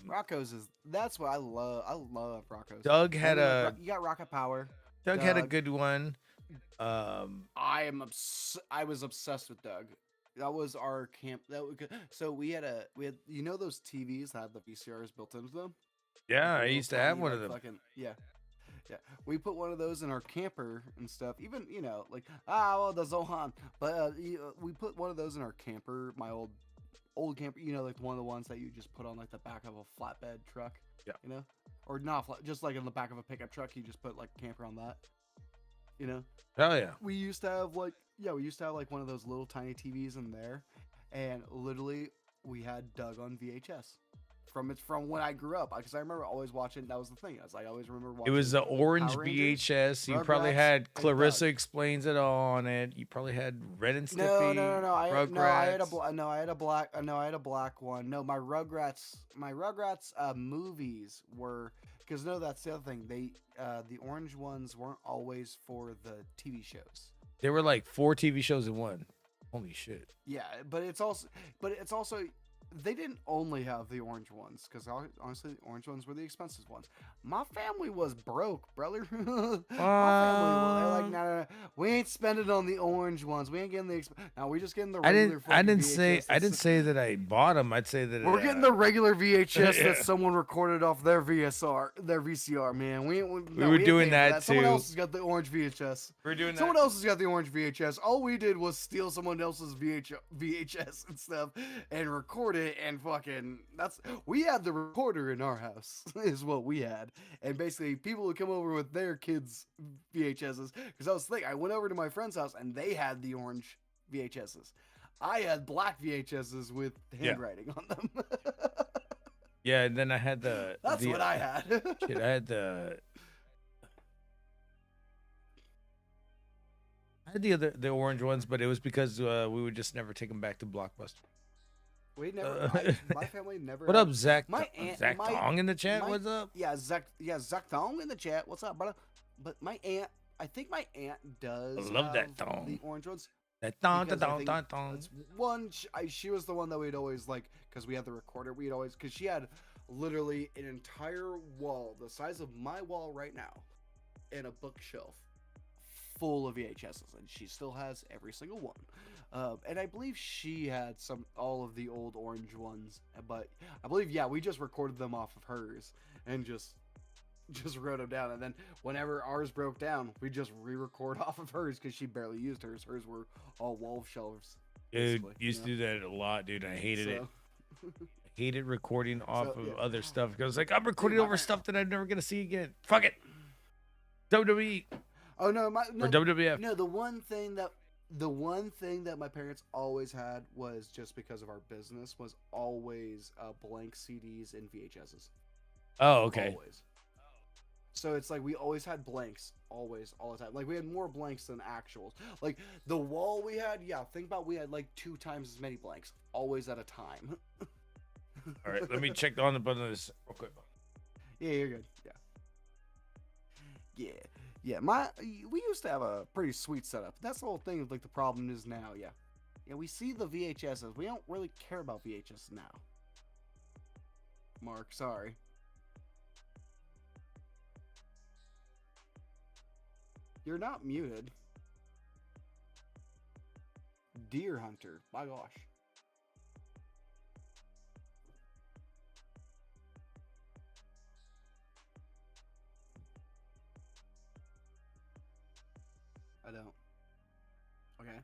[SPEAKER 7] Rocco's is that's what I love. I love Rocco's.
[SPEAKER 1] Doug had
[SPEAKER 7] you got Rocket Power.
[SPEAKER 1] Doug had a good one.
[SPEAKER 7] I was obsessed with Doug. That was our camp. So we had you know those TVs that had the VCRs built into them.
[SPEAKER 1] Yeah, I used to have one of them.
[SPEAKER 7] Yeah. We put one of those in our camper and stuff. Even like the Zohan, but we put one of those in our camper. My old camper. Like one of the ones that you just put on like the back of a flatbed truck.
[SPEAKER 1] Yeah.
[SPEAKER 7] Or not just like in the back of a pickup truck. You just put like camper on that.
[SPEAKER 1] Hell yeah.
[SPEAKER 7] We used to have like one of those little tiny TVs in there, and literally we had Doug on VHS from when I grew up, because I remember always watching. That was the thing. I always remember watching.
[SPEAKER 1] It was the orange
[SPEAKER 7] Power Rangers,
[SPEAKER 1] VHS. You probably
[SPEAKER 7] Rugrats,
[SPEAKER 1] had
[SPEAKER 7] and
[SPEAKER 1] Clarissa
[SPEAKER 7] Doug.
[SPEAKER 1] Explains It All on it. You probably had Red and Stimpy.
[SPEAKER 7] No. I had a black one. No, my Rugrats movies were, because that's the other thing. The orange ones weren't always for the TV shows.
[SPEAKER 1] There were like 4 TV shows in one. Holy shit.
[SPEAKER 7] Yeah, but it's also
[SPEAKER 4] they didn't only have the orange ones, because honestly, the orange ones were the expensive ones. My family was broke, brother. My family, they're like, nah, we ain't spending on the orange ones. We ain't getting the now we just getting the regular.
[SPEAKER 1] I didn't
[SPEAKER 4] VHS
[SPEAKER 1] say that I bought them. I'd say that
[SPEAKER 4] we're getting the regular VHS
[SPEAKER 1] yeah.
[SPEAKER 4] that someone recorded off their VCR, man. We
[SPEAKER 1] were doing that too.
[SPEAKER 4] Someone else has got the orange VHS.
[SPEAKER 1] We're doing
[SPEAKER 4] Someone else has got the orange VHS. All we did was steal someone else's VHS and stuff and record it, and fucking we had the recorder in our house is what we had, and basically people would come over with their kids' VHSs, because I went over to my friend's house and they had the orange VHSs. I had black VHSs with handwriting on them.
[SPEAKER 1] Yeah, and then I had the.
[SPEAKER 4] That's what I had.
[SPEAKER 1] Shit, I had the the orange ones, but it was because we would just never take them back to Blockbuster.
[SPEAKER 4] We never. My family never.
[SPEAKER 1] What up, Zach?
[SPEAKER 4] My aunt,
[SPEAKER 1] Zach Tong in the chat. What's up?
[SPEAKER 4] Yeah, Zach Tong in the chat. What's up, brother? But my aunt, I think my aunt does.
[SPEAKER 1] I love that Tong.
[SPEAKER 4] The orange ones.
[SPEAKER 1] That Tong, Tong.
[SPEAKER 4] One. She was the one that we'd always because we had the recorder. Because she had literally an entire wall the size of my wall right now, and a bookshelf full of VHSs, and she still has every single one. And I believe she had all of the old orange ones, but I believe we just recorded them off of hers and just wrote them down. And then whenever ours broke down, we just re-record off of hers because she barely used hers. Hers were all wall shelves.
[SPEAKER 1] Dude, used to do that a lot, dude. I hated it. I hated recording off of other stuff because I'm recording over stuff that I'm never gonna see again. Fuck it. WWE.
[SPEAKER 4] Oh no,
[SPEAKER 1] or WWF.
[SPEAKER 4] No, the one thing that my parents always had was, just because of our business, was always blank CDs and VHSs.
[SPEAKER 1] Oh, okay.
[SPEAKER 4] Always. So it's we always had blanks, always, all the time. We had more blanks than actuals. The wall we had, think about, we had 2 times as many blanks, always at a time.
[SPEAKER 1] All right, let me check on the button of this real quick.
[SPEAKER 4] Yeah, you're good. Yeah. Yeah, we used to have a pretty sweet setup. That's the whole thing. The problem is now, we see the VHSs. We don't really care about VHS now. Mark, sorry. You're not muted. Deer Hunter, my gosh. I don't. Okay.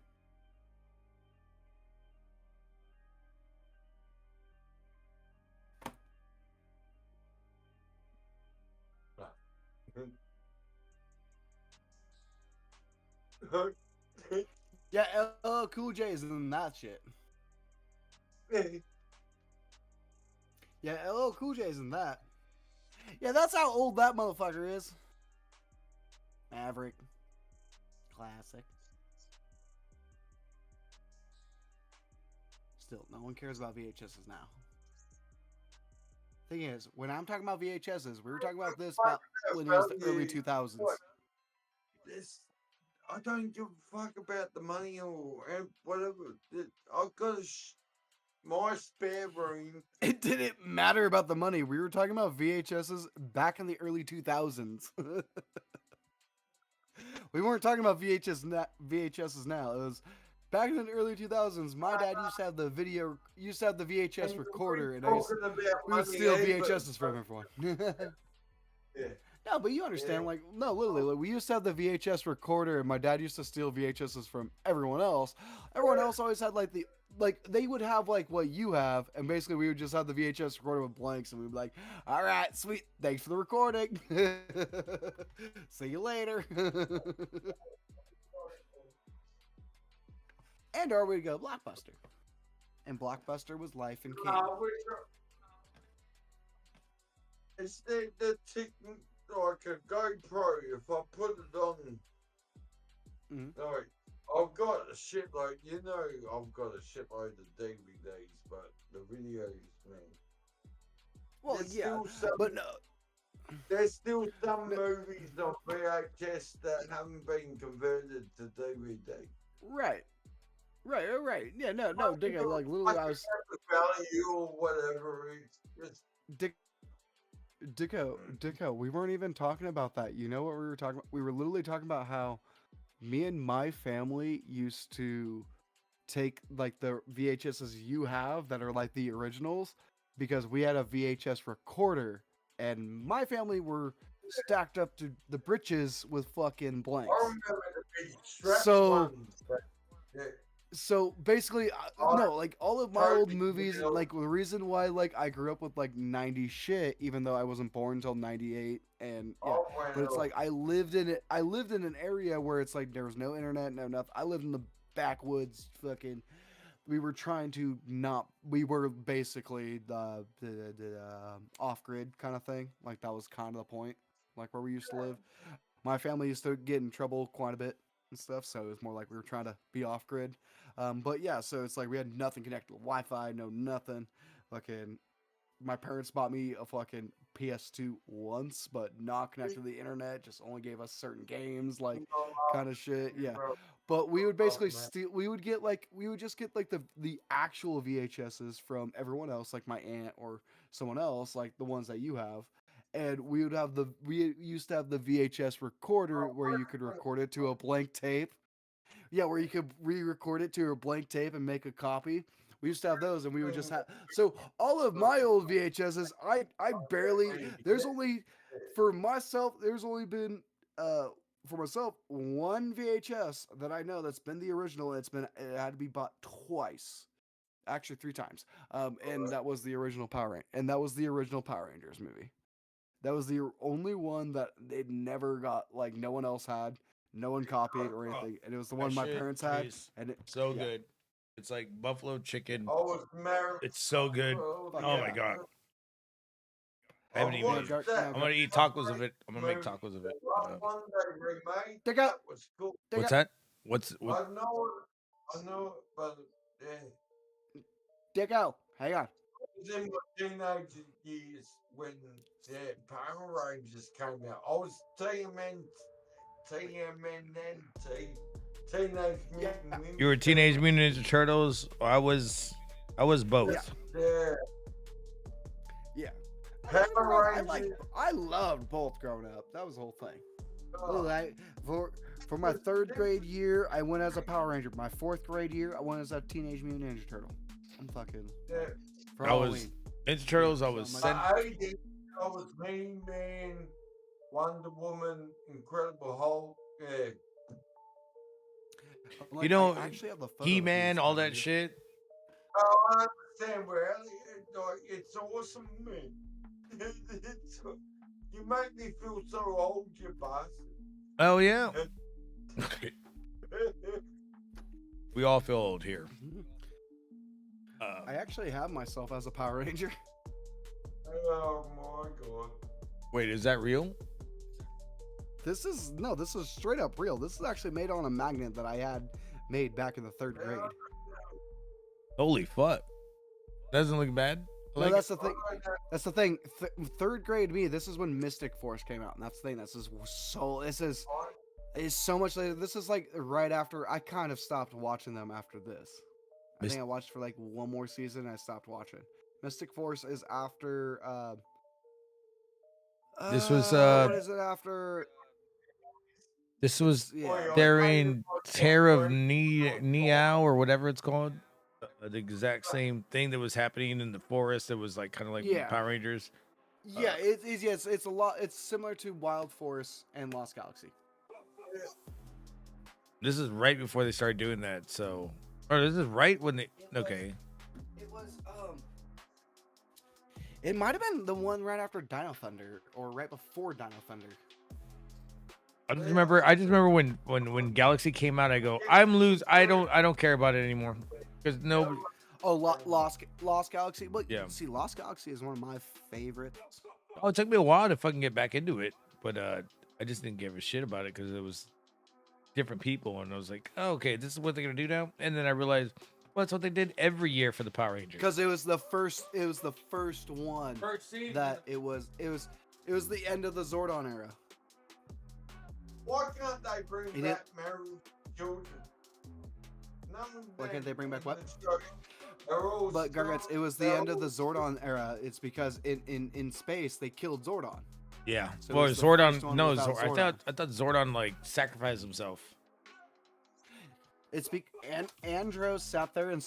[SPEAKER 4] Yeah, LL Cool J is in that shit. Yeah, LL Cool J is in that. Yeah, that's how old that motherfucker is. Maverick. Classic. Still, no one cares about VHSs now. Thing is, when I'm talking about VHSs, we were talking about this about when it was the early 2000s.
[SPEAKER 12] I don't give a fuck about the money or whatever. I've got my spare room.
[SPEAKER 4] It didn't matter about the money. We were talking about VHSs back in the early 2000s. We weren't talking about VHSs now. It was back in the early 2000s. My dad used to have the VHS recorder, and we would steal VHSs from everyone.
[SPEAKER 12] Yeah.
[SPEAKER 4] No, but you understand, literally, we used to have the VHS recorder, and my dad used to steal VHSs from everyone else. Everyone else always had they would have what you have, and basically we would just have the VHS recorder with blanks, and we'd be like, all right, sweet, thanks for the recording. See you later. Or we'd go Blockbuster. And Blockbuster was life and king.
[SPEAKER 12] It's the like a GoPro. If I put it on, I've got a shitload. I've got a shitload of DVDs, but the videos, man.
[SPEAKER 4] Well, but no.
[SPEAKER 12] There's still some movies on VHS that haven't been converted to DVD.
[SPEAKER 4] Right.
[SPEAKER 7] Right. Yeah, no, Dicko, like literally, I was
[SPEAKER 12] value or whatever. It's
[SPEAKER 4] Dicko, we weren't even talking about that. You know what we were talking about? We were literally talking about how me and my family used to take like the VHSs you have that are like the originals because we had a VHS recorder and my family were stacked up to the britches with fucking blanks.
[SPEAKER 12] I remember the big stretch
[SPEAKER 4] So-
[SPEAKER 12] ones. Yeah.
[SPEAKER 4] So basically, no, like all of my old movies, like the reason why like I grew up with like 90 shit, even though I wasn't born until 98, and yeah, but it's like I lived in an area where it's like there was no internet, no nothing. I lived in the backwoods, fucking. We were trying to not. We were basically the off grid kind of thing. Like that was kind of the point. Like where we used to live. My family used to get in trouble quite a bit and stuff, so it was more like we were trying to be off grid. But yeah, so it's like we had nothing connected to Wi-Fi, no nothing. Fucking, my parents bought me a fucking PS2 once, but not connected to the internet. Just only gave us certain games, like kind of shit. Yeah, but we would basically steal. We would just get like the actual VHSs from everyone else, like my aunt or someone else, like the ones that you have. And we used to have the VHS recorder where you could record it to a blank tape. Yeah, where you could re-record it to a blank tape and make a copy. We used to have those, and we would just have. So all of my old VHSs, I barely. There's only for myself. There's only been for myself one VHS that I know that's been the original. It had to be bought twice, actually 3 times. And that was the original Power Rangers movie. That was the only one that it never got, like no one else had, no one copied or anything, and it was the one my parents had, and it
[SPEAKER 1] so good. It's like buffalo chicken.
[SPEAKER 12] Oh, it's married.
[SPEAKER 1] It's so good. Oh my god. I haven't even.
[SPEAKER 12] What's that?
[SPEAKER 1] I'm gonna eat tacos of it. I'm gonna make tacos of it.
[SPEAKER 12] One they remade.
[SPEAKER 4] Dig out.
[SPEAKER 12] That was cool.
[SPEAKER 1] What's that? What?
[SPEAKER 12] I know, but yeah.
[SPEAKER 4] Dicko, hang on.
[SPEAKER 12] It was in my teenage years when Power Rangers came out. I was TMNT, Teenage Mutant Ninja.
[SPEAKER 1] You were Teenage Mutant Ninja Turtles. I was both.
[SPEAKER 4] Yeah.
[SPEAKER 12] Power
[SPEAKER 4] I loved both growing up. That was the whole thing. For my 3rd grade year, I went as a Power Ranger. My 4th grade year, I went as a Teenage Mutant Ninja Turtle. I'm fucking.
[SPEAKER 1] I was Ninja Turtles. I was sent.
[SPEAKER 12] I was Man, Wonder Woman, Incredible Hulk. Yeah.
[SPEAKER 1] You know, He-Man, all that shit.
[SPEAKER 12] Oh, I understand where it's awesome, man. You make me feel so old, you bastard.
[SPEAKER 1] Oh yeah. We all feel old here.
[SPEAKER 4] I actually have myself as a Power Ranger.
[SPEAKER 12] Oh my god.
[SPEAKER 1] Wait, is that real?
[SPEAKER 4] This is straight up real. This is actually made on a magnet that I had made back in the 3rd grade.
[SPEAKER 1] Holy fuck. Doesn't look bad.
[SPEAKER 4] No, that's the thing. That's the thing. 3rd grade me, this is when Mystic Force came out, and that's the thing. This is so much later. This is like right after I kind of stopped watching them after this. I think I watched for like one more season and I stopped watching. Mystic Force is after
[SPEAKER 1] this was
[SPEAKER 4] what is it after?
[SPEAKER 1] This was they're in Terror of Neao or whatever it's called. The exact same thing that was happening in the forest. It was like kind of like Power Rangers.
[SPEAKER 4] Yeah, it's a lot. It's similar to Wild Force and Lost Galaxy.
[SPEAKER 1] This is right before they started doing that. So, or this is right when they. Okay.
[SPEAKER 4] It was It might have been the one right after Dino Thunder or right before Dino Thunder.
[SPEAKER 1] I just remember when Galaxy came out. I go, I don't care about it anymore because nobody.
[SPEAKER 4] Oh, Lost Galaxy. But yeah, see, Lost Galaxy is one of my favorites.
[SPEAKER 1] Oh, it took me a while to fucking get back into it, but I just didn't give a shit about it because it was different people, and I was like, oh, okay, this is what they're gonna do now. And then I realized, well, that's what they did every year for the Power Rangers.
[SPEAKER 4] Because it was the first one that it was the end of the Zordon era.
[SPEAKER 12] Why can't they bring back married children?
[SPEAKER 4] Why can't they bring back what? But Gargants, it was the end of the Zordon era. It's because in space they killed Zordon.
[SPEAKER 1] Yeah.
[SPEAKER 4] So
[SPEAKER 1] Well,
[SPEAKER 4] it was the first
[SPEAKER 1] Zordon.
[SPEAKER 4] one
[SPEAKER 1] No,
[SPEAKER 4] without
[SPEAKER 1] I thought Zordon like sacrificed himself.
[SPEAKER 4] It's Andros sat there and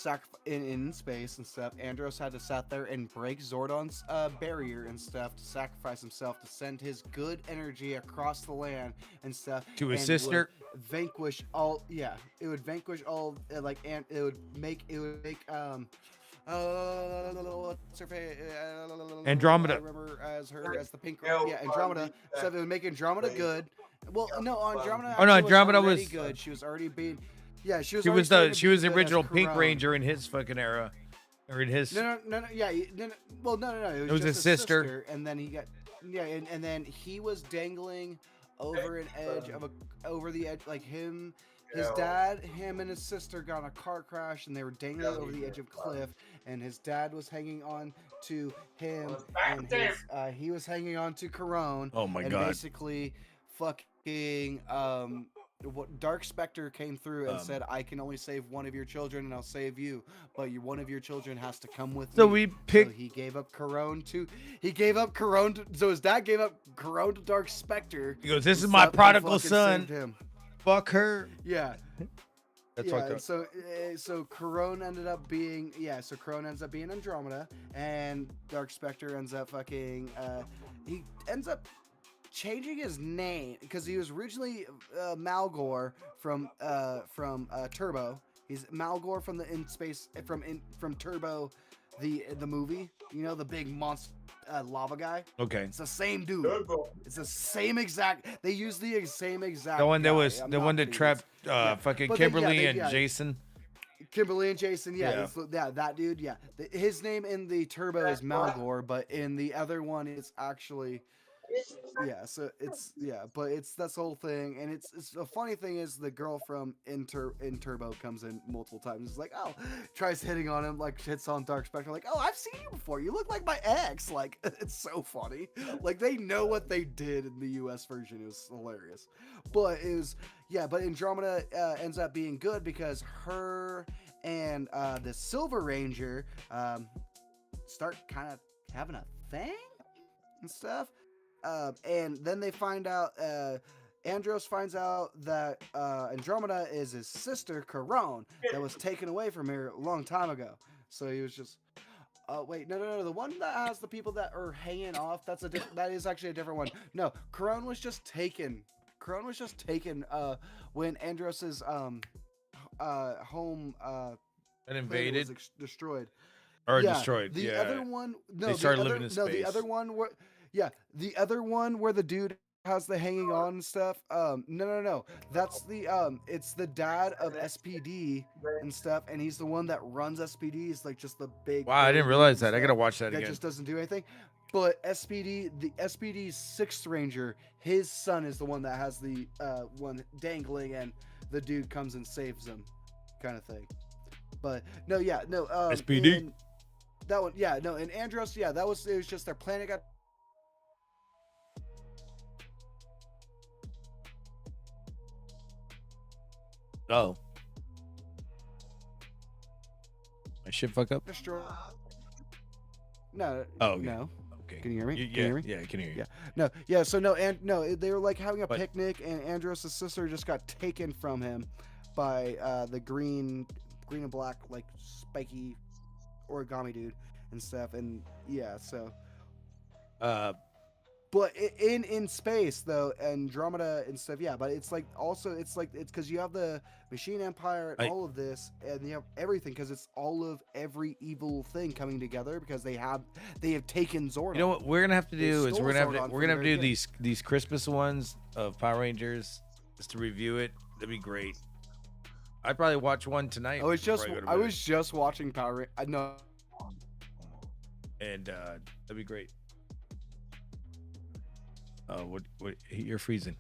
[SPEAKER 4] in space and stuff. Andros had to sat there and break Zordon's barrier and stuff to sacrifice himself to send his good energy across the land and stuff.
[SPEAKER 1] To his
[SPEAKER 4] and
[SPEAKER 1] sister?
[SPEAKER 4] would vanquish all. Yeah, it would vanquish all. And it would make. What's her face?
[SPEAKER 1] Andromeda.
[SPEAKER 4] I remember as the pink. Yeah, Andromeda. So it would make Andromeda good. Well, no, Andromeda.
[SPEAKER 1] Oh no,
[SPEAKER 4] actually
[SPEAKER 1] Andromeda
[SPEAKER 4] already
[SPEAKER 1] was
[SPEAKER 4] good. She was already being. Yeah, she was.
[SPEAKER 1] She
[SPEAKER 4] already
[SPEAKER 1] was
[SPEAKER 4] starting
[SPEAKER 1] the
[SPEAKER 4] to
[SPEAKER 1] she
[SPEAKER 4] be
[SPEAKER 1] was the
[SPEAKER 4] good as
[SPEAKER 1] original Pink
[SPEAKER 4] Kuran.
[SPEAKER 1] Ranger in his fucking era, or in his.
[SPEAKER 4] No. Well, no. It was
[SPEAKER 1] his
[SPEAKER 4] just
[SPEAKER 1] sister.
[SPEAKER 4] and then he got. Yeah, and then he was dangling over an edge of over the edge, like him. His dad, him, and his sister got in a car crash, and they were dangling over the edge of a cliff. And his dad was hanging on to him, and he was hanging on to Corone.
[SPEAKER 1] Oh my
[SPEAKER 4] and
[SPEAKER 1] God.
[SPEAKER 4] Basically, fucking what Dark Spectre came through and said, "I can only save one of your children, and I'll save you, but one of your children has to come with
[SPEAKER 1] So
[SPEAKER 4] me."
[SPEAKER 1] we picked.
[SPEAKER 4] So he gave up Corone to. He gave up Corone. So his dad gave up Corone to Dark Spectre.
[SPEAKER 1] He goes, "This is
[SPEAKER 4] and
[SPEAKER 1] my
[SPEAKER 4] fucking
[SPEAKER 1] prodigal
[SPEAKER 4] saved
[SPEAKER 1] son.
[SPEAKER 4] him.
[SPEAKER 1] Fuck her."
[SPEAKER 4] Yeah.
[SPEAKER 1] That's
[SPEAKER 4] yeah,
[SPEAKER 1] fucked up.
[SPEAKER 4] so Corone ended up being so Corone ends up being Andromeda, and Dark Spectre ends up fucking he ends up changing his name because he was originally Malgor from Turbo. He's Malgor from the in space from Turbo, the movie. You know, the big monster lava guy.
[SPEAKER 1] Okay.
[SPEAKER 4] It's the same dude. It's the same exact. They use the same exact.
[SPEAKER 1] The one that
[SPEAKER 4] guy.
[SPEAKER 1] was
[SPEAKER 4] I'm
[SPEAKER 1] the
[SPEAKER 4] not
[SPEAKER 1] one that
[SPEAKER 4] kidding.
[SPEAKER 1] trapped
[SPEAKER 4] It's-
[SPEAKER 1] fucking
[SPEAKER 4] But
[SPEAKER 1] Kimberly and Jason.
[SPEAKER 4] Kimberly and Jason,
[SPEAKER 1] Yeah.
[SPEAKER 4] that dude, yeah. His name in the Turbo is Malgor, but in the other one, it's actually, So but that's the whole thing, and it's the funny thing is the girl from in Turbo comes in multiple times. It's like, oh, tries hitting on him, like hits on Dark Spectre, like, oh, I've seen you before. You look like my ex. Like, it's so funny. Like they know what they did in the U.S. version. It was hilarious, but it was. Yeah, but Andromeda ends up being good because her and the Silver Ranger start kind of having a thing and stuff. And then they find out, Andros finds out that Andromeda is his sister, Corone, that was taken away from her a long time ago. So he was just... wait, no. The one that has the people that are hanging off, that is actually a different one. No, Corone was just taken... when Andros's home
[SPEAKER 1] And invaded.
[SPEAKER 4] was destroyed.
[SPEAKER 1] Or destroyed.
[SPEAKER 4] The
[SPEAKER 1] yeah.
[SPEAKER 4] other one,
[SPEAKER 1] They started living in space.
[SPEAKER 4] the other one where the dude has the hanging on and stuff. No. That's the it's the dad of SPD and stuff, and he's the one that runs SPD. He's like just the big.
[SPEAKER 1] Wow, I didn't realize that. I gotta watch that
[SPEAKER 4] That
[SPEAKER 1] again.
[SPEAKER 4] just doesn't do anything. But the SPD's sixth ranger, his son is the one that has the one dangling, and the dude comes and saves him, kind of thing. But
[SPEAKER 1] SPD.
[SPEAKER 4] and that one, and Andros, it was just their planet got.
[SPEAKER 1] Oh. My shit fuck up?
[SPEAKER 4] Destroyed. No.
[SPEAKER 1] Oh, okay.
[SPEAKER 4] No.
[SPEAKER 1] Okay.
[SPEAKER 4] Can you hear me?
[SPEAKER 1] Yeah,
[SPEAKER 4] Can you hear me?
[SPEAKER 1] yeah, I can hear you.
[SPEAKER 4] Yeah. No. Yeah. So they were like having a picnic, and Andros' sister just got taken from him by the green and black like spiky origami dude and stuff, and But in space though, Andromeda and stuff, but it's like it's because you have the Machine Empire and all of this, and you have everything because it's all of every evil thing coming together because they have taken Zordon.
[SPEAKER 1] You know what we're gonna have to do is we're gonna have to do
[SPEAKER 4] these.
[SPEAKER 1] these Christmas ones of Power Rangers just to review it. That'd be great. I'd probably watch one tonight.
[SPEAKER 4] I was
[SPEAKER 1] before go to
[SPEAKER 4] I
[SPEAKER 1] bed.
[SPEAKER 4] was just watching Power. I know.
[SPEAKER 1] And that'd be great. What you're freezing.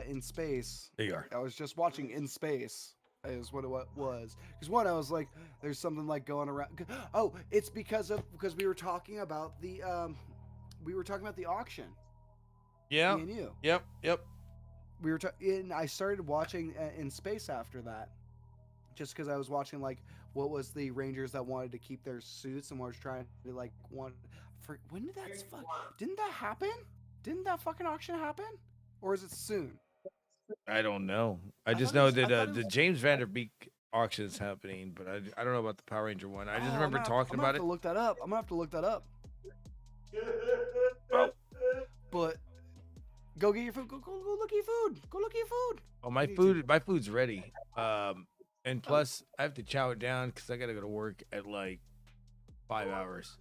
[SPEAKER 4] In space.
[SPEAKER 1] There you are.
[SPEAKER 4] I was just watching In Space. Is what it was. Because one, I was like, there's something like going around. Oh, it's because we were talking about the auction.
[SPEAKER 1] Yeah.
[SPEAKER 4] Me and you.
[SPEAKER 1] Yep.
[SPEAKER 4] We were I started watching In Space after that.
[SPEAKER 7] just because I was watching like what was the Rangers that wanted to keep their suits and was trying to like when did that didn't that happen? Didn't that fucking auction happen? Or is it soon?
[SPEAKER 1] I don't know. I just know that the James Vanderbeek auction is happening, but I don't know about the Power Ranger one. I just remember talking about it.
[SPEAKER 7] I'm gonna have to look that up. But go get your food. Go look at your food. Go look at your food.
[SPEAKER 1] Oh, my food's ready. And plus I have to chow it down because I gotta go to work at like 5 hours.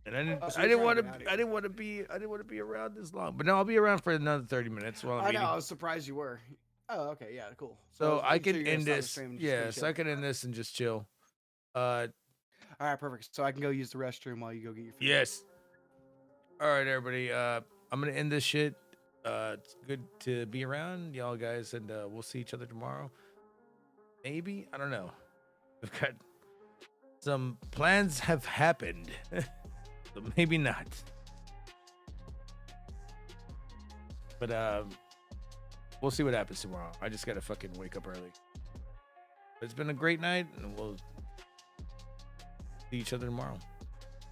[SPEAKER 1] And I didn't want to be around this long. But no, I'll be around for another 30 minutes while I'm eating.
[SPEAKER 7] I know. I was surprised you were. Oh, okay, yeah, cool.
[SPEAKER 1] So I can end this. Yeah, so I can end this and just chill.
[SPEAKER 7] All right, perfect. So I can go use the restroom while you go get your food.
[SPEAKER 1] Yes. All right, everybody. I'm gonna end this shit. It's good to be around y'all guys, and we'll see each other tomorrow. Maybe, I don't know. We've got some plans have happened, so maybe not. But we'll see what happens tomorrow. I just gotta fucking wake up early. It's been a great night, and we'll see each other tomorrow.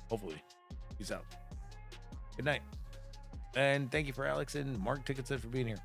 [SPEAKER 1] Hopefully. Peace out. Good night. And thank you for Alex and Mark Ticketset for being here.